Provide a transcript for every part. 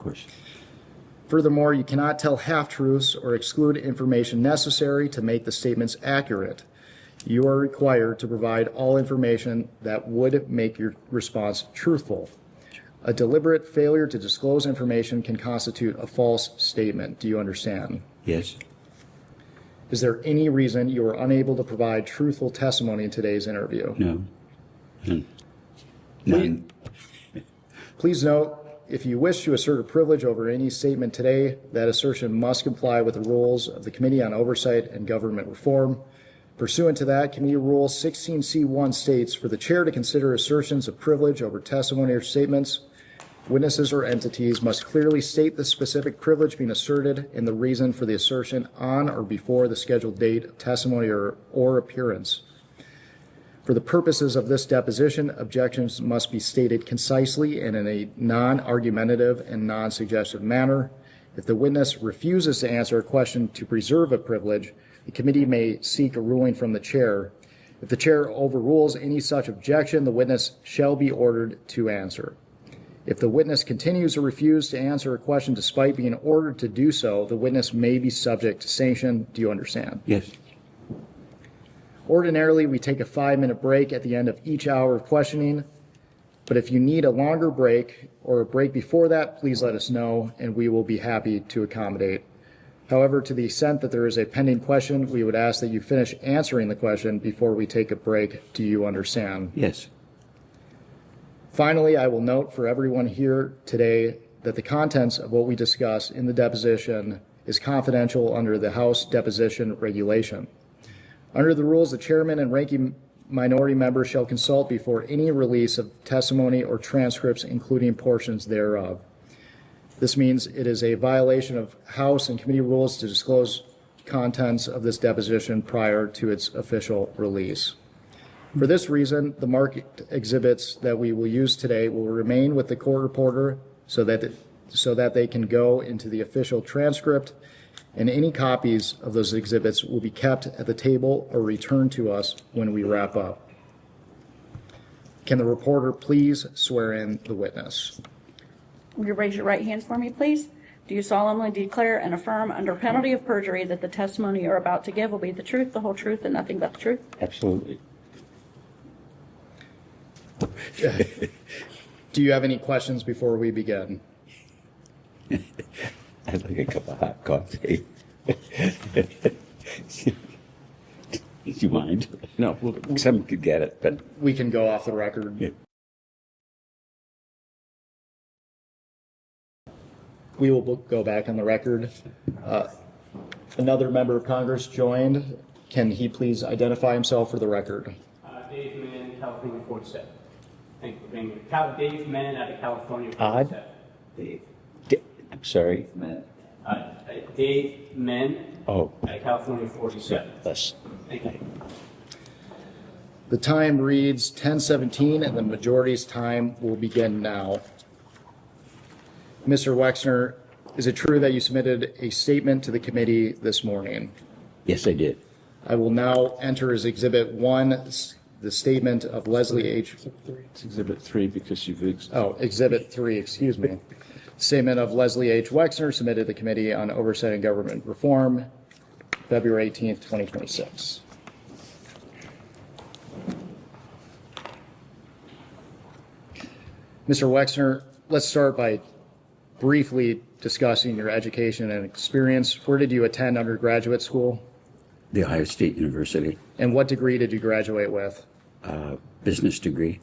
course. Furthermore, you cannot tell half-truths or exclude information necessary to make the statements accurate. You are required to provide all information that would make your response truthful. A deliberate failure to disclose information can constitute a false statement. Do you understand? Yes. Is there any reason you are unable to provide truthful testimony in today's interview? No. None. Please note, if you wish to assert a privilege over any statement today, that assertion must comply with the rules of the Committee on Oversight and Government Reform. Pursuant to that, Committee Rule 16C1 states, for the chair to consider assertions of privilege over testimony or statements, witnesses or entities must clearly state the specific privilege being asserted and the reason for the assertion on or before the scheduled date of testimony or appearance. For the purposes of this deposition, objections must be stated concisely and in a non-argumentative and non-suggestive manner. If the witness refuses to answer a question to preserve a privilege, the committee may seek a ruling from the chair. If the chair overrules any such objection, the witness shall be ordered to answer. If the witness continues to refuse to answer a question despite being ordered to do so, the witness may be subject to sanction. Do you understand? Yes. Ordinarily, we take a 5-minute break at the end of each hour of questioning, but if you need a longer break or a break before that, please let us know and we will be happy to accommodate. However, to the extent that there is a pending question, we would ask that you finish answering the question before we take a break. Do you understand? Yes. Finally, I will note for everyone here today that the contents of what we discuss in the deposition is confidential under the House Deposition Regulation. Under the rules, the chairman and ranking minority member shall consult before any release of testimony or transcripts, including portions thereof. This means it is a violation of House and committee rules to disclose contents of this deposition prior to its official release. For this reason, the marked exhibits that we will use today will remain with the court reporter so that they can go into the official transcript, and any copies of those exhibits will be kept at the table or returned to us when we wrap up. Can the reporter please swear in the witness? Will you raise your right hand for me, please? Do you solemnly declare and affirm under penalty of perjury that the testimony you're about to give will be the truth, the whole truth, and nothing but the truth? Absolutely. Do you have any questions before we begin? I'd like a cup of hot coffee. Do you mind? No, some could get it, but We can go off the record. Yeah. We will go back on the record. Another member of Congress joined. Can he please identify himself for the record? Dave Mann, California 47. Thank you for being here. Dave Mann out of California 47. Odd? I'm sorry. Dave Mann Oh, out of California 47. yes. Thank you. The time reads 10:17 and the majority's time will begin now. Mr. Wexner, is it true that you submitted a statement to the committee this morning? Yes, I did. I will now enter as Exhibit 1 the statement of Leslie H. It's Exhibit 3 because you've... Exhibit 3, excuse me. Statement of Leslie H. Wexner submitted to the Committee on Oversight and Government Reform, February 18th, 2026. Mr. Wexner, let's start by briefly discussing your education and experience. Where did you attend undergraduate school? The Ohio State University. And what degree did you graduate with? Business degree.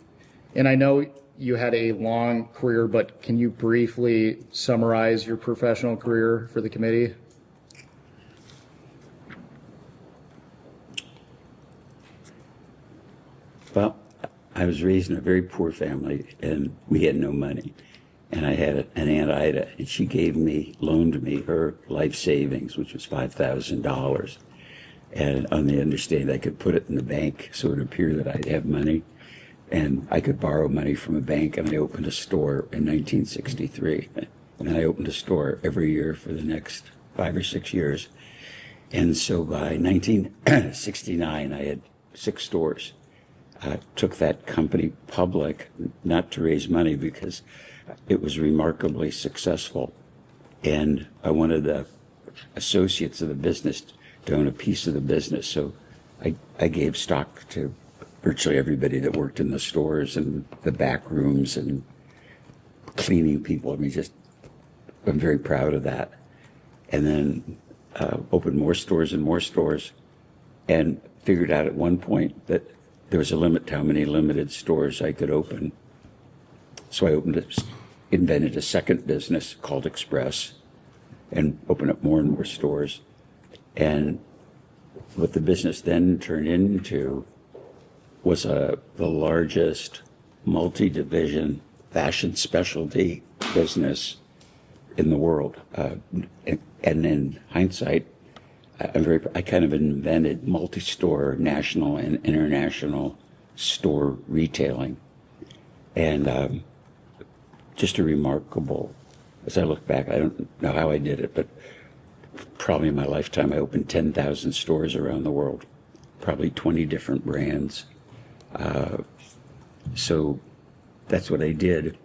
And I know you had a long career, but can you briefly summarize your professional career for the committee? Well, I was raised in a very poor family, and we had no money. And I had an Aunt Ida, and she loaned me her life savings, which was $5,000. And on the understanding I could put it in the bank so it would appear that I'd have money. And I could borrow money from a bank, and I opened a store in 1963. And I opened a store every year for the next 5 or 6 years. And so by 1969, I had 6 stores. I took that company public, not to raise money, because it was remarkably successful. And I wanted the associates of the business to own a piece of the business. So I gave stock to virtually everybody that worked in the stores and the back rooms and cleaning people. I mean, I'm very proud of that. And then opened more stores and figured out at one point that there was a limit to how many limited stores I could open. So I invented a second business called Express and opened up more and more stores. And what the business then turned into was the largest multi-division fashion specialty business in the world. And in hindsight, I kind of invented multi-store national and international store retailing. And just a remarkable, as I look back, I don't know how I did it, but probably in my lifetime I opened 10,000 stores around the world, probably 20 different brands. So that's what I did.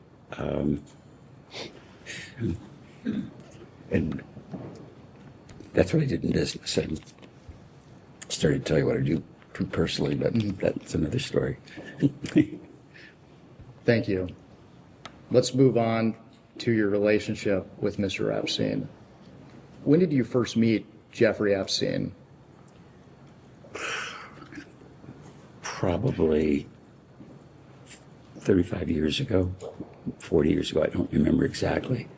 And that's what I did in business. I started to tell you what I do personally, but that's another story. Thank you. Let's move on to your relationship with Mr. Epstein. When did you first meet Jeffrey Epstein? Probably 35 years ago, 40 years ago, I don't remember exactly.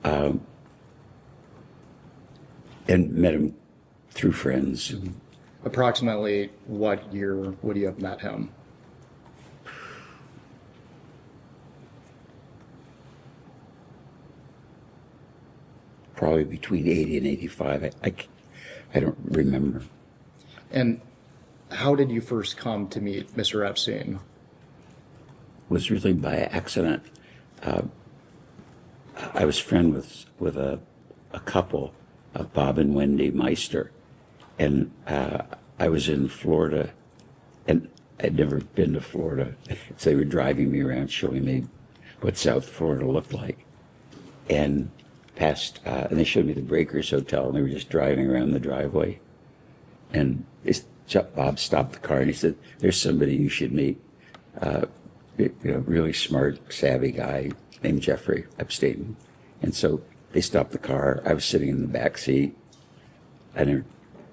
And met him through friends. Approximately what year would you have met him? Probably between 80 and 85. I don't remember. And how did you first come to meet Mr. Epstein? It was really by accident. I was friends with a couple, Bob and Wendy Meister, and I was in Florida, and I'd never been to Florida, so they were driving me around, showing me what South Florida looked like, and they showed me the Breakers Hotel, and they were just driving around the driveway, and Bob stopped the car and he said, "There's somebody you should meet, really smart, savvy guy named Jeffrey Epstein." And so they stopped the car. I was sitting in the back seat, and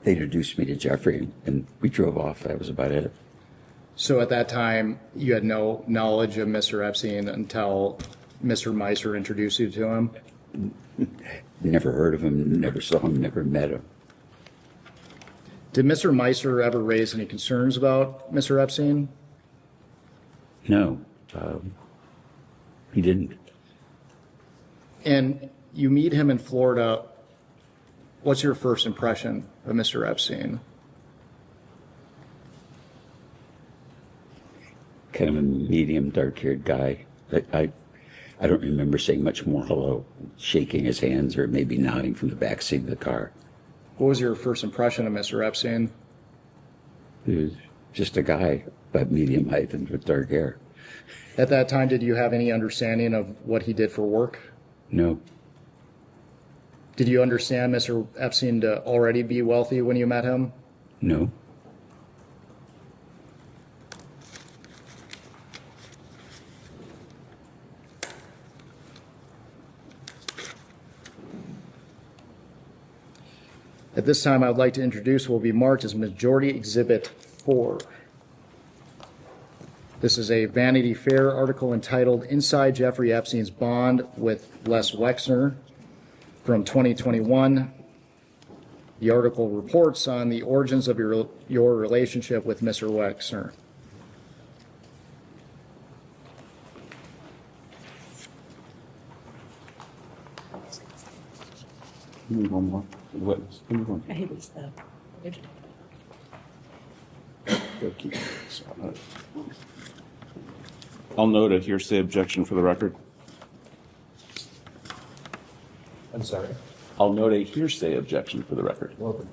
they introduced me to Jeffrey, and we drove off. That was about it. So at that time, you had no knowledge of Mr. Epstein until Mr. Meister introduced you to him? Never heard of him, never saw him, never met him. Did Mr. Meister ever raise any concerns about Mr. Epstein? No, he didn't. And you meet him in Florida. What's your first impression of Mr. Epstein? Kind of a medium, dark-haired guy. I don't remember saying much more hello, shaking his hands, or maybe nodding from the back seat of the car. What was your first impression of Mr. Epstein? He was just a guy, about medium height and with dark hair. At that time, did you have any understanding of what he did for work? No. Did you understand Mr. Epstein to already be wealthy when you met him? No. At this time, I would like to introduce what will be marked as Majority Exhibit 4. This is a Vanity Fair article entitled "Inside Jeffrey Epstein's Bond with Les Wexner" from 2021. The article reports on the origins of your relationship with Mr. Wexner. Give me one more. The witness. Give me one. I hate this stuff. Go keep this. I'll note a hearsay objection for the record. I'm sorry. I'll note a hearsay objection for the record. Well,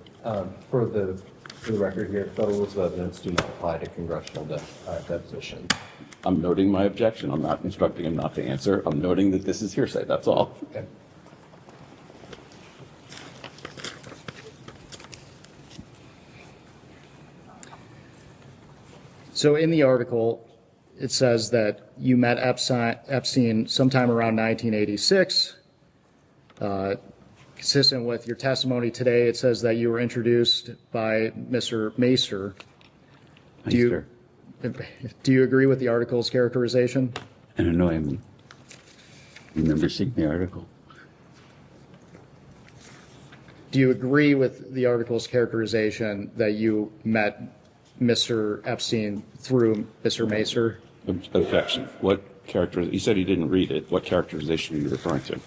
for the For the record here, federal rules of evidence do not apply to congressional deposition. I'm noting my objection. I'm not instructing him not to answer. I'm noting that this is hearsay. That's all. Okay. So in the article, it says that you met Epstein sometime around 1986. Consistent with your testimony today, it says that you were introduced by Mr. Meister. Do you agree with the article's characterization? I don't know. I remember seeing the article. Do you agree with the article's characterization that you met Mr. Epstein through Mr. Meister? Objection. What character? You said he didn't read it. What characterization are you referring to?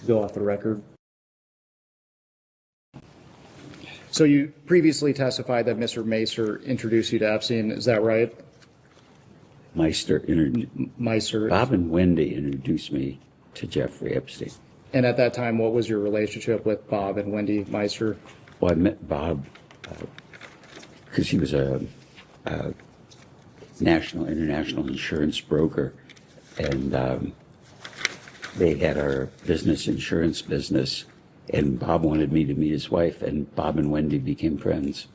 Go off the record. So you previously testified that Mr. Meister introduced you to Epstein, is that right? Meister, Meister. Bob and Wendy introduced me to Jeffrey Epstein. And at that time, what was your relationship with Bob and Wendy Meister? Well, I met Bob because he was a international insurance broker, and they had our insurance business, and Bob wanted me to meet his wife, and Bob and Wendy became friends.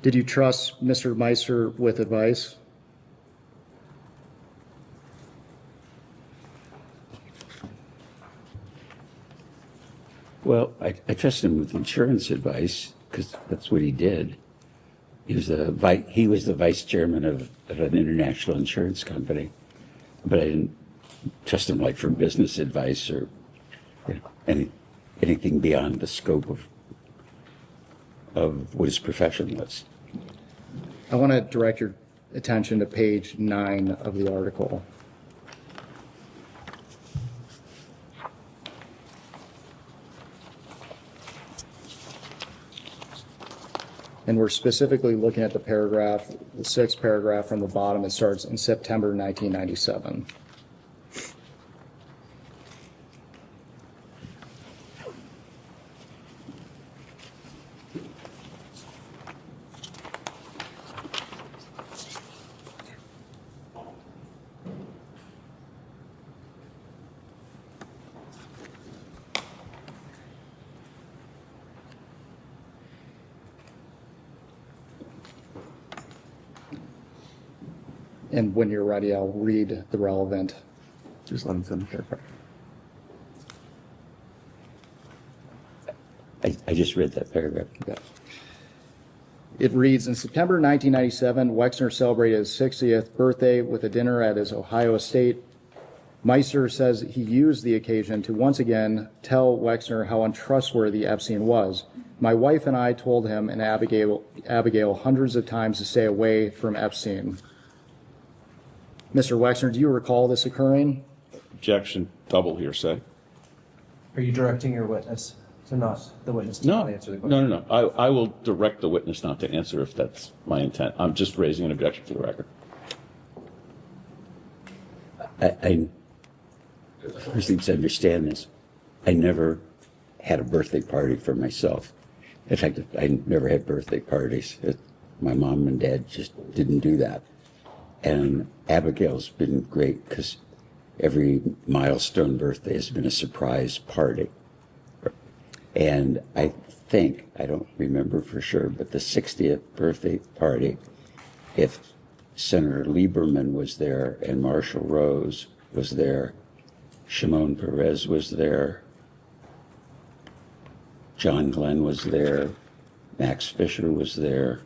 Did you trust Mr. Meister with advice? Well, I trusted him with insurance advice because that's what he did. He was the vice chairman of an international insurance company, but I didn't trust him like for business advice or anything beyond the scope of what his profession was. I want to direct your attention to page 9 of the article. And we're specifically looking at the paragraph, the 6th paragraph from the bottom. It starts in September 1997. And when you're ready, I'll read the relevant. Just let him finish. I just read that paragraph. Okay. It reads, in September 1997, Wexner celebrated his 60th birthday with a dinner at his Ohio estate. Meister says he used the occasion to once again tell Wexner how untrustworthy Epstein was. My wife and I told him and Abigail hundreds of times to stay away from Epstein. Mr. Wexner, do you recall this occurring? Objection. Double hearsay. Are you directing your witness to not the witness to not answer the question? No. I will direct the witness not to answer if that's my intent. I'm just raising an objection for the record. I first need to understand this. I never had a birthday party for myself. In fact, I never had birthday parties. My mom and dad just didn't do that. And Abigail's been great because every milestone birthday has been a surprise party. And I think, I don't remember for sure, but the 60th birthday party, if Senator Lieberman was there and Marshall Rose was there, Shimon Peres was there, John Glenn was there, Max Fisher was there.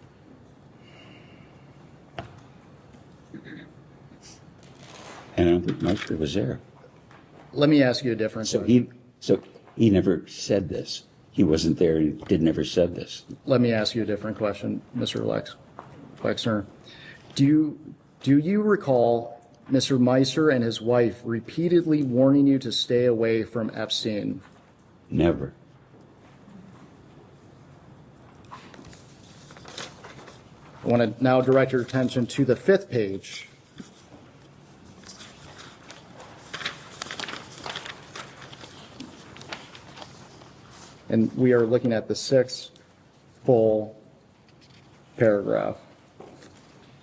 And I don't think Meister was there. Let me ask you a different question. So he never said this. He wasn't there. He never said this. Let me ask you a different question, Mr. Wexner. Do you recall Mr. Meister and his wife repeatedly warning you to stay away from Epstein? Never. I want to now direct your attention to the 5th page. And we are looking at the 6th full paragraph.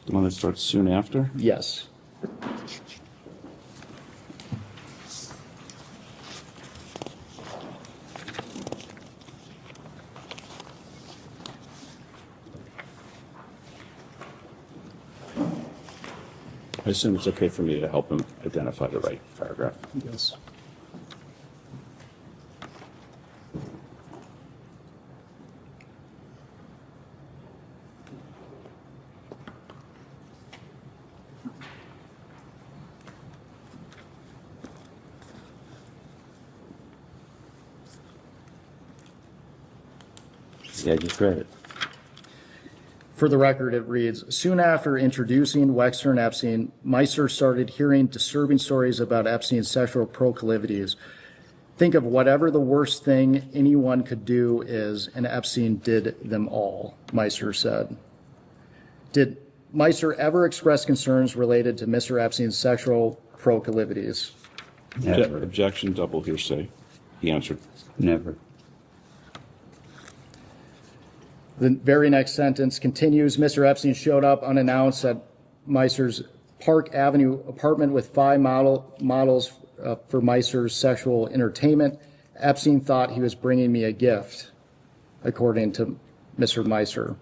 The one that starts soon after? Yes. I assume it's okay for me to help him identify the right paragraph. Yes. Yeah, I just read it. For the record, it reads, soon after introducing Wexner and Epstein, Meister started hearing disturbing stories about Epstein's sexual proclivities. Think of whatever the worst thing anyone could do is, and Epstein did them all, Meister said. Did Meister ever express concerns related to Mr. Epstein's sexual proclivities? Never. Objection, double hearsay. He answered. Never. The very next sentence continues, Mr. Epstein showed up unannounced at Meister's Park Avenue apartment with 5 models for Meister's sexual entertainment. Epstein thought he was bringing me a gift, according to Mr. Meister.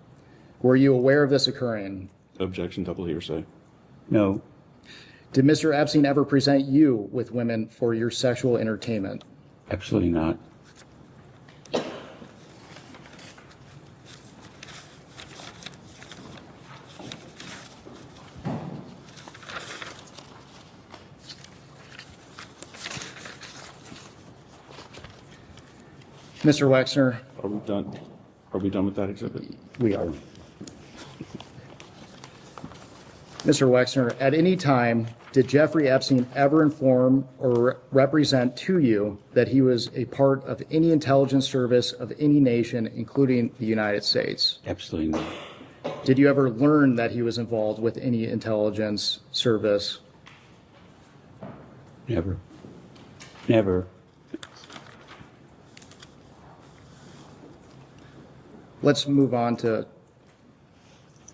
Were you aware of this occurring? Objection, double hearsay. No. Did Mr. Epstein ever present you with women for your sexual entertainment? Absolutely not. Mr. Wexner, Are we done? Are we done with that exhibit? we are. Mr. Wexner, at any time, did Jeffrey Epstein ever inform or represent to you that he was a part of any intelligence service of any nation, including the United States? Absolutely not. Did you ever learn that he was involved with any intelligence service? Never. Never. Let's move on to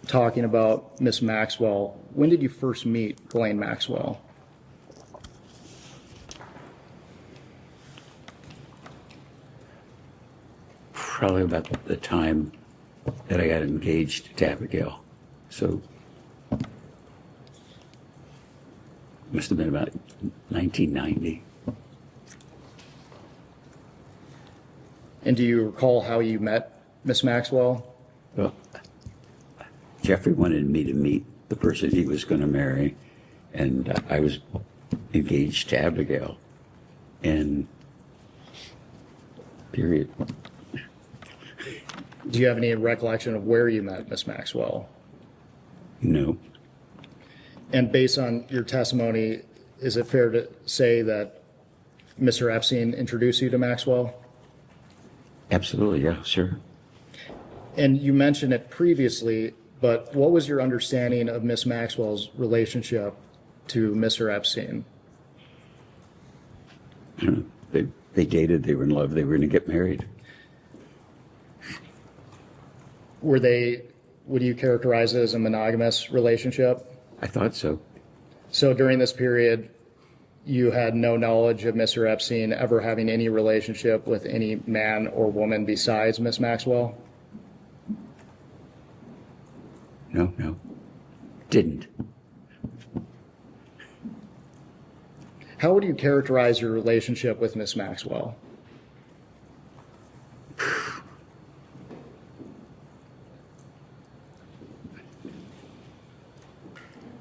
talking about Miss Maxwell. When did you first meet Ghislaine Maxwell? Probably about the time that I got engaged to Abigail. So, must have been about 1990. And do you recall how you met Miss Maxwell? Well, Jeffrey wanted me to meet the person he was going to marry, and I was engaged to Abigail. And period. Do you have any recollection of where you met Miss Maxwell? No. And based on your testimony, is it fair to say that Mr. Epstein introduced you to Maxwell? Absolutely, yeah, sure. And you mentioned it previously, but what was your understanding of Miss Maxwell's relationship to Mr. Epstein? I don't know. They dated, they were in love, they were going to get married. Were they, would you characterize it as a monogamous relationship? I thought so. So during this period, you had no knowledge of Mr. Epstein ever having any relationship with any man or woman besides Miss Maxwell? No. Didn't. How would you characterize your relationship with Miss Maxwell?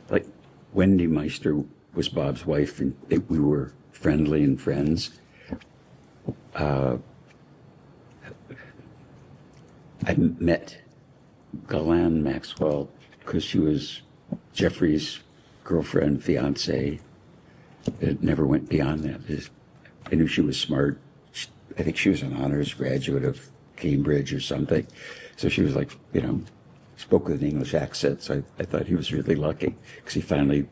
Like, Wendy Meister was Bob's wife, and we were friendly and friends. I met Ghislaine Maxwell because she was Jeffrey's girlfriend, fiance. It never went beyond that. I knew she was smart. I think she was an honors graduate of Cambridge or something. So she was like, spoke with an English accent, so I thought he was really lucky because he finally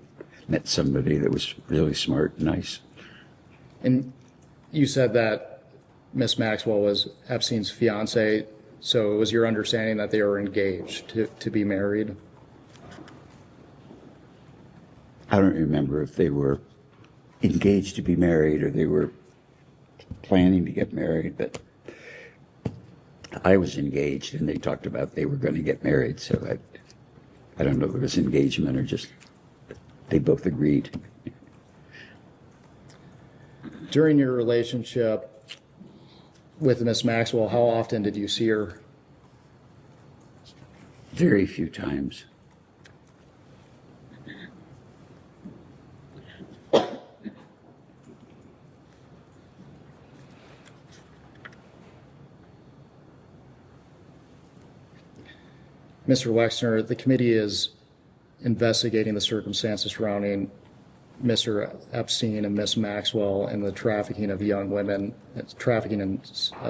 met somebody that was really smart and nice. And you said that Miss Maxwell was Epstein's fiance, so it was your understanding that they were engaged to be married? I don't remember if they were engaged to be married or they were planning to get married, but I was engaged and they talked about they were going to get married, so I don't know if it was engagement or just they both agreed. During your relationship with Miss Maxwell, how often did you see her? Very few times. Mr. Wexner, the committee is investigating the circumstances surrounding Mr. Epstein and Miss Maxwell and the trafficking of young women, trafficking and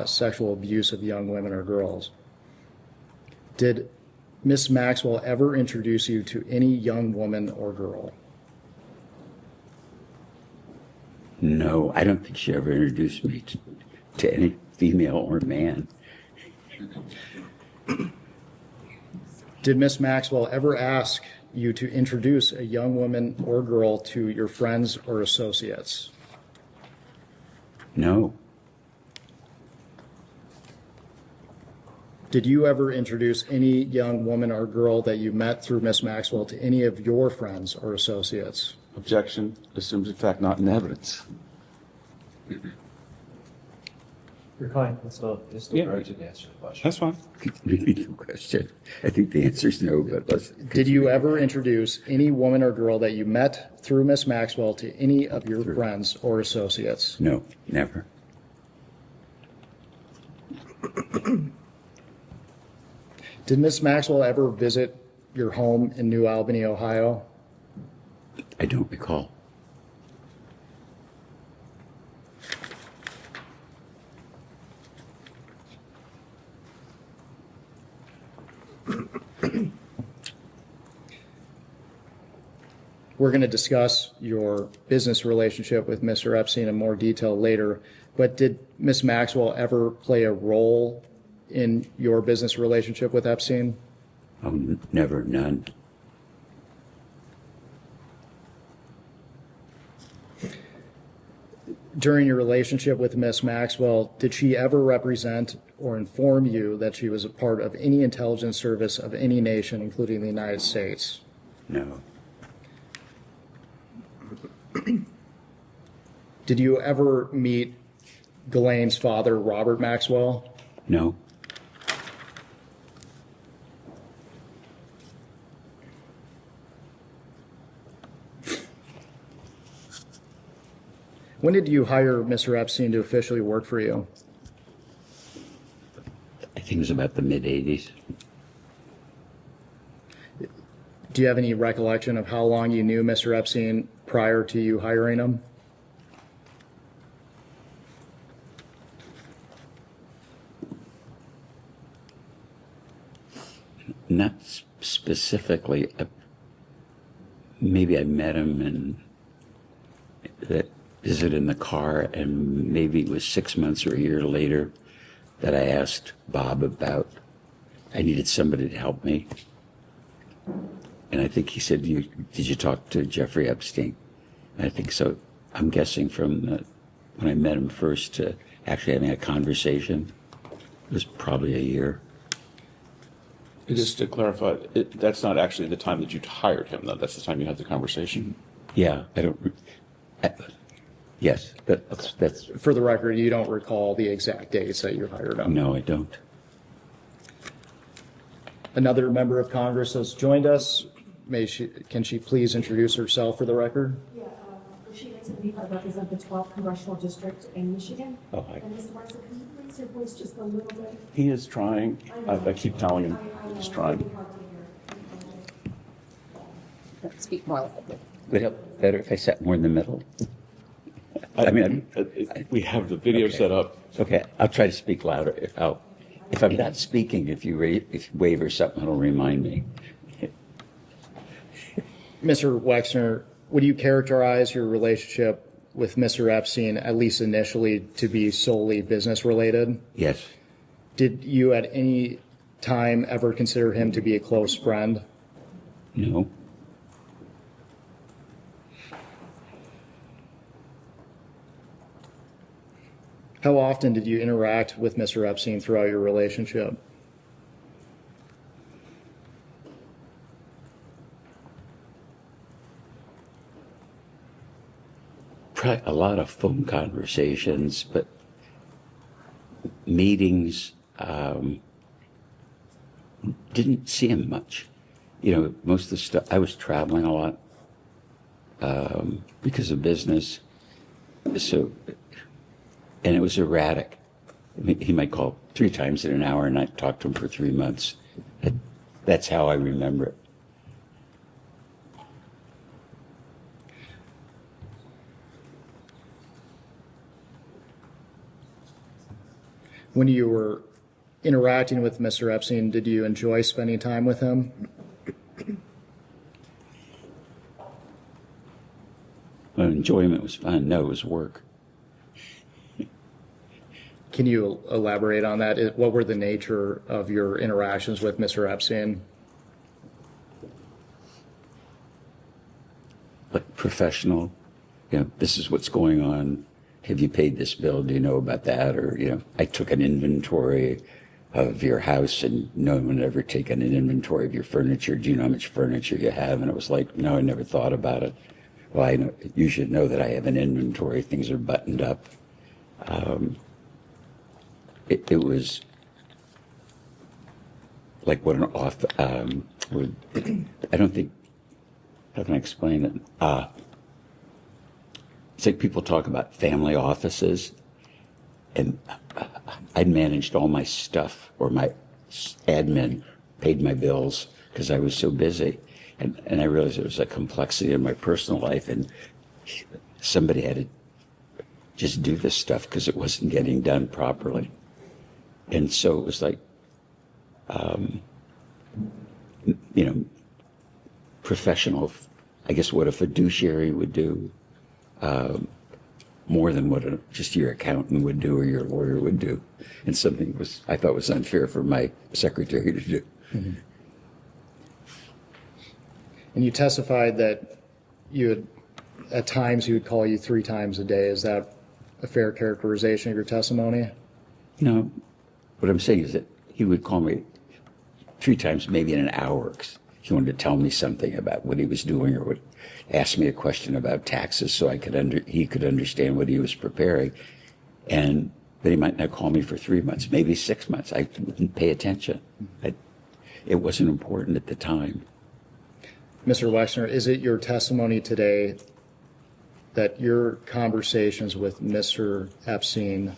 sexual abuse of young women or girls. Did Miss Maxwell ever introduce you to any young woman or girl? No, I don't think she ever introduced me to any female or man. Did Miss Maxwell ever ask you to introduce a young woman or girl to your friends or associates? No. Did you ever introduce any young woman or girl that you met through Miss Maxwell to any of your friends or associates? Objection assumes in fact not in evidence. Your client can still urgent to answer the question. That's fine. Repeat the question. I think the answer is no, but let's. Did you ever introduce any woman or girl that you met through Miss Maxwell to any of your friends or associates? No, never. Did Miss Maxwell ever visit your home in New Albany, Ohio? I don't recall. We're going to discuss your business relationship with Mr. Epstein in more detail later, but did Miss Maxwell ever play a role in your business relationship with Epstein? Oh, never, none. During your relationship with Miss Maxwell, did she ever represent or inform you that she was a part of any intelligence service of any nation, including the United States? No. Did you ever meet Ghislaine's father, Robert Maxwell? No. When did you hire Mr. Epstein to officially work for you? I think it was about the mid-'80s. Do you have any recollection of how long you knew Mr. Epstein prior to you hiring him? Not specifically. Maybe I met him and that visit in the car, and maybe it was 6 months or a year later that I asked Bob about, I needed somebody to help me. And I think he said, did you talk to Jeffrey Epstein? And I think so. I'm guessing from when I met him first to actually having a conversation, it was probably a year. Just to clarify, that's not actually the time that you hired him, though. That's the time you had the conversation. Yeah, yes, that's, For the record, you don't recall the exact dates that you hired him. no, I don't. Another member of Congress has joined us. Can she please introduce herself for the record? Yeah, Ghislaine, I represent the 12th Congressional District in Michigan. Oh, hi. And Mr. Meister, can you raise your voice just a little bit? He is trying. I keep telling him he's trying. Speak more loudly. Would it help better if I sat more in the middle? I mean, We have the video Okay. set up. okay, I'll try to speak louder. If I'm not speaking, if you wave or something, it'll remind me. Mr. Wexner, would you characterize your relationship with Mr. Epstein, at least initially, to be solely business related? Yes. Did you at any time ever consider him to be a close friend? No. How often did you interact with Mr. Epstein throughout your relationship? Probably a lot of phone conversations, but meetings, didn't see him much. You know, most of the stuff, I was traveling a lot because of business. So, and it was erratic. I mean, he might call 3 times in an hour and I'd talk to him for 3 months. That's how I remember it. When you were interacting with Mr. Epstein, did you enjoy spending time with him? Well, enjoyment was fun. No, it was work. Can you elaborate on that? What were the nature of your interactions with Mr. Epstein? Like professional, you know, this is what's going on. Have you paid this bill? Do you know about that? Or, you know, I took an inventory of your house and no one had ever taken an inventory of your furniture. Do you know how much furniture you have? And it was like, no, I never thought about it. Well, I know, you should know that I have an inventory. Things are buttoned up. It was like what an off, would, I don't think, how can I explain it? It's like people talk about family offices, and I'd managed all my stuff, or my admin paid my bills because I was so busy. And I realized there was a complexity in my personal life, and somebody had to just do this stuff because it wasn't getting done properly. And so it was like, you know, professional, I guess what a fiduciary would do, more than what just your accountant would do or your lawyer would do. And something I thought was unfair for my secretary to do. Mm-hmm. And you testified that at times he would call you 3 times a day. Is that a fair characterization of your testimony? No, what I'm saying is that he would call me 3 times, maybe in an hour, 'cause he wanted to tell me something about what he was doing, or would ask me a question about taxes so he could understand what he was preparing. But he might not call me for 3 months, maybe 6 months. I didn't pay attention. It wasn't important at the time. Mr. Wexner, is it your testimony today that your conversations with Mr. Epstein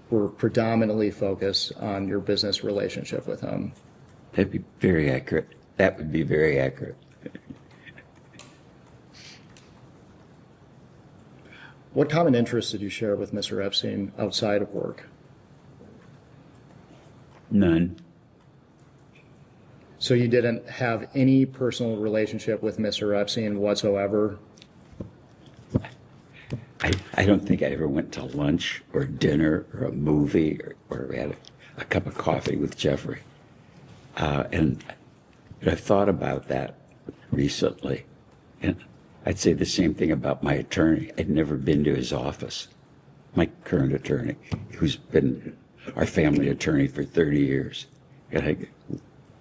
were predominantly focused on your business relationship with him? That'd be very accurate. That would be very accurate. What common interests did you share with Mr. Epstein outside of work? None. So you didn't have any personal relationship with Mr. Epstein whatsoever? I don't think I ever went to lunch or dinner or a movie or had a cup of coffee with Jeffrey. And I've thought about that recently. And I'd say the same thing about my attorney. I'd never been to his office. My current attorney, who's been our family attorney for 30 years. And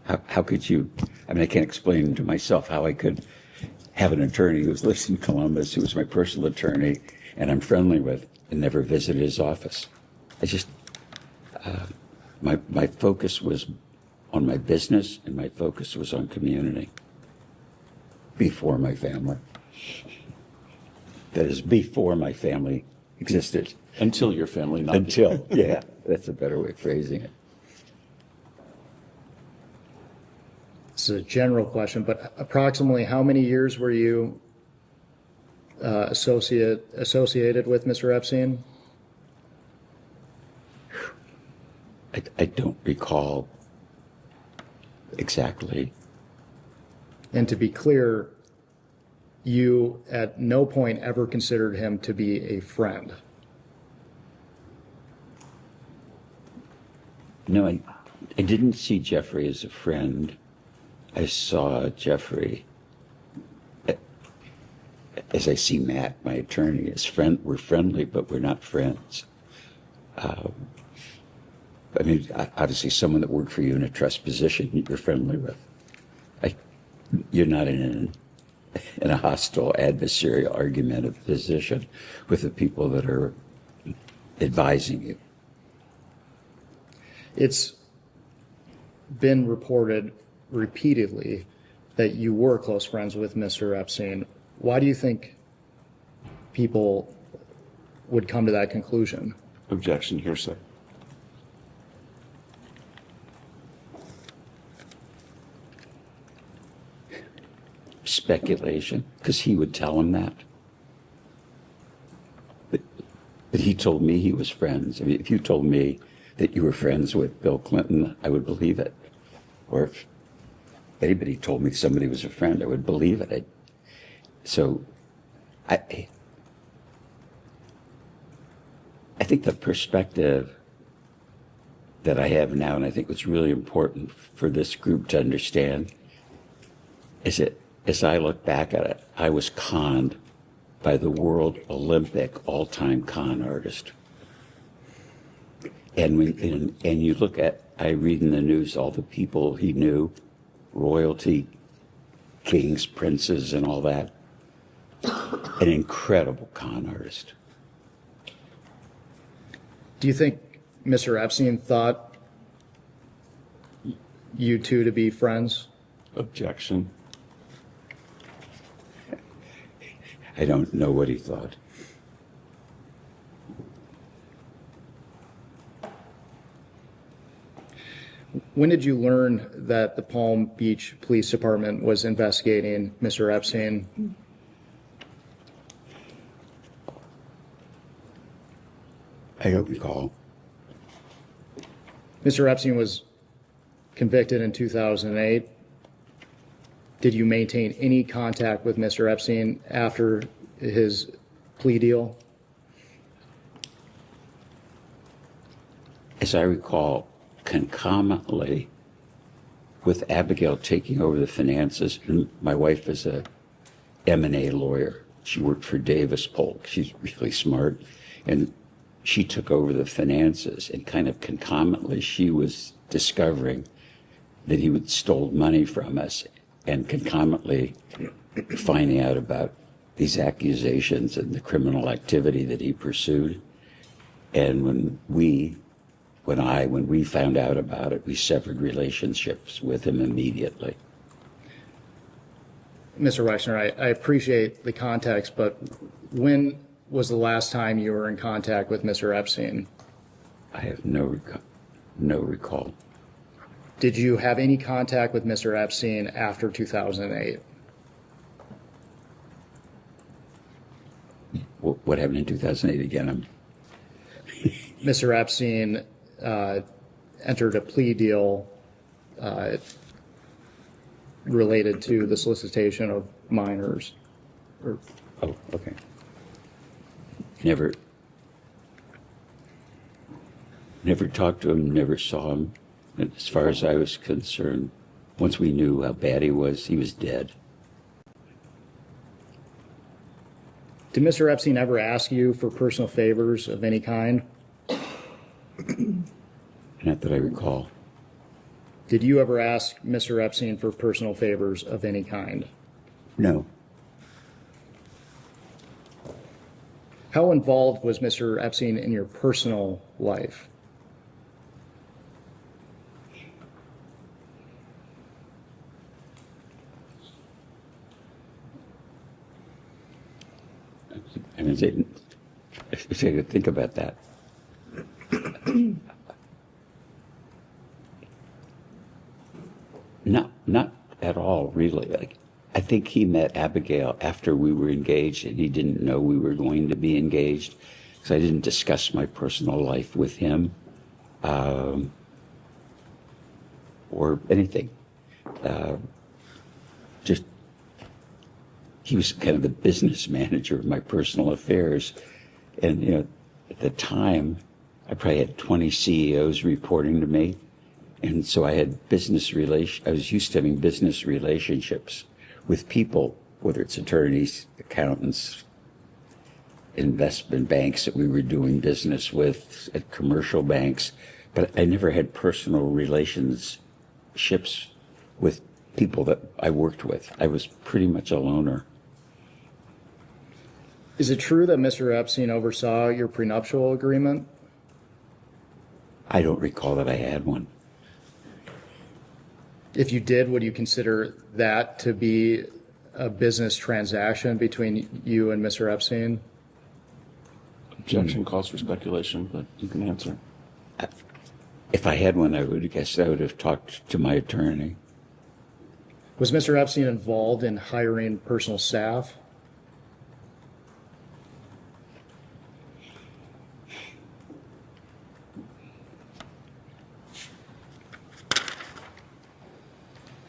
how could you, I mean, I can't explain to myself how I could have an attorney who lives in Columbus, who was my personal attorney, and I'm friendly with, and never visited his office. I just, my focus was on my business, and my focus was on community before my family. That is, before my family existed. Until your family, not Until, yeah, that's a better way of phrasing it. It's a general question, but approximately how many years were you associated with Mr. Epstein? I don't recall exactly. And to be clear, you at no point ever considered him to be a friend. No, I didn't see Jeffrey as a friend. I saw Jeffrey, as I see Matt, my attorney, as friend. We're friendly, but we're not friends. I mean, obviously, someone that worked for you in a trust position, you're friendly with. You're not in a hostile adversarial argumentative position with the people that are advising you. It's been reported repeatedly that you were close friends with Mr. Epstein. Why do you think people would come to that conclusion? Objection, hearsay. Speculation, because he would tell him that. But he told me he was friends. I mean, if you told me that you were friends with Bill Clinton, I would believe it. Or if anybody told me somebody was a friend, I would believe it. I think the perspective that I have now, and I think what's really important for this group to understand, is that as I look back at it, I was conned by the world Olympic all-time con artist. And you look at, I read in the news all the people he knew, royalty, kings, princes, and all that. An incredible con artist. Do you think Mr. Epstein thought you two to be friends? Objection. I don't know what he thought. When did you learn that the Palm Beach Police Department was investigating Mr. Epstein? I don't recall. Mr. Epstein was convicted in 2008. Did you maintain any contact with Mr. Epstein after his plea deal? As I recall, concomitantly with Abigail taking over the finances, and my wife is a M&A lawyer. She worked for Davis Polk. She's really smart. And she took over the finances, and kind of concomitantly she was discovering that he would stole money from us, and concomitantly finding out about these accusations and the criminal activity that he pursued. And when we found out about it, we severed relationships with him immediately. Mr. Wexner, I appreciate the context, but when was the last time you were in contact with Mr. Epstein? I have no recall. Did you have any contact with Mr. Epstein after 2008? What happened in 2008 again? Mr. Epstein entered a plea deal related to the solicitation of minors. Oh, okay. Never talked to him, never saw him. And as far as I was concerned, once we knew how bad he was dead. Did Mr. Epstein ever ask you for personal favors of any kind? Not that I recall. Did you ever ask Mr. Epstein for personal favors of any kind? No. How involved was Mr. Epstein in your personal life? I mean, I could think about that. Not at all, really. Like, I think he met Abigail after we were engaged, and he didn't know we were going to be engaged, because I didn't discuss my personal life with him. or anything. Just he was kind of the business manager of my personal affairs, and at the time, I probably had 20 CEOs reporting to me, and so I had I was used to having business relationships with people, whether it's attorneys, accountants, investment banks that we were doing business with, at commercial banks, but I never had personal relationships with people that I worked with. I was pretty much a loner. Is it true that Mr. Epstein oversaw your prenuptial agreement? I don't recall that I had one. If you did, would you consider that to be a business transaction between you and Mr. Epstein? Objection calls for speculation, but you can answer. If I had one, I would have talked to my attorney. Was Mr. Epstein involved in hiring personal staff?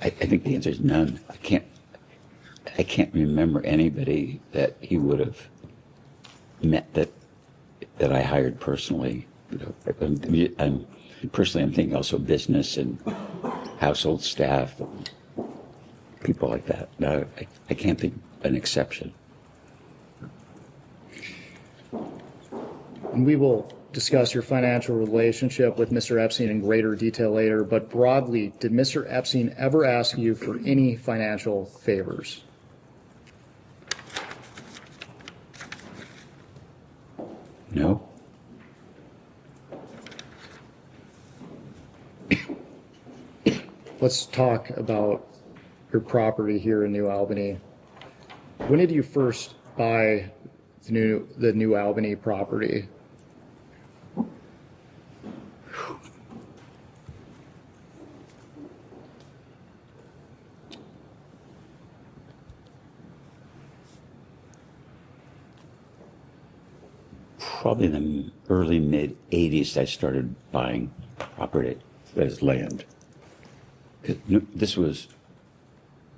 I think the answer is none. I can't remember anybody that he would have met that I hired personally. I'm thinking also business and household staff, people like that. No, I can't think of an exception. And we will discuss your financial relationship with Mr. Epstein in greater detail later, but broadly, did Mr. Epstein ever ask you for any financial favors? No. Let's talk about your property here in New Albany. When did you first buy the New Albany property? Probably in the early mid 80s, I started buying property as land. This was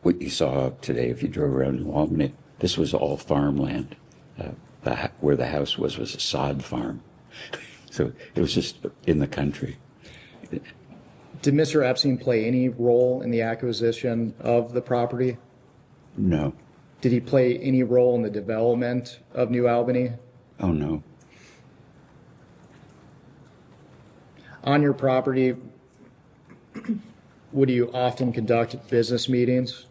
what you saw today if you drove around New Albany. This was all farmland. Where the house was a sod farm. So it was just in the country. Did Mr. Epstein play any role in the acquisition of the property? No. Did he play any role in the development of New Albany? Oh, no. On your property, would you often conduct business meetings?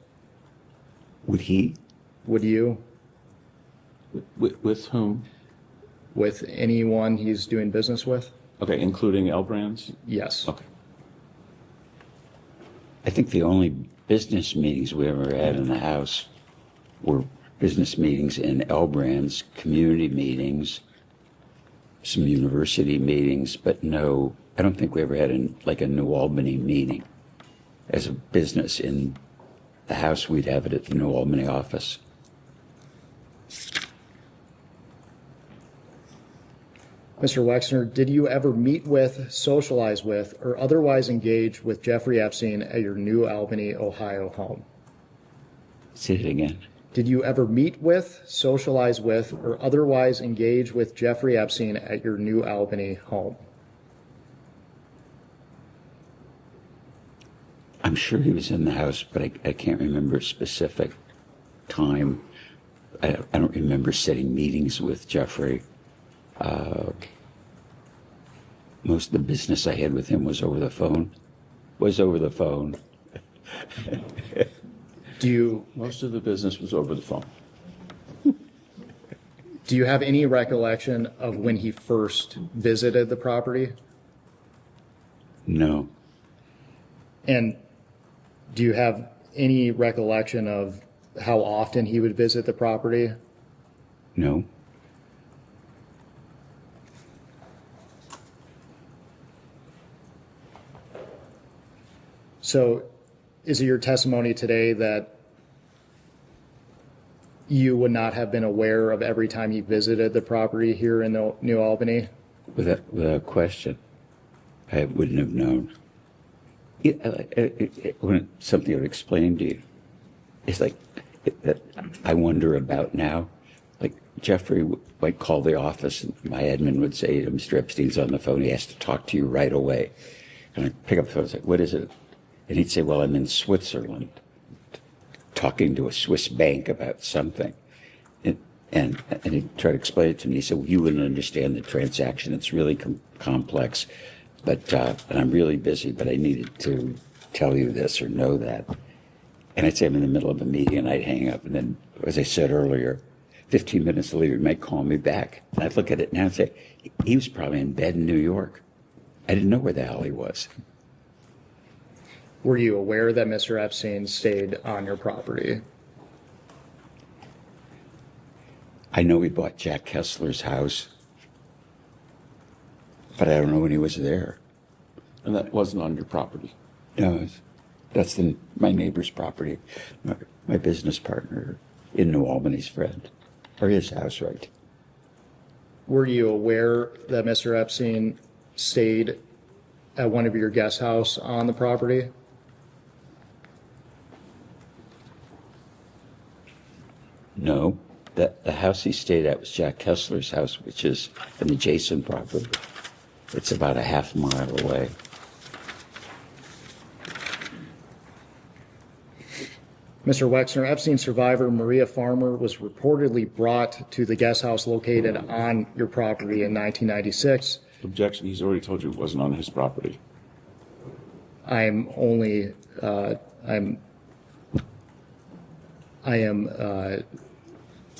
Would he? Would you? With whom? With anyone he's doing business with? Okay, including L Brands? Yes. Okay. I think the only business meetings we ever had in the house were business meetings in L Brands, community meetings, some university meetings, but no, I don't think we ever had a New Albany meeting. As a business in the house, we'd have it at the New Albany office. Mr. Wexner, did you ever meet with, socialize with, or otherwise engage with Jeffrey Epstein at your New Albany, Ohio home? Say it again. Did you ever meet with, socialize with, or otherwise engage with Jeffrey Epstein at your New Albany home? I'm sure he was in the house, but I can't remember a specific time. I don't remember setting meetings with Jeffrey. Most of the business I had with him was over the phone. Most of the business was over the phone. Do you have any recollection of when he first visited the property? No. And do you have any recollection of how often he would visit the property? No. So is it your testimony today that you would not have been aware of every time he visited the property here in New Albany? Without question, I wouldn't have known. When something I would explain to you, it's like that I wonder about now. Like Jeffrey might call the office, and my admin would say, "Mr. Epstein's on the phone. He has to talk to you right away." And I'd pick up the phone and say, "What is it?" And he'd say, "Well, I'm in Switzerland, talking to a Swiss bank about something." And he'd try to explain it to me. He said, "Well, you wouldn't understand the transaction. It's really complex. But and I'm really busy, but I needed to tell you this or know that." And I'd say I'm in the middle of a meeting, and I'd hang up. And then, as I said earlier, 15 minutes later, he might call me back. And I'd look at it now and say, he was probably in bed in New York. I didn't know where the hell he was. Were you aware that Mr. Epstein stayed on your property? I know he bought Jack Kessler's house, but I don't know when he was there. And that wasn't on your property. No, that's my neighbor's property, my business partner in New Albany's friend, or his house, right? Were you aware that Mr. Epstein stayed at one of your guest house on the property? No, the house he stayed at was Jack Kessler's house, which is an adjacent property. It's about a half mile away. Mr. Wexner, Epstein survivor Maria Farmer was reportedly brought to the guest house located on your property in 1996. Objection, he's already told you it wasn't on his property. I am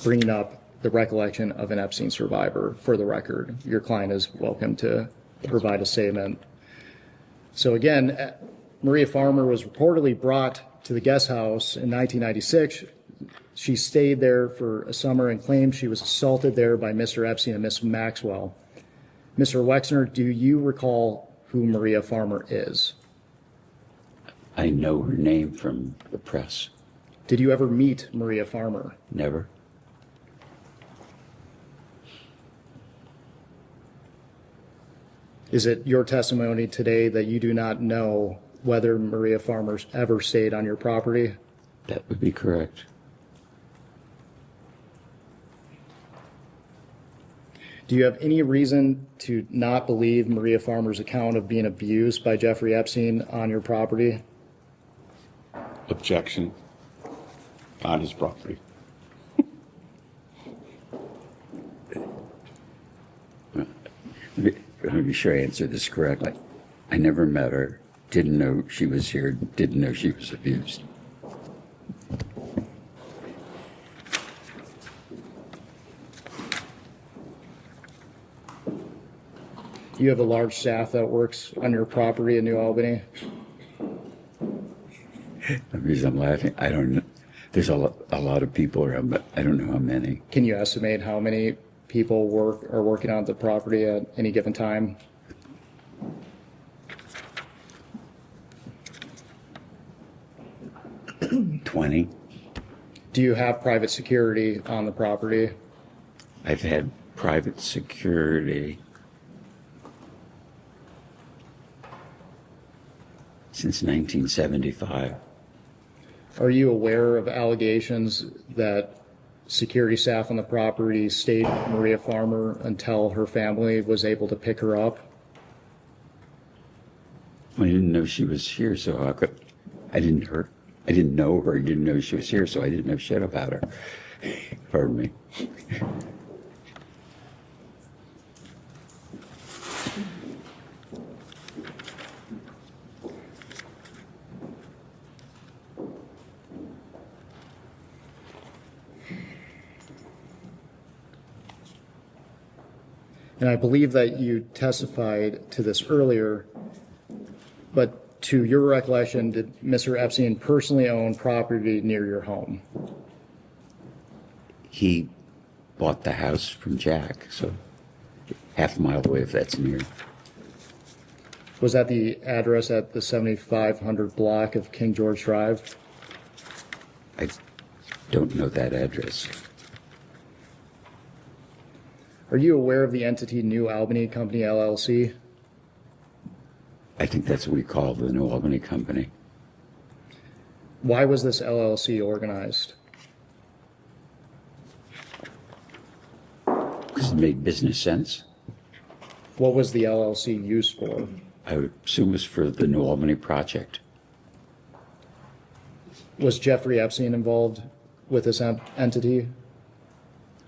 bringing up the recollection of an Epstein survivor for the record. Your client is welcome to provide a statement. So again, Maria Farmer was reportedly brought to the guest house in 1996. She stayed there for a summer and claimed she was assaulted there by Mr. Epstein and Miss Maxwell. Mr. Wexner, do you recall who Maria Farmer is? I know her name from the press. Did you ever meet Maria Farmer? Never. Is it your testimony today that you do not know whether Maria Farmer ever stayed on your property? That would be correct. Do you have any reason to not believe Maria Farmer's account of being abused by Jeffrey Epstein on your property? Objection, on his property. Let me be sure I answer this correctly. I never met her, didn't know she was here, didn't know she was abused. You have a large staff that works on your property in New Albany? The reason I'm laughing, I don't know. There's a lot of people around, but I don't know how many. Can you estimate how many people are working on the property at any given time? $20. Do you have private security on the property? I've had private security since 1975. Are you aware of allegations that security staff on the property stayed with Maria Farmer until her family was able to pick her up? I didn't know she was here, so I didn't know her. I didn't know she was here, so I didn't know shit about her. Pardon me. And I believe that you testified to this earlier, but to your recollection, did Mr. Epstein personally own property near your home? He bought the house from Jack, so half a mile away if that's near. Was that the address at the 7500 block of King George Drive? I don't know that address. Are you aware of the entity New Albany Company LLC? I think that's what we call the New Albany Company. Why was this LLC organized? Because it made business sense. What was the LLC used for? I would assume it was for the New Albany project. Was Jeffrey Epstein involved with this entity?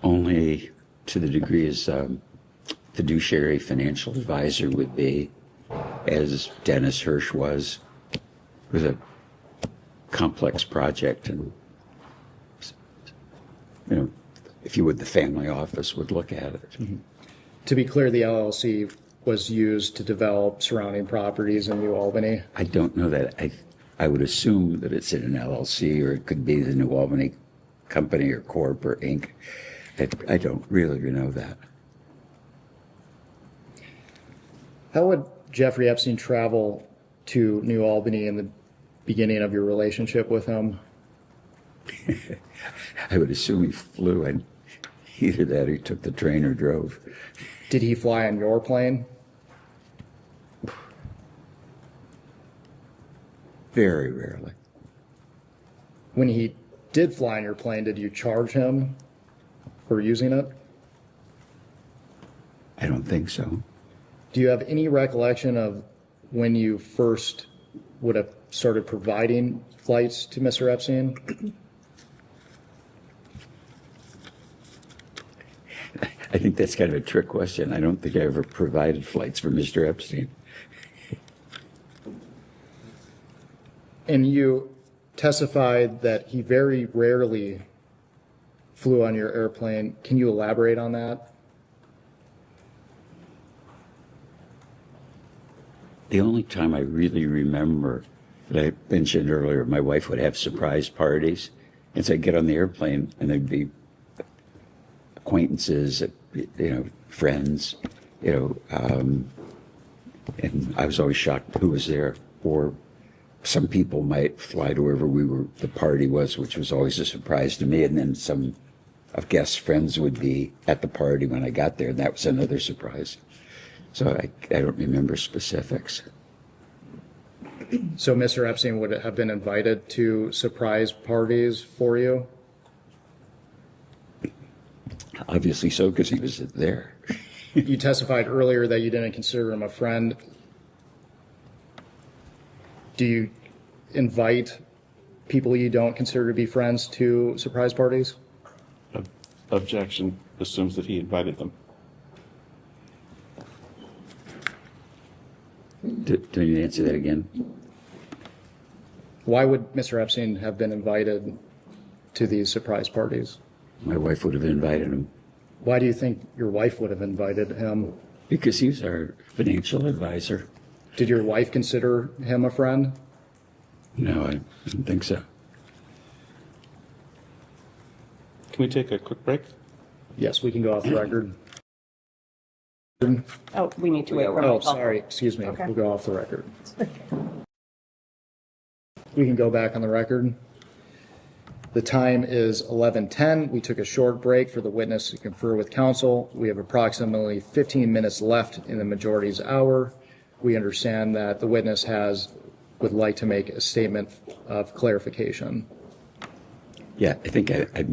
Only to the degree as fiduciary financial advisor would be, as Dennis Hirsch was, with a complex project. And, you know, if you would, the family office would look at it. Mm-hmm. To be clear, the LLC was used to develop surrounding properties in New Albany. I don't know that. I would assume that it's in an LLC, or it could be the New Albany Company or Corp or Inc. I don't really know that. How would Jeffrey Epstein travel to New Albany in the beginning of your relationship with him? I would assume he flew, and either that or he took the train or drove. Did he fly on your plane? Very rarely. When he did fly on your plane, did you charge him for using it? I don't think so. Do you have any recollection of when you first would have started providing flights to Mr. Epstein? I think that's kind of a trick question. I don't think I ever provided flights for Mr. Epstein. And you testified that he very rarely flew on your airplane. Can you elaborate on that? The only time I really remember that I mentioned earlier, my wife would have surprise parties. And so I'd get on the airplane and there'd be acquaintances, friends, and I was always shocked who was there. Or some people might fly to wherever the party was, which was always a surprise to me. And then some of guests' friends would be at the party when I got there, and that was another surprise. So I don't remember specifics. So Mr. Epstein would have been invited to surprise parties for you? Obviously so, because he was there. You testified earlier that you didn't consider him a friend. Do you invite people you don't consider to be friends to surprise parties? Objection assumes that he invited them. Do you need to answer that again? Why would Mr. Epstein have been invited to these surprise parties? My wife would have invited him. Why do you think your wife would have invited him? Because he was our financial advisor. Did your wife consider him a friend? No, I don't think so. Can we take a quick break? Yes, we can go off the record. Oh, we need to wait for Oh, my call. sorry, excuse me. Okay. We'll go off the record. We can go back on the record. The time is 11:10. We took a short break for the witness to confer with counsel. We have approximately 15 minutes left in the majority's hour. We understand that the witness would like to make a statement of clarification. Yeah, I think I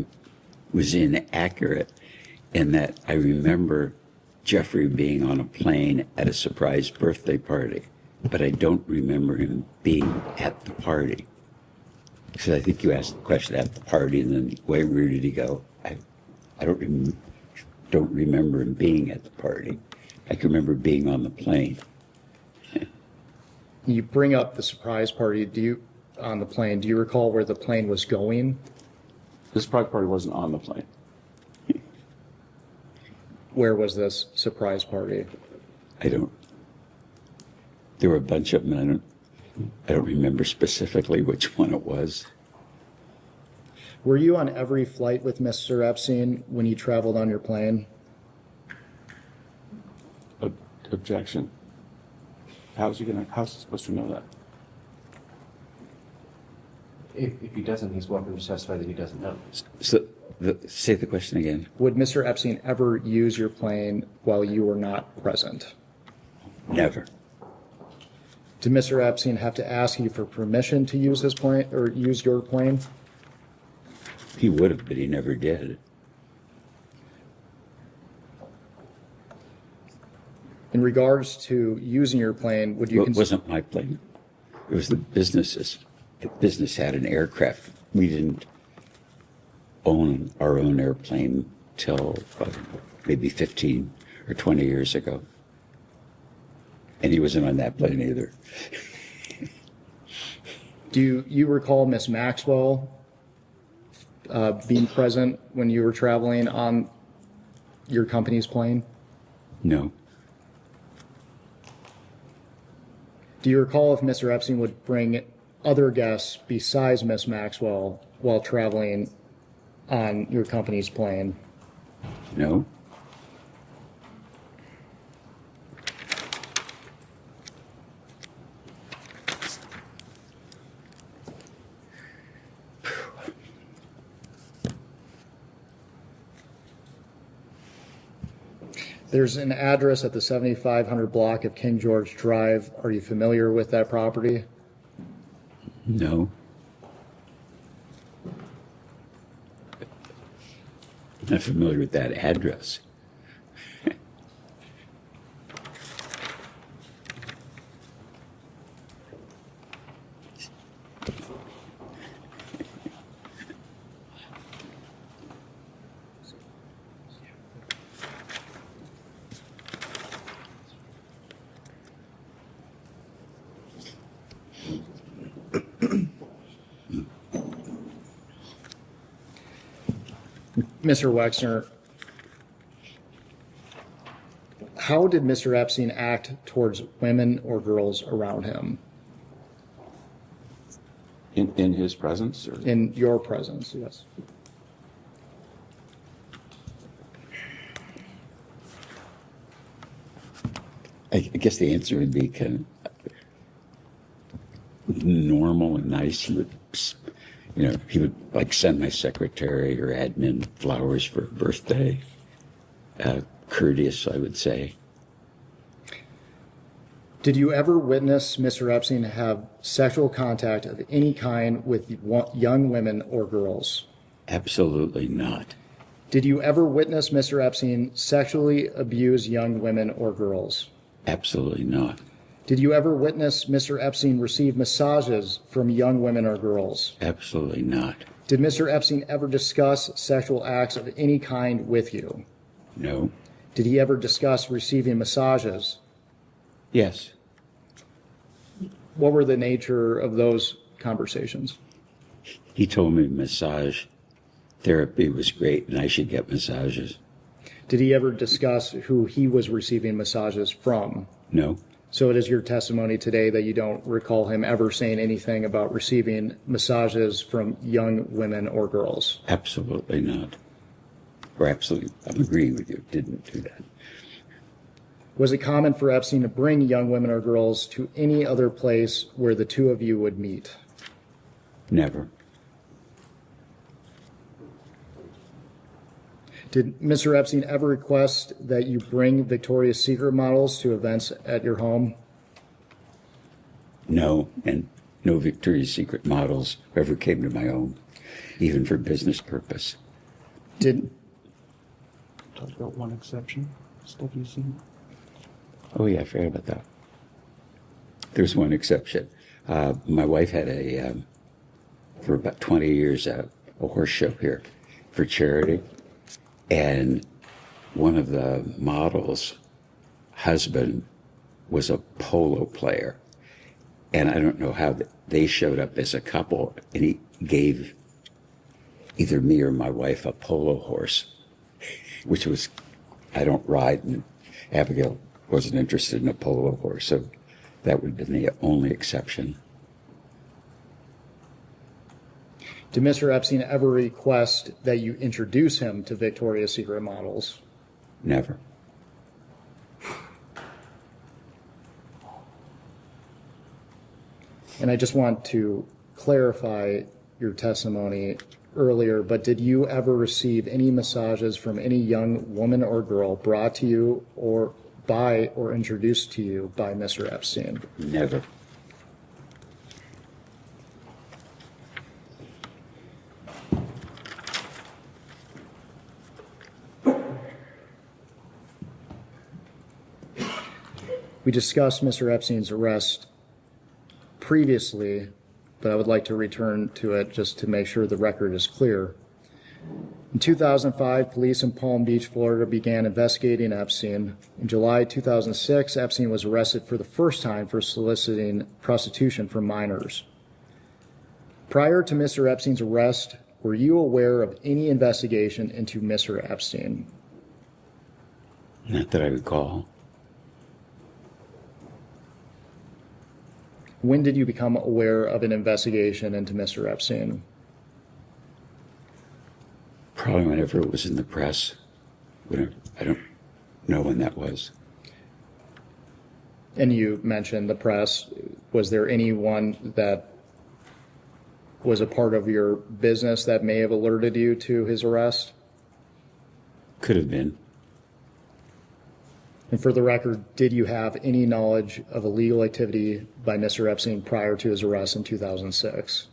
was inaccurate in that I remember Jeffrey being on a plane at a surprise birthday party, but I don't remember him being at the party. So I think you asked the question at the party, and then where did he go? I don't remember him being at the party. I can remember being on the plane. You bring up the surprise party. On the plane, do you recall where the plane was going? This private party wasn't on the plane. Where was this surprise party? There were a bunch of them, and I don't remember specifically which one it was. Were you on every flight with Mr. Epstein when he traveled on your plane? Objection. How's he supposed to know that? If he doesn't, he's welcome to testify that he doesn't know. So, say the question again. Would Mr. Epstein ever use your plane while you were not present? Never. Did Mr. Epstein have to ask you for permission to use his plane or use your plane? He would have, but he never did. In regards to using your plane, would you It wasn't my plane. It was the business's. The business had an aircraft. We didn't own our own airplane till maybe 15 or 20 years ago. And he wasn't on that plane either. Do you recall Miss Maxwell being present when you were traveling on your company's plane? No. Do you recall if Mr. Epstein would bring other guests besides Miss Maxwell while traveling on your company's plane? No. There's an address at the 7500 block of King George Drive. Are you familiar with that property? No. Not familiar with that address. Mr. Wexner, how did Mr. Epstein act towards women or girls around him? In his presence? Or? In your presence, yes. I guess the answer would be kind of normal and nice. He would like send my secretary or admin flowers for her birthday. Courteous, I would say. Did you ever witness Mr. Epstein have sexual contact of any kind with young women or girls? Absolutely not. Did you ever witness Mr. Epstein sexually abuse young women or girls? Absolutely not. Did you ever witness Mr. Epstein receive massages from young women or girls? Absolutely not. Did Mr. Epstein ever discuss sexual acts of any kind with you? No. Did he ever discuss receiving massages? Yes. What were the nature of those conversations? He told me massage therapy was great and I should get massages. Did he ever discuss who he was receiving massages from? No. So it is your testimony today that you don't recall him ever saying anything about receiving massages from young women or girls? Absolutely not. Or absolutely, I'm agreeing with you, didn't do that. Was it common for Epstein to bring young women or girls to any other place where the two of you would meet? Never. Did Mr. Epstein ever request that you bring Victoria's Secret models to events at your home? No, and no Victoria's Secret models ever came to my home, even for business purpose. Did Talk about one exception. Stuff you've seen. Oh yeah, I forgot about that. There's one exception. My wife had for about 20 years, a horse show here for charity. And one of the models' husband was a polo player. And I don't know how they showed up as a couple. And he gave either me or my wife a polo horse, which was, I don't ride, and Abigail wasn't interested in a polo horse. So that would have been the only exception. Did Mr. Epstein ever request that you introduce him to Victoria's Secret models? Never. And I just want to clarify your testimony earlier, but did you ever receive any massages from any young woman or girl brought to you or introduced to you by Mr. Epstein? Never. We discussed Mr. Epstein's arrest previously, but I would like to return to it just to make sure the record is clear. In 2005, police in Palm Beach, Florida began investigating Epstein. In July 2006, Epstein was arrested for the first time for soliciting prostitution from minors. Prior to Mr. Epstein's arrest, were you aware of any investigation into Mr. Epstein? Not that I recall. When did you become aware of an investigation into Mr. Epstein? Probably whenever it was in the press. I don't know when that was. And you mentioned the press. Was there anyone that was a part of your business that may have alerted you to his arrest? Could have been. And for the record, did you have any knowledge of illegal activity by Mr. Epstein prior to his arrest in 2006?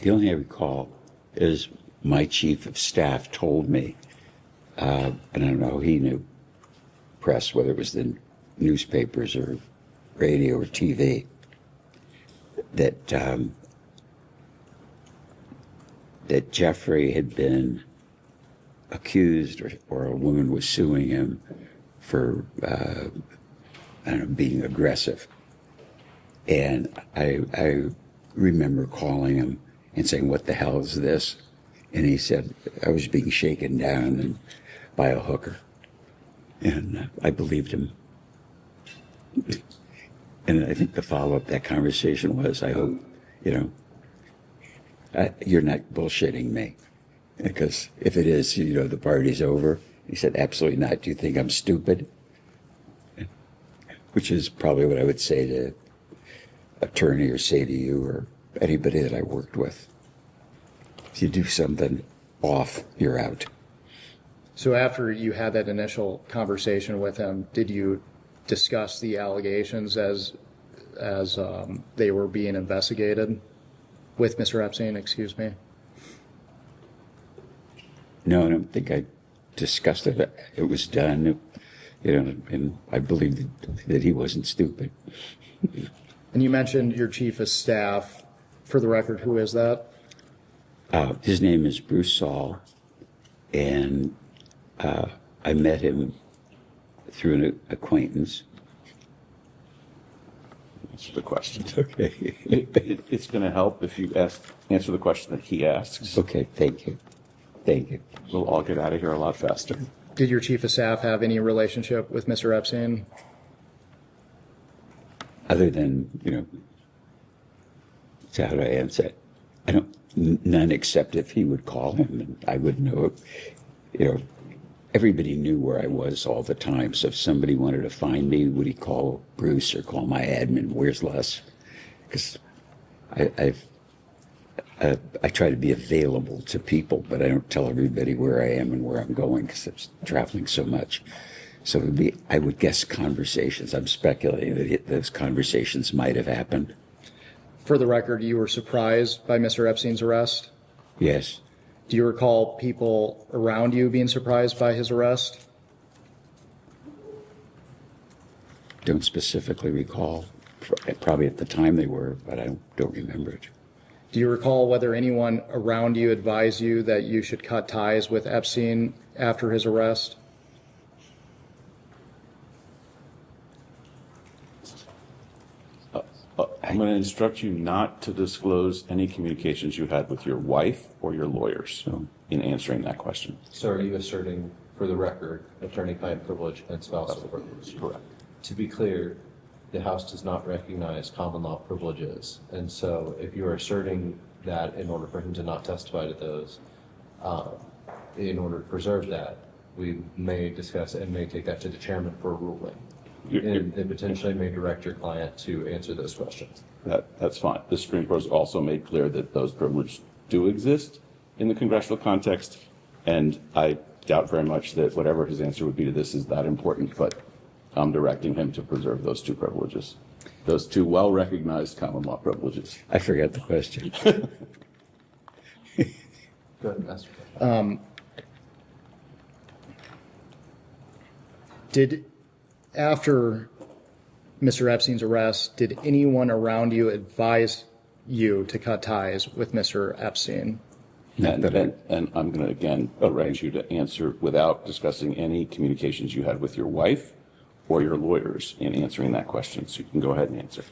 The only I recall is my chief of staff told me, and I don't know, he knew press, whether it was the newspapers or radio or TV, that that Jeffrey had been accused, or a woman was suing him for, I don't know, being aggressive. And I remember calling him and saying, "What the hell is this?" And he said, "I was being shaken down by a hooker." And I believed him. And I think the follow-up that conversation was, "I hope, you're not bullshitting me. Because if it is, the party's over." He said, "Absolutely not. Do you think I'm stupid?" Which is probably what I would say to attorney or say to you or anybody that I worked with. If you do something off, you're out. So after you had that initial conversation with him, did you discuss the allegations as they were being investigated with Mr. Epstein, excuse me? No, I don't think I discussed it. It was done, and I believed that he wasn't stupid. And you mentioned your chief of staff. For the record, who is that? His name is Bruce Saul, and I met him through an acquaintance. Answer the question. Okay. It's going to help if you answer the question that he asks. Okay, thank you. Thank you. We'll all get out of here a lot faster. Did your chief of staff have any relationship with Mr. Epstein? Other than, so how do I answer it? I don't, none except if he would call him and I would know, everybody knew where I was all the time. So if somebody wanted to find me, would he call Bruce or call my admin? Where's Les? Because I try to be available to people, but I don't tell everybody where I am and where I'm going because I'm traveling so much. So it would be, I would guess, conversations. I'm speculating that those conversations might have happened. For the record, you were surprised by Mr. Epstein's arrest? Yes. Do you recall people around you being surprised by his arrest? Don't specifically recall. Probably at the time they were, but I don't remember it. Do you recall whether anyone around you advised you that you should cut ties with Epstein after his arrest? I'm going to instruct you not to disclose any communications you had with your wife or your lawyers in answering that question. So are you asserting, for the record, attorney-client privilege and spousal privilege? Correct. To be clear, the House does not recognize common law privileges. And so if you are asserting that in order for him to not testify to those, in order to preserve that, we may discuss and may take that to the chairman for a ruling. And potentially may direct your client to answer those questions. That's fine. The Supreme Court has also made clear that those privileges do exist in the congressional context, and I doubt very much that whatever his answer would be to this is that important, but I'm directing him to preserve those two privileges, those two well-recognized common law privileges. I forgot the question. Go ahead, Master. After Mr. Epstein's arrest, did anyone around you advise you to cut ties with Mr. Epstein? And I'm going to again arrange you to answer without discussing any communications you had with your wife or your lawyers in answering that question. So you can go ahead and answer.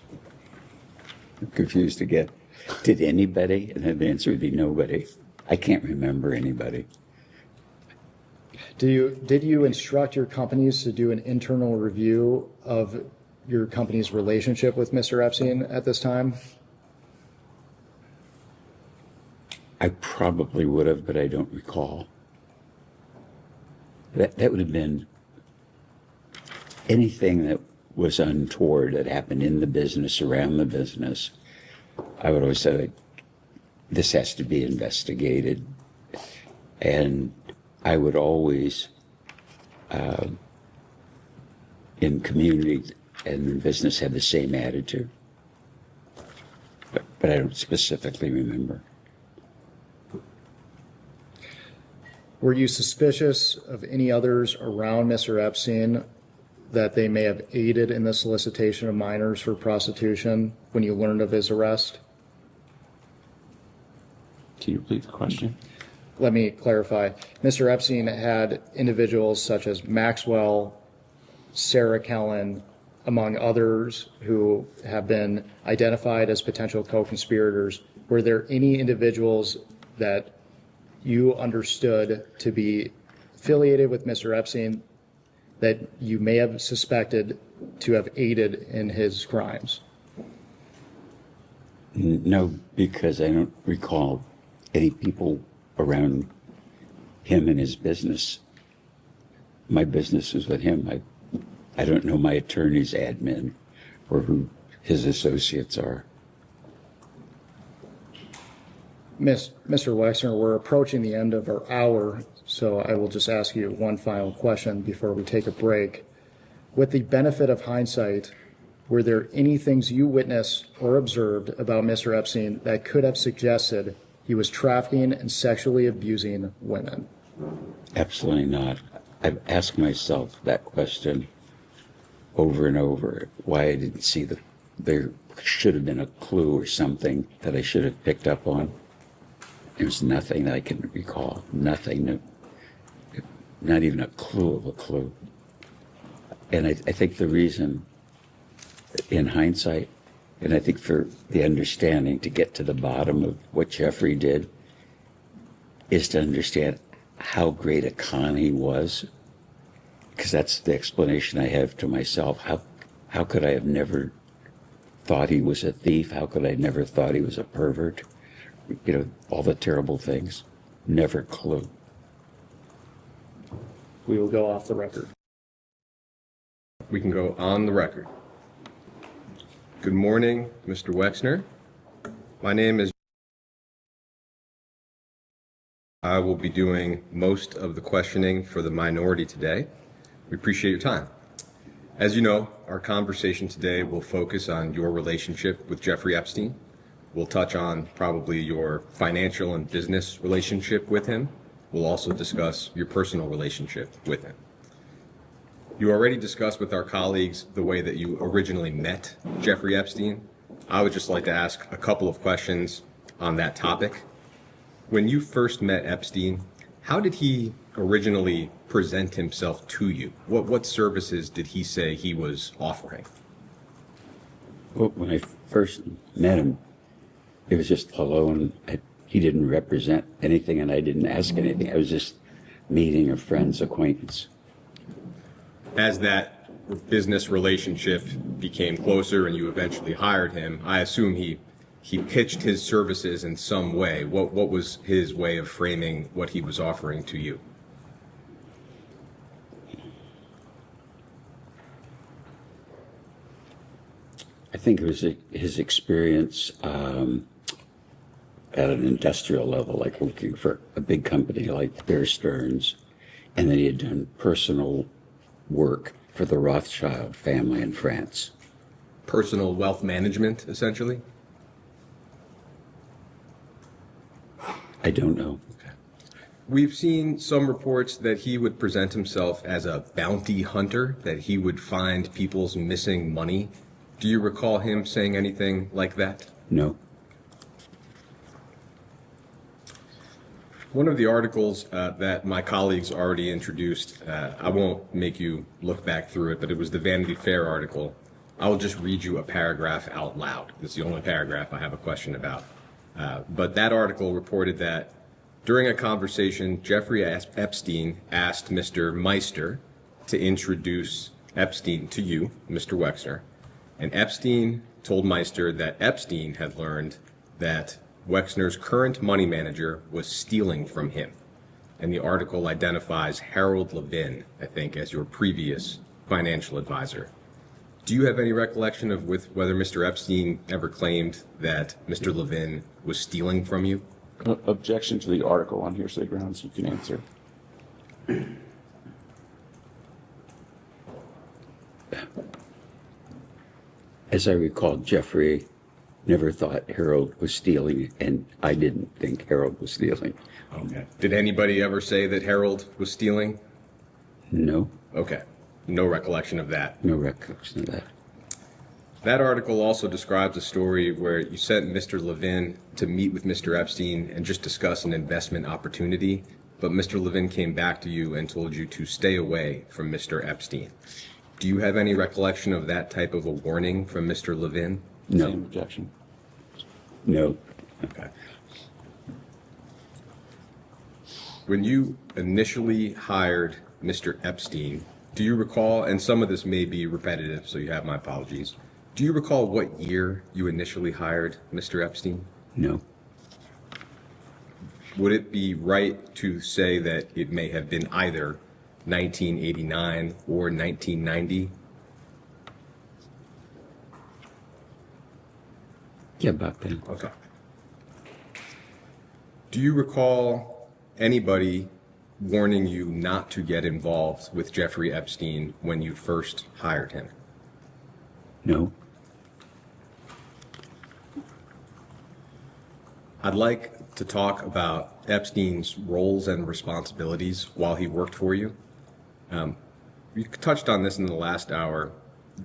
I'm confused again. Did anybody? And then the answer would be nobody. I can't remember anybody. Did you instruct your companies to do an internal review of your company's relationship with Mr. Epstein at this time? I probably would have, but I don't recall. That would have been anything that was untoward that happened in the business, around the business. I would always say, this has to be investigated. And I would always, in community and in business, have the same attitude. But I don't specifically remember. Were you suspicious of any others around Mr. Epstein that they may have aided in the solicitation of minors for prostitution when you learned of his arrest? Can you repeat the question? Let me clarify. Mr. Epstein had individuals such as Maxwell, Sarah Kellen, among others who have been identified as potential co-conspirators. Were there any individuals that you understood to be affiliated with Mr. Epstein that you may have suspected to have aided in his crimes? No, because I don't recall any people around him and his business. My business was with him. I don't know my attorney's admin or who his associates are. Mr. Wexner, we're approaching the end of our hour, so I will just ask you one final question before we take a break. With the benefit of hindsight, were there any things you witnessed or observed about Mr. Epstein that could have suggested he was trafficking and sexually abusing women? Absolutely not. I've asked myself that question over and over, why I didn't see there should have been a clue or something that I should have picked up on. There's nothing that I can recall, nothing, not even a clue of a clue. And I think the reason, in hindsight, and I think for the understanding to get to the bottom of what Jeffrey did, is to understand how great a con he was, because that's the explanation I have to myself. How could I have never thought he was a thief? How could I have never thought he was a pervert? You know, all the terrible things. Never a clue. We will go off the record. We can go on the record. Good morning, Mr. Wexner. My name is. I will be doing most of the questioning for the minority today. We appreciate your time. As you know, our conversation today will focus on your relationship with Jeffrey Epstein. We'll touch on probably your financial and business relationship with him. We'll also discuss your personal relationship with him. You already discussed with our colleagues the way that you originally met Jeffrey Epstein. I would just like to ask a couple of questions on that topic. When you first met Epstein, how did he originally present himself to you? What services did he say he was offering? Well, when I first met him, it was just hello, and he didn't represent anything, and I didn't ask anything. I was just meeting a friend's acquaintance. As that business relationship became closer and you eventually hired him, I assume he pitched his services in some way. What was his way of framing what he was offering to you? I think it was his experience at an industrial level, like working for a big company like Bear Stearns, and then he had done personal work for the Rothschild family in France. Personal wealth management, essentially? I don't know. Okay. We've seen some reports that he would present himself as a bounty hunter, that he would find people's missing money. Do you recall him saying anything like that? No. One of the articles that my colleagues already introduced, I won't make you look back through it, but it was the Vanity Fair article. I will just read you a paragraph out loud. It's the only paragraph I have a question about. But that article reported that during a conversation, Jeffrey Epstein asked Mr. Meister to introduce Epstein to you, Mr. Wexner, and Epstein told Meister that Epstein had learned that Wexner's current money manager was stealing from him. And the article identifies Harold Levin, I think, as your previous financial advisor. Do you have any recollection of whether Mr. Epstein ever claimed that Mr. Levin was stealing from you? Objection to the article on hearsay grounds. You can answer. As I recall, Jeffrey never thought Harold was stealing, and I didn't think Harold was stealing. Okay. Did anybody ever say that Harold was stealing? No, Okay. No recollection of that. no recollection of that. That article also describes a story where you sent Mr. Levin to meet with Mr. Epstein and just discuss an investment opportunity, but Mr. Levin came back to you and told you to stay away from Mr. Epstein. Do you have any recollection of that type of a warning from Mr. Levin? No, Same objection. no. Okay. When you initially hired Mr. Epstein, do you recall, and some of this may be repetitive, so you have my apologies, do you recall what year you initially hired Mr. Epstein? No. Would it be right to say that it may have been either 1989 or 1990? Yeah, about then. Okay. Do you recall anybody warning you not to get involved with Jeffrey Epstein when you first hired him? No. I'd like to talk about Epstein's roles and responsibilities while he worked for you. You touched on this in the last hour.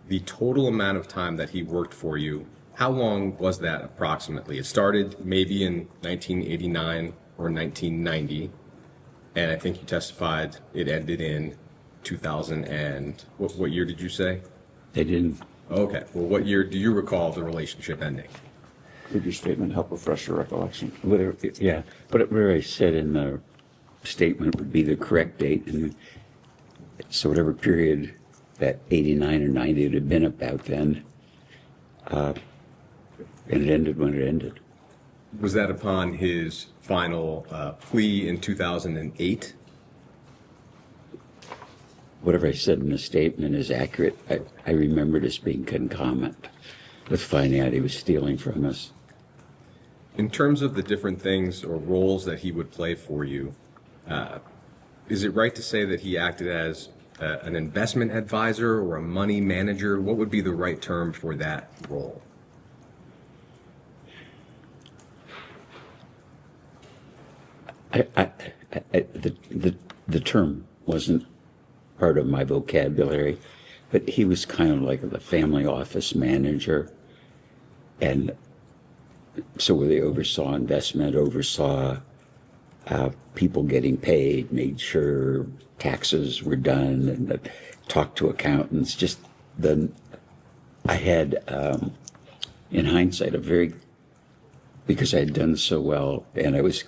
The total amount of time that he worked for you, how long was that approximately? It started maybe in 1989 or 1990, and I think you testified it ended in 2000 and, what year did you say? They didn't. Okay, well, what year do you recall the relationship ending? Could your statement help refresh your recollection? Whether, yeah, whatever I said in the statement would be the correct date. And so whatever period that 89 or 90 would have been about then, and it ended when it ended. Was that upon his final plea in 2008? Whatever I said in the statement is accurate. I remember it as being concomitant with finding out he was stealing from us. In terms of the different things or roles that he would play for you, is it right to say that he acted as an investment advisor or a money manager? What would be the right term for that role? The term wasn't part of my vocabulary, but he was kind of like the family office manager. And so where they oversaw investment, oversaw people getting paid, made sure taxes were done, and talked to accountants. I had, in hindsight, because I had done so well, and I was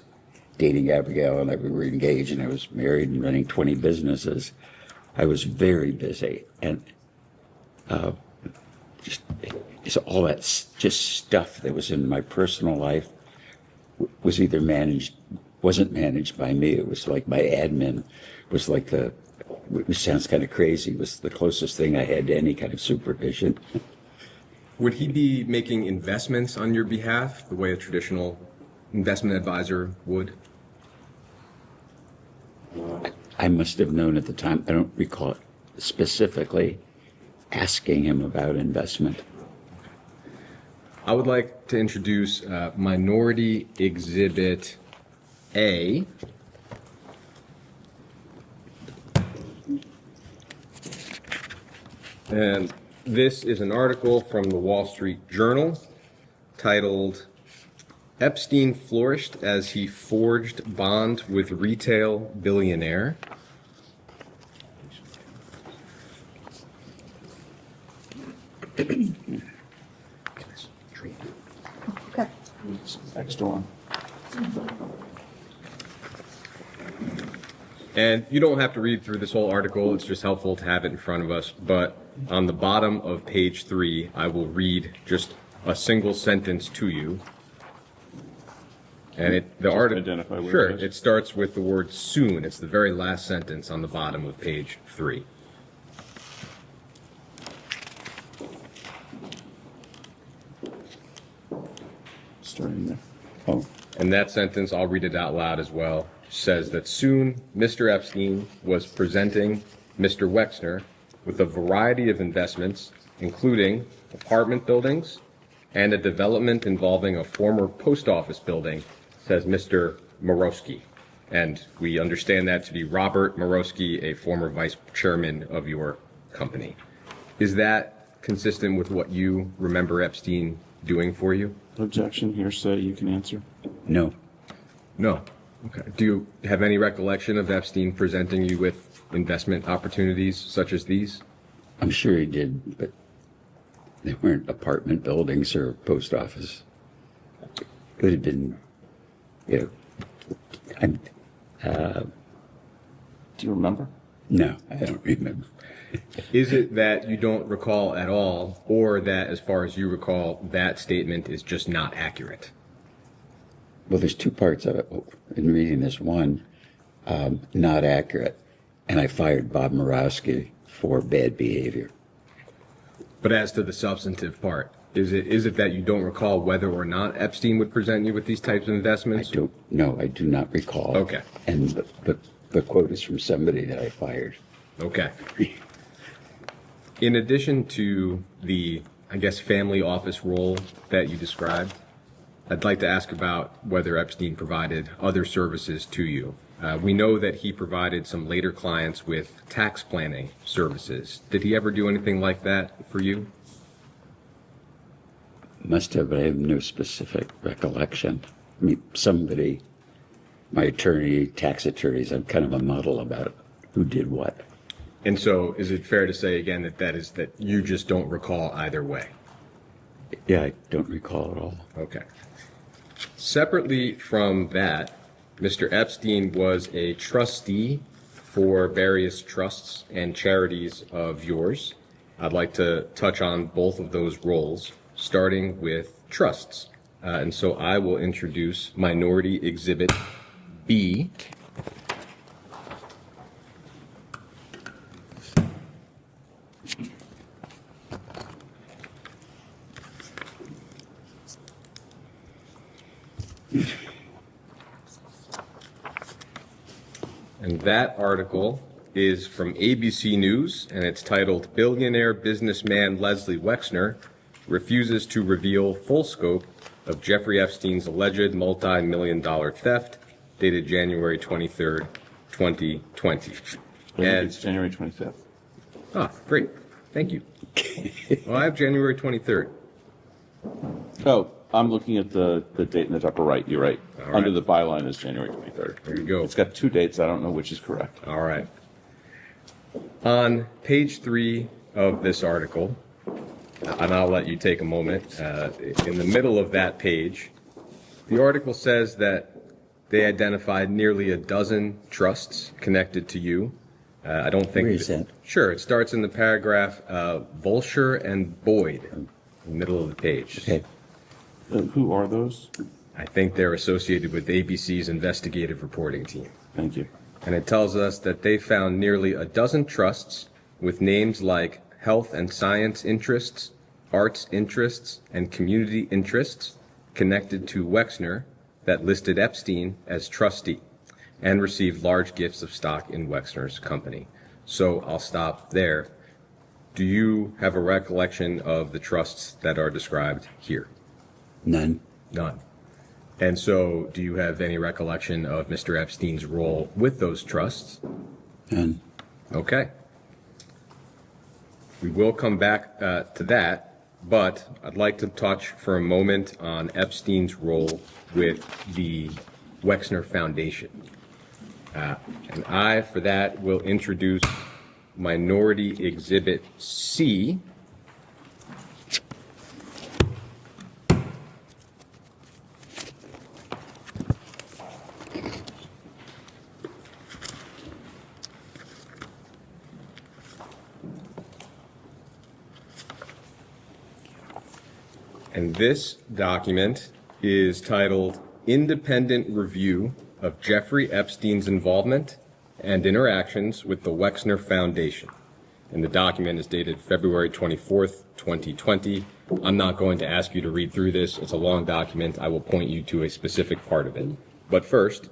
dating Abigail, and we were engaged, and I was married and running 20 businesses. I was very busy, and it's all that just stuff that was in my personal life was either wasn't managed by me. It was like my admin was like which sounds kind of crazy, was the closest thing I had to any kind of supervision. Would he be making investments on your behalf the way a traditional investment advisor would? I must have known at the time. I don't recall specifically asking him about investment. I would like to introduce Minority Exhibit A. And this is an article from the Wall Street Journal titled, Epstein Flourished as He Forged Bond with Retail Billionaire. Okay. Extra one. And you don't have to read through this whole article, it's just helpful to have it in front of us. But on the bottom of page 3, I will read just a single sentence to you. And identify where sure, it is. it starts with the word soon. It's the very last sentence on the bottom of page 3. Starting there. Oh, And that sentence, I'll read it out loud as well, says that soon Mr. Epstein was presenting Mr. Wexner with a variety of investments, including apartment buildings and a development involving a former post office building, says Mr. Morosky. And we understand that to be Robert Morosky, a former vice chairman of your company. Is that consistent with what you remember Epstein doing for you? Objection, hearsay, you can answer. no. No. Okay. Do you have any recollection of Epstein presenting you with investment opportunities such as these? I'm sure he did, but they weren't apartment buildings or post office. It would have been, you know, Do you remember? no, I don't remember. Is it that you don't recall at all, or that, as far as you recall, that statement is just not accurate? Well, there's two parts of it. In reading this one, not accurate, and I fired Bob Morosky for bad behavior. But as to the substantive part, is it that you don't recall whether or not Epstein would present you with these types of investments? I do not recall. Okay. And the quote is from somebody that I fired. Okay. In addition to the, I guess, family office role that you described, I'd like to ask about whether Epstein provided other services to you. We know that he provided some later clients with tax planning services. Did he ever do anything like that for you? Must have, but I have no specific recollection. I mean, somebody, my attorney, tax attorneys, I'm kind of a muddle about who did what. And so is it fair to say again that you just don't recall either way? Yeah, I don't recall at all. Okay. Separately from that, Mr. Epstein was a trustee for various trusts and charities of yours. I'd like to touch on both of those roles, starting with trusts. And so I will introduce Minority Exhibit B. And that article is from ABC News, and it's titled, Billionaire Businessman Leslie Wexner Refuses to Reveal Full Scope of Jeffrey Epstein's Alleged Multi-Million-Dollar Theft, dated January 23rd, 2020. And It's January 25th. great. Thank you. Well, I have January 23rd. Oh, I'm looking at the date in the upper right. You're right. All Under right. the byline is January 23rd. There you go. It's got two dates. I don't know which is correct. All right. On page 3 of this article, and I'll let you take a moment, in the middle of that page, the article says that they identified nearly a dozen trusts connected to you. I don't think... Where is that? Sure. It starts in the paragraph, Volsher and Boyd, in the middle of the page. Okay. Who are those? I think they're associated with ABC's investigative reporting team. Thank you. And it tells us that they found nearly a dozen trusts with names like health and science interests, arts interests, and community interests connected to Wexner that listed Epstein as trustee and received large gifts of stock in Wexner's company. So I'll stop there. Do you have a recollection of the trusts that are described here? None. None. And so do you have any recollection of Mr. Epstein's role with those trusts? None. Okay. We will come back to that, but I'd like to touch for a moment on Epstein's role with the Wexner Foundation. And I, for that, will introduce Minority Exhibit C. And this document is titled Independent Review of Jeffrey Epstein's Involvement and Interactions with the Wexner Foundation. And the document is dated February 24th, 2020. I'm not going to ask you to read through this. It's a long document. I will point you to a specific part of it. But first,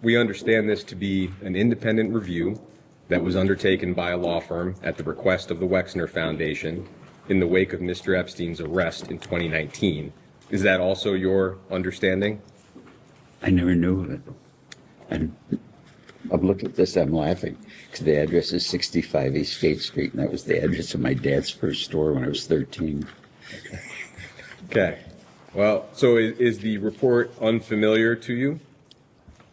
we understand this to be an independent review that was undertaken by a law firm at the request of the Wexner Foundation in the wake of Mr. Epstein's arrest in 2019. Is that also your understanding? I never knew of it. And I've looked at this, I'm laughing, because the address is 65 East State Street, and that was the address of my dad's first store when I was 13. Okay. Well, so is the report unfamiliar to you?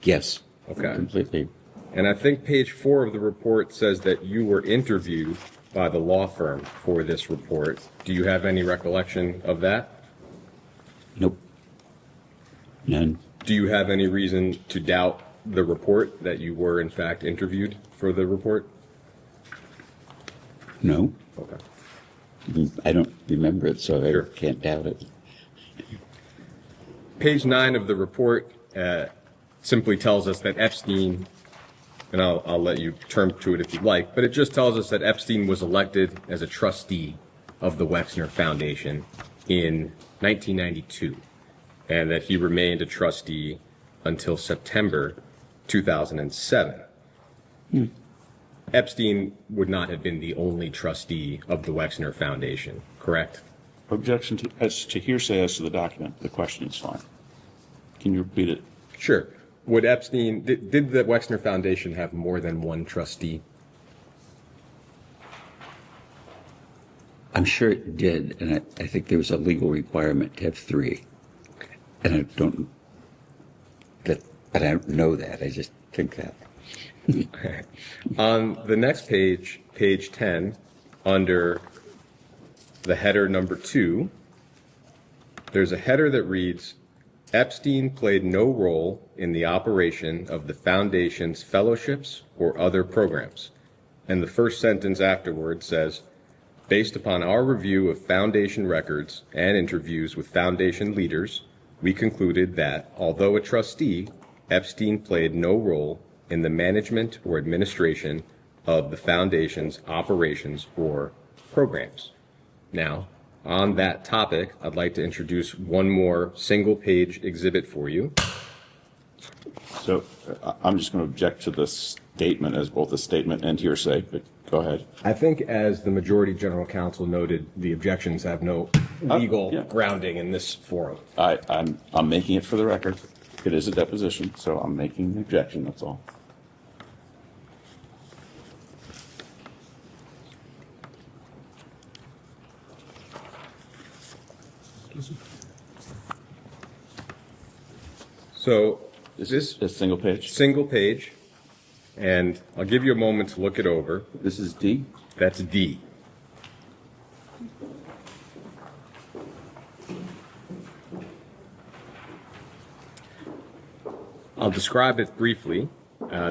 Yes. Okay. Completely. And I think page 4 of the report says that you were interviewed by the law firm for this report. Do you have any recollection of that? Nope. None. Do you have any reason to doubt the report, that you were in fact interviewed for the report? No. Okay. I don't remember it, so Sure. I can't doubt it. Page 9 of the report simply tells us that Epstein, and I'll let you turn to it if you'd like, but it just tells us that Epstein was elected as a trustee of the Wexner Foundation in 1992, and that he remained a trustee until September 2007. Epstein would not have been the only trustee of the Wexner Foundation, correct? Objection to, as to hearsay as to the document. The question is fine. Can you repeat it? Sure. Would Epstein, did the Wexner Foundation have more than one trustee? I'm sure it did, and I think there was a legal requirement to have 3. And I don't know that. I just think that. On the next page, page 10, under the header number 2, there's a header that reads, Epstein played no role in the operation of the Foundation's fellowships or other programs. And the first sentence afterward says, based upon our review of Foundation records and interviews with Foundation leaders, we concluded that, although a trustee, Epstein played no role in the management or administration of the Foundation's operations or programs. Now, on that topic, I'd like to introduce one more single-page exhibit for you. So I'm just going to object to this statement as both a statement and hearsay, but go ahead. I think, as the majority general counsel noted, the objections have no legal yeah. grounding in this forum. I'm making it for the record. It is a deposition, so I'm making an objection, that's all. So, Is this a single page? single page, and I'll give you a moment to look it over. This is D? That's D. I'll describe it briefly.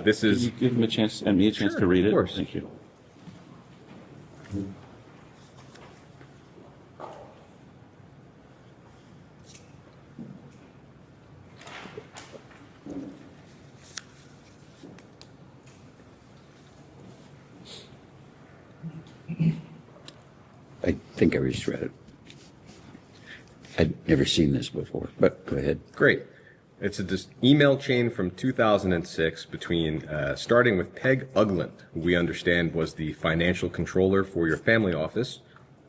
This Can is you give him a chance and me a chance Sure, to read it? of course. Thank you. I think I just read it. I'd never seen this before, but go ahead. great. It's a email chain from 2006 between, starting with Peg Ugland, who we understand was the financial controller for your family office,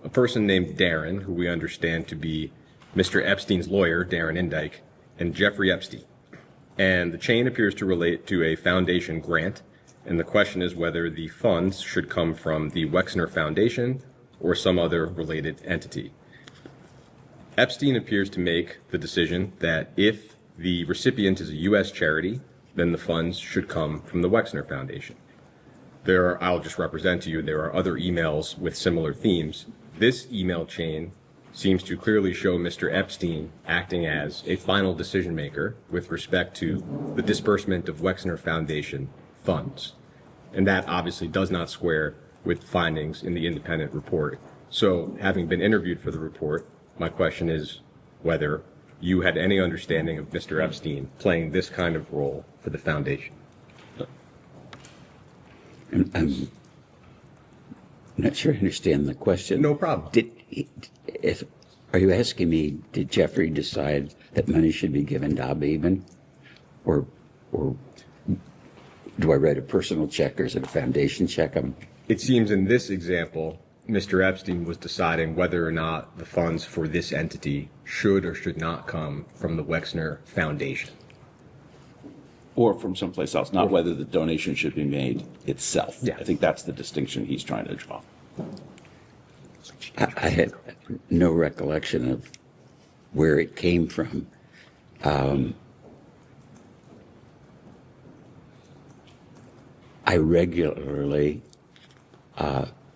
a person named Darren, who we understand to be Mr. Epstein's lawyer, Darren Indyke, and Jeffrey Epstein. And the chain appears to relate to a foundation grant, and the question is whether the funds should come from the Wexner Foundation or some other related entity. Epstein appears to make the decision that if the recipient is a U.S. charity, then the funds should come from the Wexner Foundation. I'll just represent to you, there are other emails with similar themes. This email chain seems to clearly show Mr. Epstein acting as a final decision maker with respect to the disbursement of Wexner Foundation funds. And that obviously does not square with findings in the independent report. So, having been interviewed for the report, my question is whether you had any understanding of Mr. Epstein playing this kind of role for the foundation. I'm not sure I understand the question. No problem. Are you asking me, did Jeffrey decide that money should be given to Dubin? Or do I write a personal check or is it a foundation check? It seems in this example, Mr. Epstein was deciding whether or not the funds for this entity should or should not come from the Wexner Foundation. Or from someplace else, not whether the donation should be made itself. Yeah. I think that's the distinction he's trying to draw. I had no recollection of where it came from. I regularly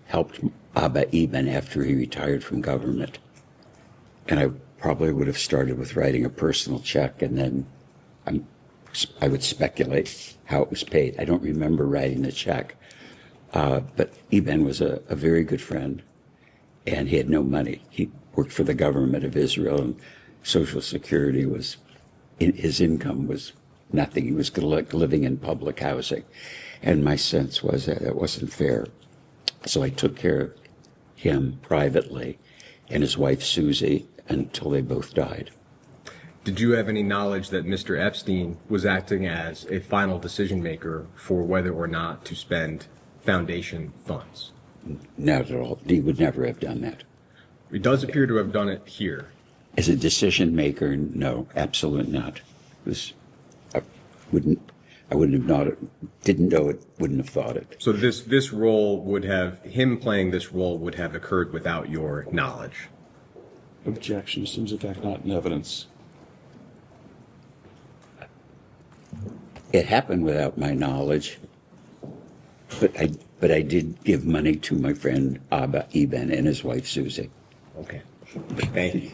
helped Abba Eben after he retired from government. And I probably would have started with writing a personal check, and then I would speculate how it was paid. I don't remember writing the check. But Eben was a very good friend, and he had no money. He worked for the government of Israel, and Social Security his income was nothing. He was living in public housing. And my sense was that it wasn't fair. So I took care of him privately and his wife, Susie, until they both died. Did you have any knowledge that Mr. Epstein was acting as a final decision maker for whether or not to spend foundation funds? Not at all. He would never have done that. He does appear to have done it here. As a decision maker, no, absolutely not. I wouldn't have known it, didn't know it, wouldn't have thought it. So this role him playing this role would have occurred without your knowledge. Objection seems in fact not in evidence. It happened without my knowledge, but I did give money to my friend Abba Eben and his wife Susie. Okay. Thank you.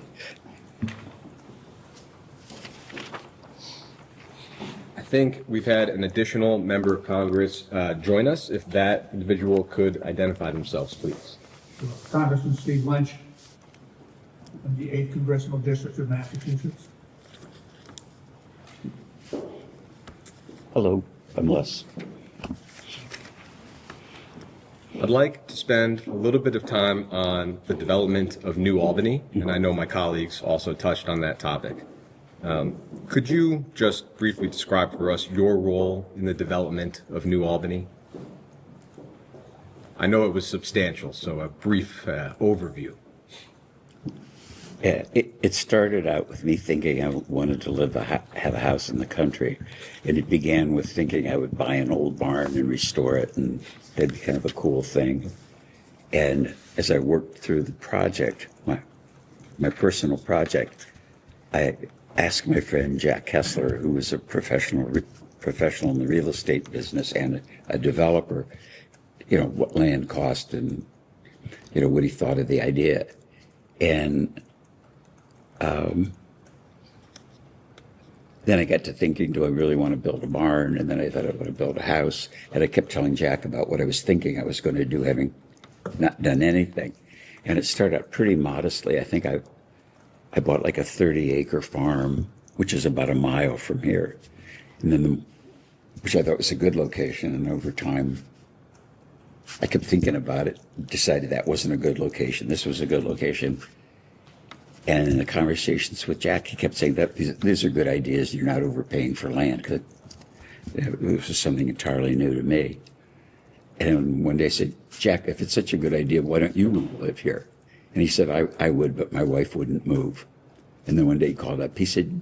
I think we've had an additional member of Congress join us. If that individual could identify themselves, please. Congressman Steve Lynch from the 8th Congressional District of Massachusetts. Hello, I'm Les. I'd like to spend a little bit of time on the development of New Albany, and I know my colleagues also touched on that topic. Could you just briefly describe for us your role in the development of New Albany? I know it was substantial, so a brief overview. Yeah, it started out with me thinking I wanted to have a house in the country, and it began with thinking I would buy an old barn and restore it, and that'd be kind of a cool thing. And as I worked through the project, my personal project, I asked my friend Jack Kessler, who was a professional in the real estate business and a developer, what land cost and what he thought of the idea, and then I got to thinking, do I really want to build a barn? And then I thought I want to build a house. And I kept telling Jack about what I was thinking I was going to do, having not done anything. And it started out pretty modestly. I think I bought like a 30-acre farm, which is about a mile from here. And then, which I thought was a good location. And over time, I kept thinking about it, decided that wasn't a good location. This was a good location. And in the conversations with Jack, he kept saying that these are good ideas. You're not overpaying for land, because it was something entirely new to me. And one day I said, Jack, if it's such a good idea, why don't you live here? And he said, I would, but my wife wouldn't move. And then one day he called up. He said,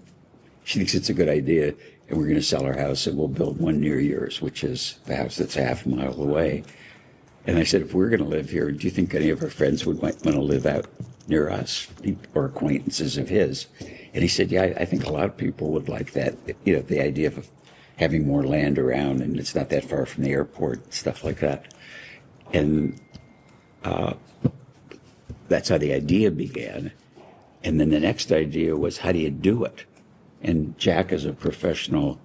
she thinks it's a good idea, and we're going to sell our house, and we'll build one near yours, which is the house that's half a mile away. And I said, if we're going to live here, do you think any of our friends would want to live out near us or acquaintances of his? And he said, yeah, I think a lot of people would like that. You know, the idea of having more land around, and it's not that far from the airport, stuff like that. And that's how the idea began. And then the next idea was, how do you do it? And Jack is a professional,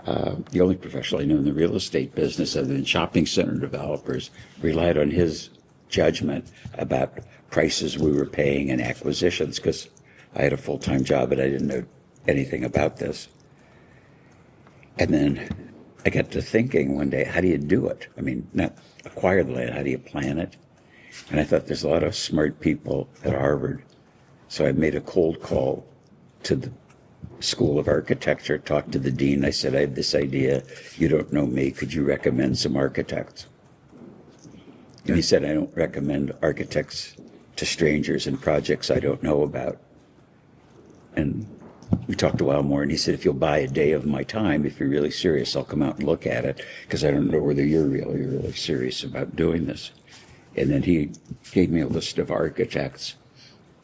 the only professional I know in the real estate business other than shopping center developers, relied on his judgment about prices we were paying and acquisitions, because I had a full-time job and I didn't know anything about this. And then I got to thinking one day, how do you do it? I mean, not acquire the land, how do you plan it? And I thought there's a lot of smart people at Harvard. So I made a cold call to the School of Architecture, talked to the dean. I said, I have this idea. You don't know me. Could you recommend some architects? And he said, I don't recommend architects to strangers in projects I don't know about. And we talked a while more, and he said, if you'll buy a day of my time, if you're really serious, I'll come out and look at it, because I don't know whether you're really serious about doing this. And then he gave me a list of architects,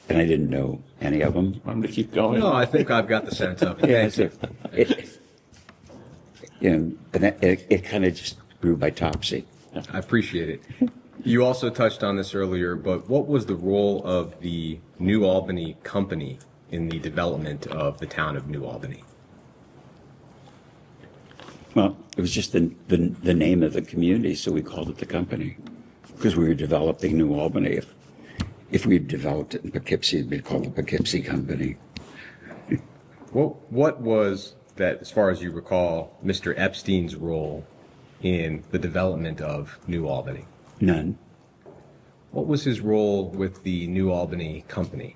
and I didn't know any of them. I'm going to keep going. No, I think I've got the sense of it. Yeah, so it kind of just grew by topsy. I appreciate it. You also touched on this earlier, but what was the role of the New Albany Company in the development of the town of New Albany? Well, it was just the name of the community, so we called it the company, because we were developing New Albany. If we had developed it in Poughkeepsie, it'd be called the Poughkeepsie Company. What was that, as far as you recall, Mr. Epstein's role in the development of New Albany? None. What was his role with the New Albany Company?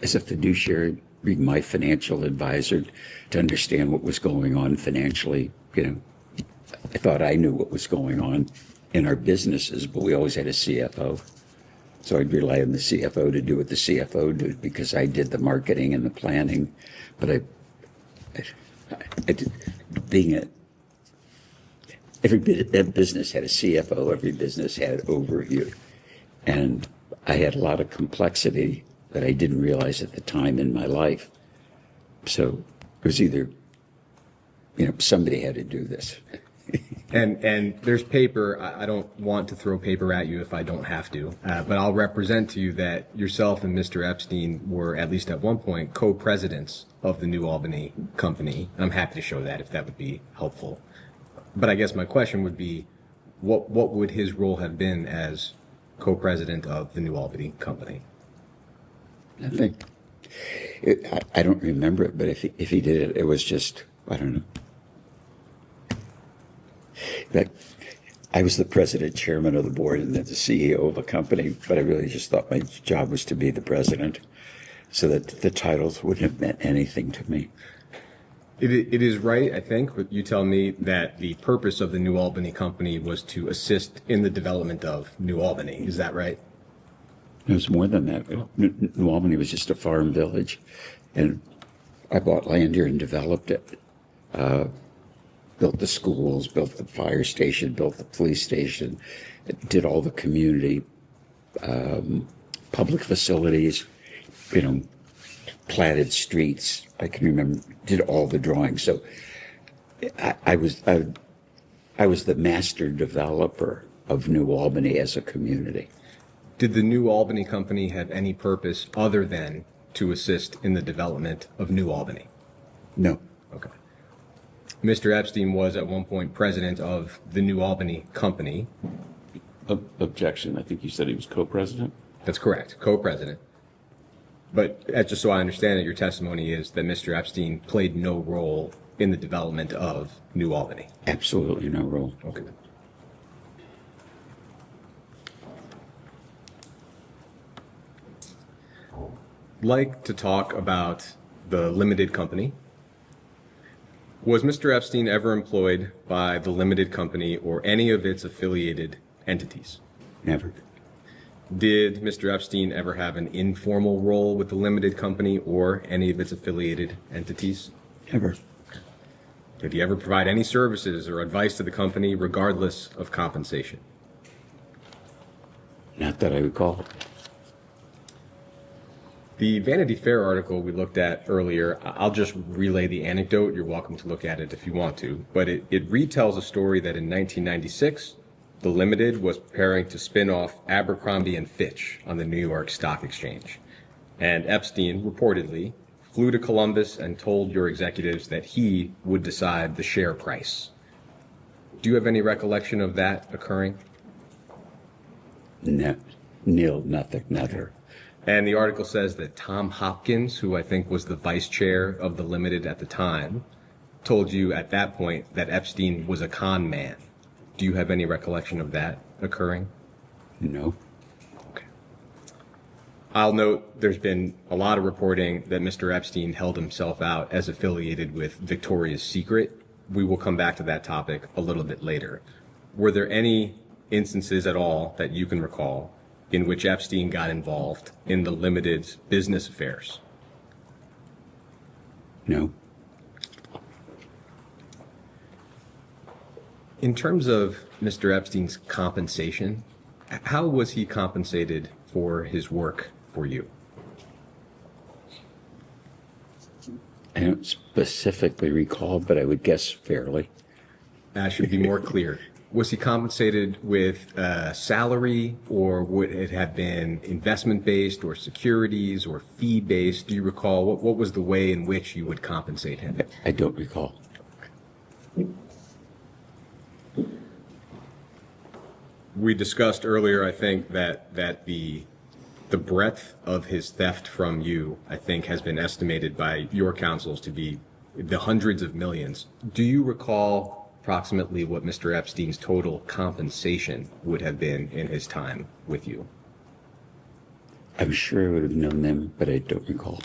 As a fiduciary, being my financial advisor to understand what was going on financially. You know, I thought I knew what was going on in our businesses, but we always had a CFO. So I'd rely on the CFO to do what the CFO did, because I did the marketing and the planning. But every business had a CFO, every business had an overview. And I had a lot of complexity that I didn't realize at the time in my life. So it was either, somebody had to do this. And there's paper. I don't want to throw paper at you if I don't have to, but I'll represent to you that yourself and Mr. Epstein were, at least at one point, co-presidents of the New Albany Company. I'm happy to show that if that would be helpful. But I guess my question would be, what would his role have been as co-president of the New Albany Company? I think, I don't remember it, but if he did it, it was just, I don't know. That I was the president, chairman of the board, and then the CEO of a company, but I really just thought my job was to be the president, so that the titles wouldn't have meant anything to me. It is right, I think, but you tell me that the purpose of the New Albany Company was to assist in the development of New Albany. Is that right? It was more than that. New Albany was just a farm village, and I bought land here and developed it. Built the schools, built the fire station, built the police station, did all the community public facilities, platted streets. I can remember, did all the drawings. So I was the master developer of New Albany as a community. Did the New Albany Company have any purpose other than to assist in the development of New Albany? No. Okay. Mr. Epstein was at one point president of the New Albany Company. Objection. I think you said he was co-president. That's correct, co-president. But just so I understand it, your testimony is that Mr. Epstein played no role in the development of New Albany. Absolutely no role. Okay. I'd like to talk about the limited company. Was Mr. Epstein ever employed by the limited company or any of its affiliated entities? Never. Did Mr. Epstein ever have an informal role with the limited company or any of its affiliated entities? Never. Did he ever provide any services or advice to the company regardless of compensation? Not that I recall. The Vanity Fair article we looked at earlier, I'll just relay the anecdote. You're welcome to look at it if you want to. But it retells a story that in 1996, the Limited was preparing to spin off Abercrombie and Fitch on the New York Stock Exchange. And Epstein reportedly flew to Columbus and told your executives that he would decide the share price. Do you have any recollection of that occurring? No, nil, nothing, never. And the article says that Tom Hopkins, who I think was the vice chair of the Limited at the time, told you at that point that Epstein was a con man. Do you have any recollection of that occurring? No. Okay. I'll note there's been a lot of reporting that Mr. Epstein held himself out as affiliated with Victoria's Secret. We will come back to that topic a little bit later. Were there any instances at all that you can recall in which Epstein got involved in the Limited's business affairs? No. In terms of Mr. Epstein's compensation, how was he compensated for his work for you? I don't specifically recall, but I would guess fairly. I should be more clear. Was he compensated with salary, or would it have been investment-based or securities or fee-based? Do you recall? What was the way in which you would compensate him? I don't recall. We discussed earlier, I think, that the breadth of his theft from you, I think, has been estimated by your counsels to be the hundreds of millions. Do you recall approximately what Mr. Epstein's total compensation would have been in his time with you? I'm sure I would have known them, but I don't recall.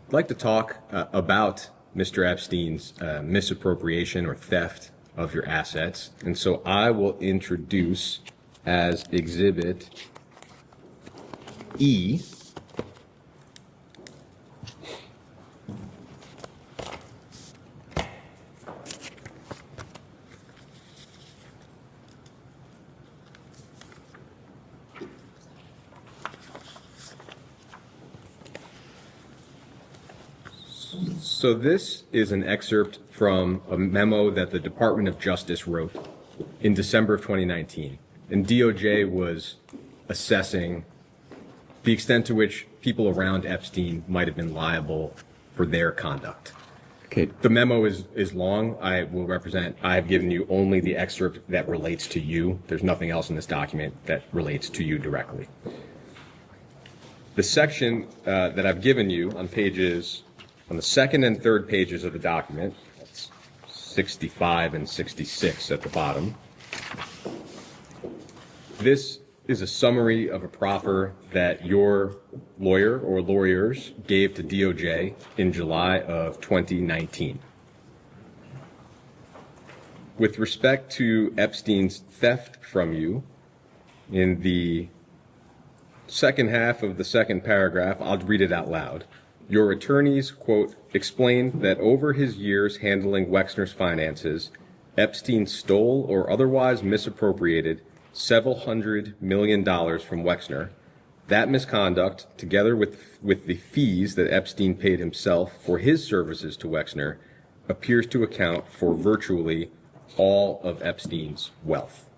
I'd like to talk about Mr. Epstein's misappropriation or theft of your assets. And so I will introduce as Exhibit E So this is an excerpt from a memo that the Department of Justice wrote in December of 2019. And DOJ was assessing the extent to which people around Epstein might have been liable for their conduct. Okay. The memo is long. I have given you only the excerpt that relates to you. There's nothing else in this document that relates to you directly. The section that I've given you on the second and third pages of the document, that's 65 and 66 at the bottom. This is a summary of a proffer that your lawyer or lawyers gave to DOJ in July of 2019. With respect to Epstein's theft from you, in the second half of the second paragraph, I'll read it out loud. Your attorneys, quote, explained that over his years handling Wexner's finances, Epstein stole or otherwise misappropriated several $100 million from Wexner. That misconduct, together with the fees that Epstein paid himself for his services to Wexner, appears to account for virtually all of Epstein's wealth.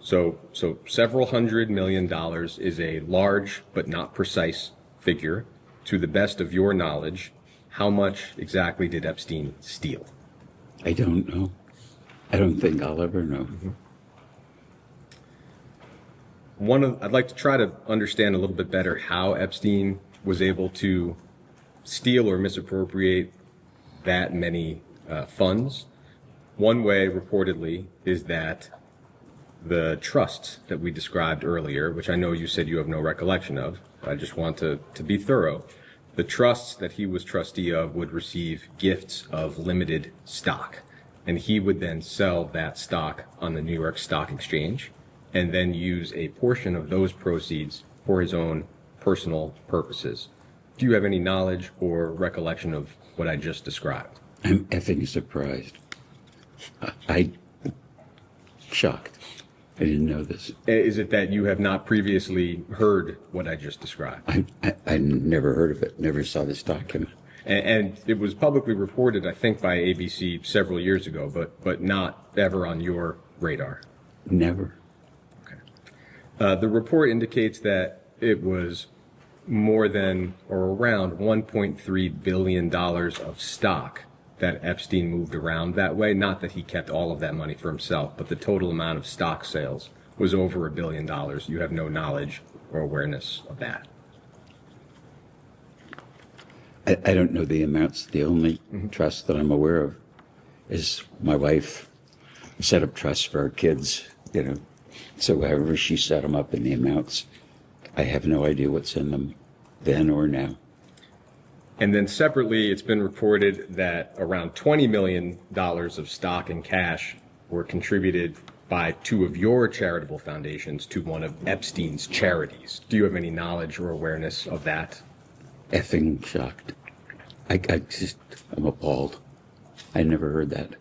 So several $100 million is a large but not precise figure. To the best of your knowledge, how much exactly did Epstein steal? I don't know. I don't think I'll ever know. I'd like to try to understand a little bit better how Epstein was able to steal or misappropriate that many funds. One way, reportedly, is that the trusts that we described earlier, which I know you said you have no recollection of, I just want to be thorough. The trusts that he was trustee of would receive gifts of limited stock, and he would then sell that stock on the New York Stock Exchange, and then use a portion of those proceeds for his own personal purposes. Do you have any knowledge or recollection of what I just described? I'm effing surprised. I shocked. I didn't know this. Is it that you have not previously heard what I just described? I never heard of it, never saw this document. And it was publicly reported, I think, by ABC several years ago, but not ever on your radar. Never. The report indicates that it was more than or around $1.3 billion of stock that Epstein moved around that way. Not that he kept all of that money for himself, but the total amount of stock sales was over $1 billion. You have no knowledge or awareness of that. I don't know the amounts. The only trust that I'm aware of is my wife set up trusts for our kids, you know. So however she set them up in the amounts, I have no idea what's in them then or now. And then separately, it's been reported that around $20 million of stock and cash were contributed by two of your charitable foundations to one of Epstein's charities. Do you have any knowledge or awareness of that? Effing shocked. I'm appalled. I never heard that.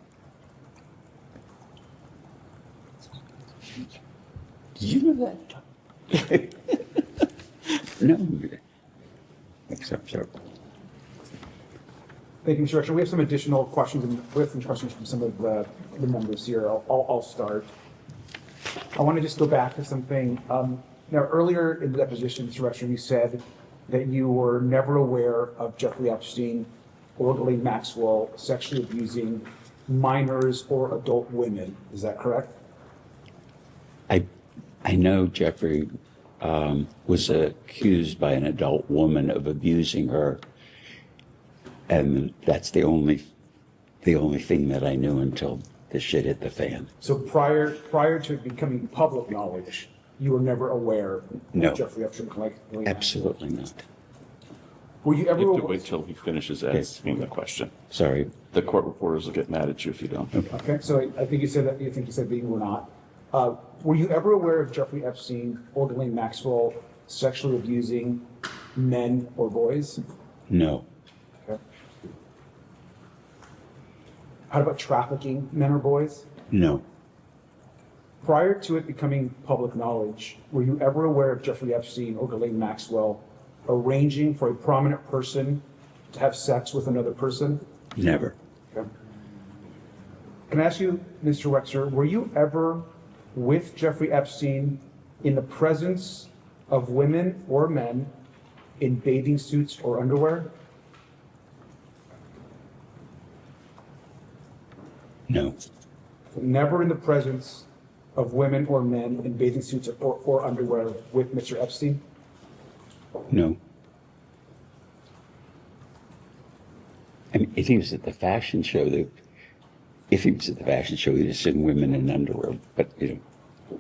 Did you know that? No. Except so. Thank you, Mr. Rector. We have some additional questions, and we have some questions from some of the members here. I'll start. I want to just go back to something. Now, earlier in the deposition, Mr. Rector, you said that you were never aware of Jeffrey Epstein or Ghislaine Maxwell sexually abusing minors or adult women. Is that correct? I know Jeffrey was accused by an adult woman of abusing her, and that's the only thing that I knew until the shit hit the fan. So prior to it becoming public knowledge, you were never aware No. of Jeffrey Epstein? Absolutely not. Were you ever You have to aware? wait till he finishes asking the question. Sorry. The court reporters will get mad at you if you don't. Okay, so I think you said that, you said that you were not. Were you ever aware of Jeffrey Epstein or Ghislaine Maxwell sexually abusing men or boys? No. Okay. How about trafficking men or boys? No. Prior to it becoming public knowledge, were you ever aware of Jeffrey Epstein or Ghislaine Maxwell arranging for a prominent person to have sex with another person? Never. Okay. Can I ask you, Mr. Wexner, were you ever with Jeffrey Epstein in the presence of women or men in bathing suits or underwear? No. Never in the presence of women or men in bathing suits or underwear with Mr. Epstein? No. I mean, if he was at the fashion show, he'd have seen women in underwear, but, you know,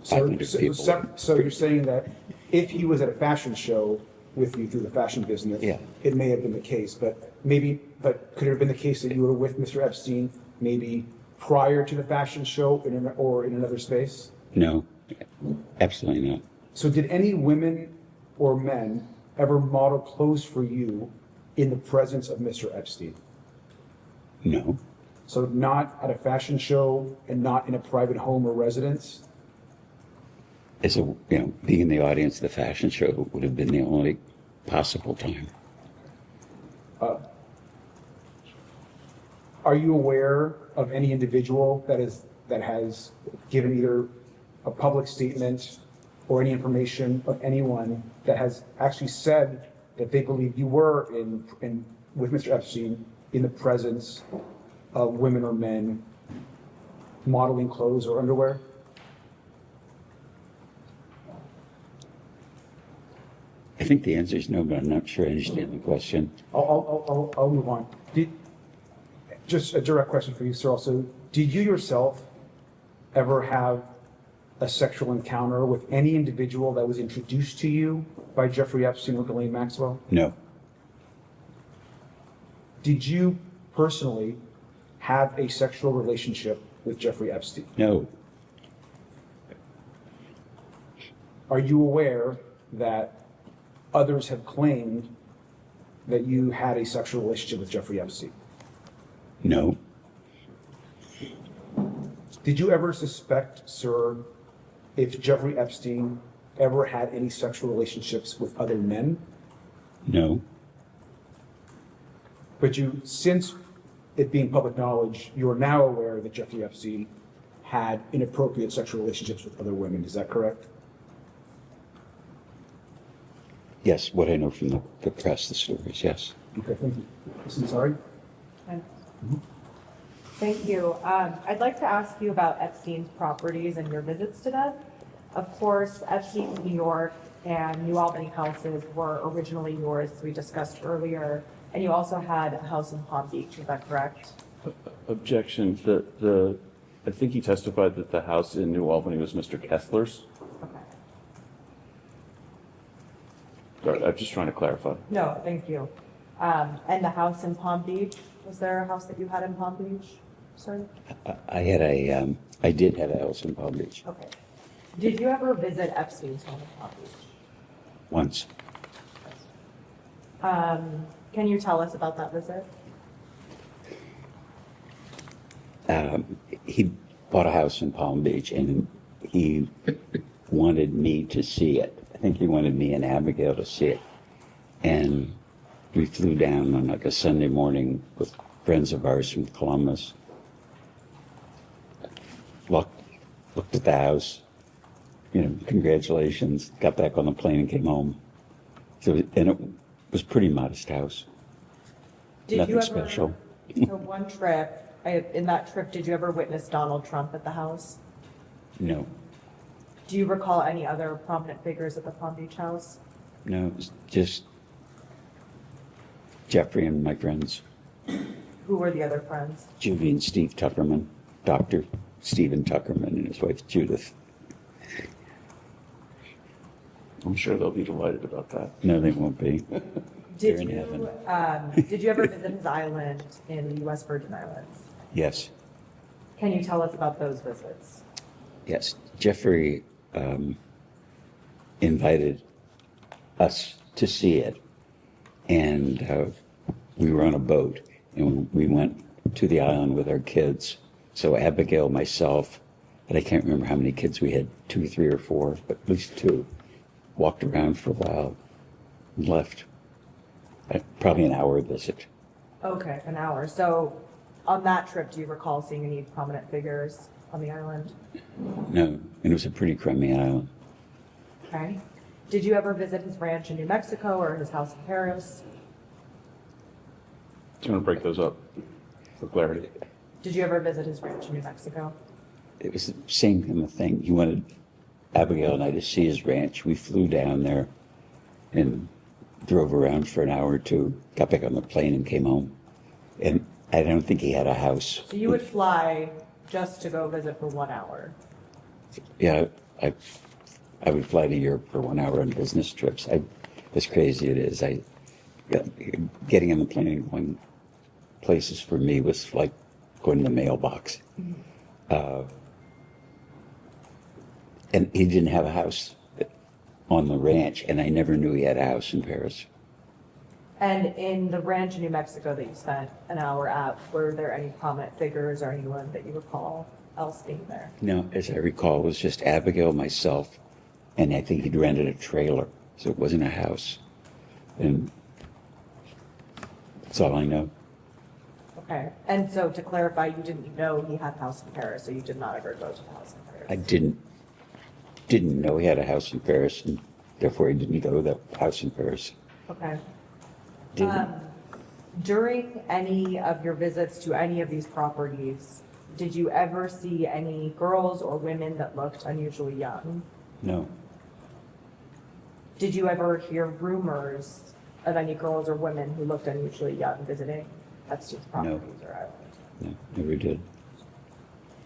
500 people. So you're saying that if he was at a fashion show with you through the fashion business, Yeah. it may have been the case, but could it have been the case that you were with Mr. Epstein maybe prior to the fashion show or in another space? No, absolutely not. So did any women or men ever model clothes for you in the presence of Mr. Epstein? No. So not at a fashion show and not in a private home or residence? Being in the audience at the fashion show would have been the only possible time. Are you aware of any individual that has given either a public statement or any information of anyone that has actually said that they believe you were with Mr. Epstein in the presence of women or men modeling clothes or underwear? I think the answer is no, but I'm not sure I understand the question. I'll move on. Just a direct question for you, sir. Also, did you yourself ever have a sexual encounter with any individual that was introduced to you by Jeffrey Epstein or Ghislaine Maxwell? No. Did you personally have a sexual relationship with Jeffrey Epstein? No. Are you aware that others have claimed that you had a sexual relationship with Jeffrey Epstein? No, Did you ever suspect, sir, if Jeffrey Epstein ever had any sexual relationships with other men? no, But you, since it being public knowledge, you are now aware that Jeffrey Epstein had inappropriate sexual relationships with other women. Is that correct? yes, what I know from the press, the stories, yes. Okay, thank you. Listen, sorry. Thank you. I'd like to ask you about Epstein's properties and your visits to them. Of course, Epstein's New York and New Albany houses were originally yours, as we discussed earlier, and you also had a house in Palm Beach, is that correct? Objection. I think he testified that the house in New Albany was Mr. Kessler's. Okay. Sorry, I'm just trying to clarify. No, thank you. And the house in Palm Beach, was there a house that you had in Palm Beach? Sorry? I did have a house in Palm Beach Okay. Did you ever visit Epstein's home in Palm Beach? once. Can you tell us about that visit? He bought a house in Palm Beach and he wanted me to see it. I think he wanted me and Abigail to see it. And we flew down on like a Sunday morning with friends of ours from Columbus. Looked at the house, congratulations, got back on the plane and came home. So, and it was a pretty modest house. Did Nothing you ever, special. So one trip, in that trip, did you ever witness Donald Trump at the house? No, Do you recall any other prominent figures at the Palm Beach house? no, it was just Jeffrey and my friends, Who were the other friends? Judy and Steve Tuckerman, Dr. Stephen Tuckerman and his wife Judith. I'm sure they'll be delighted about that. No, they won't be. They're Did in you, heaven. did you ever visit his island in the U.S. Virgin Islands? Yes, Can you tell us about those visits? yes. Jeffrey invited us to see it, and we were on a boat, and we went to the island with our kids. So Abigail, myself, and I can't remember how many kids we had, 2, 3, or 4, but at least 2, walked around for a while and left. Probably an hour visit. Okay, an hour. So on that trip, do you recall seeing any prominent figures on the island? No, and it was a pretty crummy island. Okay. Did you ever visit his ranch in New Mexico or his house in Paris? Do you want to break those up for clarity? Did you ever visit his ranch in New Mexico? It was the same kind of thing. He wanted Abigail and I to see his ranch. We flew down there and drove around for an hour or two, got back on the plane and came home. And I don't think he had a house. So you would fly just to go visit for 1 hour? Yeah, I would fly to Europe for 1 hour on business trips. As crazy it is, getting on the plane and going places for me was like going to the mailbox. And he didn't have a house on the ranch, and I never knew he had a house in Paris. And in the ranch in New Mexico that you spent an hour at, were there any prominent figures or anyone that you recall else being there? No, as I recall, it was just Abigail, myself, and I think he'd rented a trailer, so it wasn't a house. And that's all I know. Okay. And so to clarify, you didn't know he had a house in Paris, so you did not ever go to the house in Paris? I didn't know he had a house in Paris, and therefore he didn't go to the house in Paris. Okay. Didn't. During any of your visits to any of these properties, did you ever see any girls or women that looked unusually young? No, Did you ever hear rumors of any girls or women who looked unusually young visiting Epstein's properties or island? no, never did.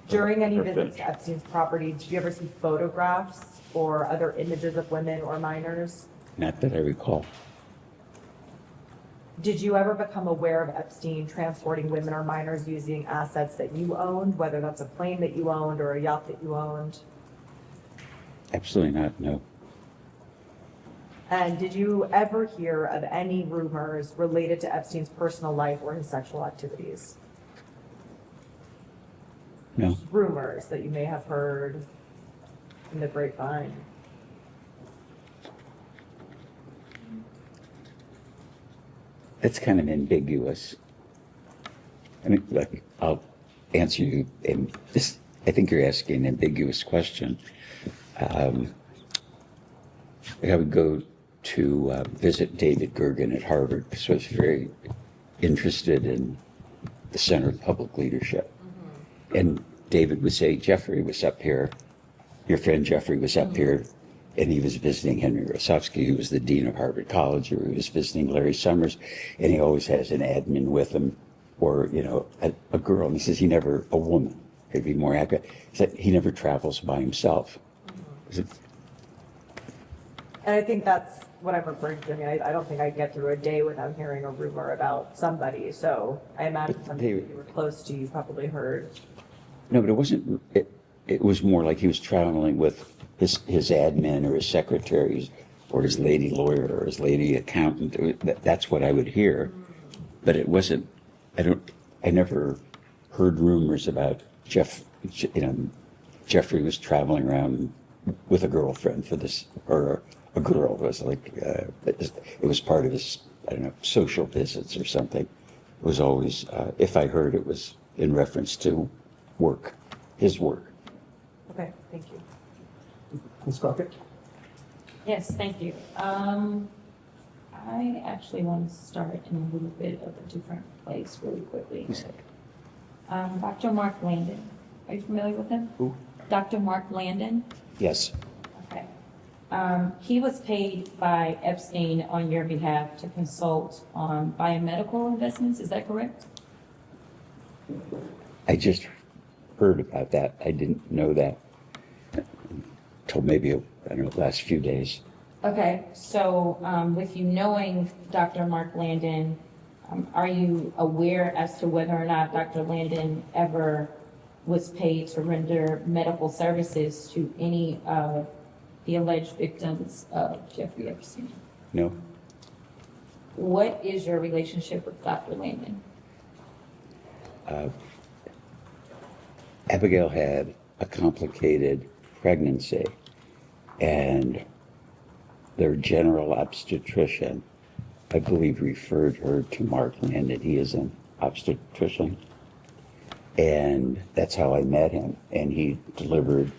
During any visits Perfect. to Epstein's property, did you ever see photographs or other images of women or minors? Not that I recall. Did you ever become aware of Epstein transporting women or minors using assets that you owned, whether that's a plane that you owned or a yacht that you owned? Absolutely not, no. And did you ever hear of any rumors related to Epstein's personal life or his sexual activities? No. Rumors that you may have heard in the grapevine. That's kind of ambiguous. I mean, like, I'll answer you in this. I think you're asking an ambiguous question. I would go to visit David Gergen at Harvard because I was very interested in the Center of Public Leadership. And David would say, Jeffrey was up here, your friend Jeffrey was up here, and he was visiting Henry Rosofsky, who was the dean of Harvard College, or he was visiting Larry Summers, and he always has an admin with him, or, you know, a girl. And he says a woman, it'd be more accurate. He said he never travels by himself. And I think that's what I'm referring to. I mean, I don't think I get through a day without hearing a rumor about somebody. So I imagine something that you were close to, you probably heard. No, but it wasn't, it was more like he was traveling with his admin or his secretaries or his lady lawyer or his lady accountant. That's what I would hear. But it wasn't, I never heard rumors about Jeffrey was traveling around with a girlfriend for this, or a girl. It was like, it was part of his, I don't know, social visits or something. It was always, if I heard, it was in reference to work, his work. Okay, thank you. Ms. Crockett? Yes, thank you. I actually want to start in a little bit of a different place really quickly. Dr. Mark Landon. Are you familiar with him? Who? Dr. Mark Landon? Yes. Okay. He was paid by Epstein on your behalf to consult on biomedical investments. Is that correct? I just heard about that. I didn't know that until maybe, I don't know, the last few days. Okay, so with you knowing Dr. Mark Landon, are you aware as to whether or not Dr. Landon ever was paid to render medical services to any of the alleged victims of Jeffrey Epstein? No. What is your relationship with Dr. Landon? Abigail had a complicated pregnancy, and their general obstetrician, I believe, referred her to Mark Landon. He is an obstetrician. And that's how I met him. And he delivered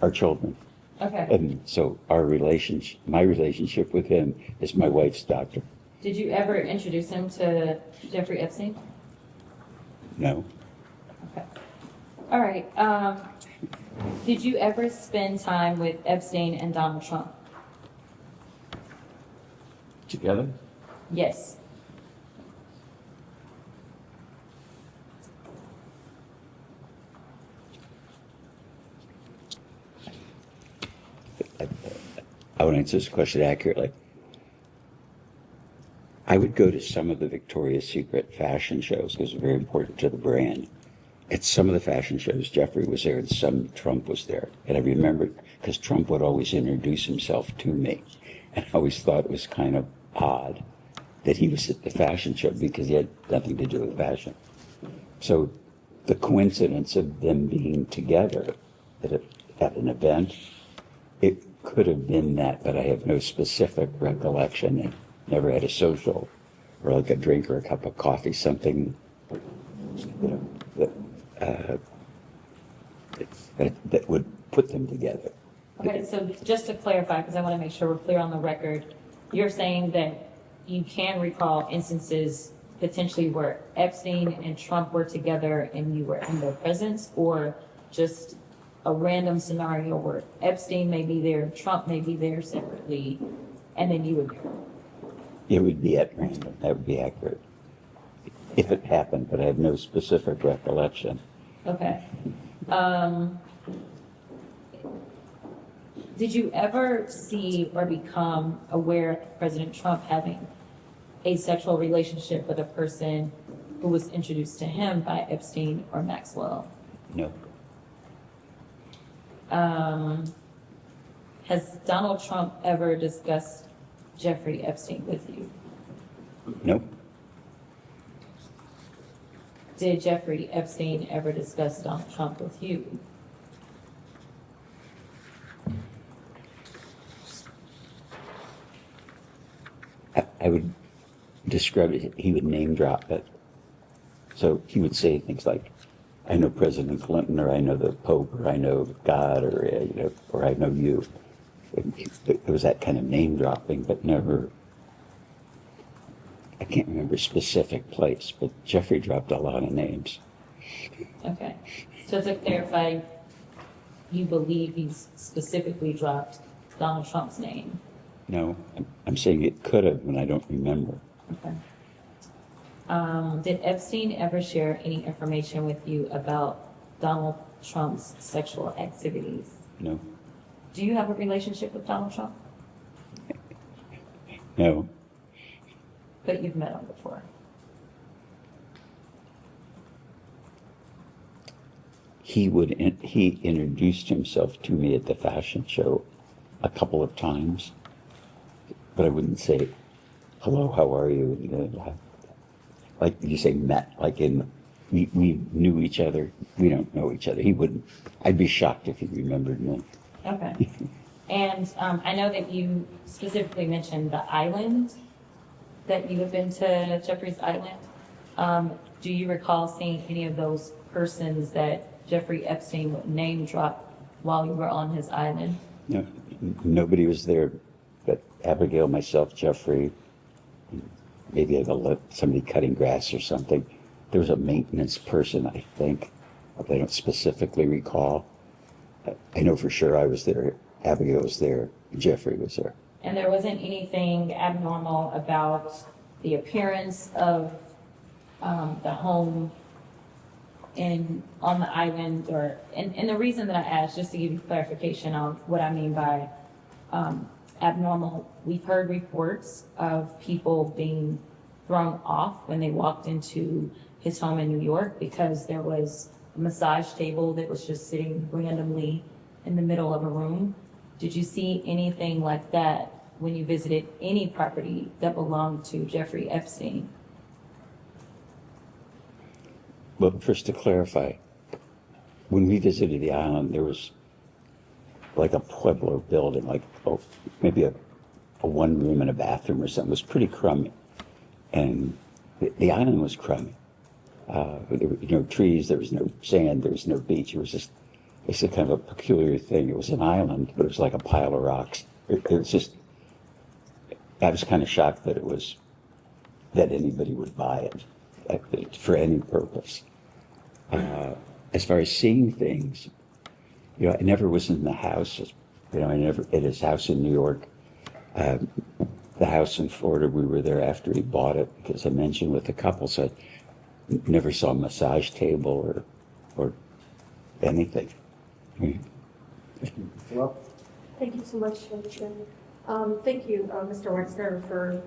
our children. Okay. And so my relationship with him is my wife's doctor. Did you ever introduce him to Jeffrey Epstein? No. Okay. All right. Did you ever spend time with Epstein and Donald Trump? Together? Yes. I want to answer this question accurately. I would go to some of the Victoria's Secret fashion shows because it's very important to the brand. At some of the fashion shows, Jeffrey was there and some Trump was there. And I remember because Trump would always introduce himself to me. And I always thought it was kind of odd that he was at the fashion show because he had nothing to do with fashion. So the coincidence of them being together at an event, it could have been that, but I have no specific recollection. They never had a social or like a drink or a cup of coffee, something, that would put them together. Okay, so just to clarify, because I want to make sure we're clear on the record, you're saying that you can recall instances potentially where Epstein and Trump were together and you were in their presence, or just a random scenario where Epstein may be there, Trump may be there separately, and then you would be there? It would be at random. That would be accurate. If it happened, but I have no specific recollection. Okay. Did you ever see or become aware of President Trump having a sexual relationship with a person who was introduced to him by Epstein or Maxwell? No. Has Donald Trump ever discussed Jeffrey Epstein with you? Nope. Did Jeffrey Epstein ever discuss Donald Trump with you? I would describe it, he would name drop it. So he would say things like, I know President Clinton, or I know the Pope, or I know God, or, or I know you. It was that kind of name dropping, but never, I can't remember a specific place, but Jeffrey dropped a lot of names. Okay. So to clarify, you believe he's specifically dropped Donald Trump's name? No, I'm saying it could have, and I don't remember. Okay. Did Epstein ever share any information with you about Donald Trump's sexual activities? No. Do you have a relationship with Donald Trump? No. But you've met him before. He introduced himself to me at the fashion show a couple of times, but I wouldn't say, hello, how are you? Like you say, met, like we knew each other. We don't know each other. He wouldn't. I'd be shocked if he remembered me. Okay. And I know that you specifically mentioned the island, that you have been to Jeffrey's Island. Do you recall seeing any of those persons that Jeffrey Epstein would name drop while you were on his island? No, nobody was there but Abigail, myself, Jeffrey, maybe somebody cutting grass or something. There was a maintenance person, I think, but I don't specifically recall. I know for sure I was there, Abigail was there, Jeffrey was there. And there wasn't anything abnormal about the appearance of the home on the island, and the reason that I asked, just to give you clarification on what I mean by abnormal, we've heard reports of people being thrown off when they walked into his home in New York because there was a massage table that was just sitting randomly in the middle of a room. Did you see anything like that when you visited any property that belonged to Jeffrey Epstein? Well, first to clarify, when we visited the island, there was like a Pueblo building, like maybe a one room and a bathroom or something. It was pretty crummy. And the island was crummy. There were no trees, there was no sand, there was no beach. It's a kind of a peculiar thing. It was an island, but it was like a pile of rocks. It was just, I was kind of shocked that that anybody would buy it for any purpose. As far as seeing things, I never was in the house. I never at his house in New York. The house in Florida, we were there after he bought it because I mentioned with the couple, so I never saw a massage table or anything. Well, Thank you so much, Mr. Chairman. Thank you, Mr. Wexner, for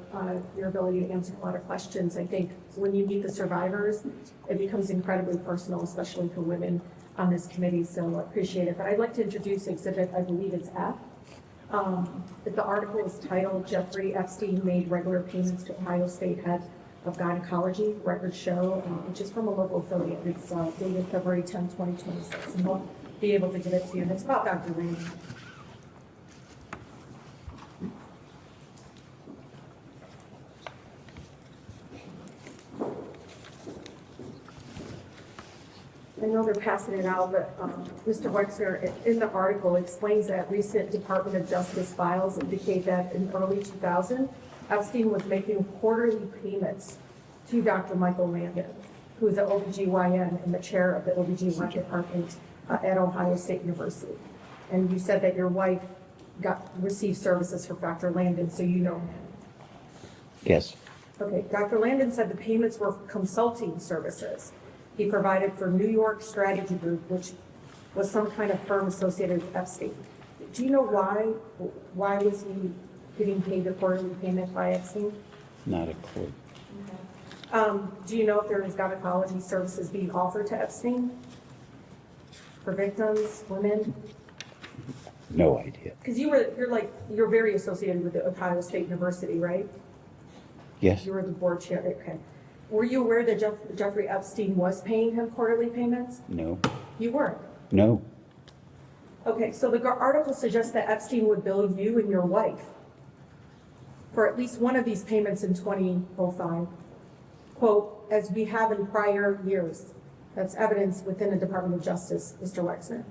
your ability to answer a lot of questions. I think when you meet the survivors, it becomes incredibly personal, especially for women on this committee, so I appreciate it. But I'd like to introduce exhibit, I believe it's F. The article is titled, Jeffrey Epstein Made Regular Payments to Ohio State Head of Gynecology, Records Show, which is from a local affiliate. It's dated February 10, 2026, and we'll be able to get it to you. And it's about Dr. Landon. I know they're passing it out, but Mr. Wexner, in the article, explains that recent Department of Justice files indicate that in early 2000, Epstein was making quarterly payments to Dr. Michael Landon, who is the OBGYN and the chair of the OBGYN department at Ohio State University. And you said that your wife received services from Dr. Landon, so you know him. Yes. Okay, Dr. Landon said the payments were consulting services he provided for New York Strategy Group, which was some kind of firm associated with Epstein. Do you know why? Why was he getting paid a quarterly payment by Epstein? Not a clue. Okay. Do you know if there was gynecology services being offered to Epstein for victims, women? No idea. Because you're very associated with the Ohio State University, right? Yes, You were the board chair, okay. Were you aware that Jeffrey Epstein was paying him quarterly payments? no, You weren't. no. Okay, so the article suggests that Epstein would bill you and your wife for at least one of these payments in 2005. Quote, as we have in prior years. That's evidence within the Department of Justice, Mr. Wexner.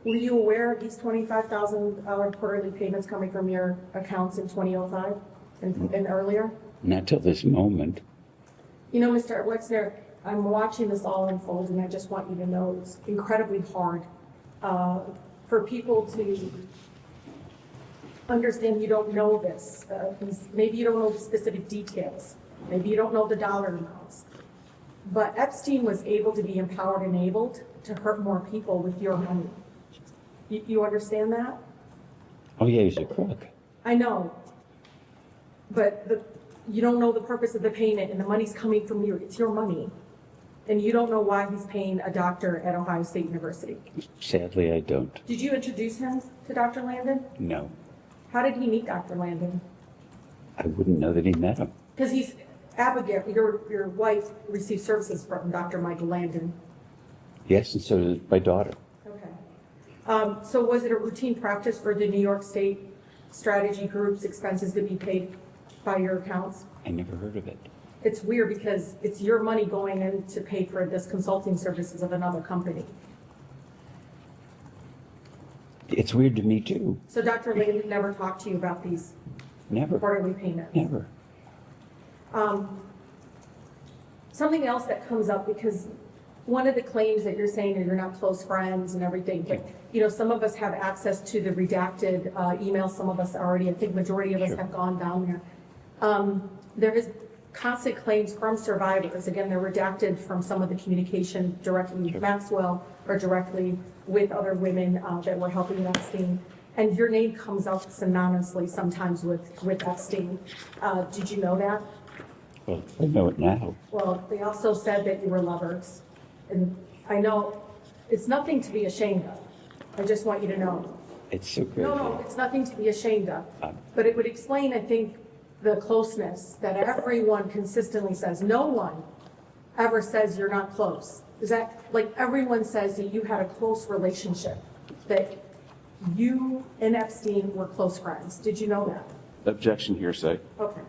Were you aware of these $25,000 quarterly payments coming from your accounts in 2005 and earlier? Not till this moment. You know, Mr. Wexner, I'm watching this all unfold, and I just want you to know it's incredibly hard for people to understand you don't know this. Maybe you don't know the specific details. Maybe you don't know the dollar amounts. But Epstein was able to be empowered and enabled to hurt more people with your money. You understand that? Oh, yeah, he's a crook. I know. But you don't know the purpose of the payment, and the money's coming from you. It's your money. And you don't know why he's paying a doctor at Ohio State University. Sadly, I don't. Did you introduce him to Dr. Landon? No. How did he meet Dr. Landon? I wouldn't know that he met him. Because Abigail, your wife, received services from Dr. Michael Landon. Yes, and so did my daughter. Okay. So was it a routine practice for the New York State strategy group's expenses to be paid by your accounts? I never heard of it. It's weird because it's your money going in to pay for this consulting services of another company. It's weird to me, too. So Dr. Landon never talked to you about these Never. quarterly payments? Never. Something else that comes up, because one of the claims that you're saying is you're not close friends and everything, but you know, some of us have access to the redacted emails, some of us already, I think majority of us Sure. have gone down there. There is constant claims from survivors. Again, they're redacted from some of the communication directly with Maxwell or directly with other women that were helping Epstein. And your name comes up synonymously sometimes with Epstein. Did you know that? Well, I know it now. Well, they also said that you were lovers. And I know it's nothing to be ashamed of. I just want you to know. It's so crazy. No, it's nothing to be ashamed of. But it would explain, I think, the closeness that everyone consistently says. No one ever says you're not close. Is that, like, everyone says that you had a close relationship, that you and Epstein were close friends. Did you know that? Objection, hearsay. Okay.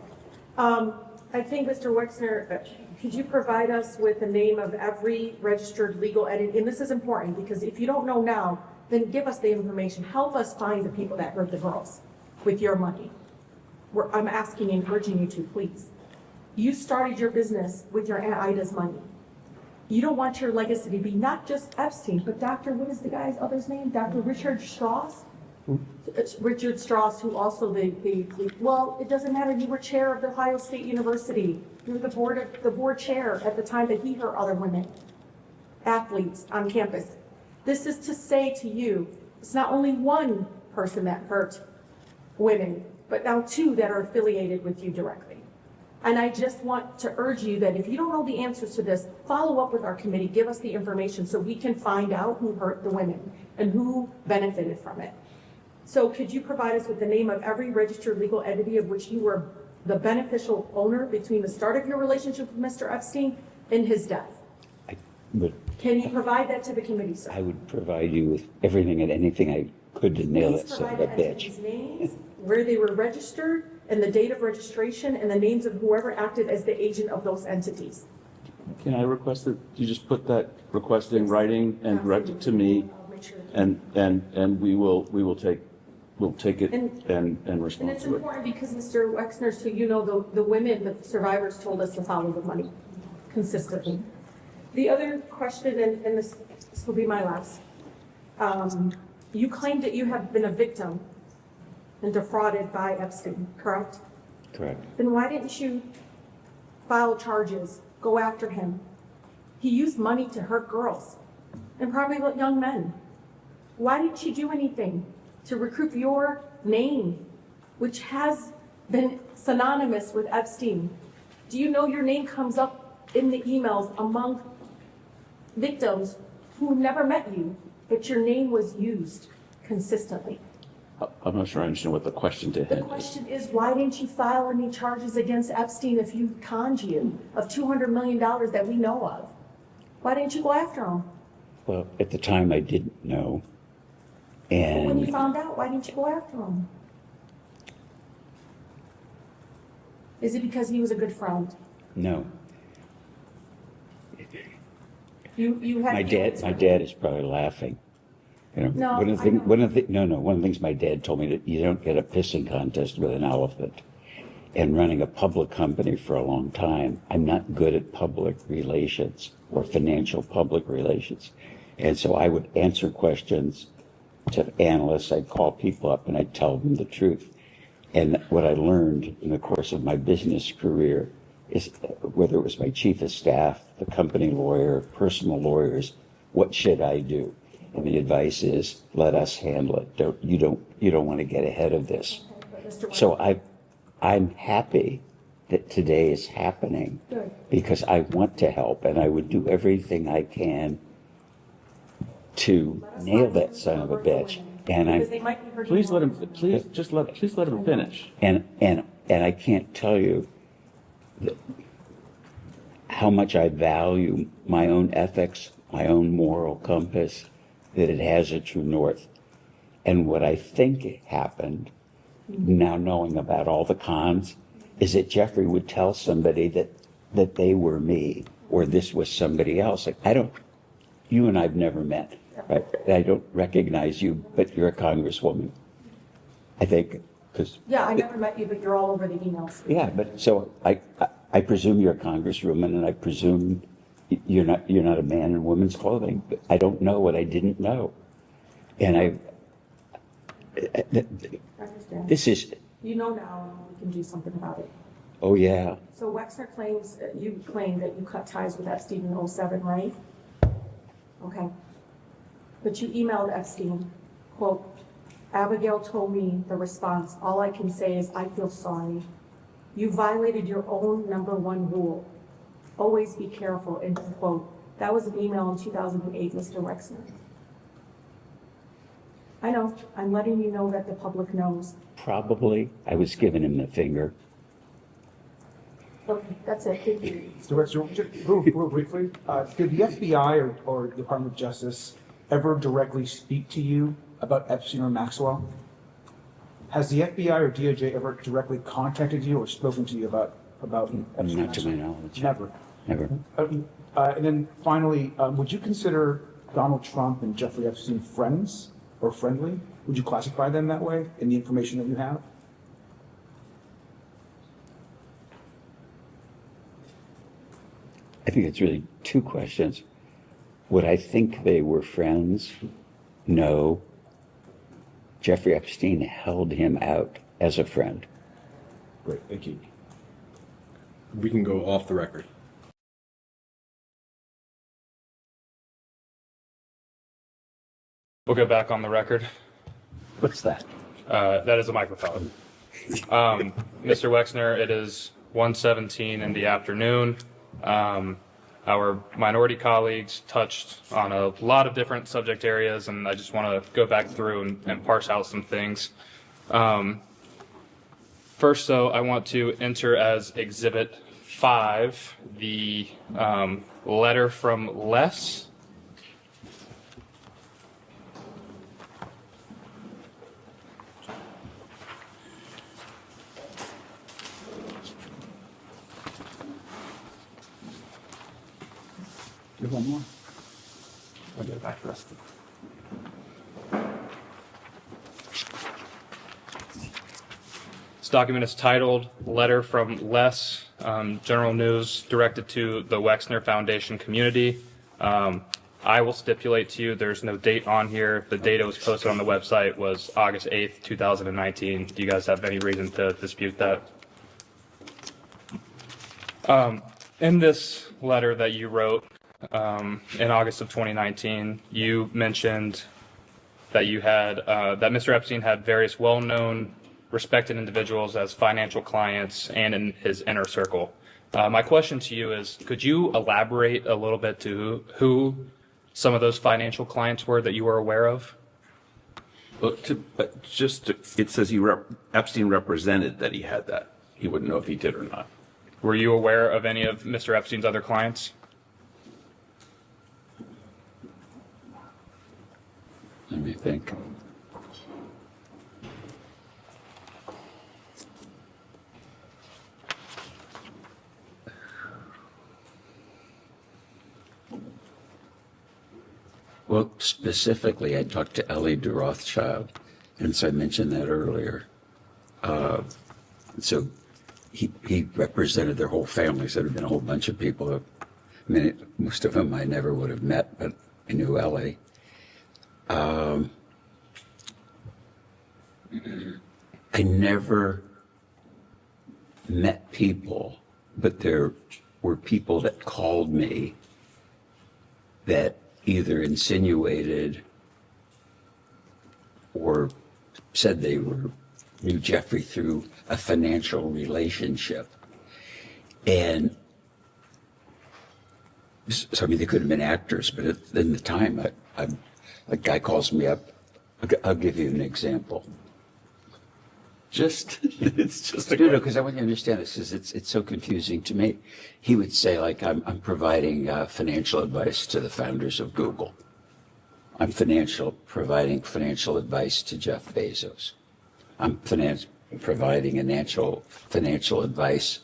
I think, Mr. Wexner, could you provide us with the name of every registered legal entity? And this is important, because if you don't know now, then give us the information. Help us find the people that hurt the girls with your money. I'm asking and urging you to, please. You started your business with your Aunt Ida's money. You don't want your legacy to be not just Epstein, but Dr., what is the guy's other's name? Dr. Richard Strauss? It's Richard Strauss, who also well, it doesn't matter. You were chair of the Ohio State University. You were the board chair at the time that he hurt other women, athletes on campus. This is to say to you, it's not only one person that hurt women, but now two that are affiliated with you directly. And I just want to urge you that if you don't know the answers to this, follow up with our committee, give us the information so we can find out who hurt the women and who benefited from it. So could you provide us with the name of every registered legal entity of which you were the beneficial owner between the start of your relationship with Mr. Epstein and his death? Can you provide that to the committee, sir? I would provide you with everything and anything I could to nail that Please son of provide a the bitch. entities' names, where they were registered, and the date of registration, and the names of whoever acted as the agent of those entities. Can I request that you just put that request in writing and direct it to me, I'll make sure. and we'll take it And- and And respond it's to it. important because, Mr. Wexner, so you know, the women, the survivors told us to follow the money consistently. The other question, and this will be my last. You claim that you have been a victim and defrauded by Epstein, correct? Correct. Then why didn't you file charges, go after him? He used money to hurt girls and probably young men. Why didn't you do anything to recoup your name, which has been synonymous with Epstein? Do you know your name comes up in the emails among victims who never met you, but your name was used consistently. I'm not sure I understand what the question to The him is. question is, why didn't you file any charges against Epstein if you conned you of $200 million that we know of? Why didn't you go after him? Well, at the time, I didn't know. But when you And found out, why didn't you go after him? Is it because he was a good friend? no, You had my feelings for him. dad is probably laughing. You know, No, one of the I thing, know. one of the no, no, one of the things my dad told me that you don't get a pissing contest with an elephant. And running a public company for a long time, I'm not good at public relations or financial public relations. And so I would answer questions to analysts, I'd call people up and I'd tell them the truth. And what I learned in the course of my business career is whether it was my chief of staff, the company lawyer, personal lawyers, what should I do? And the advice is, let us handle it. You don't want to get ahead of this. So I'm happy that today is happening Good. because I want to help and I would do everything I can to nail that son of a bitch. And Because they might be hurting Please let more. him, please let him finish. And I can't tell you how much I value my own ethics, my own moral compass, that it has a true north. And what I think happened, now knowing about all the cons, is that Jeffrey would tell somebody that they were me or this was somebody else. Like, you and I've never met, right? I don't recognize you, but you're a congresswoman. I think, because Yeah, I never met you, but you're all over the emails. yeah, but so I presume you're a congresswoman, and I presume you're not a man in women's clothing. But I don't know what I didn't know, and I understand. this is You know now, we can do something about it. oh yeah, So Wexner claims, you claim that you cut ties with Epstein in 07, right? Okay. But you emailed Epstein, quote, Abigail told me the response, all I can say is I feel sorry. You violated your own #1 rule. Always be careful, end quote. That was an email in 2008, Mr. Wexner. I know, I'm letting you know that the public knows. probably I was giving him the finger. Okay, that's it, thank you. So, just real briefly, did the FBI or Department of Justice ever directly speak to you about Epstein or Maxwell? Has the FBI or DOJ ever directly contacted you or spoken to you about Epstein? Not to my knowledge. Never. Never. And then finally, would you consider Donald Trump and Jeffrey Epstein friends or friendly? Would you classify them that way in the information that you have? I think it's really two questions. Would I think they were friends? No. Jeffrey Epstein held him out as a friend. Great, thank you. We can go off the record. We'll go back on the record. What's that? That is a microphone. Mr. Wexner, it is 1:17 in the afternoon. Our minority colleagues touched on a lot of different subject areas, and I just want to go back through and parse out some things. First, though, I want to enter as Exhibit 5 the letter from Les. Do you have one more? I'll get it back to the rest of it. This document is titled Letter from Les, General News directed to the Wexner Foundation community. I will stipulate to you there's no date on here. The date it was posted on the website was August 8th, 2019. Do you guys have any reason to dispute that? In this letter that you wrote in August of 2019, you mentioned that you had that Mr. Epstein had various well-known, respected individuals as financial clients and in his inner circle. My question to you is, could you elaborate a little bit to who some of those financial clients were that you were aware of? Well, it says Epstein represented that he had that. He wouldn't know if he did or not. Were you aware of any of Mr. Epstein's other clients? Let me think. Well, specifically, I talked to Ellie de Rothschild, and so I mentioned that earlier. So he represented their whole families. There had been a whole bunch of people. I mean, most of them I never would have met, but I knew Ellie. I never met people, but there were people that called me that either insinuated or said they knew Jeffrey through a financial relationship. And so, I mean, they could have been actors, but in the time, a guy calls me up. I'll give you an example. It's just a No, because I want you to understand this, because it's so confusing to me. He would say, like, I'm providing financial advice to the founders of Google. I'm providing financial advice to Jeff Bezos. I'm providing financial advice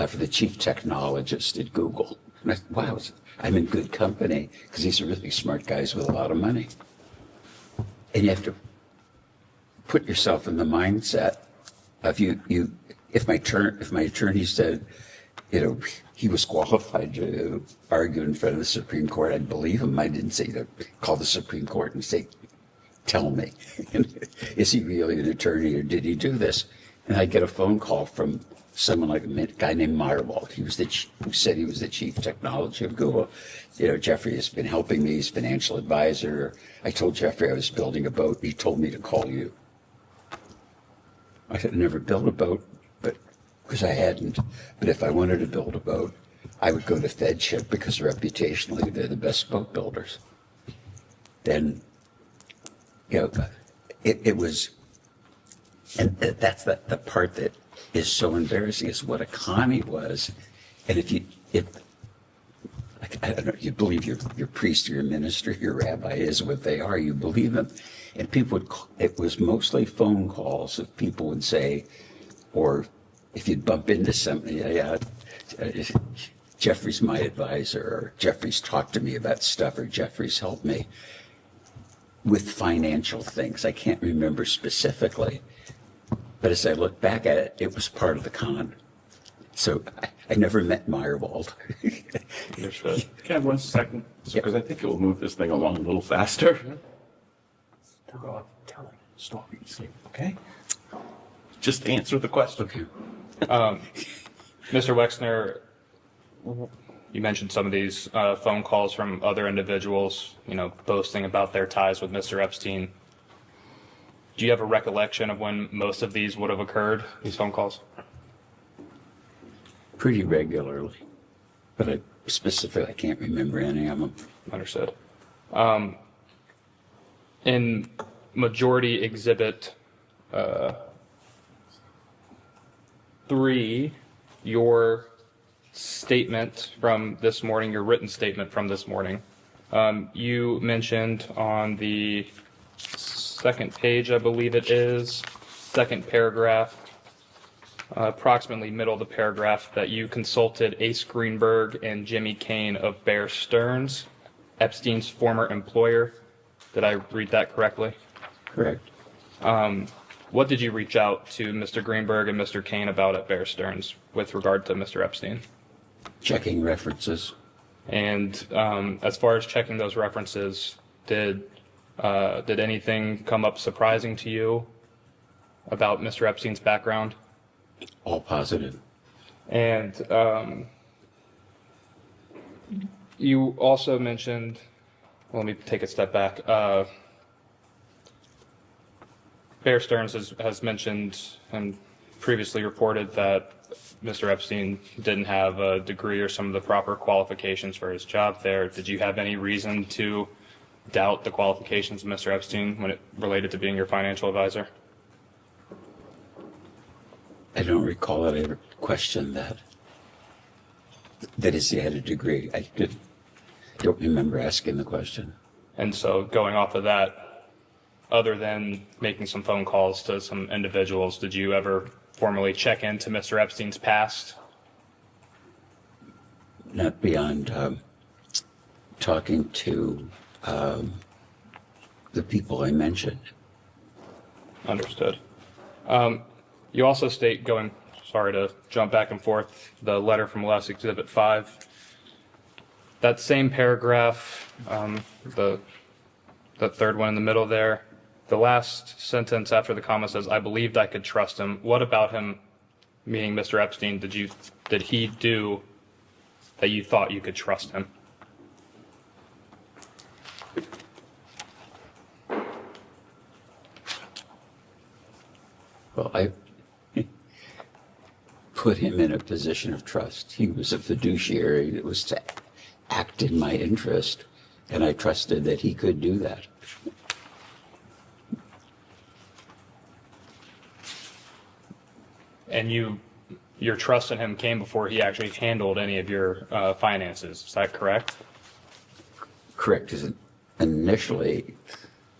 for the chief technologist at Google. And I thought, wow, I'm in good company, because these are really smart guys with a lot of money. And you have to put yourself in the mindset of if my attorney said, he was qualified to argue in front of the Supreme Court, I'd believe him. I didn't say to call the Supreme Court and say, tell me, is he really an attorney or did he do this? And I'd get a phone call from someone like a guy named Meyerwald. Who said he was the chief technology of Google. Jeffrey has been helping me. He's financial advisor. I told Jeffrey I was building a boat. He told me to call you. I had never built a boat, but because I hadn't. But if I wanted to build a boat, I would go to FedShip because reputationally they're the best boat builders. Then, it was, and that's the part that is so embarrassing, is what a commie was. And I don't know, you believe your priest or your minister, your rabbi is what they are, you believe them. And it was mostly phone calls of people would say, or if you'd bump into somebody, Jeffrey's my advisor, or Jeffrey's talked to me about stuff, or Jeffrey's helped me with financial things. I can't remember specifically, but as I look back at it, it was part of the con. So I never met Meyerwald. Can I have 1 second? Because I think it will move this thing along a little faster. Telling stories, okay? Just answer the question. Mr. Wexner, you mentioned some of these phone calls from other individuals, boasting about their ties with Mr. Epstein. Do you have a recollection of when most of these would have occurred, these phone calls? Pretty regularly, but I can't remember any of them. Understood. In Majority Exhibit 3, your statement from this morning, your written statement from this morning, you mentioned on the second page, I believe it is, second paragraph, approximately middle of the paragraph, that you consulted Ace Greenberg and Jimmy Kane of Bear Stearns, Epstein's former employer. Did I read that correctly? Correct. What did you reach out to Mr. Greenberg and Mr. Kane about at Bear Stearns with regard to Mr. Epstein? Checking references. And as far as checking those references, did anything come up surprising to you about Mr. Epstein's background? All positive. And you also mentioned, well, let me take a step back. Bear Stearns has mentioned and previously reported that Mr. Epstein didn't have a degree or some of the proper qualifications for his job there. Did you have any reason to doubt the qualifications of Mr. Epstein when it related to being your financial advisor? I don't recall that I ever questioned that. That is, he had a degree. Don't remember asking the question. And so going off of that, other than making some phone calls to some individuals, did you ever formally check into Mr. Epstein's past? Not beyond talking to the people I mentioned. Understood. You also state, sorry to jump back and forth, the letter from Les Exhibit 5. That same paragraph, the third one in the middle there, the last sentence after the comma says, "I believed I could trust him." What about him, meaning Mr. Epstein, did he do that you thought you could trust him? Well, I put him in a position of trust. He was a fiduciary that was to act in my interest, and I trusted that he could do that. And your trust in him came before he actually handled any of your finances. Is that correct? Correct. 'Cause initially,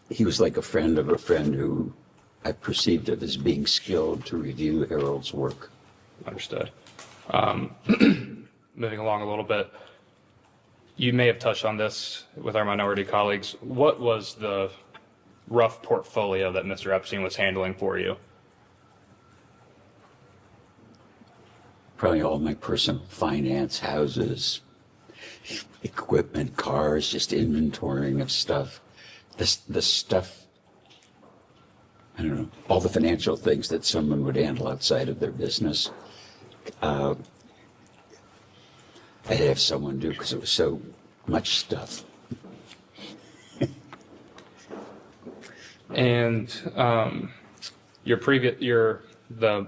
he was like a friend of a friend who I perceived of as being skilled to review Harold's work. Understood. Moving along a little bit, you may have touched on this with our minority colleagues. What was the rough portfolio that Mr. Epstein was handling for you? Probably all my personal finance, houses, equipment, cars, just inventorying of stuff. The stuff, I don't know, all the financial things that someone would handle outside of their business. I had to have someone do because it was so much stuff. And the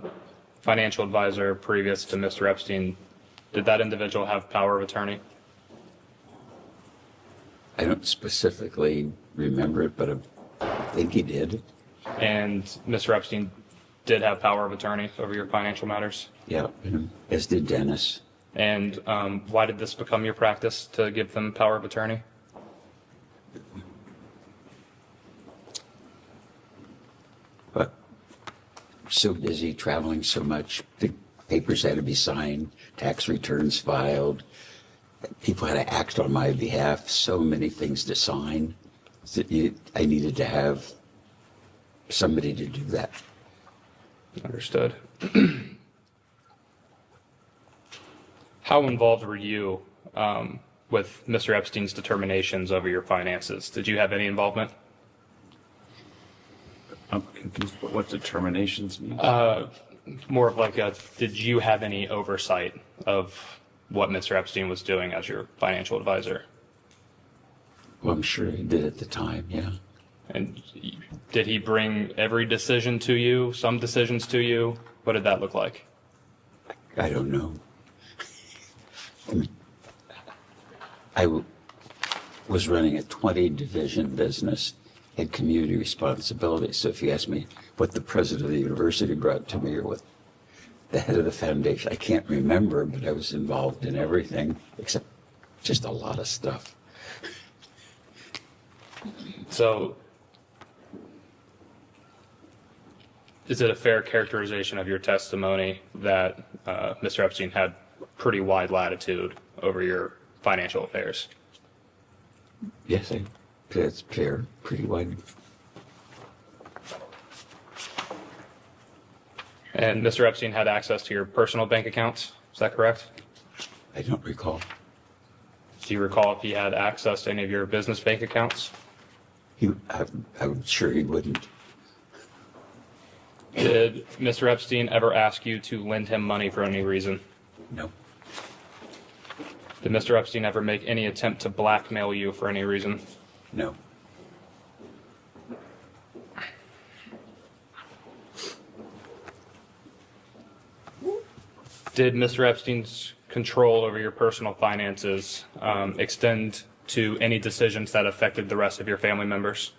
financial advisor previous to Mr. Epstein, did that individual have power of attorney? I don't specifically remember it, but I think he did. And Mr. Epstein did have power of attorney over your financial matters? Yeah, as did Dennis. And why did this become your practice to give them power of attorney? But so busy, traveling so much, the papers had to be signed, tax returns filed, people had to act on my behalf, so many things to sign that I needed to have somebody to do that. Understood. How involved were you with Mr. Epstein's determinations over your finances? Did you have any involvement? I'm confused what determinations mean. More of like did you have any oversight of what Mr. Epstein was doing as your financial advisor? Well, I'm sure he did at the time, yeah. And did he bring every decision to you, some decisions to you? What did that look like? I don't know. I was running a 20-division business, had community responsibility. So if you ask me what the president of the university brought to me or what the head of the foundation, I can't remember, but I was involved in everything except just a lot of stuff. So is it a fair characterization of your testimony that Mr. Epstein had pretty wide latitude over your financial affairs? Yes, that's fair, pretty wide. And Mr. Epstein had access to your personal bank accounts, is that correct? I don't recall. Do you recall if he had access to any of your business bank accounts? I'm sure he wouldn't. Did Mr. Epstein ever ask you to lend him money for any reason? No. Did Mr. Epstein ever make any attempt to blackmail you for any reason? No. Did Mr. Epstein's control over your personal finances extend to any decisions that affected the rest of your family members?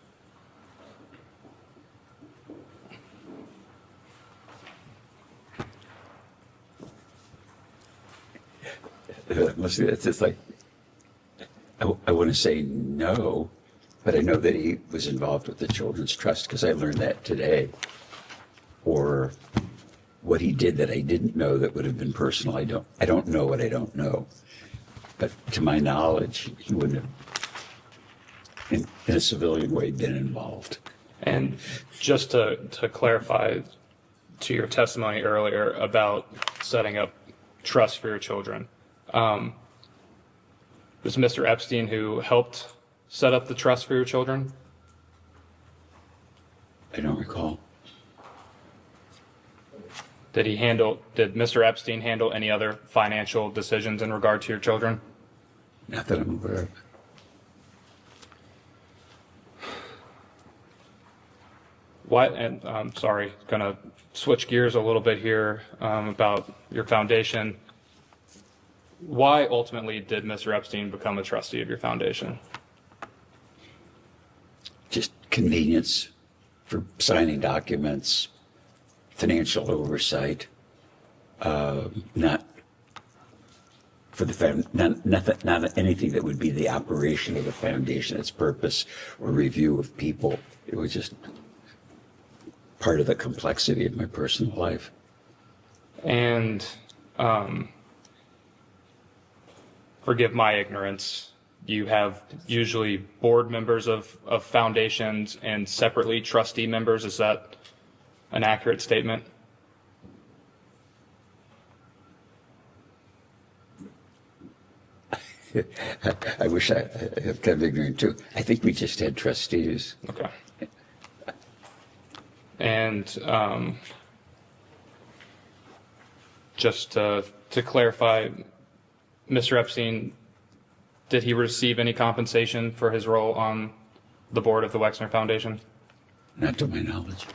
It's just like, I want to say no, but I know that he was involved with the Children's Trust because I learned that today. Or what he did that I didn't know that would have been personal. I don't know what I don't know. But to my knowledge, he wouldn't have, in a civilian way, been involved. And just to clarify to your testimony earlier about setting up trusts for your children, it was Mr. Epstein who helped set up the trust for your children? I don't recall. Did Mr. Epstein handle any other financial decisions in regard to your children? Not that I'm aware of. And I'm sorry, gonna switch gears a little bit here about your foundation. Why ultimately did Mr. Epstein become a trustee of your foundation? Just convenience for signing documents, financial oversight, not for the not anything that would be the operation of the foundation, its purpose or review of people. It was just part of the complexity of my personal life. And forgive my ignorance, you have usually board members of foundations and separately trustee members. Is that an accurate statement? I wish I'm kind of ignorant too. I think we just had trustees. Okay. And just to clarify, Mr. Epstein, did he receive any compensation for his role on the board of the Wexner Foundation? Not to my knowledge.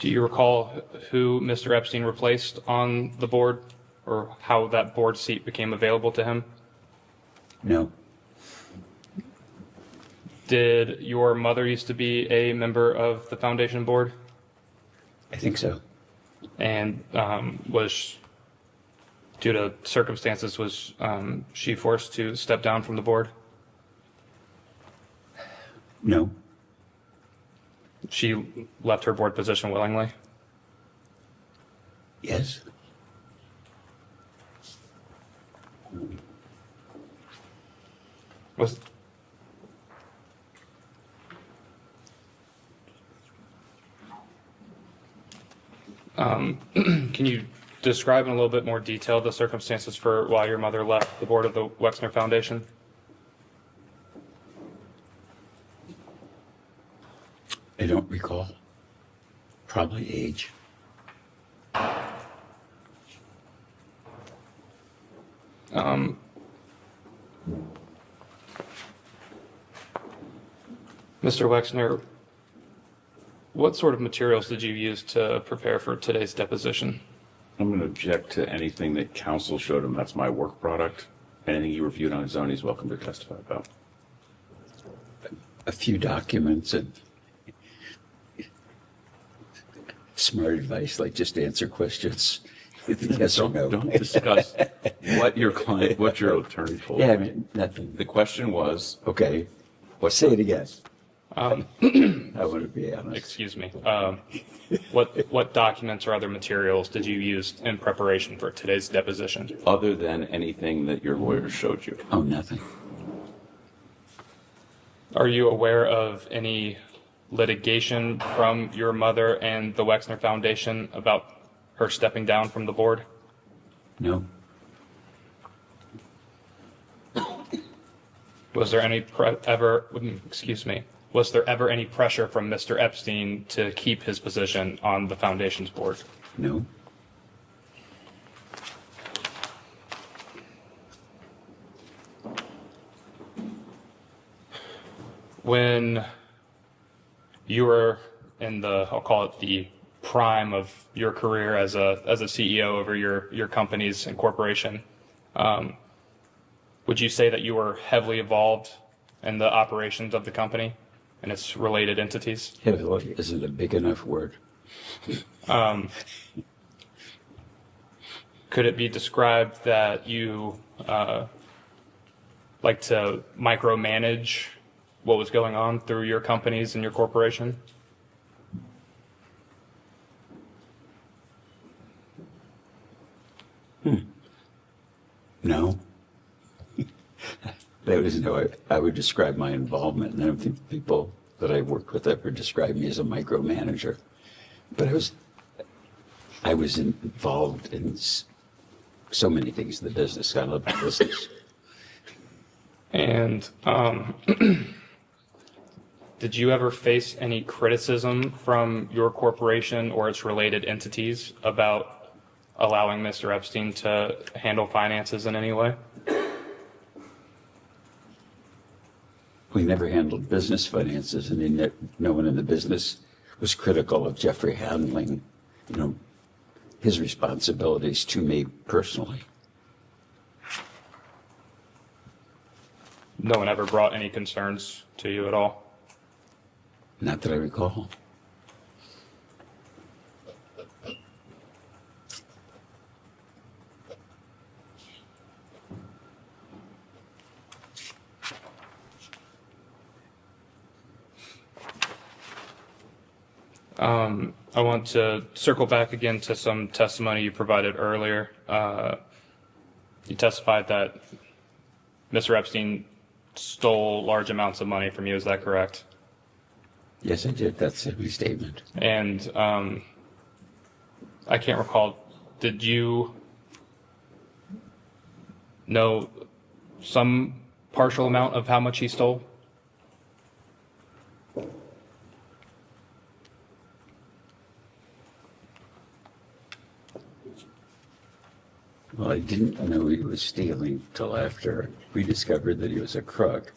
Do you recall who Mr. Epstein replaced on the board, or how that board seat became available to him? No. Did your mother used to be a member of the foundation board? I think so. And was, due to circumstances, was she forced to step down from the board? No. She left her board position willingly? Yes. Was can you describe in a little bit more detail the circumstances for why your mother left the board of the Wexner Foundation? I don't recall. Probably age. Mr. Wexner, what sort of materials did you use to prepare for today's deposition? I'm going to object to anything that counsel showed him. That's my work product. Anything he reviewed on his own, he's welcome to testify about. A few documents and smart advice, like just answer questions. Yes or no. Don't discuss what your client, what your attorney told you. Yeah, I mean, nothing. The question was, Okay. Well, say it again. I want to be honest. Excuse me. What documents or other materials did you use in preparation for today's deposition? other than anything that your lawyer showed you, Oh, nothing. Are you aware of any litigation from your mother and the Wexner Foundation about her stepping down from the board? No. Was there any was there ever any pressure from Mr. Epstein to keep his position on the foundation's board? No. When you were in the, I'll call it the prime of your career as a CEO over your companies and corporation, would you say that you were heavily involved in the operations of the company and its related entities? Heavily isn't a big enough word. Could it be described that you like to micromanage what was going on through your companies and your corporation? No. That was no, I would describe my involvement, and I don't think people that I worked with ever described me as a micromanager. But I was involved in so many things in the business. I love the business. And did you ever face any criticism from your corporation or its related entities about allowing Mr. Epstein to handle finances in any way? We never handled business finances, and no one in the business was critical of Jeffrey handling, his responsibilities to me personally. No one ever brought any concerns to you at all? Not that I recall. I want to circle back again to some testimony you provided earlier. You testified that Mr. Epstein stole large amounts of money from you. Is that correct? Yes, I did. That's a statement. And I can't recall, did you know some partial amount of how much he stole? Well, I didn't know he was stealing till after we discovered that he was a crook.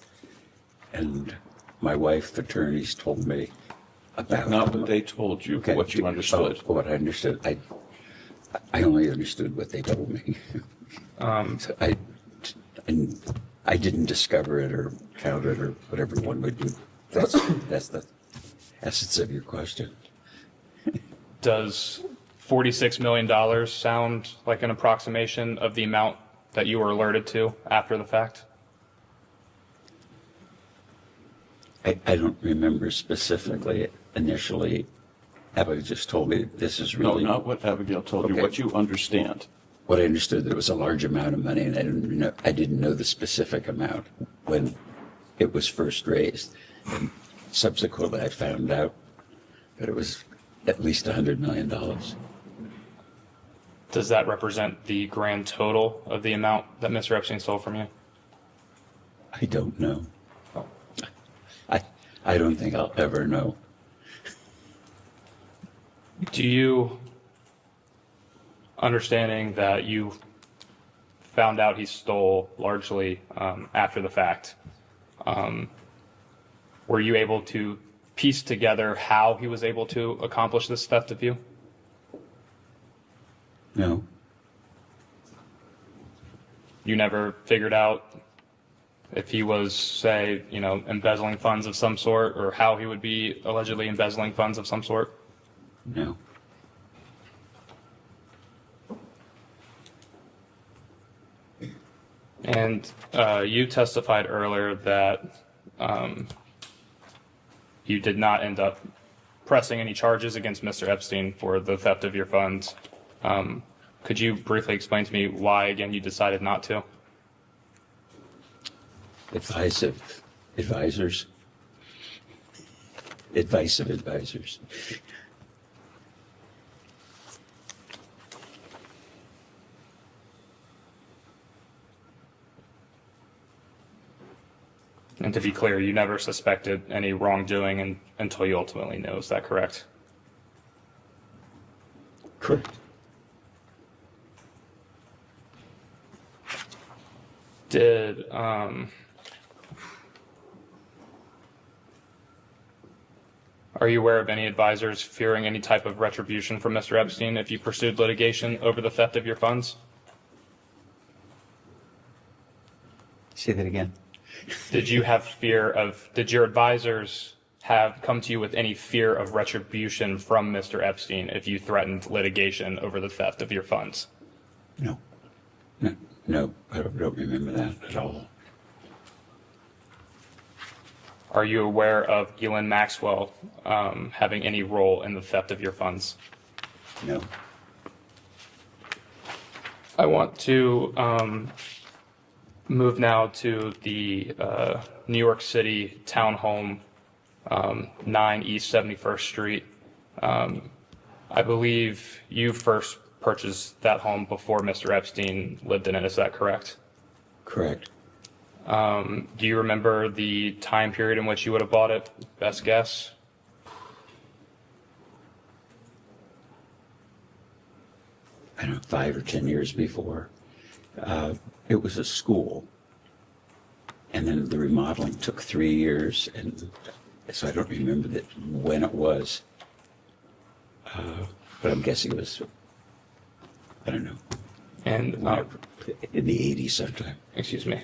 And my wife's attorneys told me about Not what they told you, Okay. what you understood. Oh, what I understood. I only understood what they told me. So I didn't discover it or count it or whatever one would do. That's the essence of your question. Does $46 million sound like an approximation of the amount that you were alerted to after the fact? I don't remember specifically. Initially, Abigail just told me this is really No, not what Abigail told you, Okay. what you understand. what I understood, that it was a large amount of money, and I didn't know the specific amount when it was first raised. And subsequently, I found out that it was at least $100 million. Does that represent the grand total of the amount that Mr. Epstein stole from you? I don't know. I don't think I'll ever know. Do you, understanding that you found out he stole largely after the fact, were you able to piece together how he was able to accomplish this theft of you? No. You never figured out if he was, say, embezzling funds of some sort, or how he would be allegedly embezzling funds of some sort? No. And you testified earlier that you did not end up pressing any charges against Mr. Epstein for the theft of your funds. Could you briefly explain to me why, again, you decided not to? Advice of advisors. And to be clear, you never suspected any wrongdoing until you ultimately knew. Is that correct? Correct. Did Are you aware of any advisors fearing any type of retribution from Mr. Epstein if you pursued litigation over the theft of your funds? Say that again. Did your advisors have come to you with any fear of retribution from Mr. Epstein if you threatened litigation over the theft of your funds? No. No, no, I don't remember that at all. Are you aware of Ghislaine Maxwell having any role in the theft of your funds? No. I want to move now to the New York City townhome, 9 East 71st Street. I believe you first purchased that home before Mr. Epstein lived in it. Is that correct? Correct. Do you remember the time period in which you would have bought it? Best guess? I don't know, 5 or 10 years before. It was a school, and then the remodeling took 3 years, and so I don't remember when it was. But I'm guessing it was, I don't know, And in the 80s sometime. excuse me.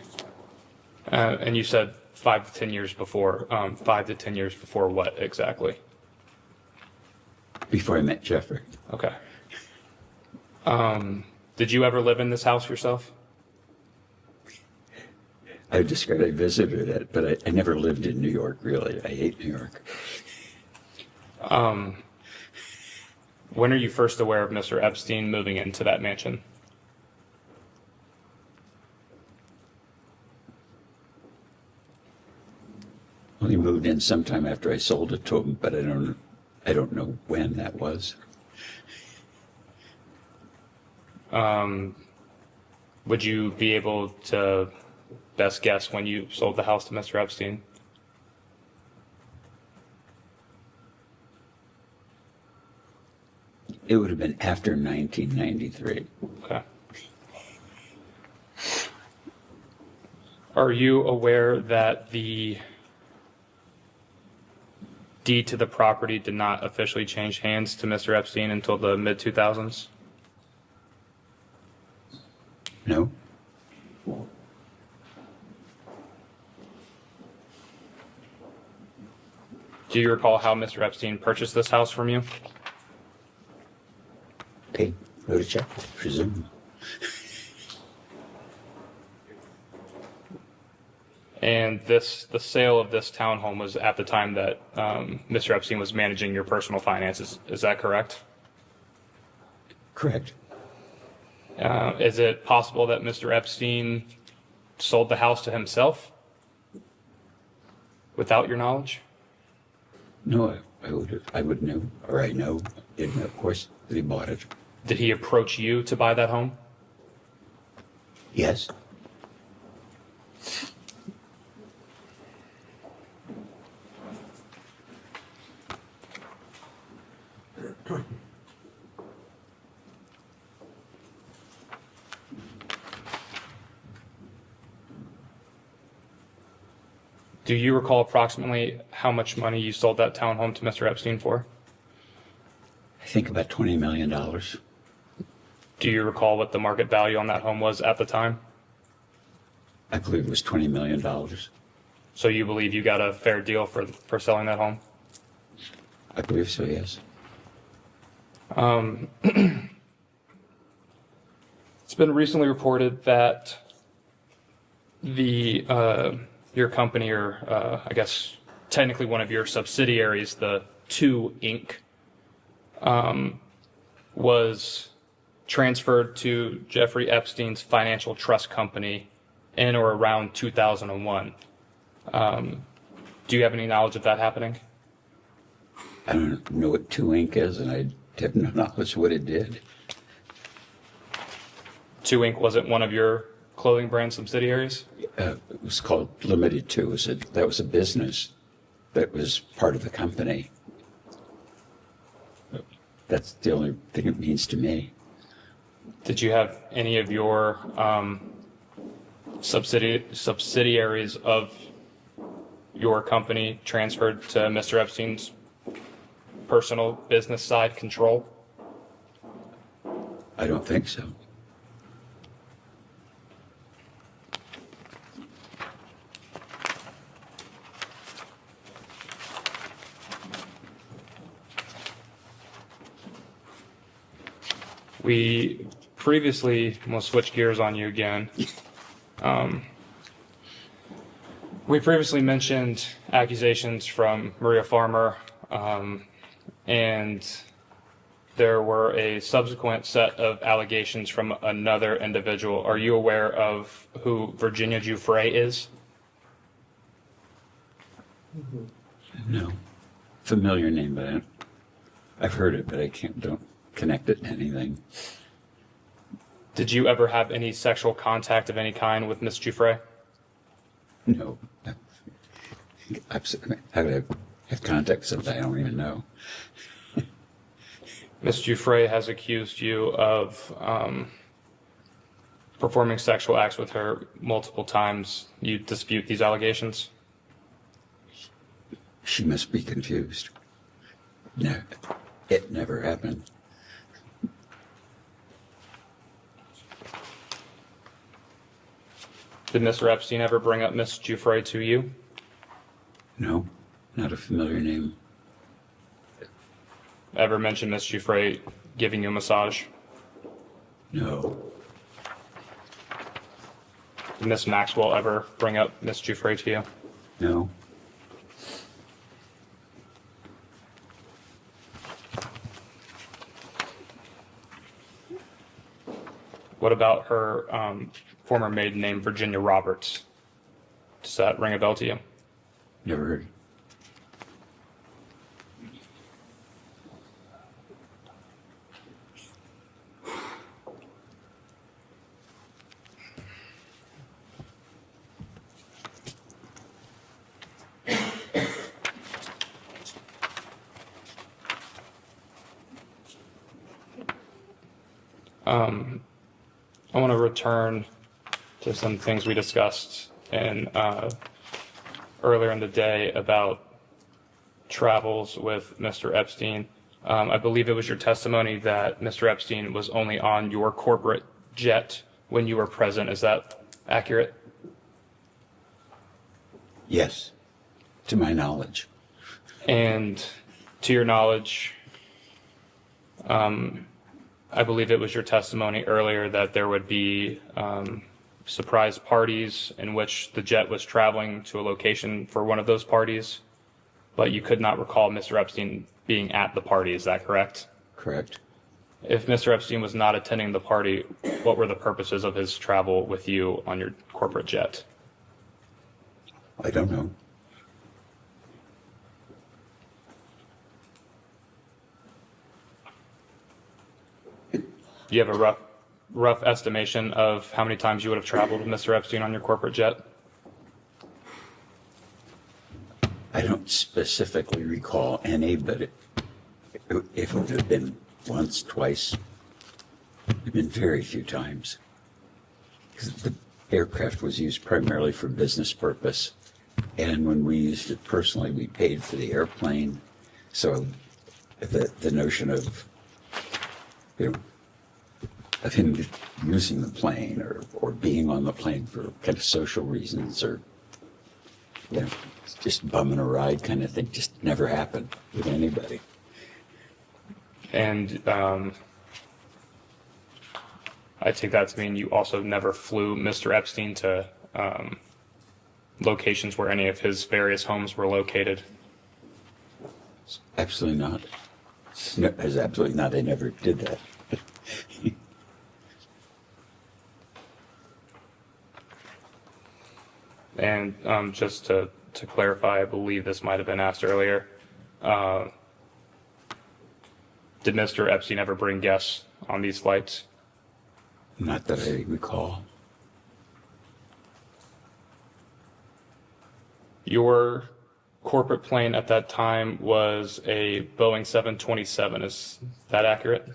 And you said 5 to 10 years before. 5 to 10 years before what exactly? Before I met Jeffrey. Okay. Did you ever live in this house yourself? I visited it, but I never lived in New York, really. I hate New York. When are you first aware of Mr. Epstein moving into that mansion? Well, he moved in sometime after I sold it to him, but I don't know when that was. Would you be able to best guess when you sold the house to Mr. Epstein? It would have been after 1993. Okay. Are you aware that the deed to the property did not officially change hands to Mr. Epstein until the mid-2000s? No? Do you recall how Mr. Epstein purchased this house from you? Okay, wrote a check, presume. And the sale of this townhome was at the time that Mr. Epstein was managing your personal finances. Is that correct? Correct. Is it possible that Mr. Epstein sold the house to himself without your knowledge? No, I would know, or I know, of course, that he bought it. Did he approach you to buy that home? Yes. Do you recall approximately how much money you sold that townhome to Mr. Epstein for? I think about $20 million. Do you recall what the market value on that home was at the time? I believe it was $20 million. So you believe you got a fair deal for selling that home? I believe so, yes. It's been recently reported that your company, or I guess technically one of your subsidiaries, the 2 Inc., was transferred to Jeffrey Epstein's financial trust company in or around 2001. Do you have any knowledge of that happening? I don't know what 2 Inc. is, and I have no knowledge what it did. 2 Inc. wasn't one of your clothing brand subsidiaries? It was called Limited 2. That was a business that was part of the company. That's the only thing it means to me. Did you have any of your subsidiaries of your company transferred to Mr. Epstein's personal business side control? I don't think so. We previously, we'll switch gears on you again. We previously mentioned accusations from Maria Farmer, and there were a subsequent set of allegations from another individual. Are you aware of who Virginia Giuffre is? No. Familiar name, but I've heard it, but don't connect it to anything. Did you ever have any sexual contact of any kind with Miss Giuffre? No. How could I have contact with somebody I don't even know? Miss Giuffre has accused you of performing sexual acts with her multiple times. You dispute these allegations? She must be confused. No, it never happened. Did Mr. Epstein ever bring up Miss Giuffre to you? No, not a familiar name. Ever mention Miss Giuffre giving you a massage? No, Did Miss Maxwell ever bring up Miss Giuffre to you? no. What about her former maiden name, Virginia Roberts? Does that ring a bell to you? Never heard. I want to return to some things we discussed earlier in the day about travels with Mr. Epstein. I believe it was your testimony that Mr. Epstein was only on your corporate jet when you were present. Is that accurate? Yes, to my knowledge. And to your knowledge, I believe it was your testimony earlier that there would be surprise parties in which the jet was traveling to a location for one of those parties, but you could not recall Mr. Epstein being at the party. Is that correct? Correct. If Mr. Epstein was not attending the party, what were the purposes of his travel with you on your corporate jet? I don't know. Do you have a rough estimation of how many times you would have traveled with Mr. Epstein on your corporate jet? I don't specifically recall any, but if it would have been once, twice, it would have been very few times. Because the aircraft was used primarily for business purpose. And when we used it personally, we paid for the airplane. So the notion of, of him using the plane or being on the plane for kind of social reasons or, just bumming a ride kind of thing just never happened with anybody. And I take that to mean you also never flew Mr. Epstein to locations where any of his various homes were located. Absolutely not. No, there's absolutely not. I never did that. And just to clarify, I believe this might have been asked earlier. Did Mr. Epstein ever bring guests on these flights? Not that I recall. Your corporate plane at that time was a Boeing 727. Is that accurate?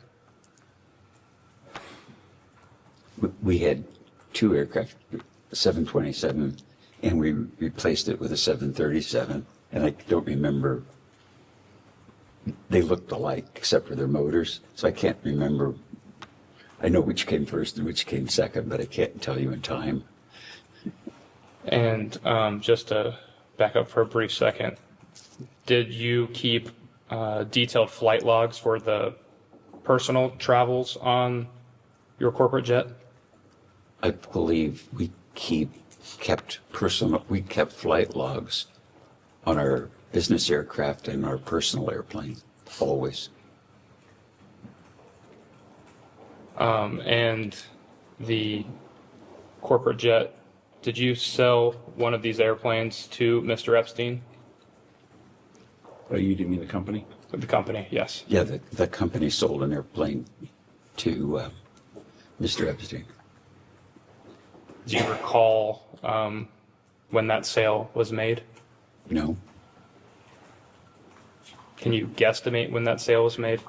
We had two aircraft, 727, and we replaced it with a 737. And I don't remember they looked alike except for their motors, so I can't remember. I know which came first and which came second, but I can't tell you in time. And just to back up for a brief second, did you keep detailed flight logs for the personal travels on your corporate jet? I believe we kept flight logs on our business aircraft and our personal airplane, always. And the corporate jet, did you sell one of these airplanes to Mr. Epstein? Oh, you do mean the company? The company, yes. Yeah, the company sold an airplane to Mr. Epstein. Do you recall when that sale was made? No, Can you guesstimate when that sale was made?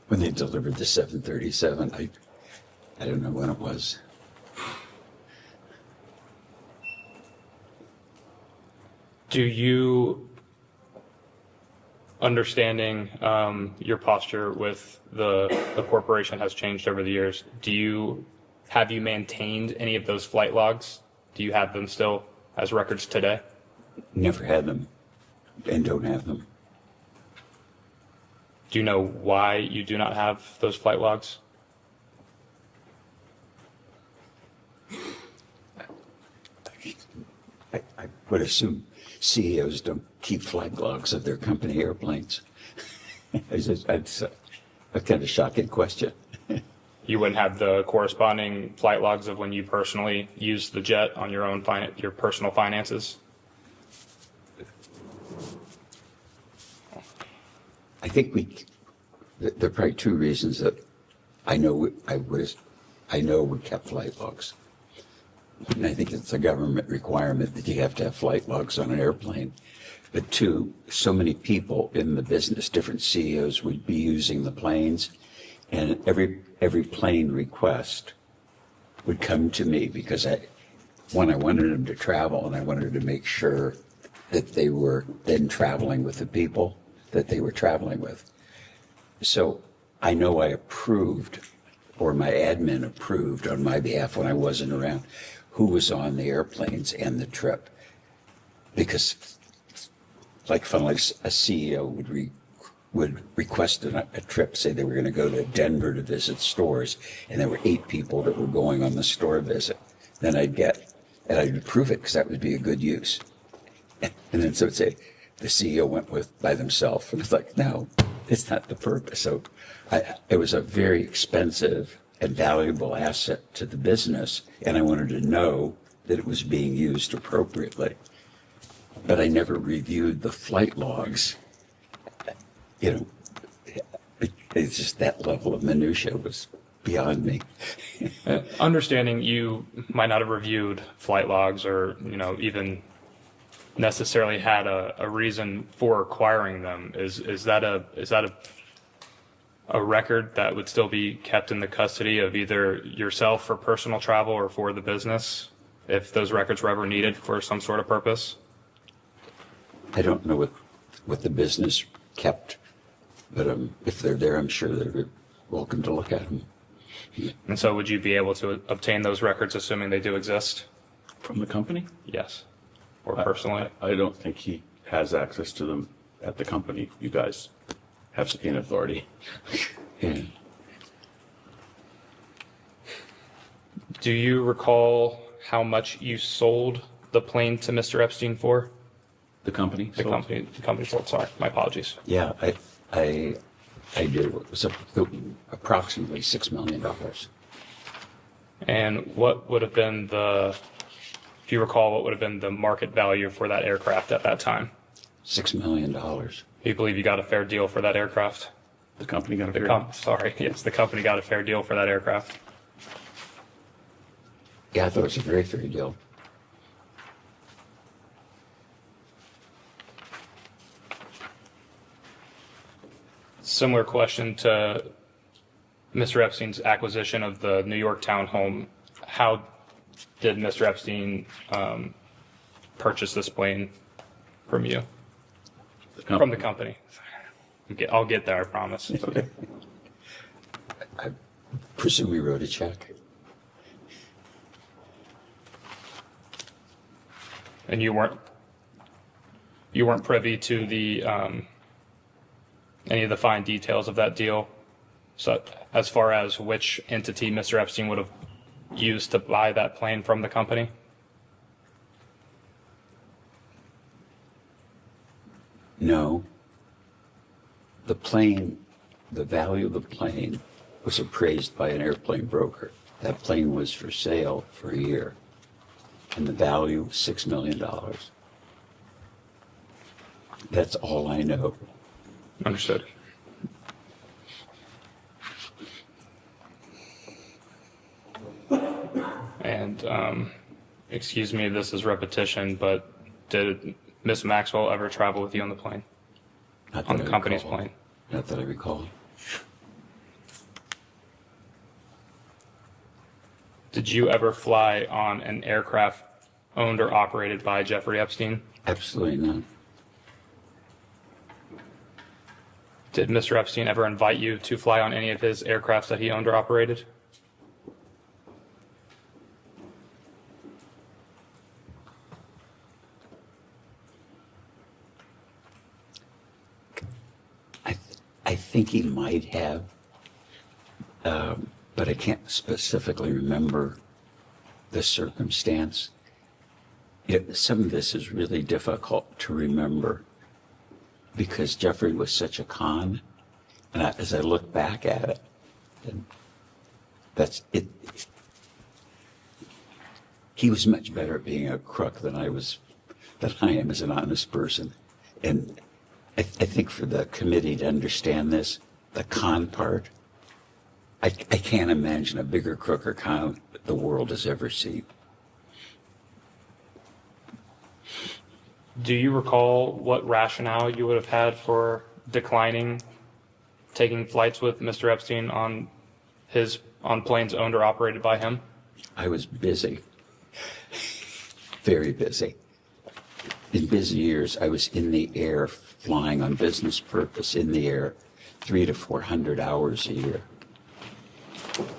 when they delivered the 737, I don't know when it was. Do you, understanding your posture with the corporation has changed over the years, have you maintained any of those flight logs? Do you have them still as records today? Never had them and don't have them. Do you know why you do not have those flight logs? I would assume CEOs don't keep flight logs of their company airplanes. It's a kind of shocking question. You wouldn't have the corresponding flight logs of when you personally used the jet on your own your personal finances? I think there are probably two reasons that I know we kept flight logs. And I think it's a government requirement that you have to have flight logs on an airplane. But two, so many people in the business, different CEOs would be using the planes, and every plane request would come to me because I wanted them to travel, and I wanted to make sure that they were then traveling with the people that they were traveling with. So I know I approved, or my admin approved on my behalf when I wasn't around, who was on the airplanes and the trip. Because, like, funnily, a CEO would request a trip, say they were going to go to Denver to visit stores, and there were 8 people that were going on the store visit. Then I'd approve it because that would be a good use. And then so it'd say, the CEO went by themselves. And it's like, no, it's not the purpose. So it was a very expensive and valuable asset to the business, and I wanted to know that it was being used appropriately. But I never reviewed the flight logs. You know, it's just that level of minutia was beyond me. Understanding you might not have reviewed flight logs or, even necessarily had a reason for acquiring them. Is that a record that would still be kept in the custody of either yourself for personal travel or for the business, if those records were ever needed for some sort of purpose? I don't know what the business kept, but if they're there, I'm sure they're welcome to look at them. And so would you be able to obtain those records, assuming they do exist? From the company? Yes. Or personally? I don't think he has access to them at the company. You guys have subpoena authority. Yeah. Do you recall how much you sold the plane to Mr. Epstein for? The company? The company sold, sorry, my apologies. Yeah, I do. It was approximately $6 million. And what would have been if you recall, what would have been the market value for that aircraft at that time? $6 million. Do you believe you got a fair deal for that aircraft? The company got a fair deal? Sorry, yes, the company got a fair deal for that aircraft. Yeah, I thought it was a very fair deal. Similar question to Mr. Epstein's acquisition of the New York townhome. How did Mr. Epstein purchase this plane? from you? From the company. Okay, I'll get there, I promise. Okay. I presume we wrote a check. And you weren't privy to the any of the fine details of that deal, so as far as which entity Mr. Epstein would have used to buy that plane from the company? No. The plane, the value of the plane was appraised by an airplane broker. That plane was for sale for a year, and the value was $6 million. That's all I know. Understood. And excuse me if this is repetition, but did Miss Maxwell ever travel with you on the plane? Not that On the I company's recall. plane? Not that I recall. Did you ever fly on an aircraft owned or operated by Jeffrey Epstein? Absolutely not. Did Mr. Epstein ever invite you to fly on any of his aircrafts that he owned or operated? I think he might have, but I can't specifically remember the circumstance. Some of this is really difficult to remember because Jeffrey was such a con, and as I look back at it, and that's it. He was much better at being a crook than I am as an honest person, and I think for the committee to understand this, the con part, I can't imagine a bigger crook or con the world has ever seen. Do you recall what rationale you would have had for declining taking flights with Mr. Epstein on planes owned or operated by him? I was busy, very busy. In busy years, I was in the air flying on business purpose in the air 300 to 400 hours a year.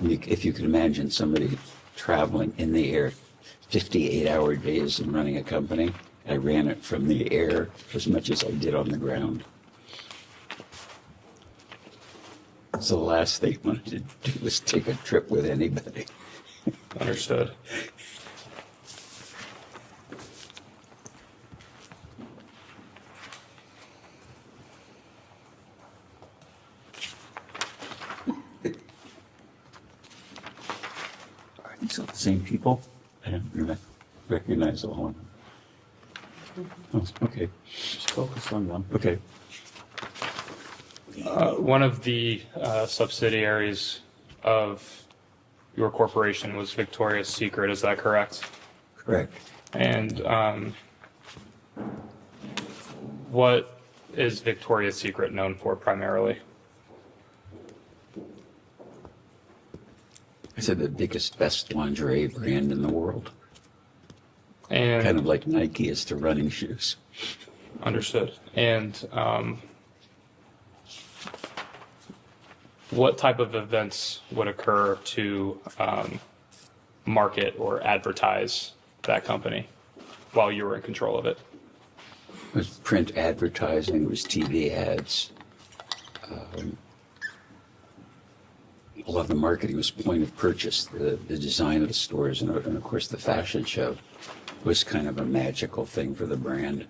If you can imagine somebody traveling in the air 58-hour days and running a company, I ran it from the air as much as I did on the ground. So the last thing I wanted to do was take a trip with anybody. Understood. Are these all the same people? I don't recognize all of them. Oh, okay. Just focus on them. Okay. One of the subsidiaries of your corporation was Victoria's Secret, is that correct? Correct. And what is Victoria's Secret known for primarily? I said the biggest, best lingerie brand in the world. And Kind of like Nike is to running shoes. understood. And what type of events would occur to market or advertise that company while you were in control of it? It was print advertising, it was TV ads. A lot of the marketing was point of purchase, the design of the stores, and of course the fashion show was kind of a magical thing for the brand.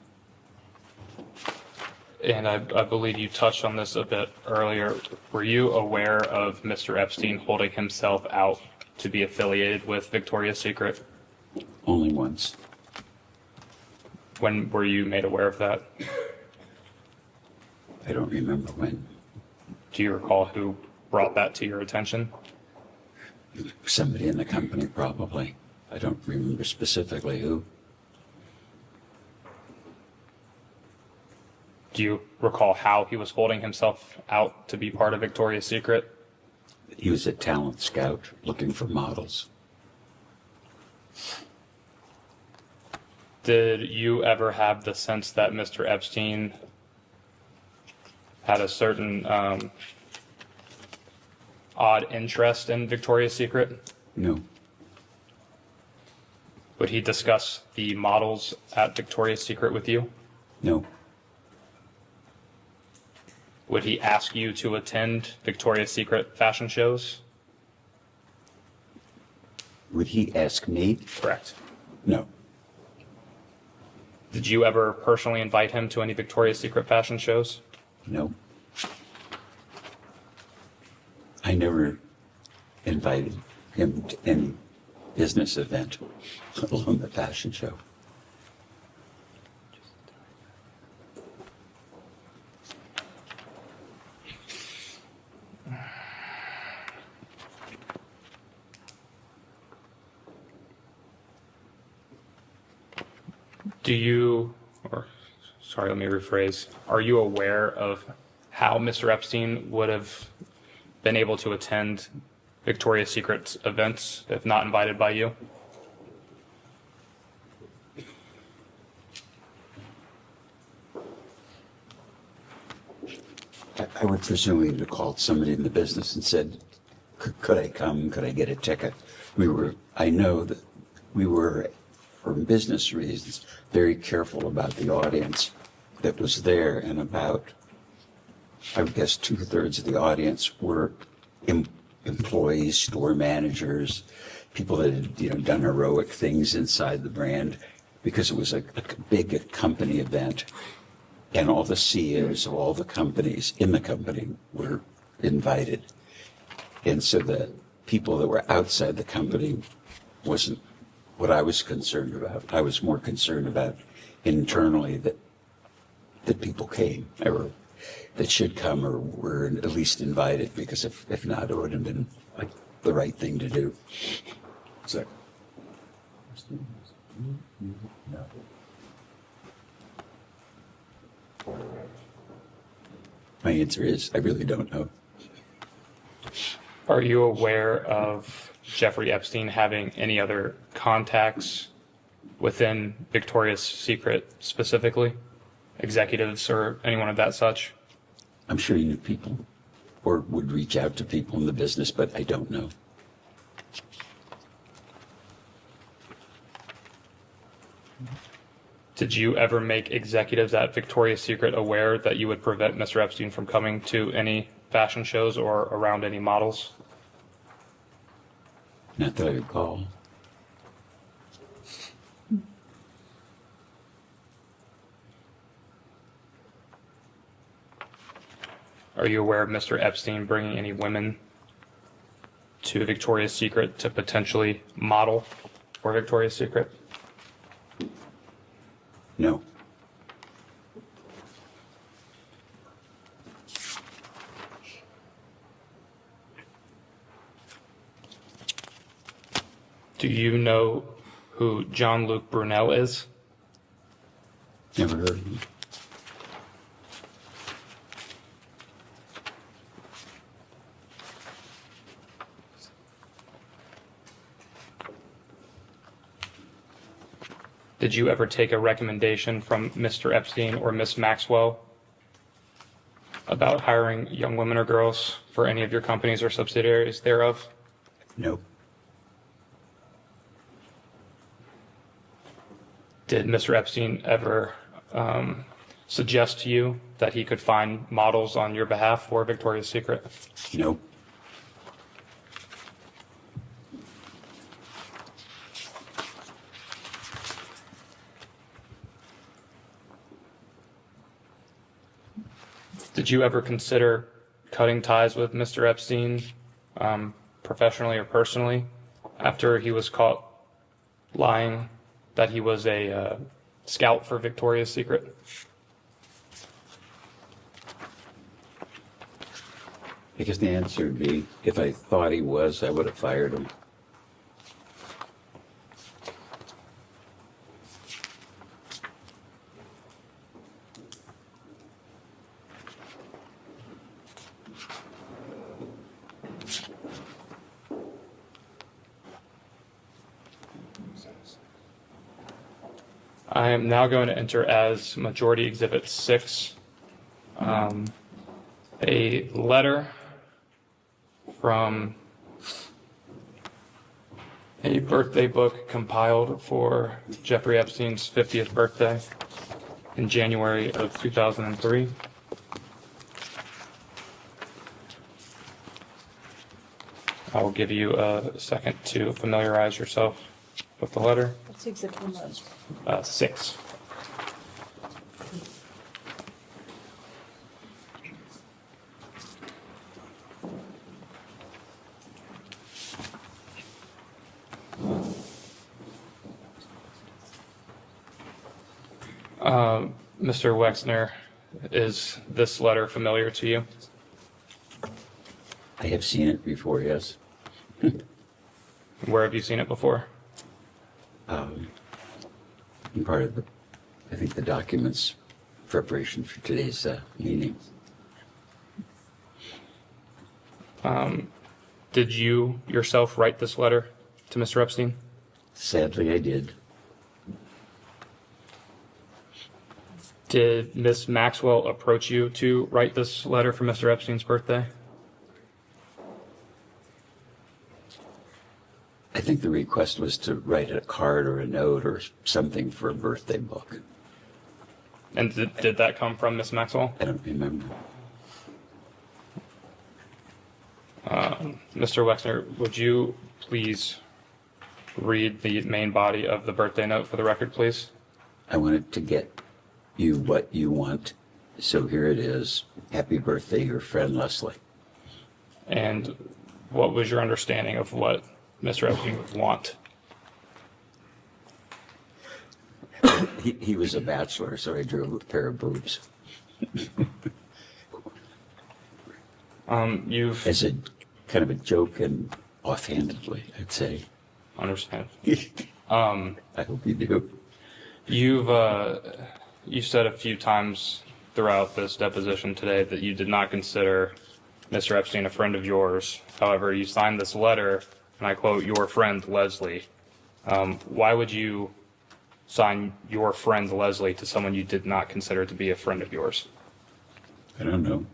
And I believe you touched on this a bit earlier. Were you aware of Mr. Epstein holding himself out to be affiliated with Victoria's Secret? Only once. When were you made aware of that? I don't remember when. Do you recall who brought that to your attention? Somebody in the company, probably. I don't remember specifically who. Do you recall how he was holding himself out to be part of Victoria's Secret? He was a talent scout looking for models. Did you ever have the sense that Mr. Epstein had a certain odd interest in Victoria's Secret? No. Would he discuss the models at Victoria's Secret with you? No. Would he ask you to attend Victoria's Secret fashion shows? Would he ask me? Correct. No. Did you ever personally invite him to any Victoria's Secret fashion shows? No. I never invited him to any business event, let alone the fashion show. Sorry, let me rephrase. Are you aware of how Mr. Epstein would have been able to attend Victoria's Secret events if not invited by you? I would presumably have called somebody in the business and said, could I come? Could I get a ticket? I know that we were, for business reasons, very careful about the audience that was there, and about, I would guess, 2/3 of the audience were employees, store managers, people that had, done heroic things inside the brand, because it was a big company event, and all the CEOs of all the companies in the company were invited. And so the people that were outside the company wasn't what I was concerned about. I was more concerned about internally that people came, or that should come, or were at least invited, because if not, it would have been like the right thing to do. Second. No. My answer is, I really don't know. Are you aware of Jeffrey Epstein having any other contacts within Victoria's Secret specifically? Executives or anyone of that such? I'm sure he knew people or would reach out to people in the business, but I don't know. Did you ever make executives at Victoria's Secret aware that you would prevent Mr. Epstein from coming to any fashion shows or around any models? Not that I recall. Are you aware of Mr. Epstein bringing any women to Victoria's Secret to potentially model for Victoria's Secret? No. Do you know who Jean-Luc Brunel is? Never heard of him. Did you ever take a recommendation from Mr. Epstein or Miss Maxwell about hiring young women or girls for any of your companies or subsidiaries thereof? No. Did Mr. Epstein ever suggest to you that he could find models on your behalf for Victoria's Secret? No. Did you ever consider cutting ties with Mr. Epstein, professionally or personally, after he was caught lying that he was a scout for Victoria's Secret? I guess the answer would be, if I thought he was, I would have fired him. I am now going to enter as Majority Exhibit 6, a letter from a birthday book compiled for Jeffrey Epstein's 50th birthday in January of 2003. I will give you a second to familiarize yourself with the letter. What's exhibit number? 6. Mr. Wexner, is this letter familiar to you? I have seen it before, yes. Where have you seen it before? In part of I think the documents preparation for today's meeting. Did you yourself write this letter to Mr. Epstein? Sadly, I did. Did Ms. Maxwell approach you to write this letter for Mr. Epstein's birthday? I think the request was to write a card or a note or something for a birthday book. And did that come from Ms. Maxwell? I don't remember. Mr. Wexner, would you please read the main body of the birthday note for the record, please? I wanted to get you what you want. So here it is. Happy birthday, your friend Leslie. And what was your understanding of what Mr. Epstein would want? He was a bachelor, so I drew a pair of boobs. As a kind of a joke and offhandedly, I'd say. Understand. I hope you do. You've said a few times throughout this deposition today that you did not consider Mr. Epstein a friend of yours. However, you signed this letter, and I quote, "your friend Leslie." Why would you sign "your friend Leslie" to someone you did not consider to be a friend of yours? I don't know.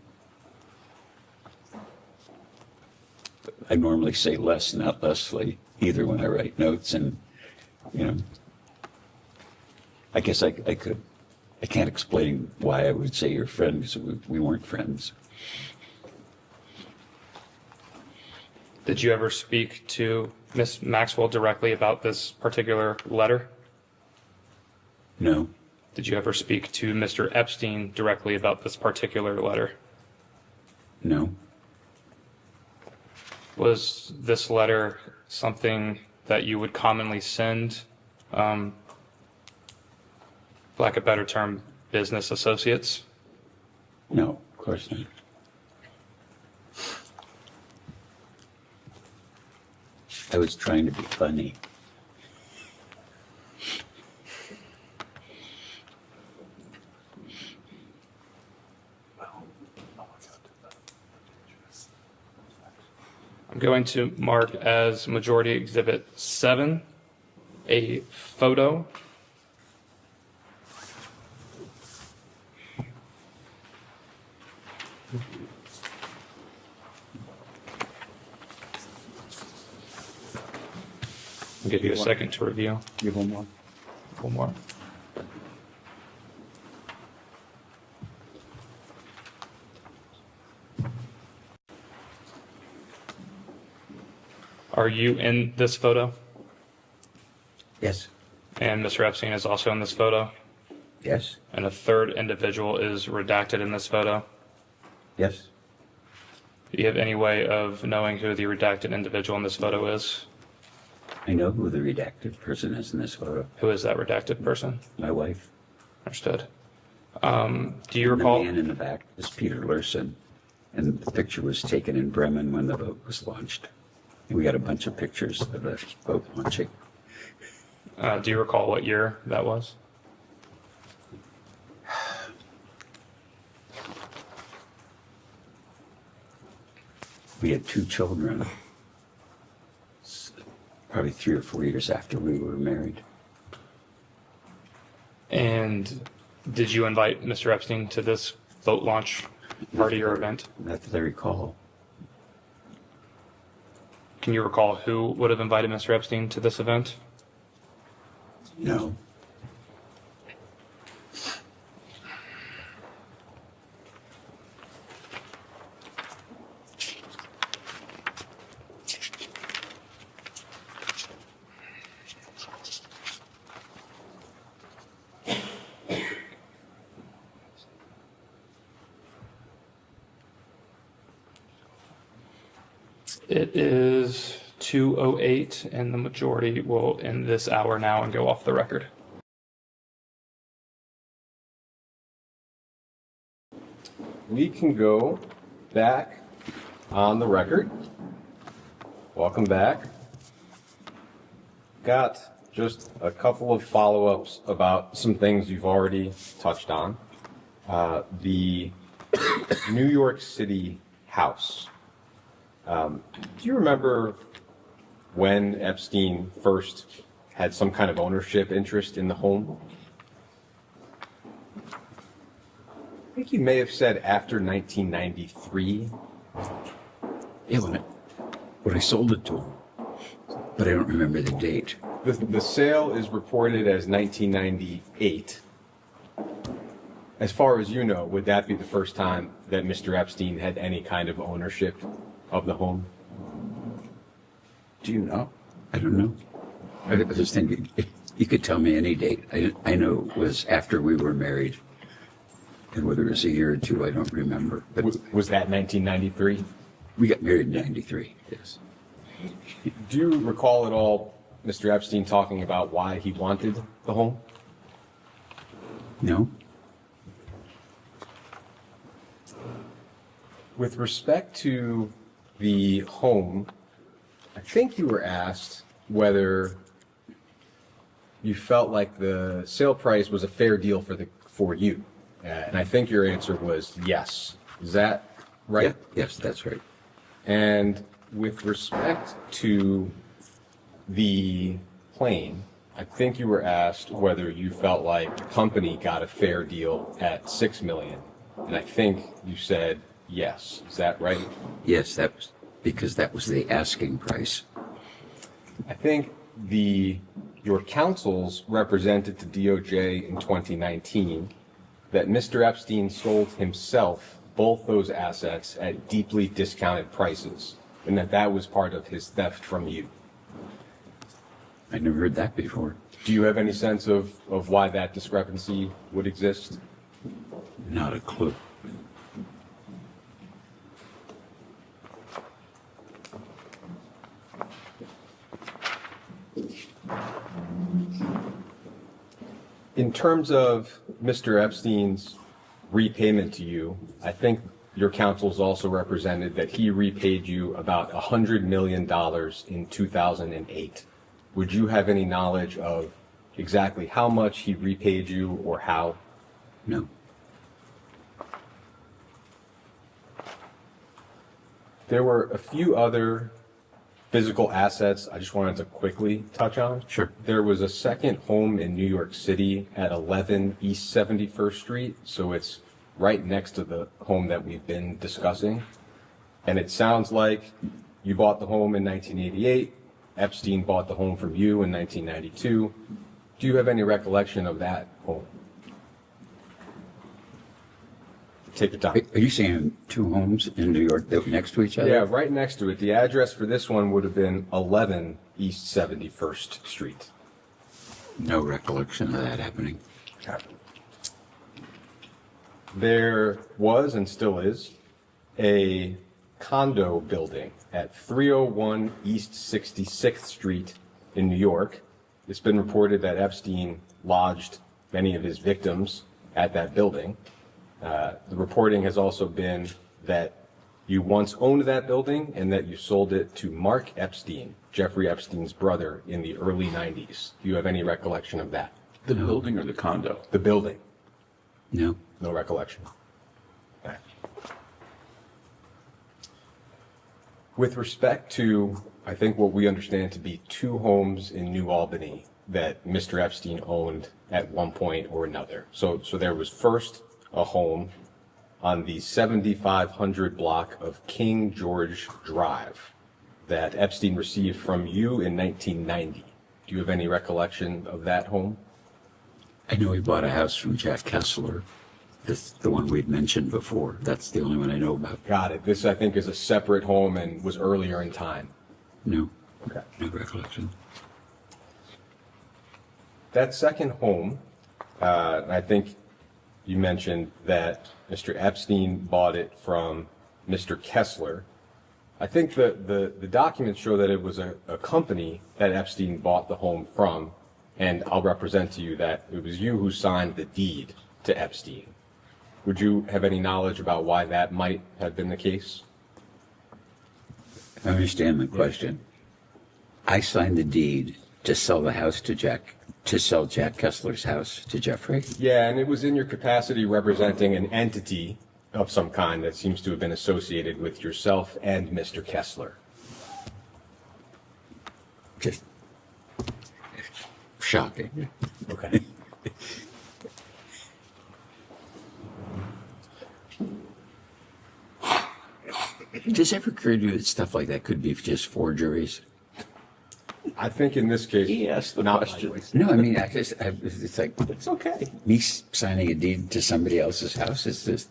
I normally say Les, not Leslie, either when I write notes, and, I guess I could. I can't explain why I would say your friend, because we weren't friends. Did you ever speak to Ms. Maxwell directly about this particular letter? No. Did you ever speak to Mr. Epstein directly about this particular letter? No. Was this letter something that you would commonly send, for lack of a better term, business associates? No, of course not. I was trying to be funny. I'm going to mark as Majority Exhibit 7, a photo. I'll give you a second to review. Give one more. One more. Are you in this photo? Yes. And Mr. Epstein is also in this photo? Yes. And a third individual is redacted in this photo? Yes. Do you have any way of knowing who the redacted individual in this photo is? I know who the redacted person is in this photo. Who is that redacted person? My wife. Understood. Do you recall? The man in the back is Peter Lurson, and the picture was taken in Bremen when the boat was launched. And we got a bunch of pictures of the boat launching. Do you recall what year that was? We had 2 children, probably 3 or 4 years after we were married. And did you invite Mr. Epstein to this boat launch party or event? Not that I recall. Can you recall who would have invited Mr. Epstein to this event? No. It is 2:08, and the majority will end this hour now and go off the record. We can go back on the record. Welcome back. Got just a couple of follow-ups about some things you've already touched on. The New York City house. Do you remember when Epstein first had some kind of ownership interest in the home? I think you may have said after 1993. Yeah, when I sold it to him, but I don't remember the date. The sale is reported as 1998. As far as you know, would that be the first time that Mr. Epstein had any kind of ownership of the home? Do you know? I don't know. I was thinking, you could tell me any date. I know it was after we were married. And whether it was a year or two, I don't remember. But Was that 1993? we got married in 93, yes. Do you recall at all Mr. Epstein talking about why he wanted the home? No? With respect to the home, I think you were asked whether you felt like the sale price was a fair deal for you. And I think your answer was yes. Is that right? Yeah, yes, that's right. And with respect to the plane, I think you were asked whether you felt like the company got a fair deal at $6 million. And I think you said yes. Is that right? Yes, that was because that was the asking price. I think your counsels represented to DOJ in 2019 that Mr. Epstein sold himself both those assets at deeply discounted prices, and that was part of his theft from you. I never heard that before. Do you have any sense of why that discrepancy would exist? Not a clue. In terms of Mr. Epstein's repayment to you, I think your counsels also represented that he repaid you about $100 million in 2008. Would you have any knowledge of exactly how much he repaid you or how? No. There were a few other physical assets I just wanted to quickly touch on. Sure. There was a second home in New York City at 11 East 71st Street, so it's right next to the home that we've been discussing. And it sounds like you bought the home in 1988. Epstein bought the home from you in 1992. Do you have any recollection of that home? Take your time. Are you saying two homes in New York that were next to each other? Yeah, right next to it. The address for this one would have been 11 East 71st Street. No recollection of that happening. There was and still is a condo building at 301 East 66th Street in New York. It's been reported that Epstein lodged many of his victims at that building. The reporting has also been that you once owned that building and that you sold it to Mark Epstein, Jeffrey Epstein's brother, in the early 90s. Do you have any recollection of that? The building or the condo? The building. No. No recollection. Okay. With respect to, I think, what we understand to be two homes in New Albany, that Mr. Epstein owned at one point or another. So there was first a home on the 7500 block of King George Drive that Epstein received from you in 1990. Do you have any recollection of that home? I know he bought a house from Jack Kessler. This, the one we've mentioned before. That's the only one I know about. Got it. This, I think, is a separate home and was earlier in time. No. Okay. No recollection. That second home, I think you mentioned that Mr. Epstein bought it from Mr. Kessler. I think the documents show that it was a company that Epstein bought the home from, and I'll represent to you that it was you who signed the deed to Epstein. Would you have any knowledge about why that might have been the case? I understand the question. I signed the deed to sell the house to sell Jack Kessler's house to Jeffrey. Yeah, and it was in your capacity representing an entity of some kind that seems to have been associated with yourself and Mr. Kessler. Just shocking. Okay. Does it ever occur to you that stuff like that could be just forgeries? I think in this case, He asked the not question. likely. No, I mean, it's like, It's okay. me signing a deed to somebody else's house is just.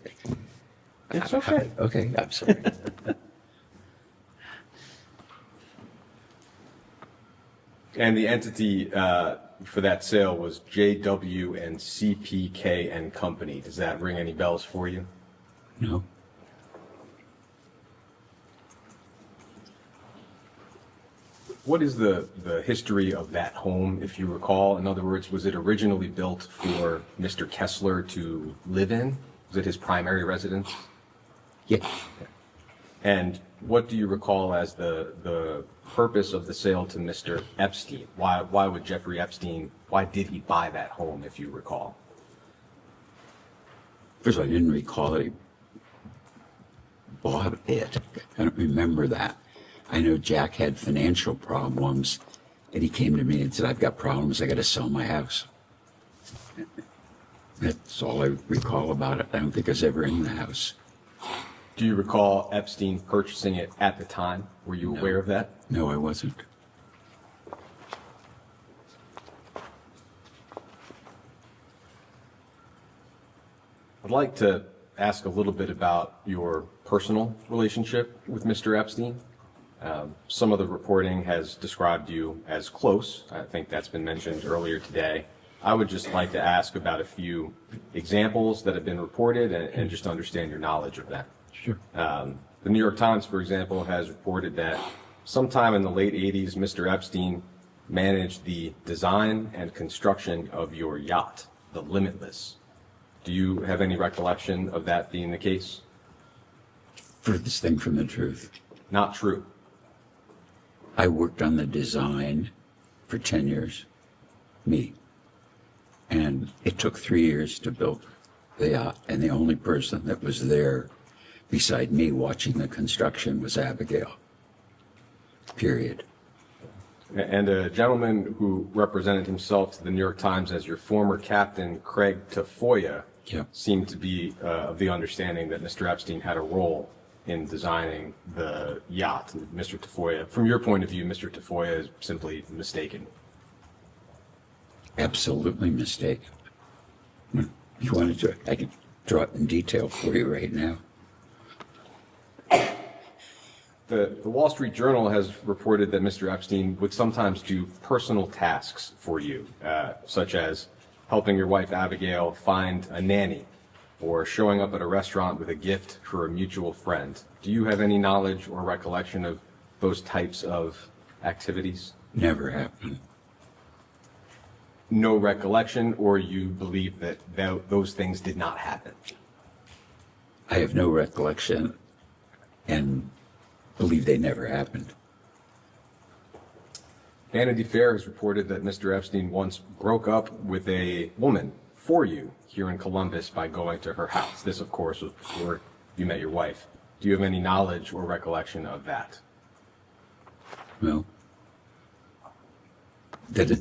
It's okay. Okay, I'm sorry. And the entity for that sale was JW and CPK and Company. Does that ring any bells for you? No. What is the history of that home, if you recall? In other words, was it originally built for Mr. Kessler to live in? Was it his primary residence? Yeah. And what do you recall as the purpose of the sale to Mr. Epstein? Why would Jeffrey Epstein, why did he buy that home, if you recall? First of all, I didn't recall that he bought it. I don't remember that. I know Jack had financial problems, and he came to me and said, I've got problems, I got to sell my house. That's all I recall about it. I don't think I was ever in the house. Do you recall Epstein purchasing it at the time? Were you aware of that? No, I wasn't. I'd like to ask a little bit about your personal relationship with Mr. Epstein. Some of the reporting has described you as close. I think that's been mentioned earlier today. I would just like to ask about a few examples that have been reported and just understand your knowledge of that. Sure. The New York Times, for example, has reported that sometime in the late 80s, Mr. Epstein managed the design and construction of your yacht, the Limitless. Do you have any recollection of that being the case? Furthest thing from the truth. Not true. I worked on the design for 10 years, me. And it took 3 years to build the yacht. And the only person that was there beside me watching the construction was Abigail. Period. And a gentleman who represented himself to the New York Times as your former captain, Craig Tafoya, Yep. seemed to be of the understanding that Mr. Epstein had a role in designing the yacht. Mr. Tafoya, from your point of view, Mr. Tafoya is simply mistaken. Absolutely mistaken. If you wanted to, I can draw it in detail for you right now. The Wall Street Journal has reported that Mr. Epstein would sometimes do personal tasks for you, such as helping your wife Abigail find a nanny or showing up at a restaurant with a gift for a mutual friend. Do you have any knowledge or recollection of those types of activities? Never happened. No recollection, or you believe that those things did not happen? I have no recollection and believe they never happened. Vanity Fair has reported that Mr. Epstein once broke up with a woman for you here in Columbus by going to her house. This, of course, was before you met your wife. Do you have any knowledge or recollection of that? Well, that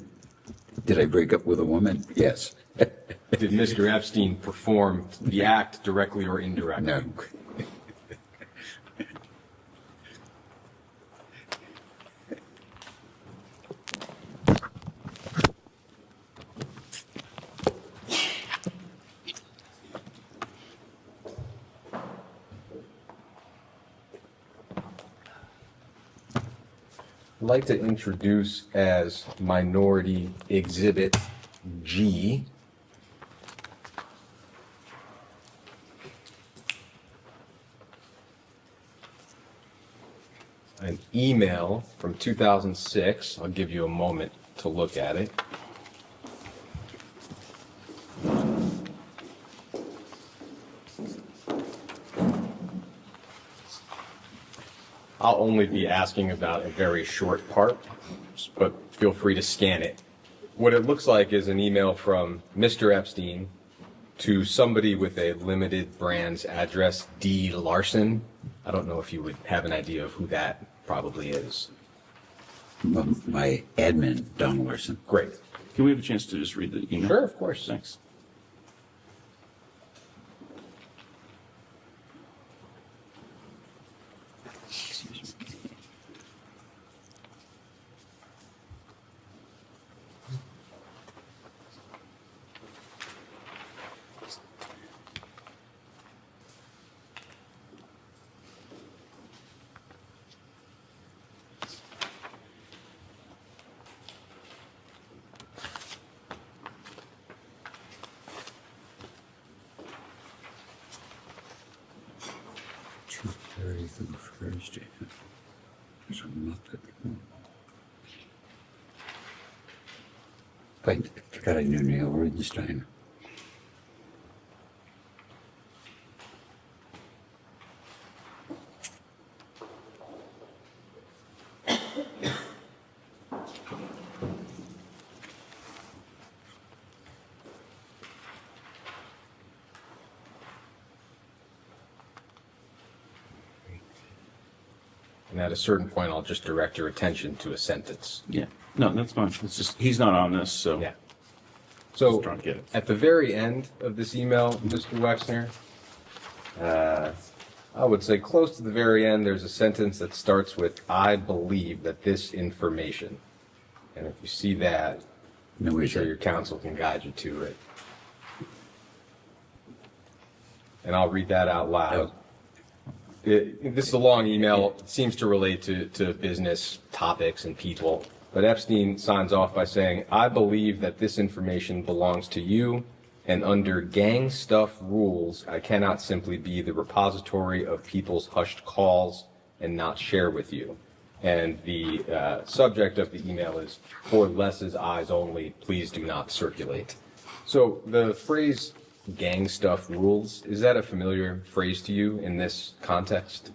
Did I break up with a woman? Yes. Did Mr. Epstein perform the act directly or indirectly? No. I'd like to introduce as Minority Exhibit G an email from 2006. I'll give you a moment to look at it. I'll only be asking about a very short part, but feel free to scan it. What it looks like is an email from Mr. Epstein to somebody with a limited brands address, D. Larson. I don't know if you would have an idea of who that probably is. My admin, Don Larson. Great. Can we have a chance to just read the email? Sure, of course. Thanks. Excuse me. Thursday. So not that. I forgot I knew Neil Rudenstein. And at a certain point, I'll just direct your attention to a sentence. Yeah. No, that's fine. It's just, he's not on this, so. Yeah. So, Just trying to get it. at the very end of this email, Mr. Wexner, I would say close to the very end, there's a sentence that starts with, I believe that this information. And if you see that, No, I'm where's sure that? your counsel can guide you to it. And I'll read that out loud. This is a long email. It seems to relate to business topics and people. But Epstein signs off by saying, I believe that this information belongs to you, and under gang stuff rules, I cannot simply be the repository of people's hushed calls and not share with you. And the subject of the email is, for Les's eyes only, please do not circulate. So the phrase gang stuff rules, is that a familiar phrase to you in this context?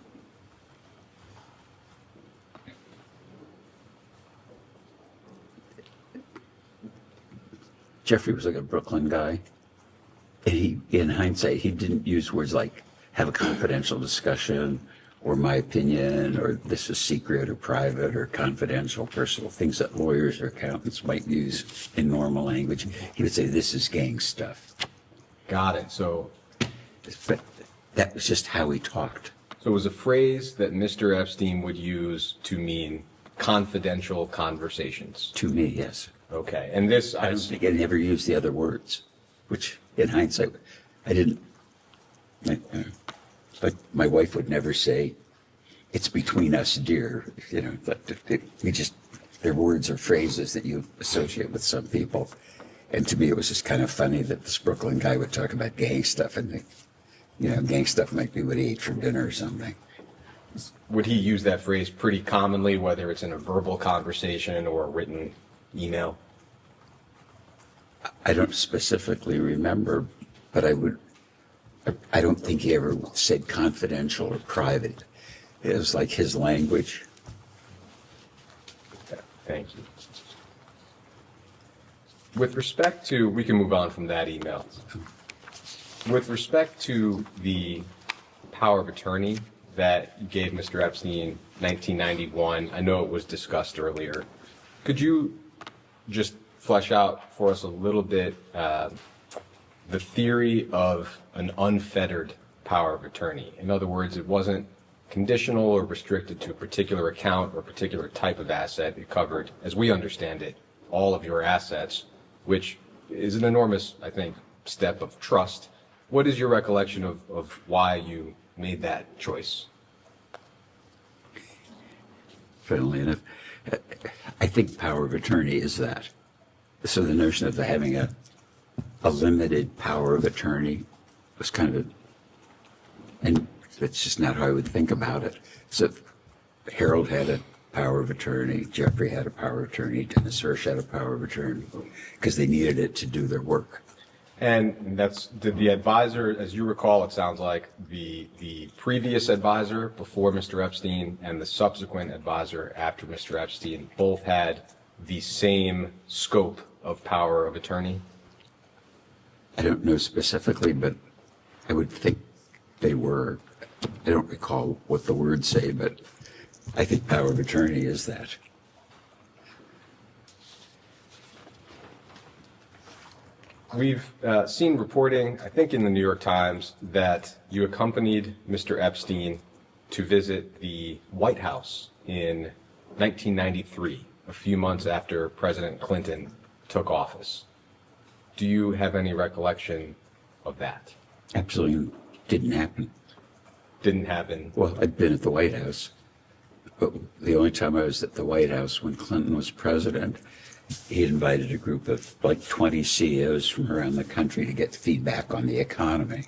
Jeffrey was like a Brooklyn guy. And he, in hindsight, he didn't use words like have a confidential discussion or my opinion or this is secret or private or confidential, personal, things that lawyers or accountants might use in normal language. He would say this is gang stuff. Got it. So But that was just how he talked. it was a phrase that Mr. Epstein would use to mean confidential conversations. To me, yes. Okay. And this, I don't think I never used the other words, which in hindsight, I didn't. Like my wife would never say, it's between us, dear. You know, we just, they're words or phrases that you associate with some people. And to me, it was just kind of funny that this Brooklyn guy would talk about gang stuff and, gang stuff might be what he ate for dinner or something. would he use that phrase pretty commonly, whether it's in a verbal conversation or a written email? I don't specifically remember, but I don't think he ever said confidential or private. It was like his language. Okay, thank you. With respect to, we can move on from that email. With respect to the power of attorney that you gave Mr. Epstein in 1991, I know it was discussed earlier. Could you just flesh out for us a little bit the theory of an unfettered power of attorney? In other words, it wasn't conditional or restricted to a particular account or particular type of asset. It covered, as we understand it, all of your assets, which is an enormous, I think, step of trust. What is your recollection of why you made that choice? Funnily enough, I think power of attorney is that. So the notion of having a limited power of attorney was kind of and that's just not how I would think about it. So Harold had a power of attorney, Jeffrey had a power of attorney, Dennis Hirsch had a power of attorney, because they needed it to do their work. And did the advisor, as you recall, it sounds like the previous advisor before Mr. Epstein and the subsequent advisor after Mr. Epstein both had the same scope of power of attorney? I don't know specifically, but I would think they were. I don't recall what the words say, but I think power of attorney is that. We've seen reporting, I think in the New York Times, that you accompanied Mr. Epstein to visit the White House in 1993, a few months after President Clinton took office. Do you have any recollection of that? Absolutely didn't happen. Didn't happen. Well, I'd been at the White House, but the only time I was at the White House when Clinton was president, he invited a group of like 20 CEOs from around the country to get feedback on the economy.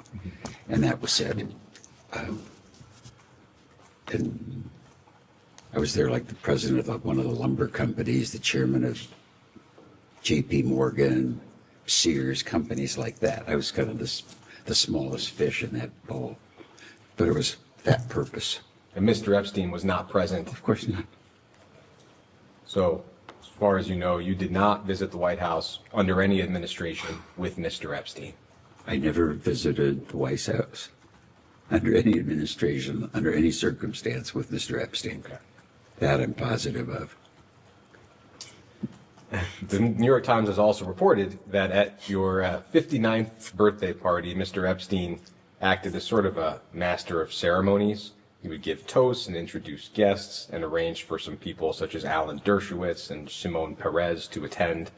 And that was said. And I was there like the president of one of the lumber companies, the chairman of JP Morgan, Sears, companies like that. I was kind of the smallest fish in that bowl. But it was that purpose. And Mr. Epstein was not present. Of course not. So, as far as you know, you did not visit the White House under any administration with Mr. Epstein. I never visited the White House under any administration, under any circumstance with Mr. Epstein. Okay. That I'm positive of. The New York Times has also reported that at your 59th birthday party, Mr. Epstein acted as sort of a master of ceremonies. He would give toasts and introduce guests and arrange for some people such as Alan Dershowitz and Shimon Peres to attend.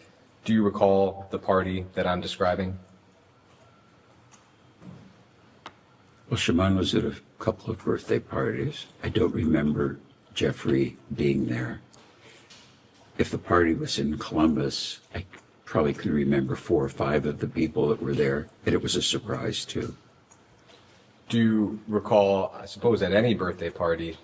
Do you recall the party that I'm describing? Well, Shimon was at a couple of birthday parties. I don't remember Jeffrey being there. If the party was in Columbus, I probably could remember 4 or 5 of the people that were there, and it was a surprise too. Do you recall, I suppose at any birthday party,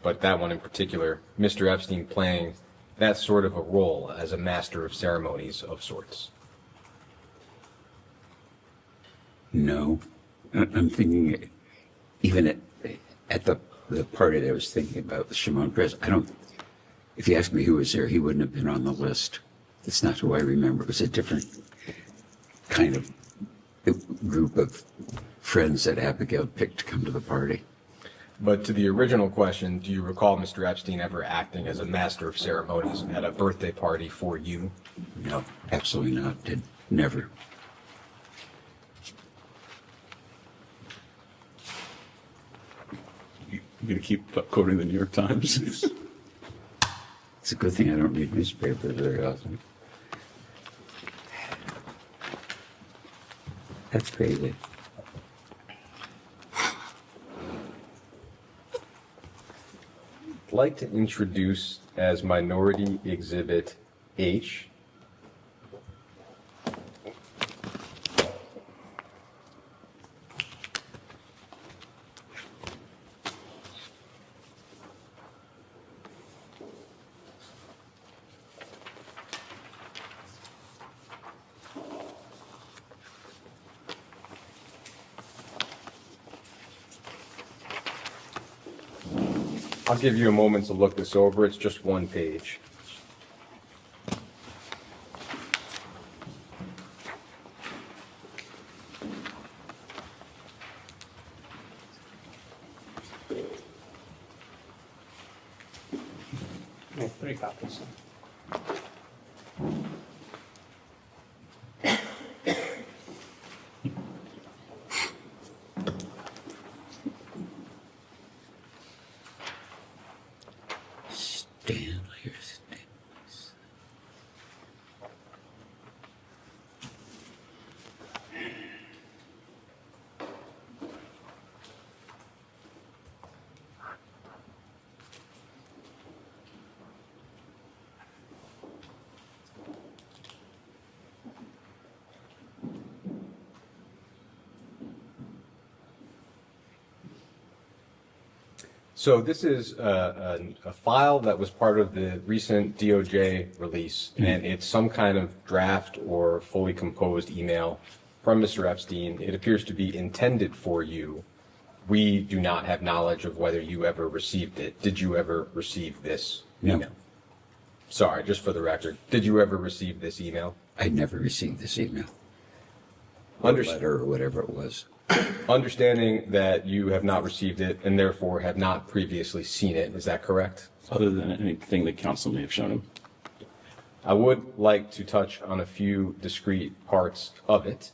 but that one in particular, Mr. Epstein playing that sort of a role as a master of ceremonies of sorts? No. I'm thinking, even at the party that I was thinking about, the Shimon Peres, if you ask me who was there, he wouldn't have been on the list. That's not who I remember. It was a different kind of group of friends that Abigail picked to come to the party. But to the original question, do you recall Mr. Epstein ever acting as a master of ceremonies at a birthday party for you? No, absolutely not. Never. You're going to keep quoting the New York Times? It's a good thing I don't read newspapers very often. That's crazy. I'd like to introduce as Minority Exhibit H I'll give you a moment to look this over. It's just one page. I have 3 copies. So this is a file that was part of the recent DOJ release, and it's some kind of draft or fully composed email from Mr. Epstein. It appears to be intended for you. We do not have knowledge of whether you ever received it. Did you ever receive this No. email? Sorry, just for the record. Did you ever receive this email? I never received this email. Under- Letter or whatever it was. Understanding that you have not received it and therefore have not previously seen it, is that correct? Other than anything that council may have shown him. I would like to touch on a few discrete parts of it.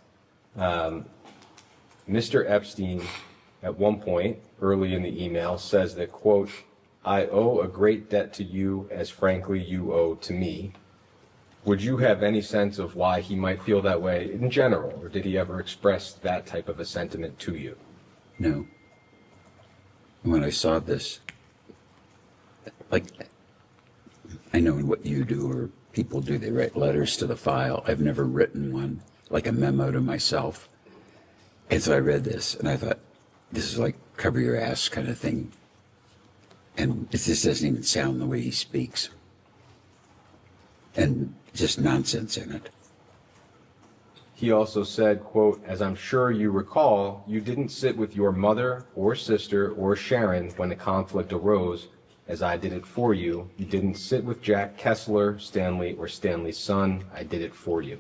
Mr. Epstein, at one point early in the email, says that, quote, "I owe a great debt to you as frankly you owe to me." Would you have any sense of why he might feel that way in general, or did he ever express that type of a sentiment to you? No. When I saw this, like, I know what you do or people do, they write letters to the file. I've never written one, like a memo to myself. And so I read this and I thought, this is like cover your ass kind of thing. And it just doesn't even sound the way he speaks. And just nonsense in it. He also said, quote, "As I'm sure you recall, you didn't sit with your mother or sister or Sharon when a conflict arose, as I did it for you. You didn't sit with Jack Kessler, Stanley, or Stanley's son. I did it for you."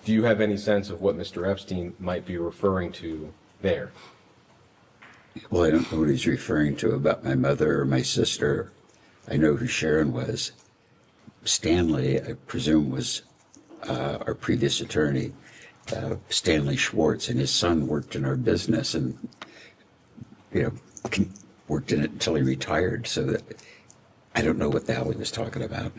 Do you have any sense of what Mr. Epstein might be referring to there? Well, I don't know what he's referring to about my mother or my sister. I know who Sharon was. Stanley, I presume, was our previous attorney, Stanley Schwartz, and his son worked in our business and, worked in it until he retired. So that I don't know what the hell he was talking about.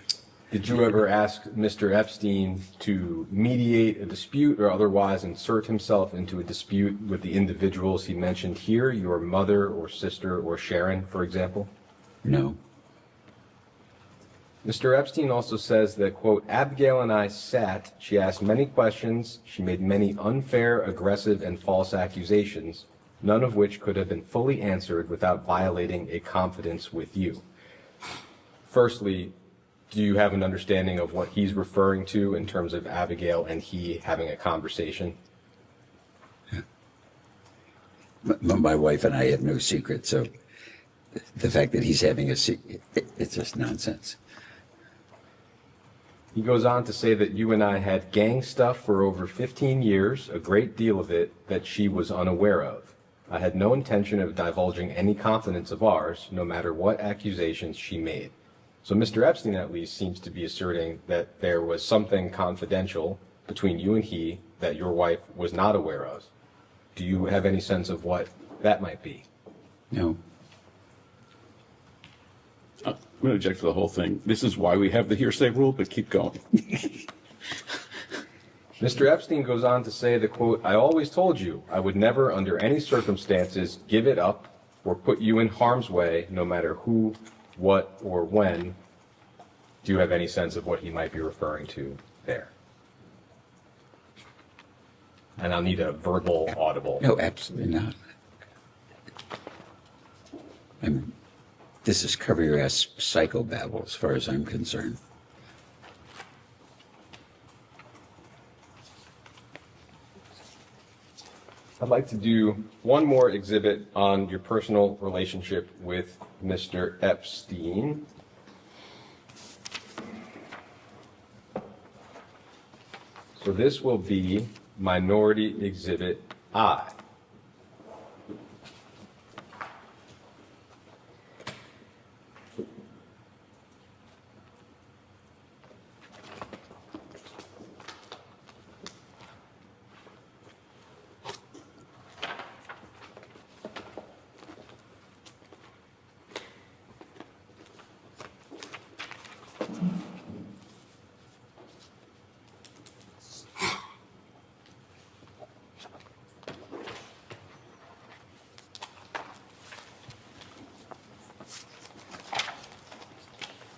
Did you ever ask Mr. Epstein to mediate a dispute or otherwise insert himself into a dispute with the individuals he mentioned here, your mother or sister or Sharon, for example? No. Mr. Epstein also says that, quote, "Abigail and I sat, she asked many questions, she made many unfair, aggressive, and false accusations, none of which could have been fully answered without violating a confidence with you." Firstly, do you have an understanding of what he's referring to in terms of Abigail and he having a conversation? My wife and I have no secret, so the fact that he's having a secret, it's just nonsense. He goes on to say that you and I had gang stuff for over 15 years, a great deal of it that she was unaware of. I had no intention of divulging any confidence of ours, no matter what accusations she made. So Mr. Epstein at least seems to be asserting that there was something confidential between you and he that your wife was not aware of. Do you have any sense of what that might be? No. I'm going to object to the whole thing. This is why we have the hearsay rule, but keep going. Mr. Epstein goes on to say that, quote, "I always told you I would never under any circumstances give it up or put you in harm's way, no matter who, what, or when." Do you have any sense of what he might be referring to there? And I'll need a verbal audible. No, absolutely not. I mean, this is cover your ass psychobabble as far as I'm concerned. I'd like to do one more exhibit on your personal relationship with Mr. Epstein. So this will be Minority Exhibit I.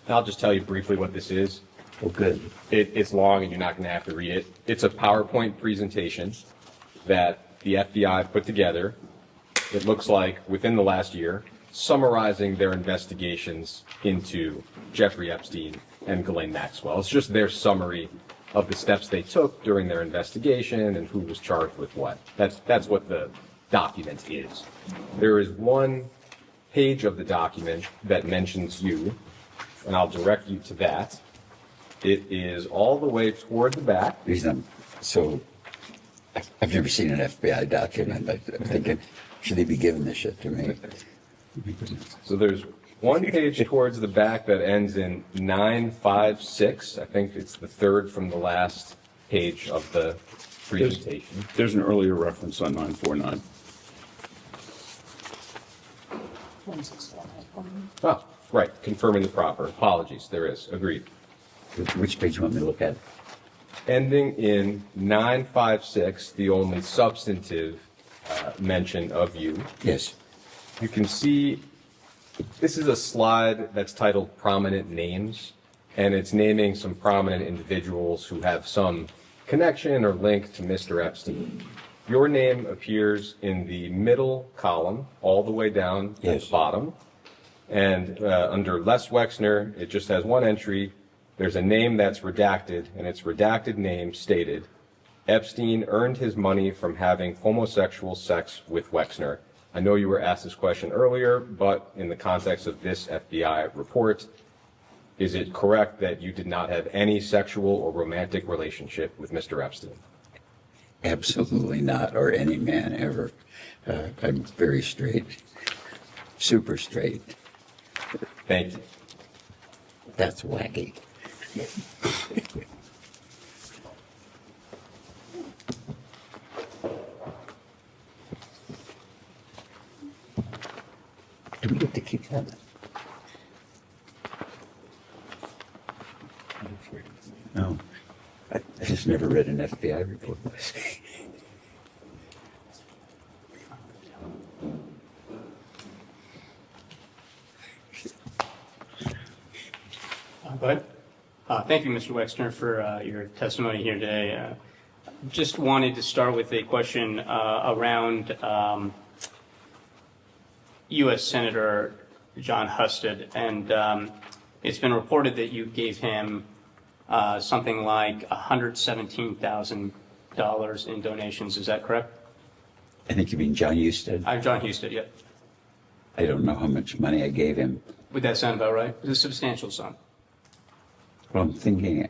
I'll just tell you briefly what this is. Oh, good. It's long and you're not going to have to read it. It's a PowerPoint presentation that the FBI put together. It looks like within the last year, summarizing their investigations into Jeffrey Epstein and Ghislaine Maxwell. It's just their summary of the steps they took during their investigation and who was charged with what. That's what the document is. There is one page of the document that mentions you, and I'll direct you to that. It is all the way toward the back. So I've never seen an FBI document. I'm thinking, should they be giving this shit to me? So there's one page towards the back that ends in 956. I think it's the third from the last page of the presentation. There's an earlier reference on 949. Oh, right, confirming the proper. Apologies, there is. Agreed. Which page do you want me to look at? Ending in 956, the only substantive mention of you. Yes. You can see this is a slide that's titled Prominent Names, and it's naming some prominent individuals who have some connection or link to Mr. Epstein. Your name appears in the middle column, all the way down at the bottom. And under Les Wexner, it just has one entry. There's a name that's redacted, and its redacted name stated, Epstein earned his money from having homosexual sex with Wexner. I know you were asked this question earlier, but in the context of this FBI report, is it correct that you did not have any sexual or romantic relationship with Mr. Epstein? Absolutely not, or any man ever. I'm very straight, super straight. Thank you. That's wacky. Do we get to keep that? No. I just never read an FBI report. Go ahead. Thank you, Mr. Wexner, for your testimony here today. Just wanted to start with a question around U.S. Senator John Husted, and it's been reported that you gave him something like $117,000 in donations. Is that correct? I think you mean John Husted? I'm John Husted, yeah. I don't know how much money I gave him. Would that sound about right? It's a substantial sum. Well, I'm thinking,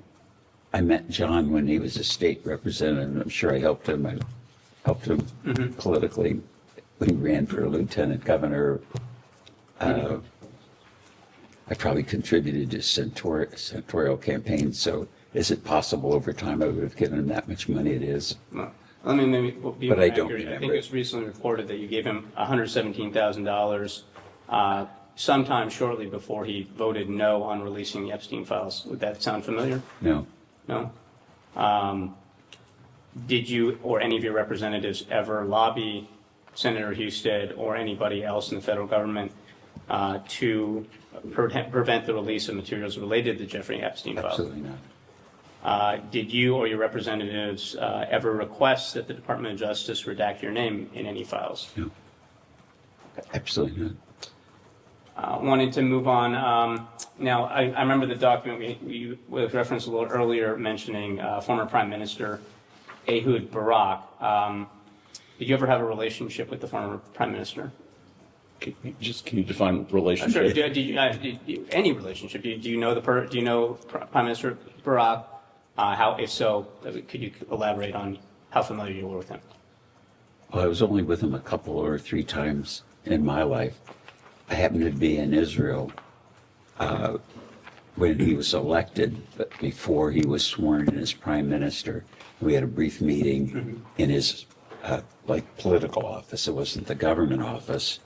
I met John when he was a state representative. I'm sure I helped him. I helped him politically when he ran for lieutenant governor. I probably contributed to senatorial campaign. So is it possible over time I would have given him that much money? It is. Well, let me maybe be But more I don't accurate. I think remember. it was recently reported that you gave him $117,000 sometime shortly before he voted no on releasing the Epstein files. Would that sound familiar? No. No? Did you or any of your representatives ever lobby Senator Husted or anybody else in the federal government to prevent the release of materials related to Jeffrey Epstein files? Absolutely not. Did you or your representatives ever request that the Department of Justice redact your name in any files? No. Absolutely not. Wanted to move on. Now, I remember the document we referenced a little earlier mentioning former Prime Minister Ahood Barack. Did you ever have a relationship with the former Prime Minister? Can you define relationship? Sure. Any relationship? Do you know Prime Minister Barack? How, if so, could you elaborate on how familiar you were with him? Well, I was only with him a couple or three times in my life. I happened to be in Israel when he was elected, but before he was sworn in as prime minister. We had a brief meeting in his political office. It wasn't the government office.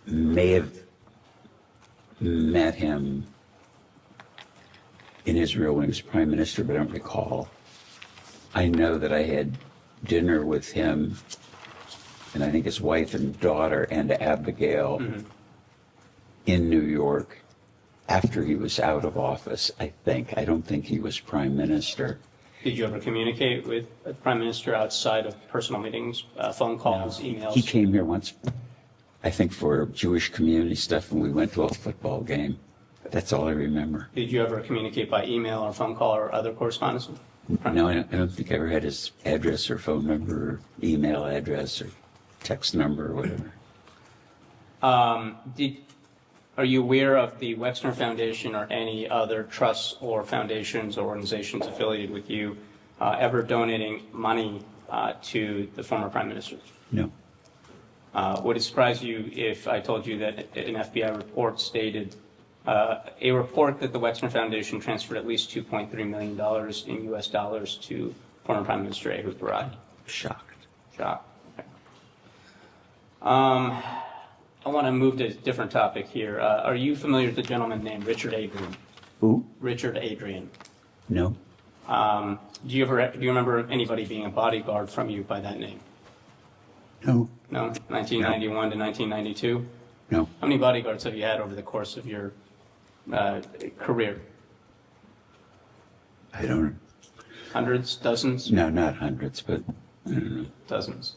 May have met him in Israel when he was prime minister, but I don't recall. I know that I had dinner with him and I think his wife and daughter and Abigail in New York after he was out of office, I think. I don't think he was prime minister. Did you ever communicate with the Prime Minister outside of personal meetings, phone calls, emails? He came here once I think for Jewish community stuff when we went to a football game. That's all I remember. Did you ever communicate by email or phone call or other correspondence? No, I don't think I ever had his address or phone number or email address or text number or whatever. Are you aware of the Wexner Foundation or any other trusts or foundations or organizations affiliated with you ever donating money to the former prime minister? No. Would it surprise you if I told you that an FBI report stated a report that the Wexner Foundation transferred at least $2.3 million in U.S. dollars to former Prime Minister Ahood Barack? Shocked. Shocked. Okay. I want to move to a different topic here. Are you familiar with a gentleman named Richard Adrian? Who? Richard Adrian. No. Do you remember anybody being a bodyguard from you by that name? No. No? 1991 to 1992? No. How many bodyguards have you had over the course of your career? I don't. Hundreds? Dozens? No, not hundreds, but I don't know. Dozens.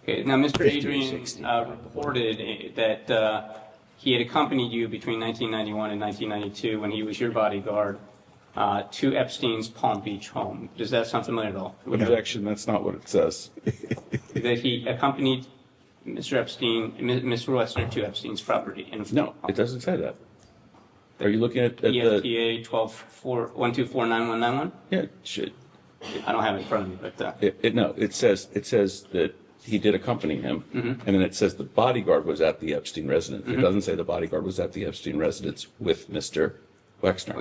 Okay, now Mr. 50 or Adrian 60. Reported that he had accompanied you between 1991 and 1992 when he was your bodyguard to Epstein's Palm Beach home. Does that sound familiar at all? Objection, that's not what it says. That he accompanied Mr. Epstein, Mr. Wexner to Epstein's property. No, it doesn't say that. Are you looking at the... EFTA 1249191? Yeah, it should. I don't have it in front of me, but No, it says that he did accompany him, and then it says the bodyguard was at the Epstein residence. It doesn't say the bodyguard was at the Epstein residence with Mr. Wexner.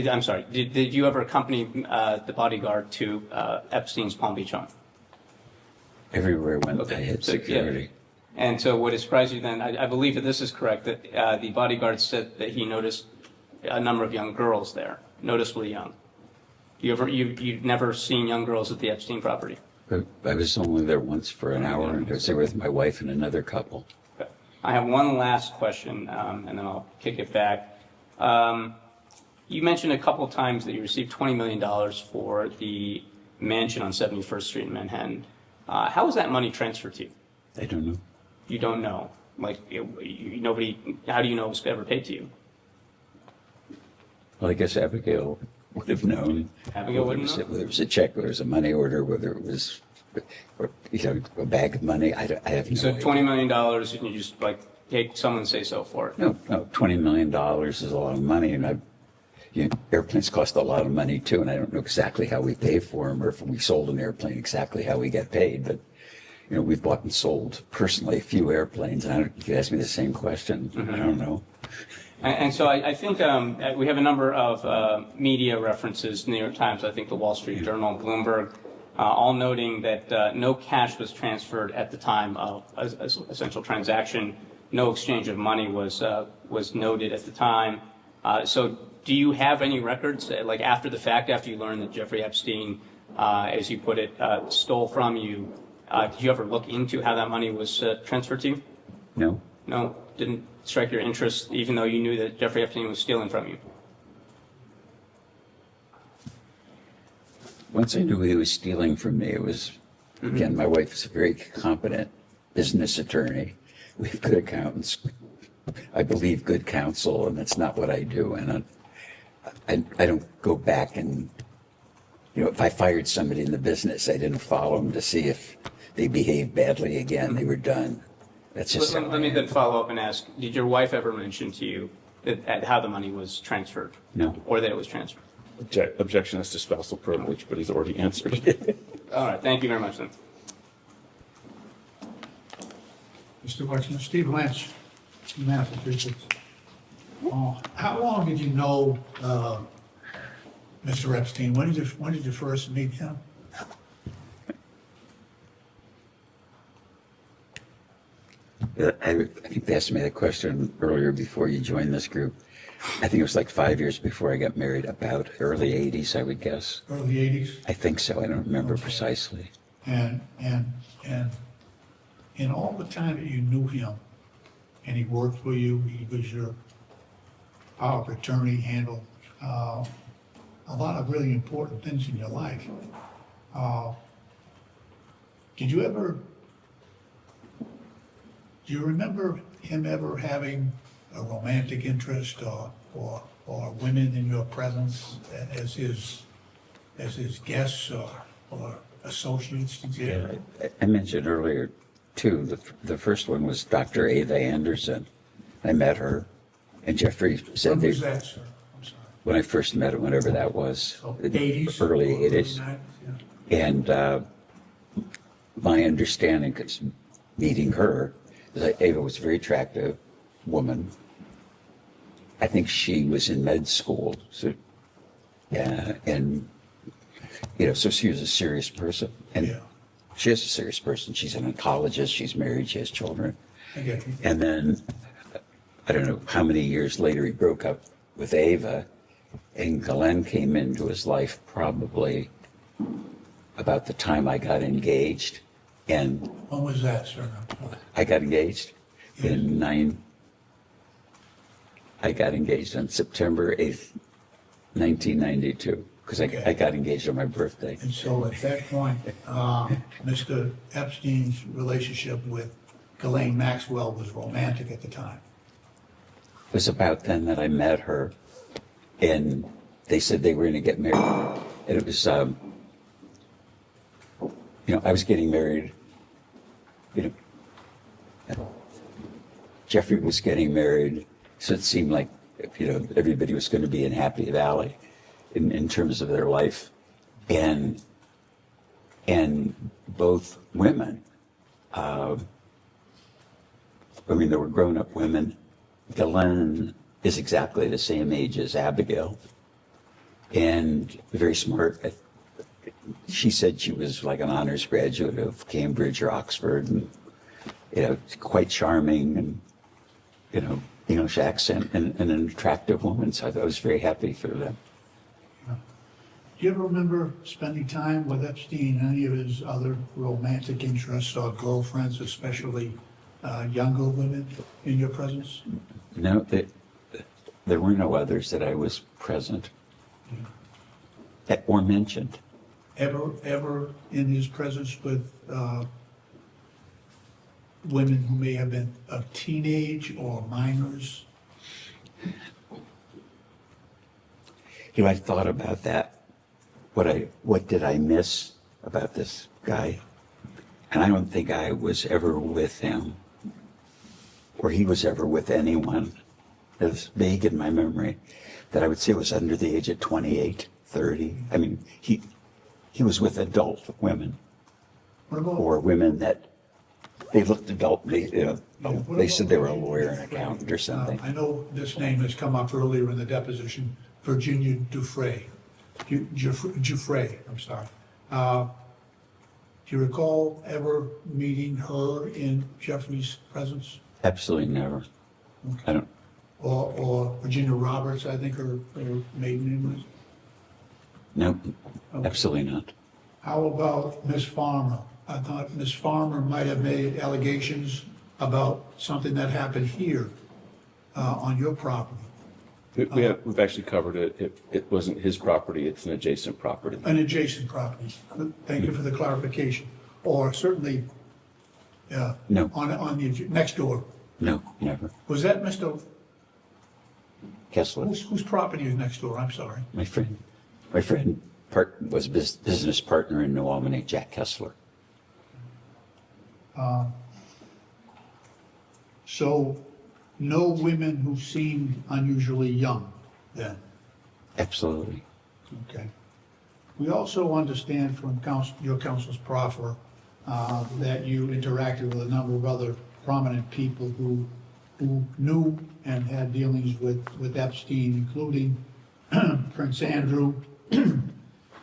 I'm sorry. Did you ever accompany the bodyguard to Epstein's Palm Beach home? Everywhere I went, I had So, security. yeah. And so would it surprise you then, I believe that this is correct, that the bodyguard said that he noticed a number of young girls there, noticeably young. You've never seen young girls at the Epstein property? I was only there once for an hour, and I was there with my wife and another couple. Okay. I have one last question, and then I'll kick it back. You mentioned a couple of times that you received $20 million for the mansion on 71st Street in Manhattan. How was that money transferred to you? I don't know. You don't know. Like, nobody, how do you know it was ever paid to you? Well, I guess Abigail would have known. Abigail wouldn't know? Whether it was a check, whether it was a money order, whether it was, a bag of money. I have no So idea. $20 million, and you just take someone say so for it? No, $20 million is a lot of money, and airplanes cost a lot of money too, and I don't know exactly how we pay for them, or if we sold an airplane, exactly how we get paid. But we've bought and sold personally a few airplanes, and you could ask me the same question. I don't know. And so I think we have a number of media references, New York Times, I think the Wall Street Journal, Bloomberg, all noting that no cash was transferred at the time of a essential transaction. No exchange of money was noted at the time. So do you have any records, like after the fact, after you learned that Jeffrey Epstein, as you put it, stole from you, did you ever look into how that money was transferred to you? No. No? Didn't strike your interest, even though you knew that Jeffrey Epstein was stealing from you? Once I knew he was stealing from me, it was, again, my wife is a very competent business attorney. We have good accountants. I believe good counsel, and that's not what I do. And I don't go back and, if I fired somebody in the business, I didn't follow them to see if they behaved badly again. They were done. That's just Let me then follow up and ask, did your wife ever mention to you how the money was transferred? No. Or that it was transferred? Objection as to spousal privilege, but he's already answered it. All right, thank you very much then. Mr. Wexner, Steve Lynch, Massachusetts. How long did you know Mr. Epstein? When did you first meet him? I think they asked me that question earlier before you joined this group. I think it was like 5 years before I got married, about early 80s, I would guess. Early 80s? I think so. I don't remember precisely. And in all the time that you knew him, and he worked for you, he was your power of attorney, handled a lot of really important things in your life. Did you ever Do you remember him ever having a romantic interest or women in your presence as his guests or associates? Yeah, I mentioned earlier, too, the first one was Dr. Ava Anderson. I met her, and Jeffrey said When was that, sir? I'm sorry. when I first met her, whenever that was, So 80s? early or 80s. 90s? Yeah. And my understanding, because meeting her, is that Ava was a very attractive woman. I think she was in med school, so yeah, and so she was a serious person, and Yeah. she is a serious person. She's an oncologist. She's married. She has children. I get you. And then I don't know how many years later he broke up with Ava, and Ghislaine came into his life probably about the time I got engaged, and When was that, sir? I got engaged I got engaged on September 8th, 1992, because Okay. I got engaged on my birthday. And so at that point, Mr. Epstein's relationship with Ghislaine Maxwell was romantic at the time. It was about then that I met her, and they said they were going to get married. And it was, I was getting married, Jeffrey was getting married, so it seemed like, everybody was going to be in Happy Valley in terms of their life. And both women, they were grown-up women. Ghislaine is exactly the same age as Abigail, and very smart. She said she was like an honors graduate of Cambridge or Oxford, and quite charming, and English accent, and an attractive woman. So I was very happy for them. Do you ever remember spending time with Epstein, any of his other romantic interests or girlfriends, especially younger women, in your presence? No, there were no others that I was present or mentioned. Ever in his presence with women who may have been of teenage or minors? I thought about that. What did I miss about this guy? And I don't think I was ever with him, or he was ever with anyone. It's vague in my memory that I would say was under the age of 28, 30. I mean, he was with adult women, What about? or women that they looked adult. They What said about they were a Virginia lawyer and Dufresne? accountant or something. I know this name has come up earlier in the deposition, Virginia Dufresne. Dufresne, I'm sorry. Do you recall ever meeting her in Jeffrey's presence? Absolutely never. I don't. Or Virginia Roberts, I think her maiden name was? No, absolutely not. How about Miss Farmer? I thought Miss Farmer might have made allegations about something that happened here on your property. We've actually covered it. It wasn't his property, it's an adjacent property. An adjacent property. Thank you for the clarification. Or certainly No. on the next door. No, never. Was that Mr. Kessler, Whose property is next door? I'm sorry. my friend was business partner in New Albany, Jack Kessler. So no women who seemed unusually young then? Absolutely. Okay. We also understand from your counsel's proffer that you interacted with a number of other prominent people who knew and had dealings with Epstein, including Prince Andrew,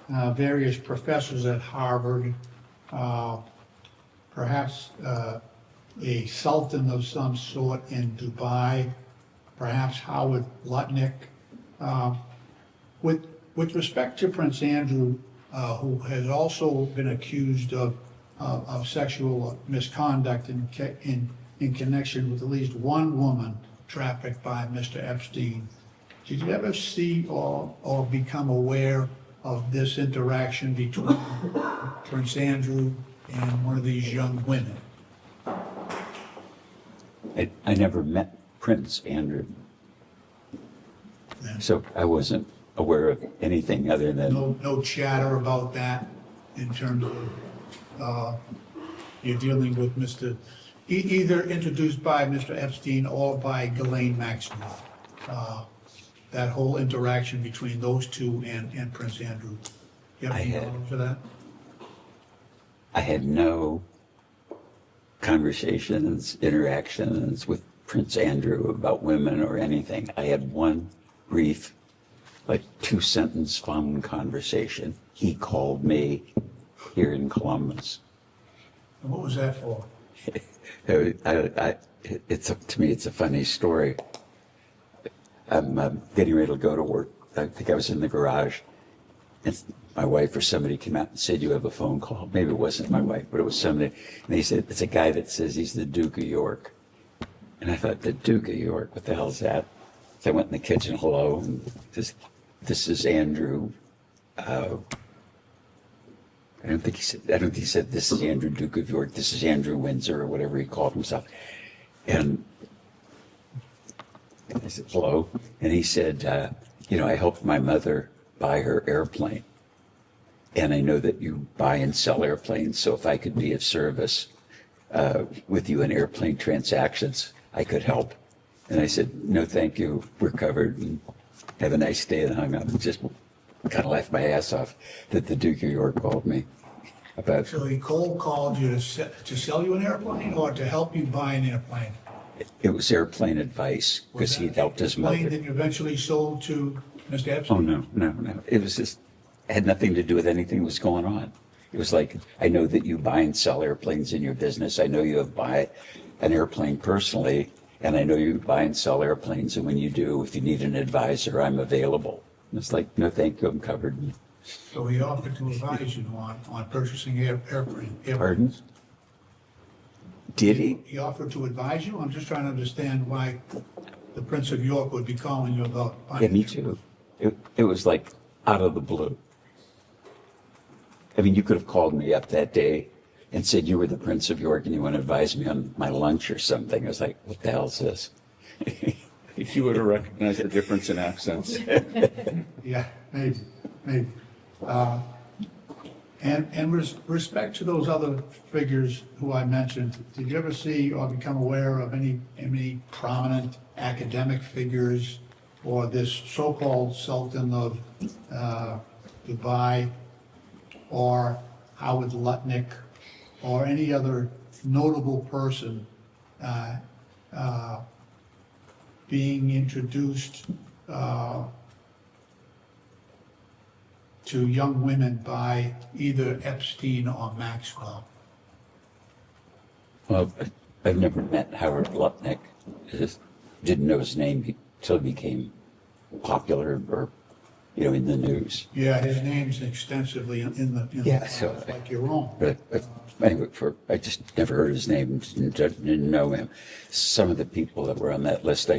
various professors at Harvard, perhaps a sultan of some sort in Dubai, perhaps Howard Lutnick. With respect to Prince Andrew, who has also been accused of sexual misconduct in connection with at least one woman trafficked by Mr. Epstein, did you ever see or become aware of this interaction between Prince Andrew and one of these young women? I never met Prince Andrew. So I wasn't aware of anything other than, No chatter about that in terms of, you're dealing with either introduced by Mr. Epstein or by Ghislaine Maxwell. That whole interaction between those two and Prince Andrew. You have any knowledge of that? I had no conversations, interactions with Prince Andrew about women or anything. I had one brief, like 2-sentence phone conversation. He called me here in Columbus. And what was that for? To me, it's a funny story. I'm getting ready to go to work. I think I was in the garage, and my wife or somebody came out and said, "You have a phone call." Maybe it wasn't my wife, but it was somebody. And they said, "It's a guy that says he's the Duke of York." And I thought, the Duke of York, what the hell is that? So I went in the kitchen, hello, and this is Andrew. I don't think he said, this is Andrew Duke of York, this is Andrew Windsor, or whatever he called himself. And I said, hello. And he said, I helped my mother buy her airplane. And I know that you buy and sell airplanes, so if I could be of service with you in airplane transactions, I could help. And I said, no, thank you, we're covered, and have a nice day, and hung up and just kind of laughed my ass off that the Duke of York called me about. So he cold called you to sell you an airplane or to help you buy an airplane? It was airplane advice, because he'd helped his Plane mother. that you eventually sold to Mr. Epstein? Oh, no. It was just, had nothing to do with anything that was going on. It was like, I know that you buy and sell airplanes in your business. I know you have buy an airplane personally, and I know you buy and sell airplanes. And when you do, if you need an advisor, I'm available. And it's like, no, thank you, I'm covered. So he offered to advise you on purchasing airplanes? Pardon? Did he? He offered to advise you? I'm just trying to understand why the Prince of York would be calling you about buying. Yeah, me too. It was like out of the blue. I mean, you could have called me up that day and said you were the Prince of York and you want to advise me on my lunch or something. I was like, what the hell is this? You would have recognized the difference in accents. Yeah, maybe. And with respect to those other figures who I mentioned, did you ever see or become aware of any prominent academic figures or this so-called Sultan of Dubai or Howard Lutnick or any other notable person being introduced to young women by either Epstein or Maxwell? Well, I've never met Howard Lutnick. I just didn't know his name until he became popular or, in the news. Yeah, his name's extensively in the Yeah, files, so- like your own. But anyway, I just never heard his name, didn't know him. Some of the people that were on that list,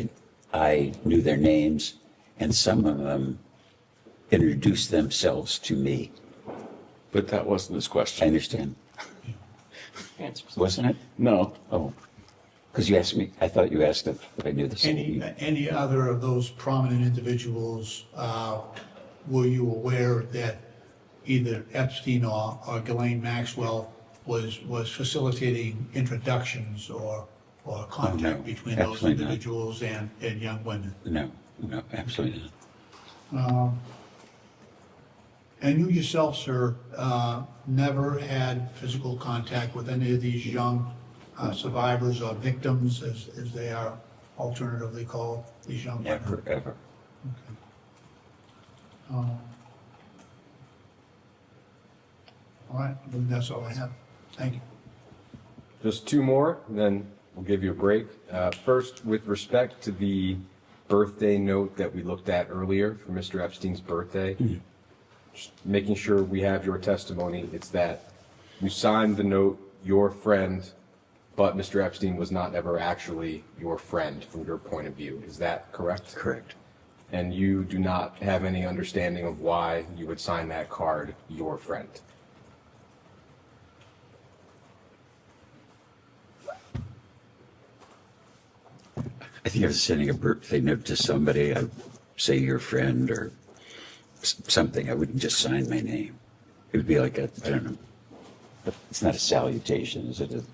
I knew their names, and some of them introduced themselves to me. But that wasn't his I question. understand. Answers. Wasn't it? No. Oh, because you asked me, I thought you asked if I knew the Any other of those prominent individuals, were you aware that either Epstein or Ghislaine Maxwell was facilitating introductions or contact between those absolutely not. individuals and young women? No, absolutely not. And you yourself, sir, never had physical contact with any of these young survivors or victims, as they are alternatively called, these young women? Never, ever. All right, I believe that's all I have. Thank you. Just two more, and then we'll give you a break. First, with respect to the birthday note that we looked at earlier for Mr. Epstein's birthday, just making sure we have your testimony. It's that you signed the note, your friend, but Mr. Epstein was not ever actually your friend from your point of view. Is that correct? Correct. And you do not have any understanding of why you would sign that card, your friend? I think I was sending a birthday note to somebody, I'd say your friend or something. I wouldn't just sign my name. It would be like I don't know. But it's not a salutation, is it?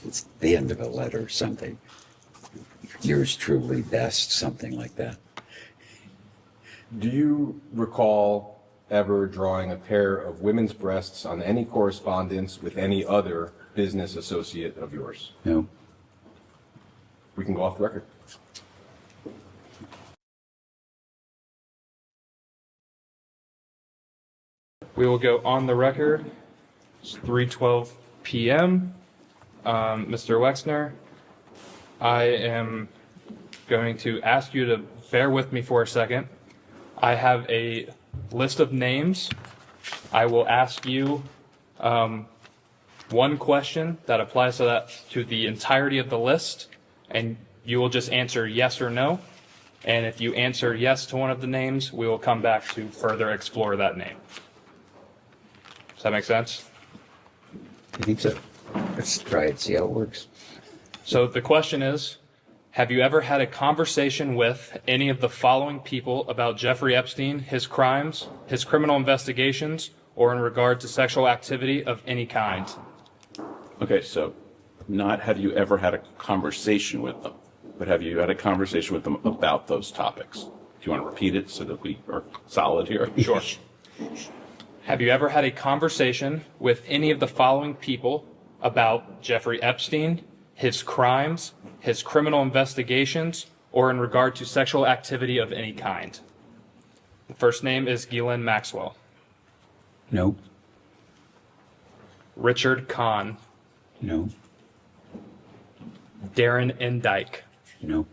It's the end of a letter or something. Yours truly, best, something like that. Do you recall ever drawing a pair of women's breasts on any correspondence with any other business associate of yours? No. We can go off the record. We will go on the record. It's 3:12 p.m. Mr. Wexner, I am going to ask you to bear with me for a second. I have a list of names. I will ask you one question that applies to the entirety of the list, and you will just answer yes or no. And if you answer yes to one of the names, we will come back to further explore that name. Does that make sense? I think so. Let's try it, see how it works. So the question is, have you ever had a conversation with any of the following people about Jeffrey Epstein, his crimes, his criminal investigations, or in regard to sexual activity of any kind? Okay, so not have you ever had a conversation with them, but have you had a conversation with them about those topics? Do you want to repeat it so that we are solid here? Sure. Have you ever had a conversation with any of the following people about Jeffrey Epstein, his crimes, his criminal investigations, or in regard to sexual activity of any kind? The first name is Ghislaine Maxwell. No. Richard Kahn. No. Darren Endyke. No.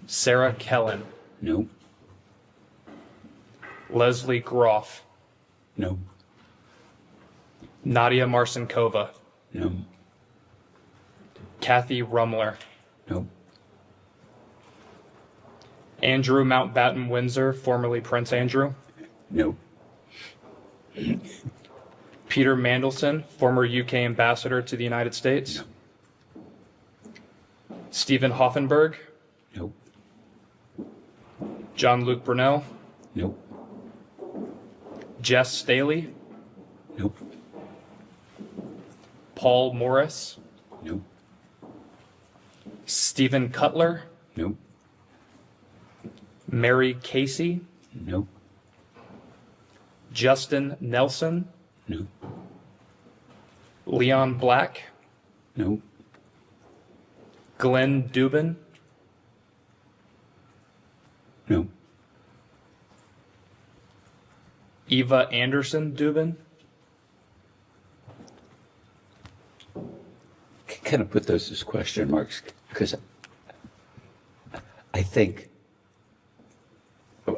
Sarah Kellen. No. Leslie Groff. No. Nadia Marcinkova. No. Kathy Rumler. No. Andrew Mountbatten Windsor, formerly Prince Andrew. No. Peter Mandelson, former UK ambassador to the United States. No. Stephen Hoffenberg. No. John-Luc Brunel. No. Jess Staley. No. Paul Morris. No. Stephen Cutler. No. Mary Casey. No. Justin Nelson. No. Leon Black. No. Glenn Dubin. No. Eva Anderson Dubin. Kind of put those as question marks because I think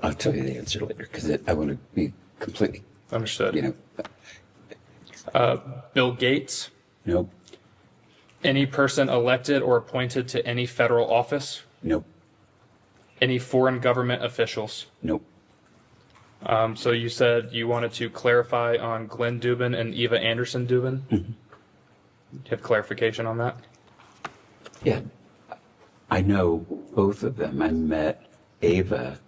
I'll tell you the answer later because I want to be completely, Understood. Bill Gates. No. Any person elected or appointed to any federal office. No. Any foreign government officials. No. So you said you wanted to clarify on Glenn Dubin and Eva Anderson Dubin. Mm-hmm. Do you have clarification on that? Yeah. I know both of them. I met Ava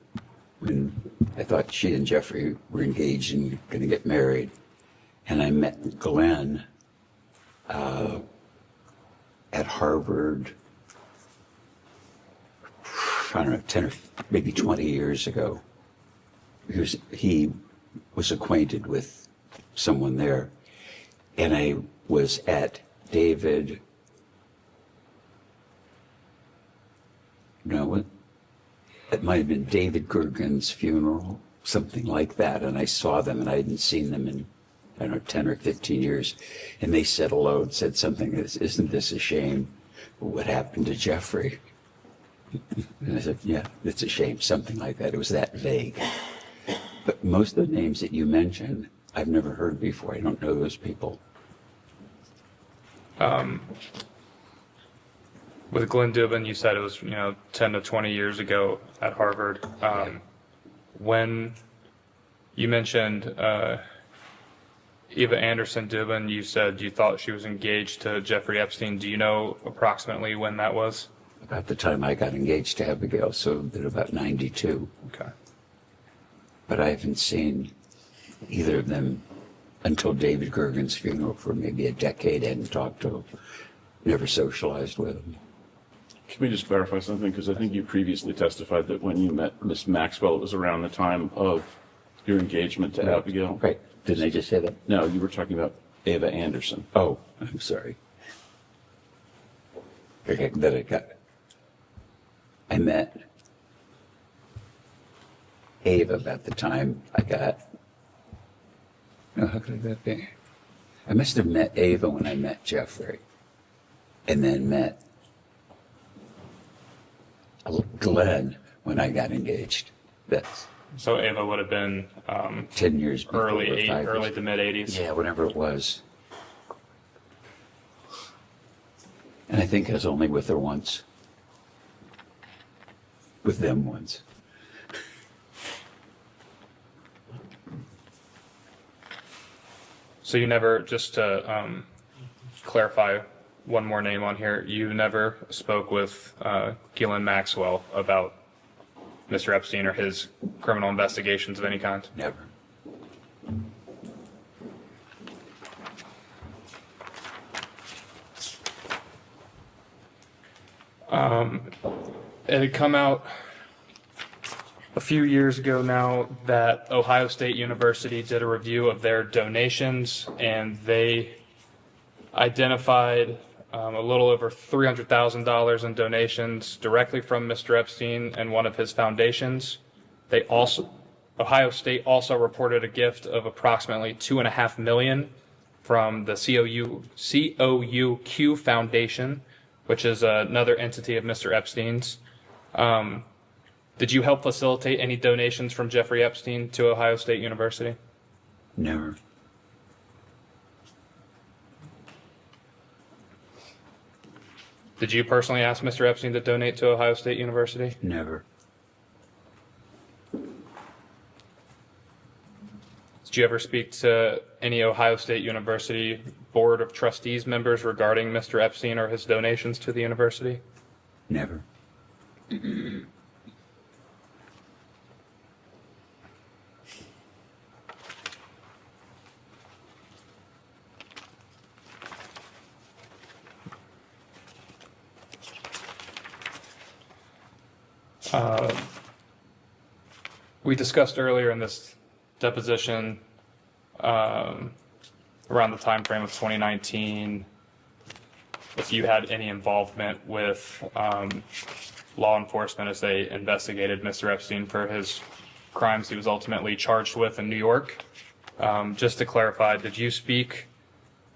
when I thought she and Jeffrey were engaged and going to get married. And I met Glenn at Harvard, I don't know, 10 or maybe 20 years ago. Because he was acquainted with someone there. And I was at David, it might have been David Gergen's funeral, something like that. And I saw them and I hadn't seen them in, I don't know, 10 or 15 years. And they said hello and said something, isn't this a shame? What happened to Jeffrey? And I said, yeah, it's a shame, something like that. It was that vague. But most of the names that you mentioned, I've never heard before. I don't know those people. With Glenn Dubin, you said it was 10 to 20 years ago at Harvard. When you mentioned Eva Anderson Dubin, you said you thought she was engaged to Jeffrey Epstein. Do you know approximately when that was? about the time I got engaged to Abigail, so in about 92. Okay. But I haven't seen either of them until David Gergen's funeral for maybe a decade. I hadn't talked to them, never socialized with them. Can we just clarify something? Because I think you previously testified that when you met Miss Maxwell, it was around the time of your engagement to Abigail. Right. Didn't I just say that? No, you were talking about Ava Anderson. Oh, I'm sorry. Okay, then I met Ava about the time I got. No, how could that be? I must have met Ava when I met Jeffrey, and then met Glenn when I got engaged. That's So Ava would have been 10 years before. early or 5 years. to mid 80s. Yeah, whatever it was. And I think I was only with her once. With them once. So you never, just to clarify one more name on here, you never spoke with Ghislaine Maxwell about Mr. Epstein or his criminal investigations of any kind? Never. It had come out a few years ago now that Ohio State University did a review of their donations, and they identified a little over $300,000 in donations directly from Mr. Epstein and one of his foundations. Ohio State also reported a gift of approximately $2.5 million from the COUQ Foundation, which is another entity of Mr. Epstein's. Did you help facilitate any donations from Jeffrey Epstein to Ohio State University? Never. Did you personally ask Mr. Epstein to donate to Ohio State University? Never. Did you ever speak to any Ohio State University Board of Trustees members regarding Mr. Epstein or his donations to the university? Never. We discussed earlier in this deposition around the time frame of 2019 if you had any involvement with law enforcement as they investigated Mr. Epstein for his crimes he was ultimately charged with in New York. Just to clarify, did you speak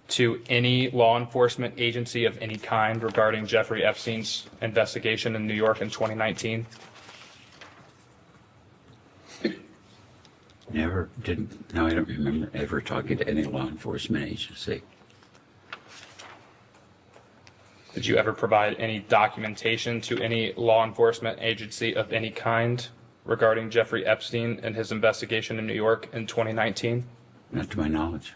to any law enforcement agency of any kind regarding Jeffrey Epstein's investigation in New York in 2019? Never. Didn't. No, I don't remember ever talking to any law enforcement agency. Did you ever provide any documentation to any law enforcement agency of any kind regarding Jeffrey Epstein and his investigation in New York in 2019? Not to my knowledge.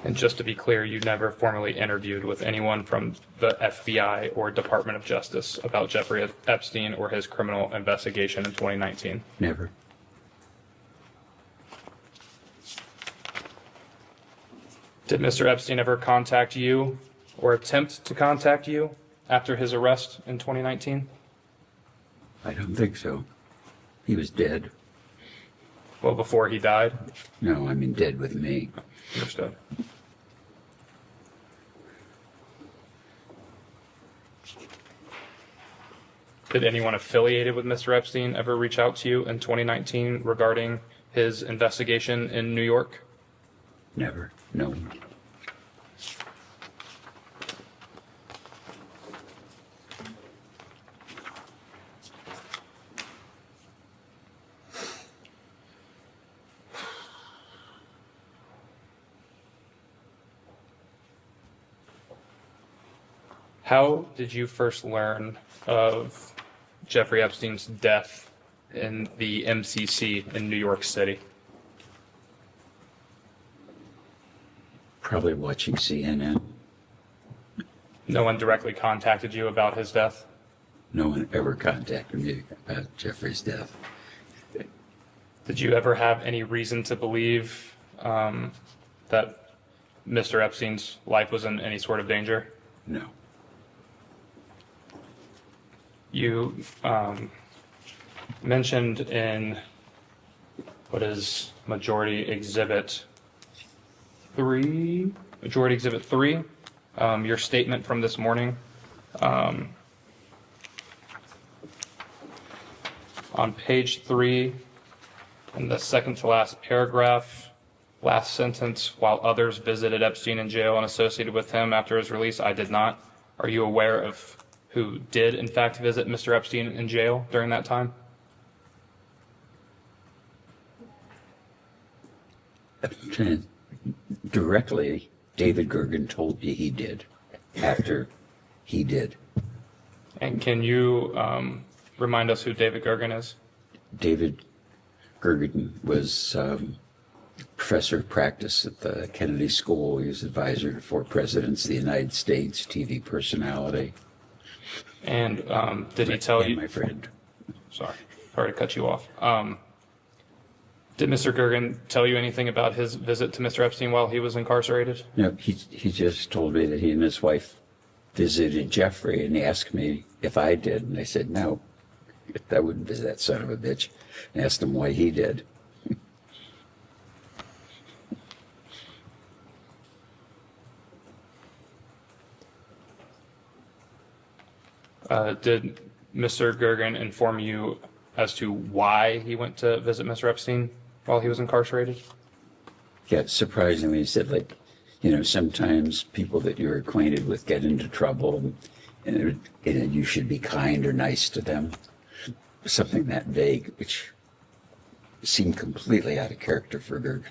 And just to be clear, you never formally interviewed with anyone from the FBI or Department of Justice about Jeffrey Epstein or his criminal investigation in 2019? Never. Did Mr. Epstein ever contact you or attempt to contact you after his arrest in 2019? I don't think so. He was dead. Well, before he died? No, I mean dead with me. Understood. Did anyone affiliated with Mr. Epstein ever reach out to you in 2019 regarding his investigation in New York? Never. No. How did you first learn of Jeffrey Epstein's death in the MCC in New York City? Probably watching CNN. No one directly contacted you about his death? No one ever contacted me about Jeffrey's death. Did you ever have any reason to believe that Mr. Epstein's life was in any sort of danger? No. You mentioned in what is Majority Exhibit 3, your statement from this morning. On page 3, in the second to last paragraph, last sentence, while others visited Epstein in jail and associated with him after his release, I did not. Are you aware of who did, in fact, visit Mr. Epstein in jail during that time? Directly, David Gergen told me he did, after he did. And can you remind us who David Gergen is? David Gergen was professor of practice at the Kennedy School. He was advisor to 4 presidents of the United States, TV personality. And did he tell you? My friend. Sorry to cut you off. Did Mr. Gergen tell you anything about his visit to Mr. Epstein while he was incarcerated? No, he just told me that he and his wife visited Jeffrey, and he asked me if I did, and I said no, I wouldn't visit that son of a bitch. And asked him why he did. Did Mr. Gergen inform you as to why he went to visit Mr. Epstein while he was incarcerated? Yeah, surprisingly, he said, like, sometimes people that you're acquainted with get into trouble, and you should be kind or nice to them. Something that vague, which seemed completely out of character for Gergen.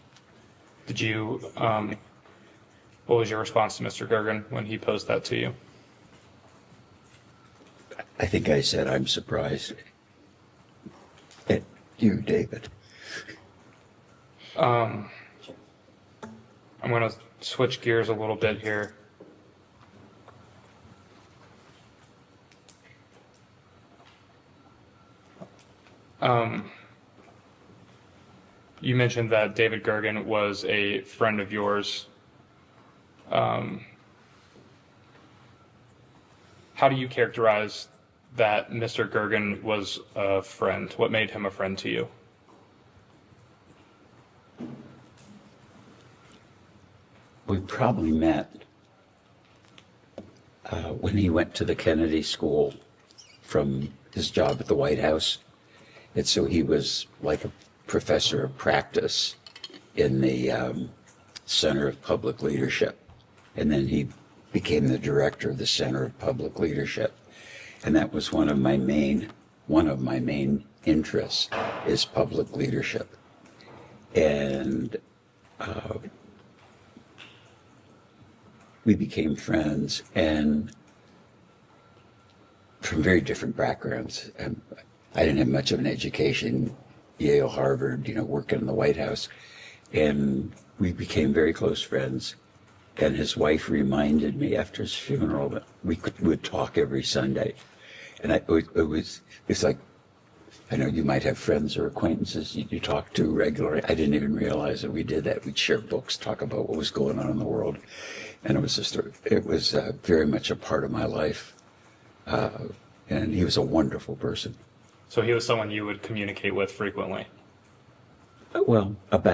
Did you, what was your response to Mr. Gergen when he posed that to you? I think I said, I'm surprised at you, David. I'm going to switch gears a little bit here. You mentioned that David Gergen was a friend of yours. How do you characterize that Mr. Gergen was a friend? What made him a friend to you? We probably met when he went to the Kennedy School from his job at the White House. And so he was like a professor of practice in the Center of Public Leadership. And then he became the director of the Center of Public Leadership. And that was one of my main interests is public leadership. And we became friends, and from very different backgrounds. I didn't have much of an education, Yale, Harvard, working in the White House. And we became very close friends. And his wife reminded me after his funeral that we would talk every Sunday. And it's like, I know you might have friends or acquaintances you talk to regularly. I didn't even realize that we did that. We'd share books, talk about what was going on in the world. And it was very much a part of my life. And he was a wonderful person. So he was someone you would communicate with frequently? Well, if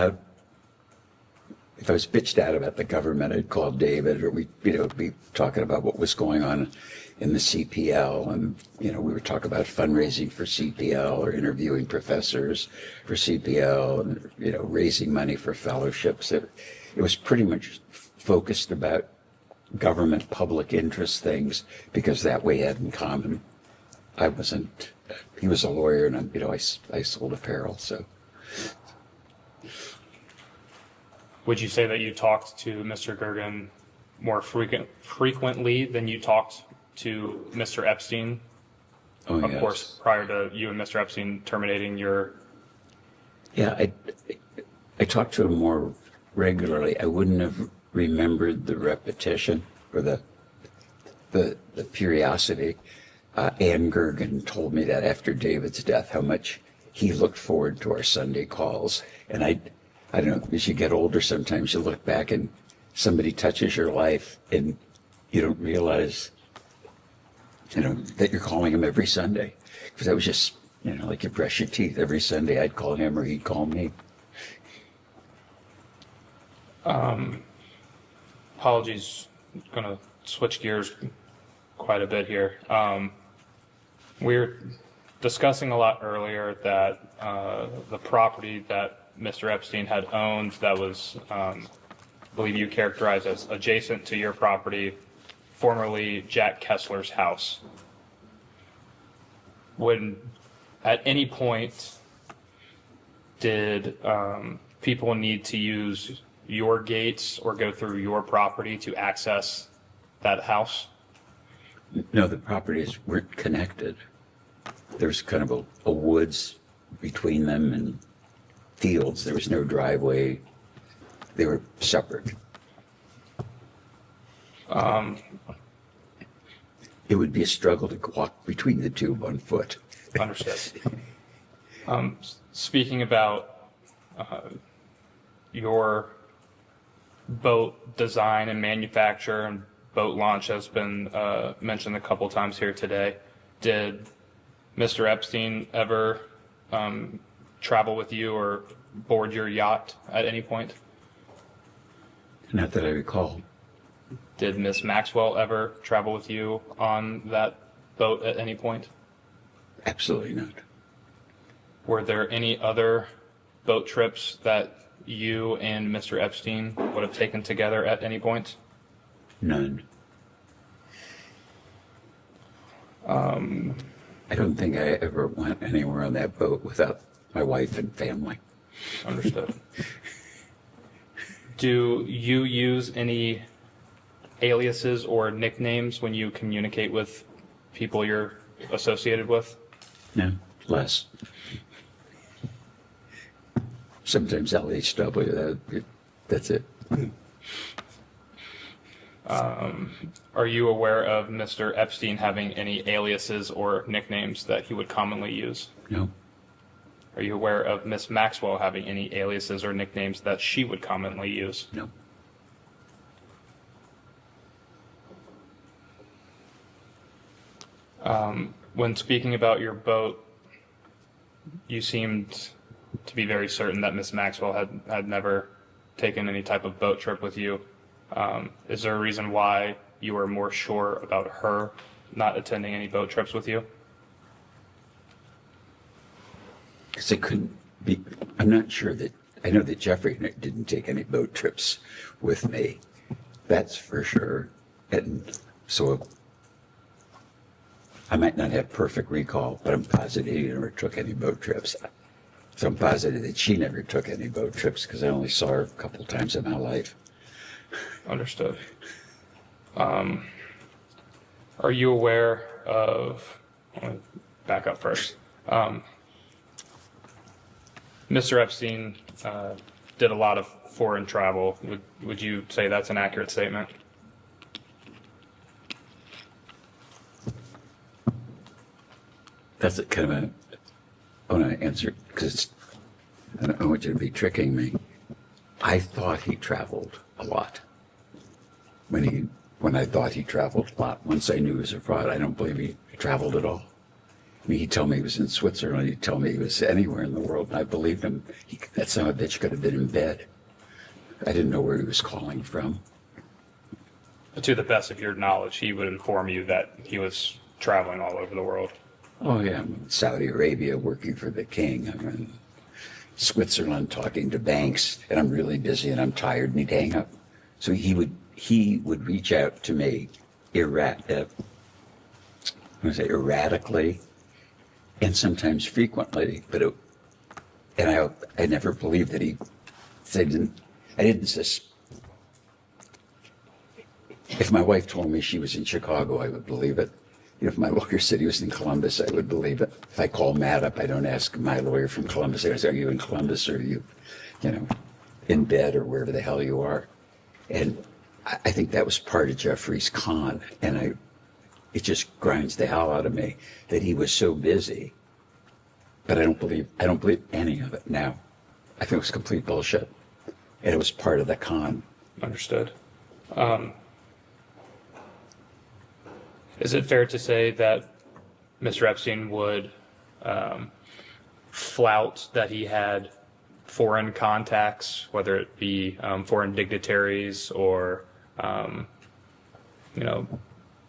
I was bitched out about the government, I'd call David, or we'd be talking about what was going on in the CPL, and we were talking about fundraising for CPL or interviewing professors for CPL, and raising money for fellowships. It was pretty much focused about government public interest things, because that we had in common. He was a lawyer, and I sold apparel, so. Would you say that you talked to Mr. Gergen more frequently than you talked to Mr. Epstein? Oh, Of yes. course, prior to you and Mr. Epstein terminating your, Yeah, I talked to him more regularly. I wouldn't have remembered the repetition or the curiosity. Ann Gergen told me that after David's death, how much he looked forward to our Sunday calls. And I don't know, as you get older, sometimes you look back and somebody touches your life and you don't realize, that you're calling him every Sunday. Because I was just, like you brush your teeth every Sunday, I'd call him or he'd call me. apologies, gonna switch gears quite a bit here. We were discussing a lot earlier that the property that Mr. Epstein had owned that was, I believe you characterized as adjacent to your property, formerly Jack Kessler's house. When, at any point, did people need to use your gates or go through your property to access that house? No, the properties weren't connected. There's kind of a woods between them and fields. There was no driveway. They were separate. It would be a struggle to walk between the two on foot. Understood. Speaking about your boat design and manufacture and boat launch has been mentioned a couple times here today. Did Mr. Epstein ever travel with you or board your yacht at any point? Not that I recall. Did Miss Maxwell ever travel with you on that boat at any point? Absolutely not. Were there any other boat trips that you and Mr. Epstein would have taken together at any point? None. I don't think I ever went anywhere on that boat without my wife and family. Understood. Do you use any aliases or nicknames when you communicate with people you're associated with? No, less. Sometimes LHW, that's it. Are you aware of Mr. Epstein having any aliases or nicknames that he would commonly use? No, Are you aware of Miss Maxwell having any aliases or nicknames that she would commonly use? no. When speaking about your boat, you seemed to be very certain that Miss Maxwell had never taken any type of boat trip with you. Is there a reason why you were more sure about her not attending any boat trips with you? Because it couldn't be, I'm not sure that, I know that Jeffrey didn't take any boat trips with me. That's for sure. And so I might not have perfect recall, but I'm positive he never took any boat trips. So I'm positive that she never took any boat trips because I only saw her a couple of times in my life. Understood. Are you aware of, let me back up first. Mr. Epstein did a lot of foreign travel. Would you say that's an accurate statement? That's kind of I want to answer because I don't want you to be tricking me. I thought he traveled a lot. When I thought he traveled a lot, once I knew he was a fraud, I don't believe he traveled at all. I mean, he'd tell me he was in Switzerland, he'd tell me he was anywhere in the world, and I believed him. That son of a bitch could have been in bed. I didn't know where he was calling from. To the best of your knowledge, he would inform you that he was traveling all over the world. Oh, yeah, I'm in Saudi Arabia working for the king. I'm in Switzerland talking to banks, and I'm really busy and I'm tired, and he'd hang up. So he would reach out to me erratically and sometimes frequently, but I never believed that he said, I didn't If my wife told me she was in Chicago, I would believe it. If my lawyer said he was in Columbus, I would believe it. If I call Matt up, I don't ask my lawyer from Columbus. I say, are you in Columbus or are you, in bed or wherever the hell you are? And I think that was part of Jeffrey's con. And it just grinds the hell out of me that he was so busy. But I don't believe any of it now. I think it was complete bullshit. And it was part of the con. Understood. Is it fair to say that Mr. Epstein would flout that he had foreign contacts, whether it be foreign dignitaries or,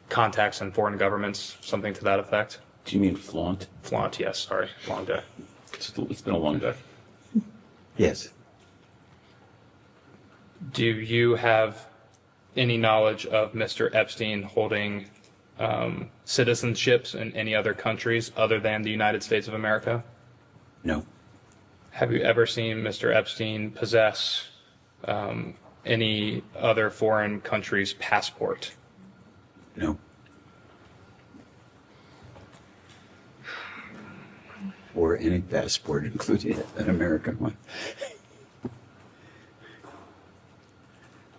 contacts in foreign governments, something to that effect? Do you mean flaunt? Flaunt, yes, sorry. Long day. It's been a long day. Yes. Do you have any knowledge of Mr. Epstein holding citizenships in any other countries other than the United States of America? No. Have you ever seen Mr. Epstein possess any other foreign country's passport? No. Or any passport, including an American one.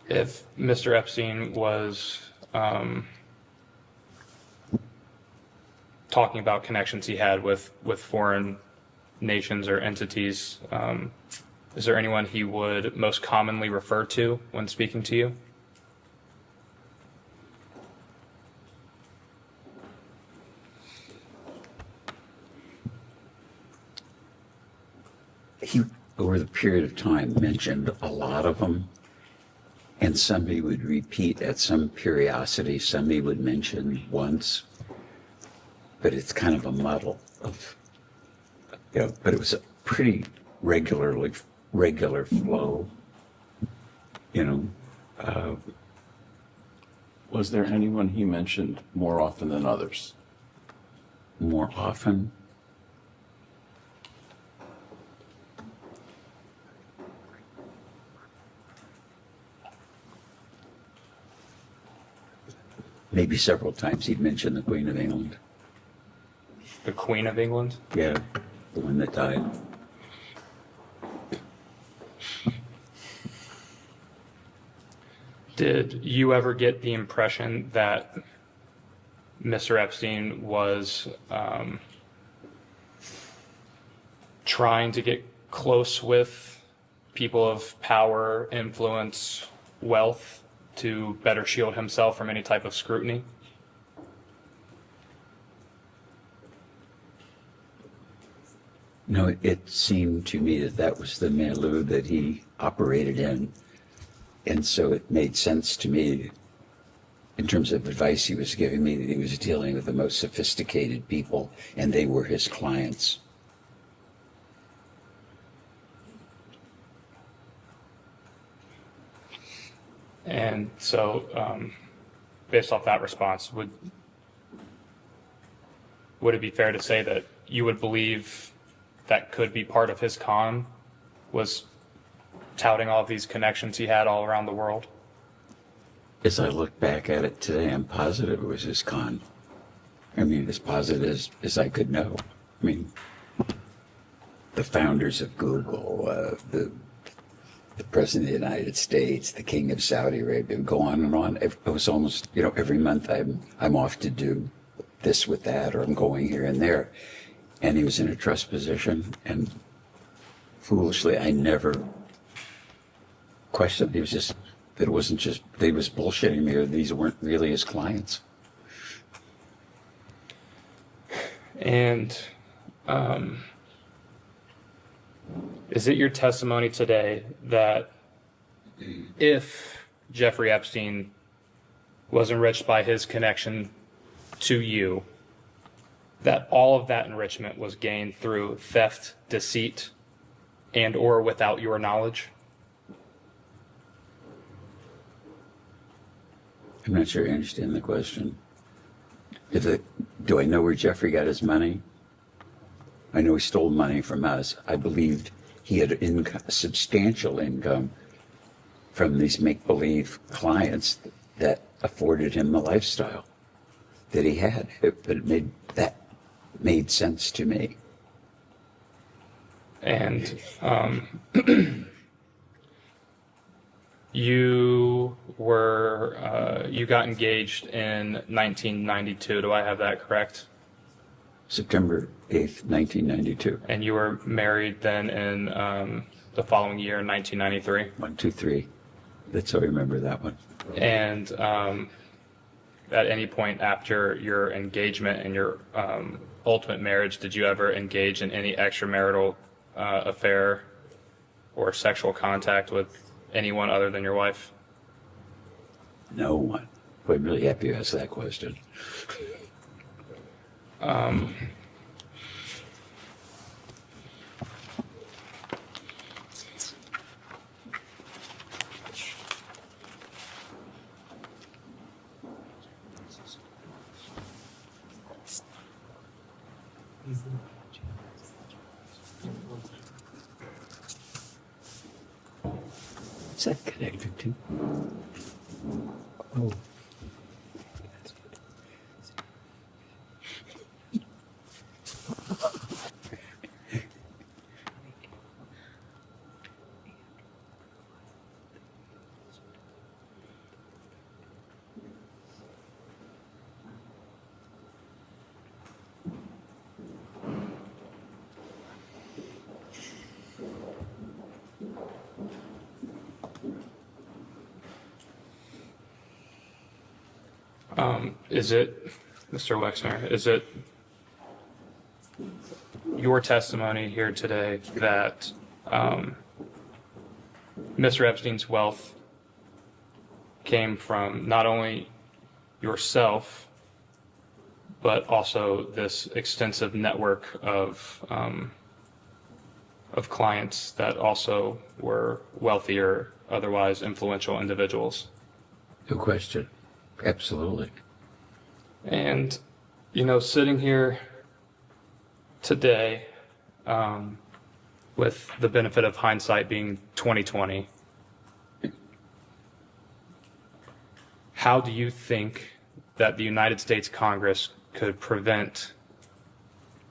If Mr. Epstein was talking about connections he had with foreign nations or entities, is there anyone he would most commonly refer to when speaking to you? He, over the period of time, mentioned a lot of them, and some he would repeat at some periodicity, some he would mention once, but it's kind of a muddle of, but it was a pretty regular flow, Was there anyone he mentioned more often than others? more often. Maybe several times he'd mentioned the Queen of England. The Queen of England? Yeah, the one that died. Did you ever get the impression that Mr. Epstein was trying to get close with people of power, influence, wealth to better shield himself from any type of scrutiny? No, it seemed to me that that was the milieu that he operated in. And so it made sense to me, in terms of advice he was giving me, that he was dealing with the most sophisticated people, and they were his clients. And so, based off that response, would it be fair to say that you would believe that could be part of his con, was touting all of these connections he had all around the world? As I look back at it today, I'm positive it was his con. I mean, as positive as I could know. I mean, the founders of Google, the President of the United States, the King of Saudi Arabia, go on and on. It was almost, every month I'm off to do this with that, or I'm going here and there. And he was in a trust position, and foolishly, I never questioned. He was just, that it wasn't just, they was bullshitting me, or these weren't really his clients. And is it your testimony today that if Jeffrey Epstein was enriched by his connection to you, that all of that enrichment was gained through theft, deceit, and or without your knowledge? I'm not sure I understand the question. Do I know where Jeffrey got his money? I know he stole money from us. I believed he had substantial income from these make-believe clients, that afforded him the lifestyle that he had. That made sense to me. And you got engaged in 1992. Do I have that correct? September 8th, 1992. And you were married then in the following year, 1993? 1, 2, 3. That's how I remember that one. And at any point after your engagement and your ultimate marriage, did you ever engage in any extramarital affair or sexual contact with anyone other than your wife? No one. Boy, I'm really happy you asked that question. What's that connected to? Oh. Is it, Mr. Wexner, is it your testimony here today that Mr. Epstein's wealth came from not only yourself, but also this extensive network of clients that also were wealthier, otherwise influential individuals? No question. Absolutely. And, you know, sitting here today, with the benefit of hindsight being 2020, how do you think that the United States Congress could prevent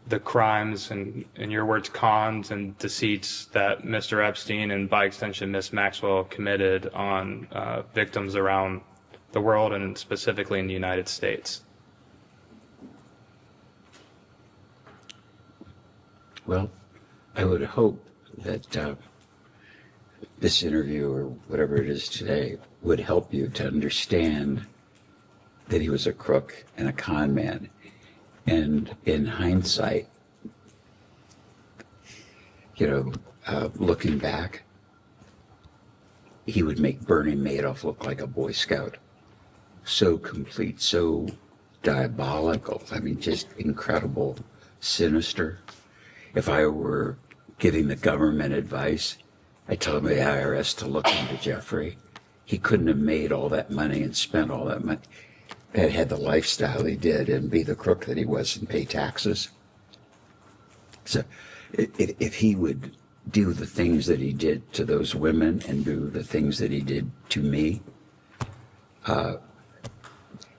the crimes and, in your words, cons and deceits that Mr. Epstein and by extension Ms. Maxwell committed on victims around the world and specifically in the United States? Well, I would hope that this interview or whatever it is today would help you to understand that he was a crook and a con man. And in hindsight, looking back, he would make Bernie Madoff look like a Boy Scout. So complete, so diabolical. I mean, just incredible, sinister. If I were giving the government advice, I'd tell the IRS to look into Jeffrey. He couldn't have made all that money and spent all that money and had the lifestyle he did and be the crook that he was and pay taxes. So if he would do the things that he did to those women and do the things that he did to me,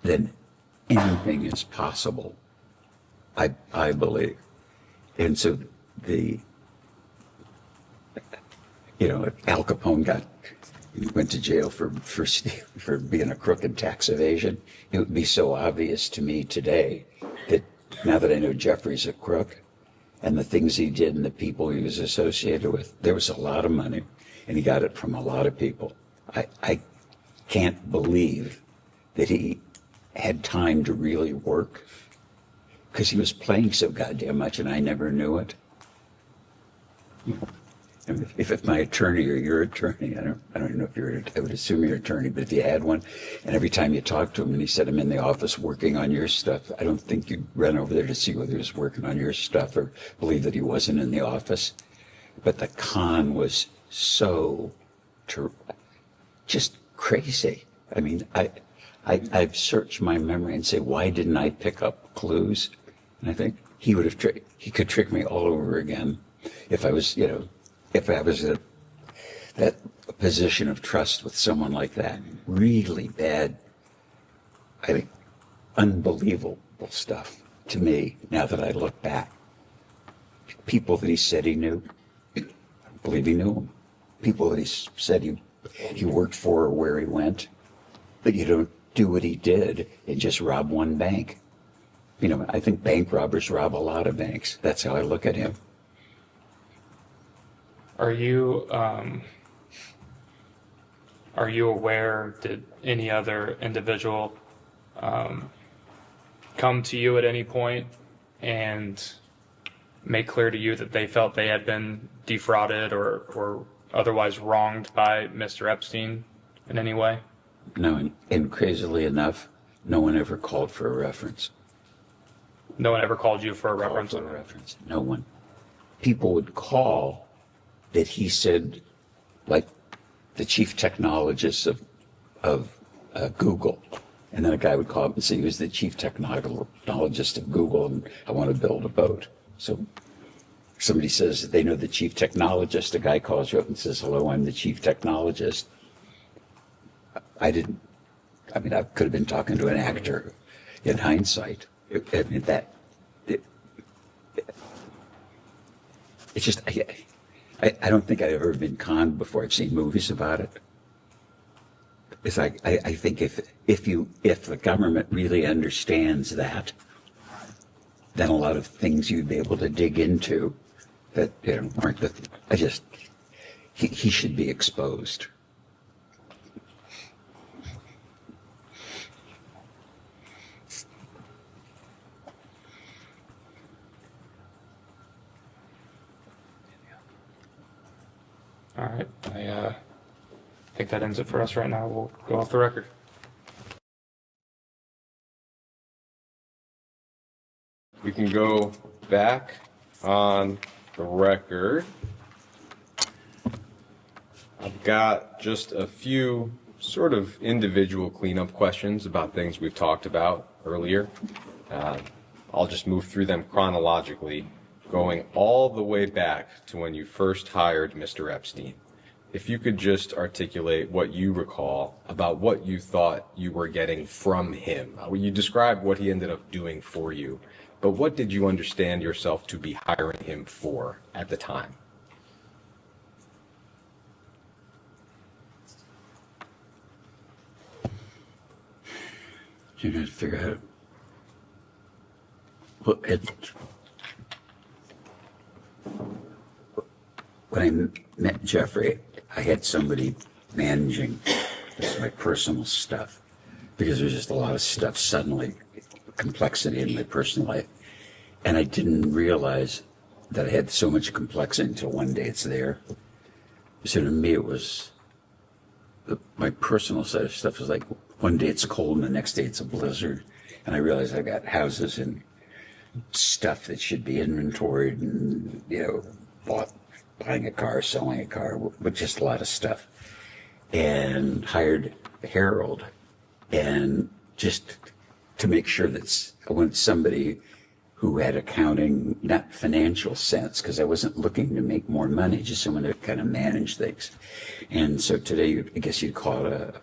then anything is possible, I believe. And so if Al Capone went to jail for being a crook and tax evasion, it would be so obvious to me today that now that I know Jeffrey's a crook and the things he did and the people he was associated with, there was a lot of money and he got it from a lot of people. I can't believe that he had time to really work because he was playing so goddamn much and I never knew it. If my attorney or your attorney, I don't even know if I would assume you're an attorney, but if you had one, and every time you talked to him and he said, I'm in the office working on your stuff, I don't think you'd run over there to see whether he was working on your stuff or believe that he wasn't in the office. But the con was so just crazy. I mean, I've searched my memory and say, why didn't I pick up clues? And I think he could trick me all over again if I was, if I was in that position of trust with someone like that. Really bad I think, unbelievable stuff to me now that I look back. People that he said he knew, I don't believe he knew them. People that he said he worked for or where he went, but you don't do what he did and just rob one bank. You know, I think bank robbers rob a lot of banks. That's how I look at him. Are you aware, did any other individual come to you at any point and make clear to you that they felt they had been defrauded or otherwise wronged by Mr. Epstein in any way? No, and crazily enough, no one ever called for a reference. No one ever called you for a reference? For a reference. No one. People would call that he said, like the chief technologist of Google. And then a guy would call up and say he was the chief technologist of Google and I want to build a boat. So somebody says that they know the chief technologist. A guy calls you up and says, hello, I'm the chief technologist. I could have been talking to an actor in hindsight. It's just, I don't think I've ever been conned before. I've seen movies about it. It's like, I think if the government really understands that, then a lot of things you'd be able to dig into that, aren't he should be exposed. All right. I think that ends it for us right now. We'll go off the record. We can go back on the record. I've got just a few sort of individual cleanup questions about things we've talked about earlier. I'll just move through them chronologically, going all the way back to when you first hired Mr. Epstein. If you could just articulate what you recall about what you thought you were getting from him. You described what he ended up doing for you, but what did you understand yourself to be hiring him for at the time? You're going to figure out. Well, when I met Jeffrey, I had somebody managing my personal stuff because there's just a lot of stuff suddenly, complexity in my personal life. And I didn't realize that I had so much complexity until one day it's there. So to me, it was my personal side of stuff was like one day it's cold and the next day it's a blizzard. And I realized I got houses and stuff that should be inventoried and, buying a car, selling a car, but just a lot of stuff. And hired Harold, and just to make sure that I wanted somebody who had accounting, not financial sense, because I wasn't looking to make more money, just someone to kind of manage things. And so today, I guess you'd call it a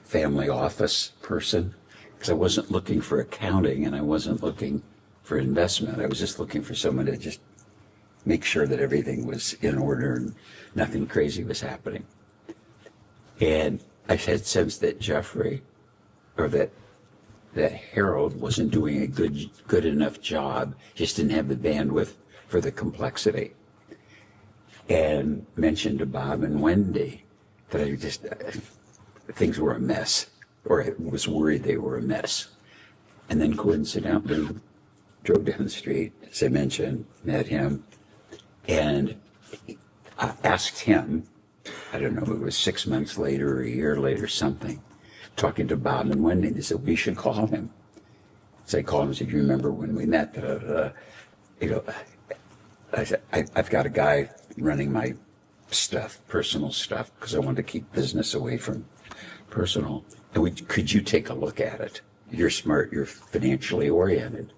family office person, because I wasn't looking for accounting and I wasn't looking for investment. I was just looking for someone to just make sure that everything was in order and nothing crazy was happening. And I had sensed that Jeffrey, or that Harold wasn't doing a good enough job, just didn't have the bandwidth for the complexity. And mentioned to Bob and Wendy that things were a mess, or I was worried they were a mess. And then coincidentally, drove down the street, as I mentioned, met him, and I asked him, I don't know if it was 6 months later or a year later, something, talking to Bob and Wendy, they said, we should call him. So I called him and said, you remember when we met? I said, I've got a guy running my stuff, personal stuff, because I wanted to keep business away from personal. And could you take a look at it? You're smart, you're financially oriented.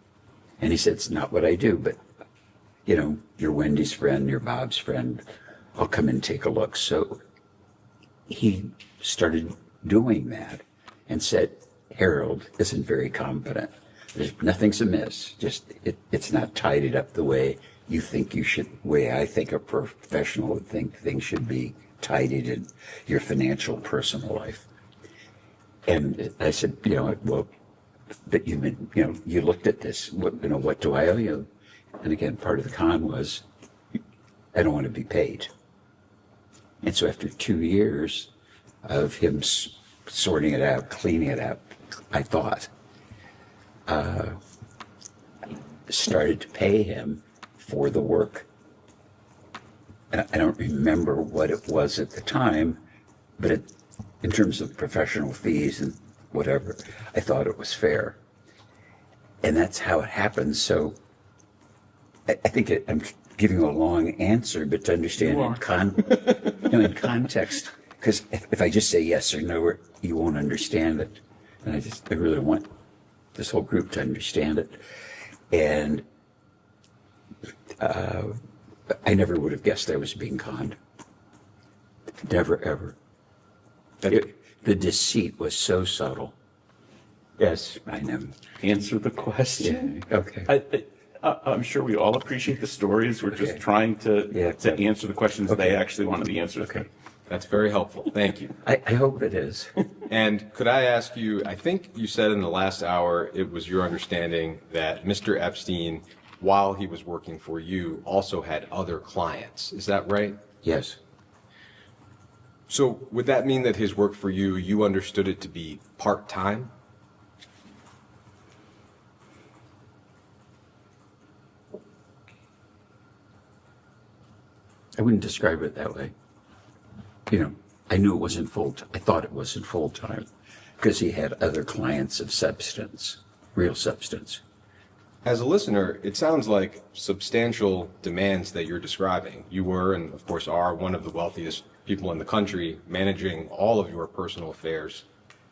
And he said, it's not what I do, but you're Wendy's friend, you're Bob's friend. I'll come and take a look. So he started doing that and said, Herald isn't very competent. There's nothing's amiss. Just it's not tidied up the way you think you should. Way I think a professional would think things should be tidied in your financial personal life. And I said, well, but you've been, you looked at this. What do I owe you? And again, part of the con was I don't want to be paid. And so after 2 years of him sorting it out, cleaning it out, I thought, started to pay him for the work. And I don't remember what it was at the time, but in terms of professional fees and whatever, I thought it was fair. And that's how it happens. So I think I'm giving a long answer, but to understand in context, because if I just say yes or no, you won't understand it. And I really want this whole group to understand it. And I never would have guessed I was being conned. Never, ever. The deceit was so subtle. Yes, I know. Answer the question. Yeah, okay. I'm sure we all appreciate the stories. We're just trying to answer the questions they actually wanted the answers. Okay. That's very helpful. Thank you. I hope it is. And could I ask you, I think you said in the last hour it was your understanding that Mr. Epstein, while he was working for you, also had other clients. Is that right? Yes. So would that mean that his work for you, you understood it to be part-time? I wouldn't describe it that way. I knew it wasn't full-time. I thought it wasn't full-time because he had other clients of substance, real substance. As a listener, it sounds like substantial demands that you're describing. You were, and of course are, one of the wealthiest people in the country, managing all of your personal affairs.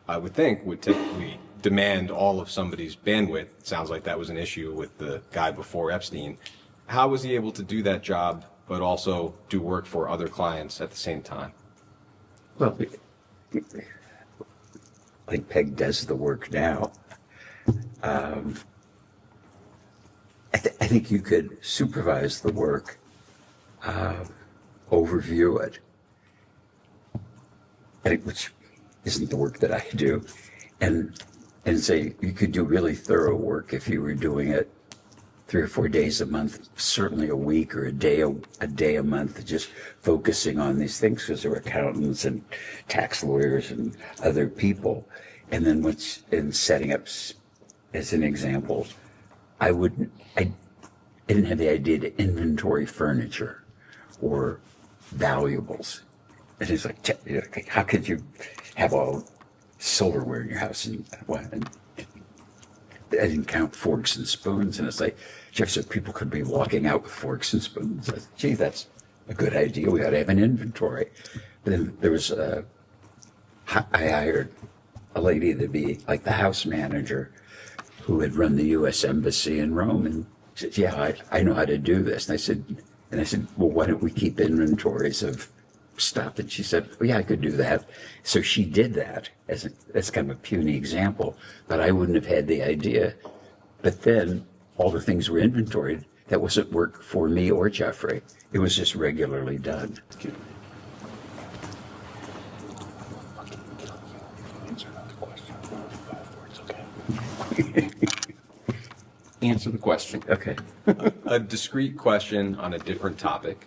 I would think would typically demand all of somebody's bandwidth. It sounds like that was an issue with the guy before Epstein. How was he able to do that job, but also do work for other clients at the same time? Well, like Peg does the work now. I think you could supervise the work, overview it, which isn't the work that I do, and say you could do really thorough work if you were doing it 3 or 4 days a month, certainly a week or a day a month, just focusing on these things because there were accountants and tax lawyers and other people. And then in setting up, as an example, I didn't have the idea to inventory furniture or valuables. And it's like, how could you have all silverware in your house and what? And I didn't count forks and spoons, and it's like, Jeff said people could be walking out with forks and spoons. I said, gee, that's a good idea. We ought to have an inventory. But then there was I hired a lady to be like the house manager who had run the U.S. Embassy in Rome, and she said, yeah, I know how to do this. And I said, well, why don't we keep inventories of stuff? And she said, well, yeah, I could do that. So she did that as kind of a puny example, but I wouldn't have had the idea. But then all the things were inventoried. That wasn't work for me or Jeffrey. It was just regularly done. Answer the question. Okay. A discrete question on a different topic.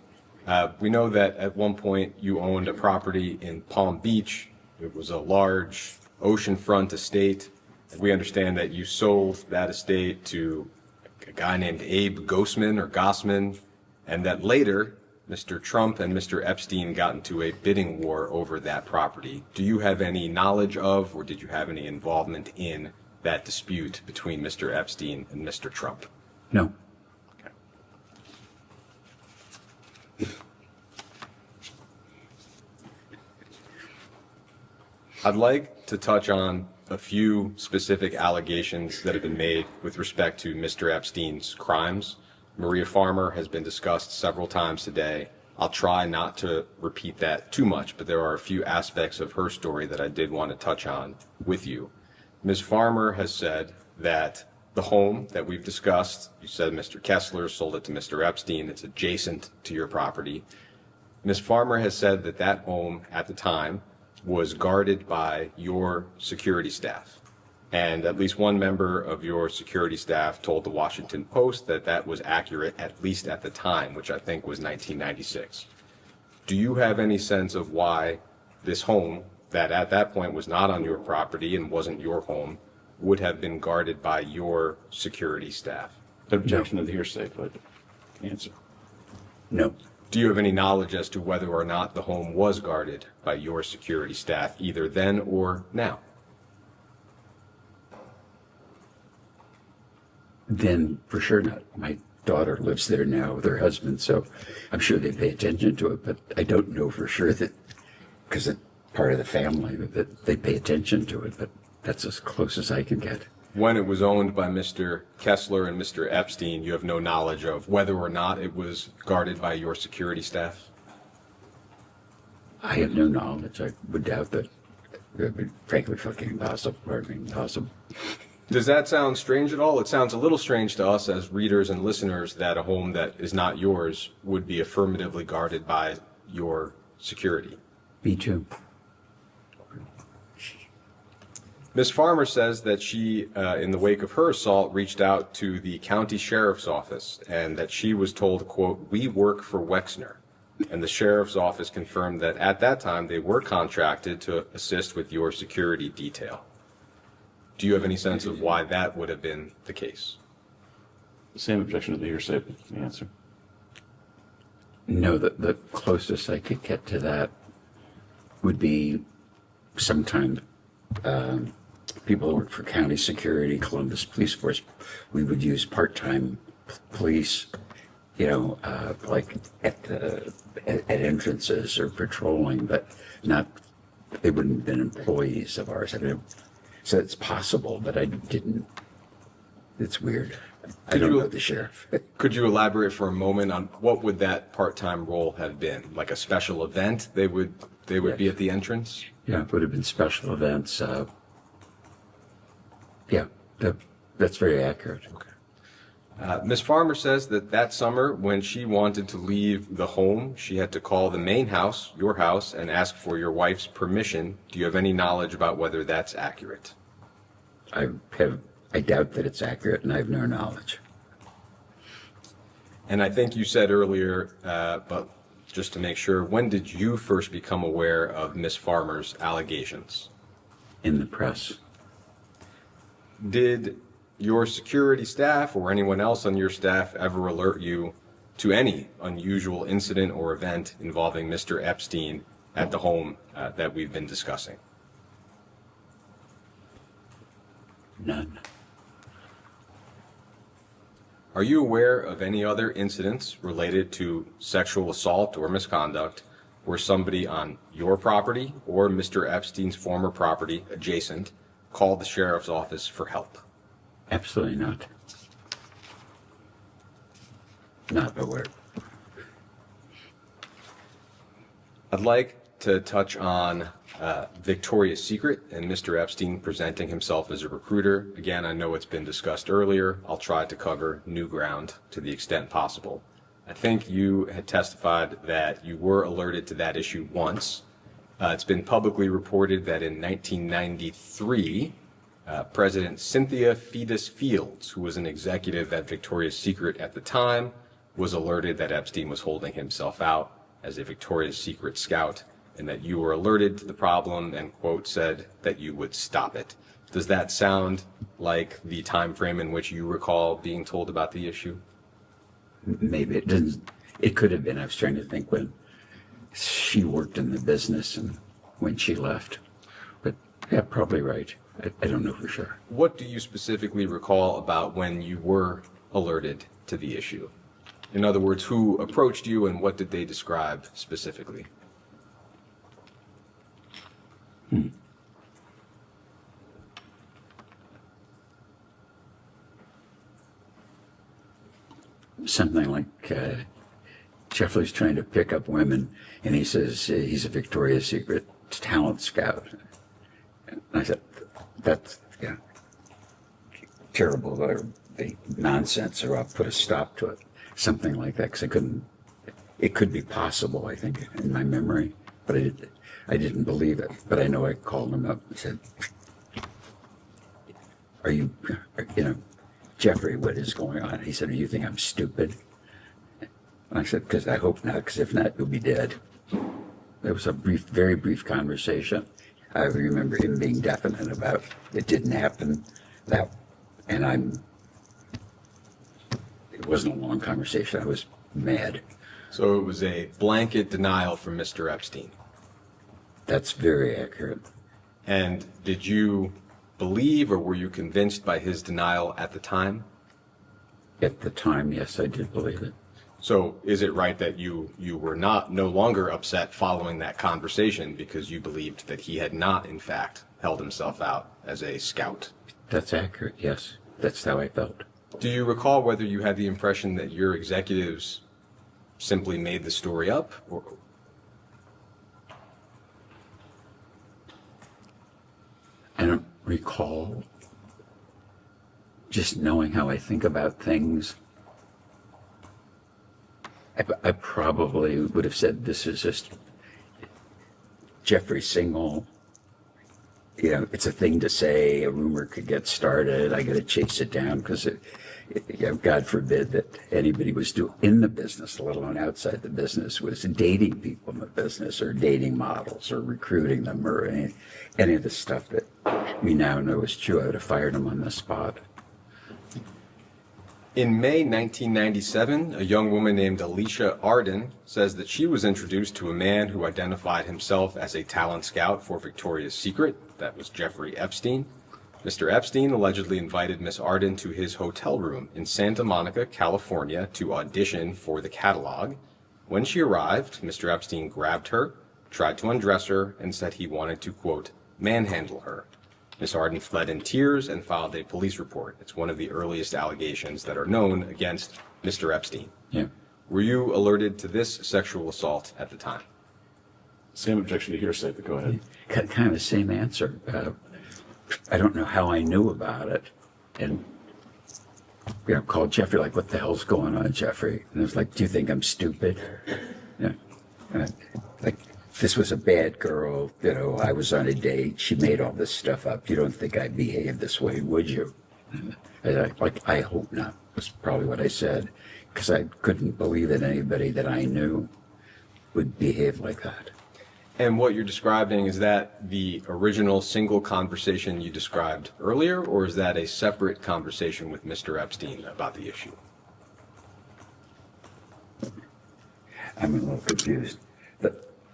We know that at one point you owned a property in Palm Beach. It was a large oceanfront estate. We understand that you sold that estate to a guy named Abe Gossman, and that later Mr. Trump and Mr. Epstein got into a bidding war over that property. Do you have any knowledge of, or did you have any involvement in that dispute between Mr. Epstein and Mr. Trump? No. I'd like to touch on a few specific allegations that have been made with respect to Mr. Epstein's crimes. Maria Farmer has been discussed several times today. I'll try not to repeat that too much, but there are a few aspects of her story that I did want to touch on with you. Ms. Farmer has said that the home that we've discussed, you said Mr. Kessler sold it to Mr. Epstein, it's adjacent to your property. Ms. Farmer has said that that home at the time was guarded by your security staff. And at least one member of your security staff told the Washington Post that that was accurate, at least at the time, which I think was 1996. Do you have any sense of why this home, that at that point was not on your property and wasn't your home, would have been guarded by your security staff? Objection to the hearsay, but answer. No. Do you have any knowledge as to whether or not the home was guarded by your security staff, either then or now? Then for sure not. My daughter lives there now with her husband, so I'm sure they pay attention to it, but I don't know for sure that, because it's part of the family, that they pay attention to it, but that's as close as I can get. When it was owned by Mr. Kessler and Mr. Epstein, you have no knowledge of whether or not it was guarded by your security staff? I have no knowledge. I would doubt that. It would be frankly fucking impossible. Does that sound strange at all? It sounds a little strange to us as readers and listeners that a home that is not yours would be affirmatively guarded by your security. Me too. Ms. Farmer says that she, in the wake of her assault, reached out to the county sheriff's office and that she was told, quote, "We work for Wexner." And the sheriff's office confirmed that at that time they were contracted to assist with your security detail. Do you have any sense of why that would have been the case? Same objection to the hearsay, but answer. No, the closest I could get to that would be sometime people who work for county security, Columbus Police Force. We would use part-time police, like at entrances or patrolling, but not. They wouldn't have been employees of ours. I mean, so it's possible, but I didn't. It's weird. I don't know the sheriff. Could you elaborate for a moment on what would that part-time role have been? Like a special event? They would be at the entrance? Yeah, it would have been special events. That's very accurate. Okay. Ms. Farmer says that summer when she wanted to leave the home, she had to call the main house, your house, and ask for your wife's permission. Do you have any knowledge about whether that's accurate? I doubt that it's accurate, and I have no knowledge. And I think you said earlier, but just to make sure, when did you first become aware of Ms. Farmer's allegations? In the press. Did your security staff or anyone else on your staff ever alert you to any unusual incident or event involving Mr. Epstein at the home that we've been discussing? None. Are you aware of any other incidents related to sexual assault or misconduct where somebody on your property or Mr. Epstein's former property adjacent called the sheriff's office for help? Absolutely not. Not aware. I'd like to touch on Victoria's Secret and Mr. Epstein presenting himself as a recruiter. Again, I know it's been discussed earlier. I'll try to cover new ground to the extent possible. I think you had testified that you were alerted to that issue once. It's been publicly reported that in 1993, President Cynthia Fetus Fields, who was an executive at Victoria's Secret at the time, was alerted that Epstein was holding himself out as a Victoria's Secret scout, and that you were alerted to the problem and, quote, said that you would stop it. Does that sound like the time frame in which you recall being told about the issue? Maybe it didn't. It could have been. I was trying to think when she worked in the business and when she left. But yeah, probably right. I don't know for sure. What do you specifically recall about when you were alerted to the issue? In other words, who approached you and what did they describe specifically? Something like Jeffrey's trying to pick up women, and he says he's a Victoria's Secret talent scout. And I said, that's yeah, terrible or the nonsense, or I'll put a stop to it, something like that, because I couldn't. It could be possible, I think, in my memory, but I didn't believe it. But I know I called him up and said, "Are you, Jeffrey, what is going on?" He said, "Do you think I'm stupid?" And I said, "Because I hope not, because if not, you'll be dead." It was a brief, very brief conversation. I remember him being definite about it didn't happen, and it wasn't a long conversation. I was mad. So it was a blanket denial from Mr. Epstein. That's very accurate. And did you believe or were you convinced by his denial at the time? At the time, yes, I did believe it. So is it right that you were no longer upset following that conversation because you believed that he had not, in fact, held himself out as a scout? That's accurate, yes. That's how I felt. Do you recall whether you had the impression that your executives simply made the story up? Or... I don't recall. Just knowing how I think about things, I probably would have said this is just Jeffrey single. It's a thing to say. A rumor could get started. I got to chase it down because God forbid that anybody was in the business, let alone outside the business, was dating people in the business or dating models or recruiting them or any of the stuff that we now know is true. I would have fired them on the spot. In May 1997, a young woman named Alicia Arden says that she was introduced to a man who identified himself as a talent scout for Victoria's Secret. That was Jeffrey Epstein. Mr. Epstein allegedly invited Miss Arden to his hotel room in Santa Monica, California, to audition for the catalog. When she arrived, Mr. Epstein grabbed her, tried to undress her, and said he wanted to, quote, manhandle her. Miss Arden fled in tears and filed a police report. It's one of the earliest allegations that are known against Mr. Epstein. Yeah. Were you alerted to this sexual assault at the time? Same objection to hearsay, but go ahead. Kind of the same answer. I don't know how I knew about it. And, called Jeffrey, like, what the hell's going on, Jeffrey? And I was like, do you think I'm stupid? Like, this was a bad girl. I was on a date. She made all this stuff up. You don't think I'd behave this way, would you? I hope not, was probably what I said, because I couldn't believe that anybody that I knew would behave like that. And what you're describing, is that the original single conversation you described earlier, or is that a separate conversation with Mr. Epstein about the issue? I'm a little confused.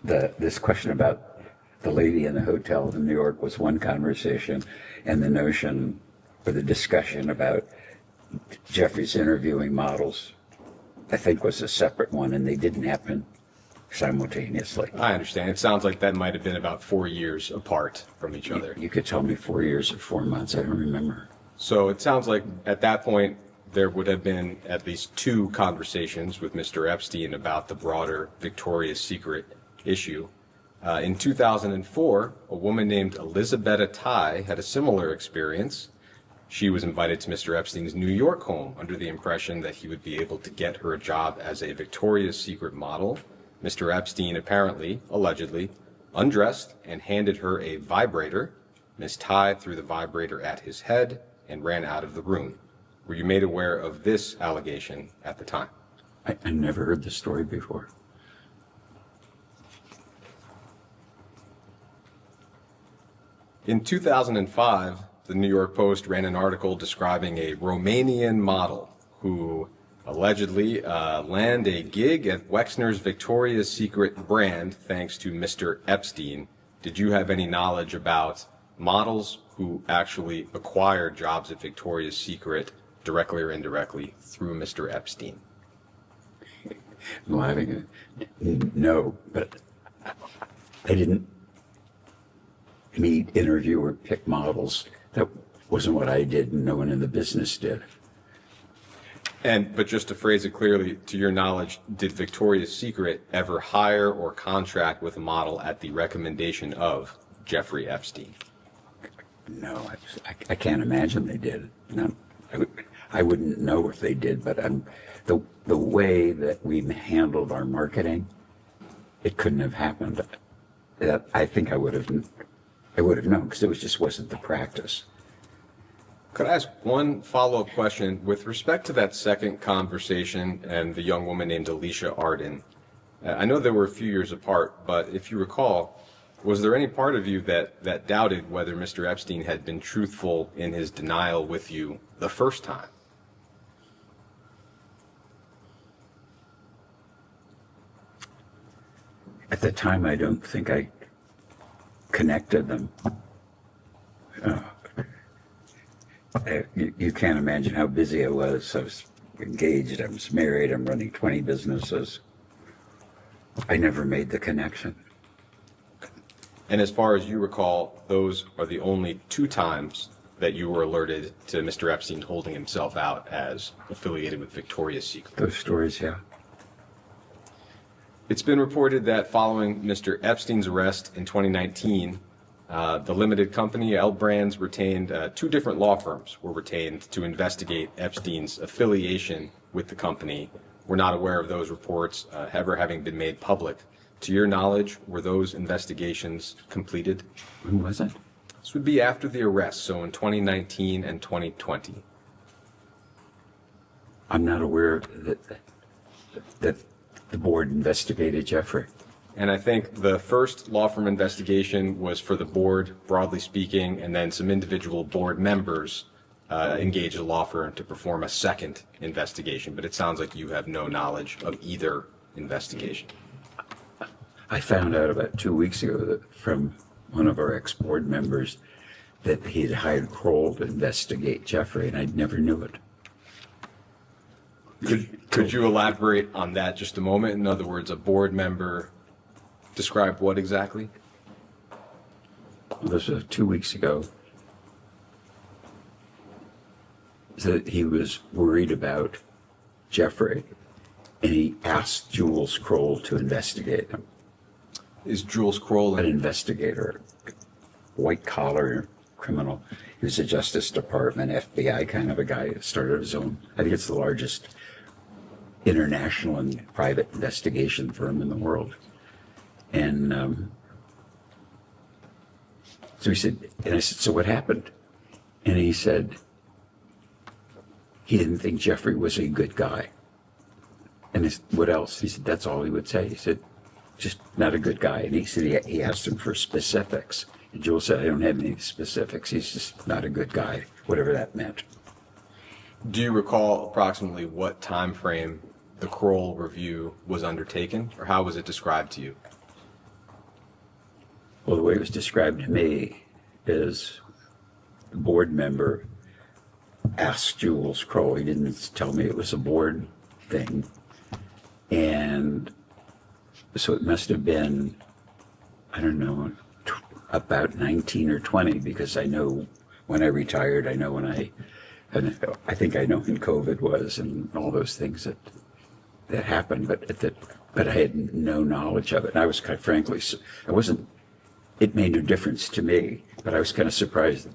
This question about the lady in the hotel in New York was one conversation, and the notion or the discussion about Jeffrey's interviewing models, I think, was a separate one, and they didn't happen simultaneously. I understand. It sounds like that might have been about 4 years apart from each other. You could tell me 4 years or 4 months. I don't remember. So it sounds like at that point there would have been at least 2 conversations with Mr. Epstein about the broader Victoria's Secret issue. In 2004, a woman named Elizabetta Ty had a similar experience. She was invited to Mr. Epstein's New York home under the impression that he would be able to get her a job as a Victoria's Secret model. Mr. Epstein apparently, allegedly, undressed and handed her a vibrator. Ms. Ty threw the vibrator at his head and ran out of the room. Were you made aware of this allegation at the time? I never heard the story before. In 2005, the New York Post ran an article describing a Romanian model who allegedly landed a gig at Wexner's Victoria's Secret brand thanks to Mr. Epstein. Did you have any knowledge about models who actually acquired jobs at Victoria's Secret directly or indirectly through Mr. Epstein? No, but I didn't meet, interview, or pick models. That wasn't what I did, and no one in the business did. But just to phrase it clearly, to your knowledge, did Victoria's Secret ever hire or contract with a model at the recommendation of Jeffrey Epstein? No, I can't imagine they did. No, I wouldn't know if they did, but the way that we handled our marketing, it couldn't have happened. I think I would have known because it just wasn't the practice. Could I ask one follow-up question with respect to that second conversation and the young woman named Alicia Arden? I know they were a few years apart, but if you recall, was there any part of you that doubted whether Mr. Epstein had been truthful in his denial with you the first time? At the time, I don't think I connected them. You can't imagine how busy I was. I was engaged, I was married, I'm running 20 businesses. I never made the connection. And as far as you recall, those are the only 2 times that you were alerted to Mr. Epstein holding himself out as affiliated with Victoria's Secret. Those stories, yeah. It's been reported that following Mr. Epstein's arrest in 2019, the limited company, L Brands, retained 2 different law firms were retained to investigate Epstein's affiliation with the company. We're not aware of those reports ever having been made public. To your knowledge, were those investigations completed? When was it? This would be after the arrest, so in 2019 and 2020. I'm not aware that the board investigated Jeffrey. And I think the first law firm investigation was for the board, broadly speaking, and then some individual board members engaged a law firm to perform a second investigation. But it sounds like you have no knowledge of either investigation. I found out about 2 weeks ago that from one of our ex-board members that he'd hired Kroll to investigate Jeffrey, and I never knew it. Could you elaborate on that just a moment? In other words, a board member described what exactly? This was 2 weeks ago. That he was worried about Jeffrey, and he asked Jules Kroll to investigate him. Is Jules Kroll an investigator, white-collar criminal? He was a Justice Department, FBI kind of a guy. Started his own, I think it's the largest international and private investigation firm in the world. And so he said, and I said, so what happened? And he said, he didn't think Jeffrey was a good guy. And I said, what else? He said, that's all he would say. He said, just not a good guy. And he said, he asked him for specifics. And Jules said, I don't have any specifics. He's just not a good guy, whatever that meant. Do you recall approximately what time frame the Kroll review was undertaken, or how was it described to you? Well, the way it was described to me is the board member asked Jules Kroll. He didn't tell me it was a board thing. And so it must have been, I don't know, about 19 or 20, because I know when I retired, I know when and I think I know when COVID was and all those things that happened, but I had no knowledge of it. And I was kind of, frankly, it made no difference to me, but I was kind of surprised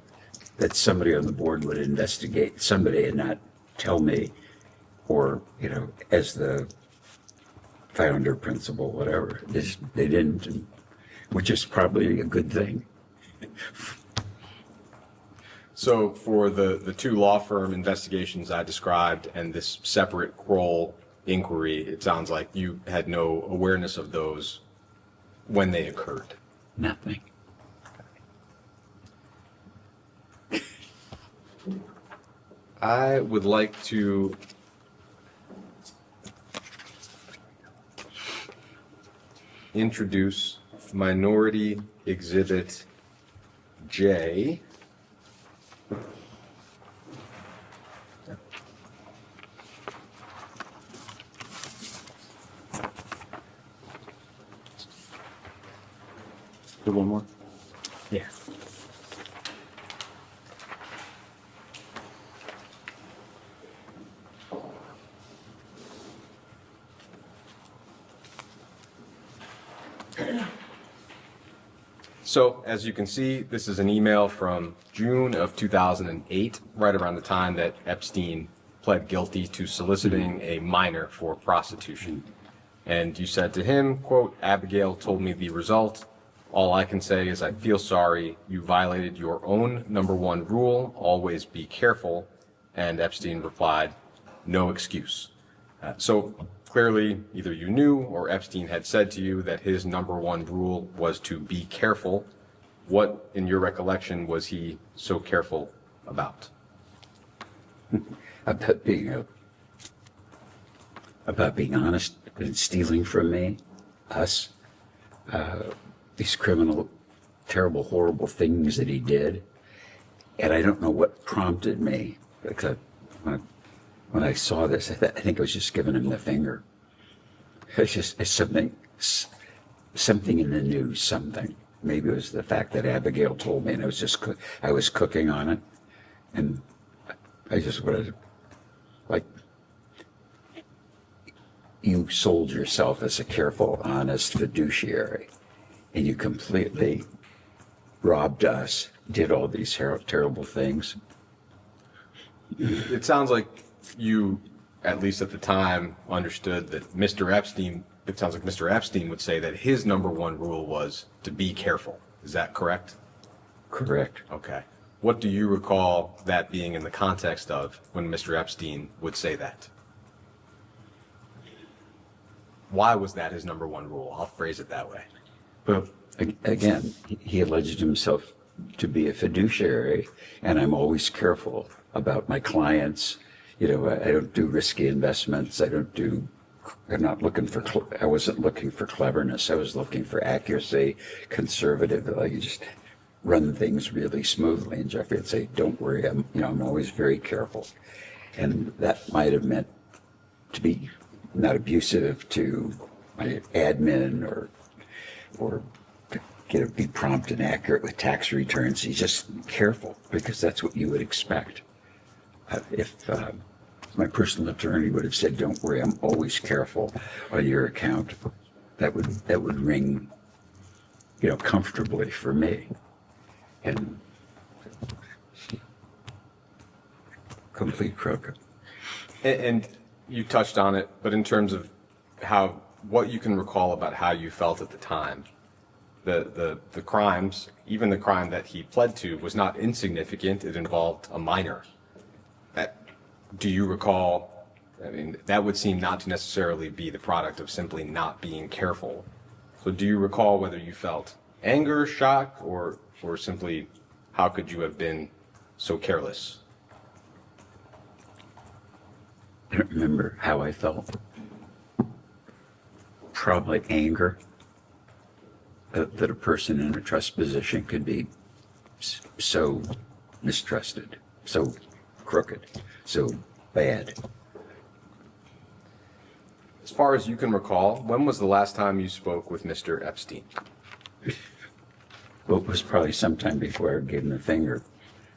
that somebody on the board would investigate somebody and not tell me, or, as the founder, principal, whatever. They didn't, which is probably a good thing. So for the 2 law firm investigations I described and this separate Kroll inquiry, it sounds like you had no awareness of those when they occurred. Nothing. I would like to introduce Minority Exhibit J. Do one more? Yeah. So, as you can see, this is an email from June of 2008, right around the time that Epstein pled guilty to soliciting a minor for prostitution. And you said to him, quote, "Abigail told me the result. All I can say is I feel sorry. You violated your own number one rule, always be careful." And Epstein replied, "No excuse." So clearly, either you knew or Epstein had said to you that his number one rule was to be careful. What, in your recollection, was he so careful about? About being honest and stealing from me, us, these criminal, terrible, horrible things that he did. And I don't know what prompted me, because when I saw this, I think I was just giving him the finger. It's something in the news, something. Maybe it was the fact that Abigail told me, and I was cooking on it, and I just wanted, like, you sold yourself as a careful, honest fiduciary, and you completely robbed us, did all these terrible things. It sounds like you, at least at the time, understood that Mr. Epstein, it sounds like Mr. Epstein would say that his number one rule was to be careful. Is that correct? Correct. Okay. What do you recall that being in the context of when Mr. Epstein would say that? Why was that his number one rule? I'll phrase it that way. Well, again, he alleged himself to be a fiduciary, and I'm always careful about my clients. You know, I don't do risky investments. I wasn't looking for cleverness. I was looking for accuracy, conservative, like you just run things really smoothly. And Jeffrey would say, "Don't worry, I'm always very careful." And that might have meant to be not abusive to my admin or be prompt and accurate with tax returns. He's just careful because that's what you would expect. If my personal attorney would have said, "Don't worry, I'm always careful on your account," that would ring, comfortably for me. And complete crook. And you touched on it, but in terms of what you can recall about how you felt at the time, the crimes, even the crime that he pled to, was not insignificant. It involved a minor. Do you recall? I mean, that would seem not to necessarily be the product of simply not being careful. So do you recall whether you felt anger, shock, or simply how could you have been so careless? I don't remember how I felt. Probably anger that a person in a trust position could be so mistrusted, so crooked, so bad. As far as you can recall, when was the last time you spoke with Mr. Epstein? Well, it was probably sometime before I gave him the finger.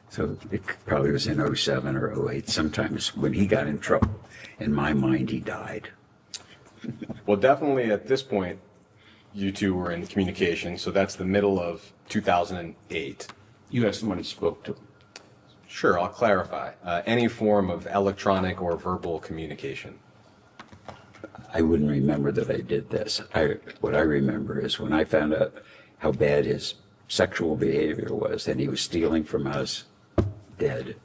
So it probably was in 07 or 08, sometimes when he got in trouble. In my mind, he died. Well, definitely at this point, you two were in communication, so that's the middle of 2008. You have someone who spoke to him. Sure, I'll clarify. Any form of electronic or verbal communication. I wouldn't remember that I did this. What I remember is when I found out how bad his sexual behavior was, and he was stealing from us, dead.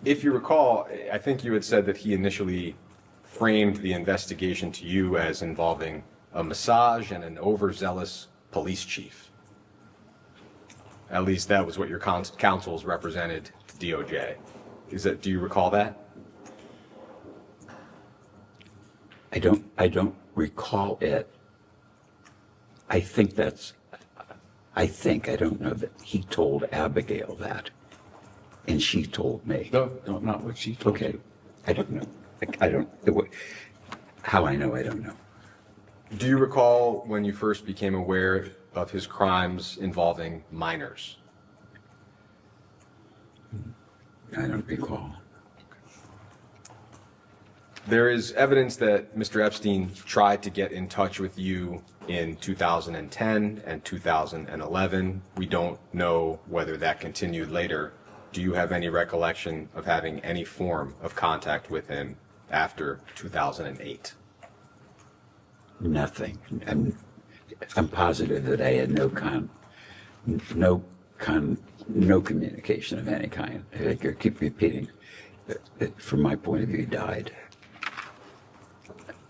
If you recall, I think you had said that he initially framed the investigation to you as involving a massage and an overzealous police chief. At least that was what your counsels represented to DOJ. Do you recall that? I don't recall it. I don't know that he told Abigail that, and she told me. No, not what she told Okay, you. I don't know. How I know, I don't know. Do you recall when you first became aware of his crimes involving minors? I don't recall. There is evidence that Mr. Epstein tried to get in touch with you in 2010 and 2011. We don't know whether that continued later. Do you have any recollection of having any form of contact with him after 2008? Nothing. I'm positive that I had no communication of any kind. I keep repeating that from my point of view, he died.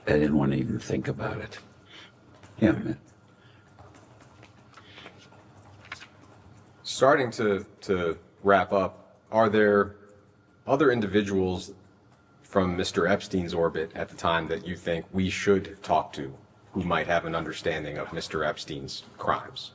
I didn't want to even think about it. Yeah, man. Starting to wrap up, are there other individuals from Mr. Epstein's orbit at the time that you think we should talk to who might have an understanding of Mr. Epstein's crimes?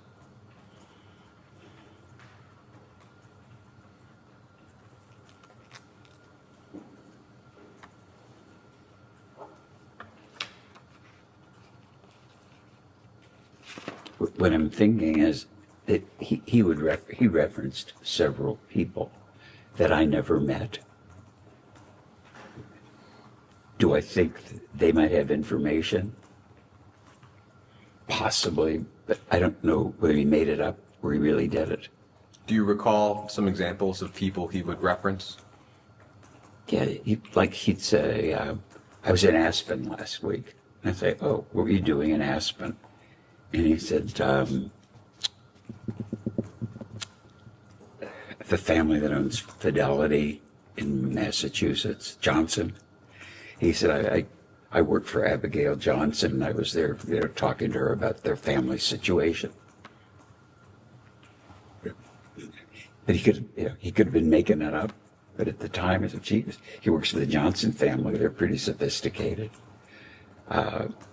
What I'm thinking is that he referenced several people that I never met. Do I think they might have information? Possibly, but I don't know whether he made it up or he really did it. Do you recall some examples of people he would reference? Yeah, he'd say, I was in Aspen last week. And I'd say, oh, what were you doing in Aspen? And he said, the family that owns Fidelity in Massachusetts, Johnson. He said, I worked for Abigail Johnson, and I was there, talking to her about their family situation. But he could have been making it up. But at the time, I said, geez, he works for the Johnson family. They're pretty sophisticated.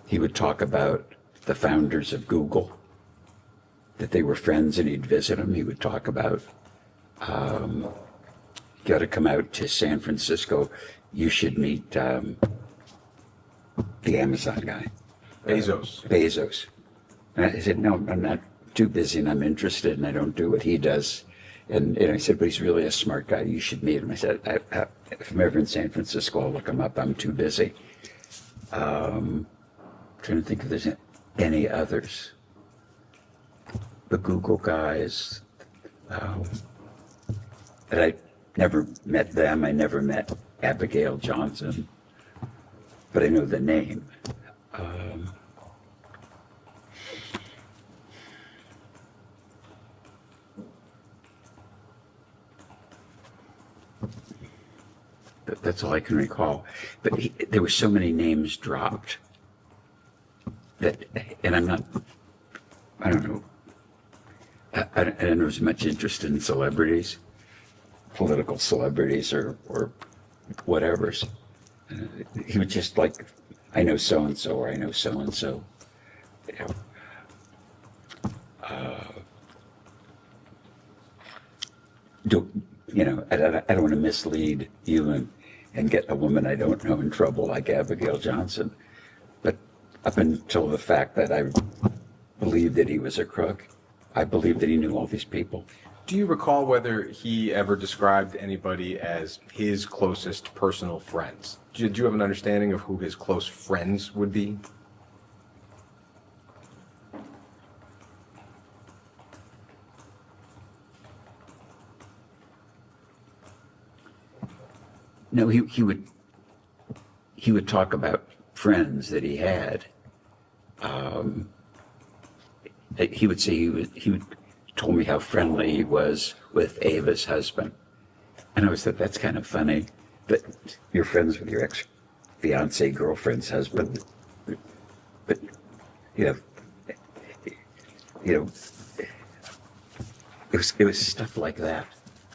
He would talk about the founders of Google, that they were friends, and he'd visit them. He would talk about, you got to come out to San Francisco. You should meet the Amazon guy. Bezos. And I said, no, I'm not too busy, and I'm interested, and I don't do what he does. And I said, but he's really a smart guy. You should meet him. I said, if I'm ever in San Francisco, I'll look him up. I'm too busy. Trying to think if there's any others. The Google guys. But I never met them. I never met Abigail Johnson. But I know the name. That's all I can recall. But there were so many names dropped that, and I don't know. I don't know as much interest in celebrities, political celebrities or whatever. He was just like, I know so-and-so, or I know so-and-so. I don't want to mislead you and get a woman I don't know in trouble like Abigail Johnson. But up until the fact that I believed that he was a crook, I believed that he knew all these people. Do you recall whether he ever described anybody as his closest personal friends? Did you have an understanding of who his close friends would be? No, he would talk about friends that he had. He would say he told me how friendly he was with Ava's husband, and I always thought that's kind of funny. But you're friends with your ex-fiance girlfriend's husband, but it was stuff like that.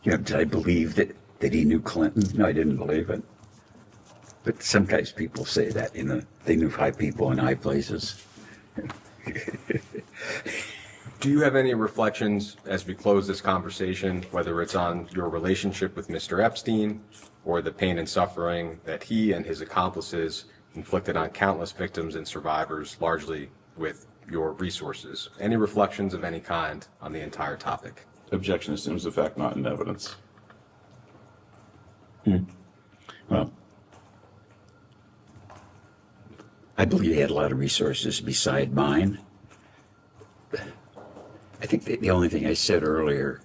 Did I believe that he knew Clinton? No, I didn't believe it. But sometimes people say that, they knew high people in high places. Do you have any reflections as we close this conversation, whether it's on your relationship with Mr. Epstein or the pain and suffering that he and his accomplices inflicted on countless victims and survivors, largely with your resources? Any reflections of any kind on the entire topic? Objection assumes the fact not in evidence. Well, I believe he had a lot of resources beside mine. I think the only thing I said earlier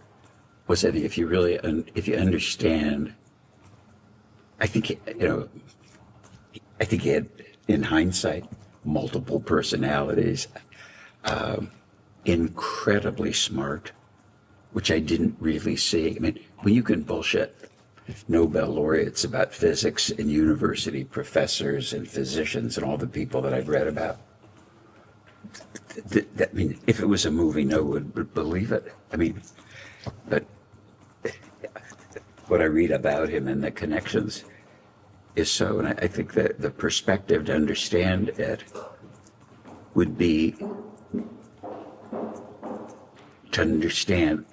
was I think if you really, if you understand, I think, I think he had, in hindsight, multiple personalities, incredibly smart, which I didn't really see. I mean, when you can bullshit Nobel laureates about physics and university professors and physicians and all the people that I've read about, I mean, if it was a movie, no one would believe it. I mean, but what I read about him and the connections is so, and I think that the perspective to understand it would be to understand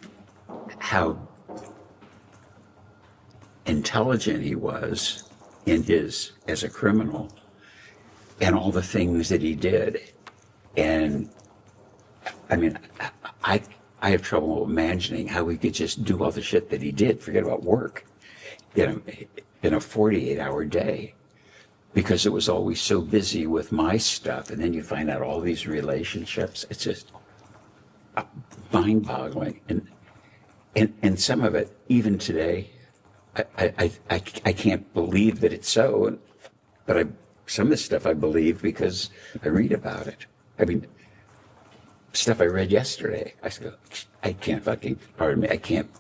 how intelligent he was in his, as a criminal, and all the things that he did. And I mean, I have trouble imagining how he could just do all the shit that he did, forget about work, in a 48-hour day, because it was always so busy with my stuff. And then you find out all these relationships. It's just mind-boggling. And some of it, even today, I can't believe that it's so. But some of the stuff I believe because I read about it. I mean, stuff I read yesterday, I go, I can't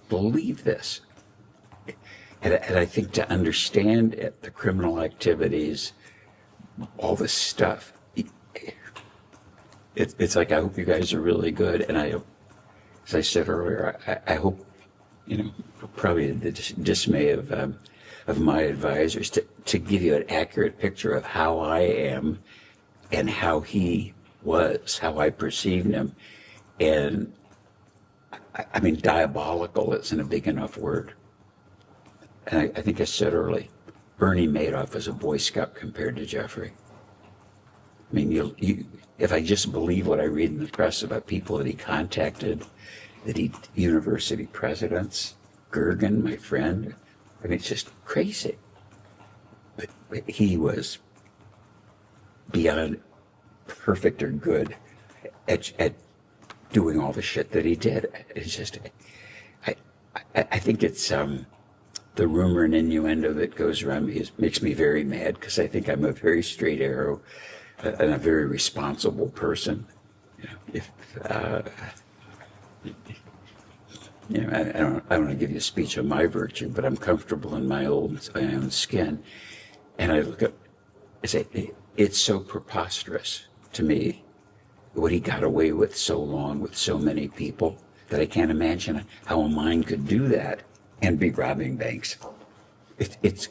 believe this. And I think to understand it, the criminal activities, all this stuff, it's like, I hope you guys are really good. And I, as I said earlier, I hope, probably the dismay of my advisors to give you an accurate picture of how I am and how he was, how I perceived him. And I mean, diabolical isn't a big enough word. And I think I said early, Bernie Madoff was a Boy Scout compared to Jeffrey. I mean, if I just believe what I read in the press about people that he contacted, university presidents, Gergen, my friend, I mean, it's just crazy. But he was beyond perfect or good at doing all the shit that he did. It's just, I think it's the rumor and innuendo that goes around me makes me very mad, because I think I'm a very straight arrow and a very responsible person. I don't want to give you a speech on my virtue, but I'm comfortable in my own skin. And I look at, I say, it's so preposterous to me what he got away with so long with so many people that I can't imagine how a mind could do that and be robbing banks. It's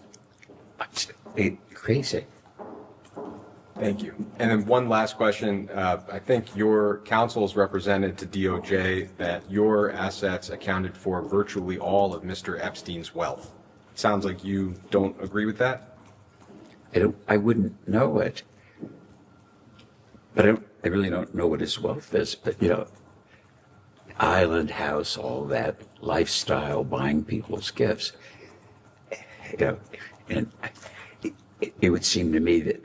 crazy. Thank you. And then one last question. I think your counsel has represented to DOJ that your assets accounted for virtually all of Mr. Epstein's wealth. It sounds like you don't agree with that? I wouldn't know it. But I really don't know what his wealth is. But, island house, all that lifestyle, buying people's gifts, and it would seem to me that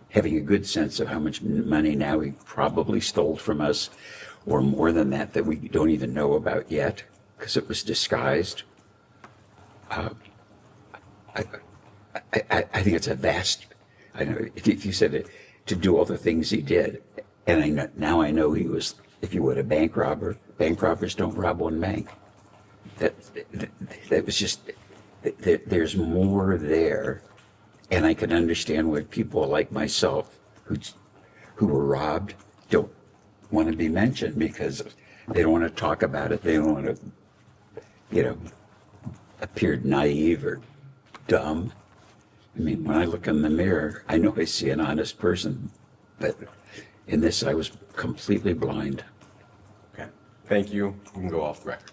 having a good sense of how much money now he probably stole from us, or more than that we don't even know about yet, because it was disguised. I think it's a vast, I know, if you said it, to do all the things he did, and now I know he was, if you would, a bank robber. Bank robbers don't rob one bank. That was just, there's more there. And I can understand why people like myself who were robbed don't want to be mentioned, because they don't want to talk about it. They don't want to, appear naive or dumb. I mean, when I look in the mirror, I know I see an honest person, but in this, I was completely blind. Okay. Thank you. You can go off the record.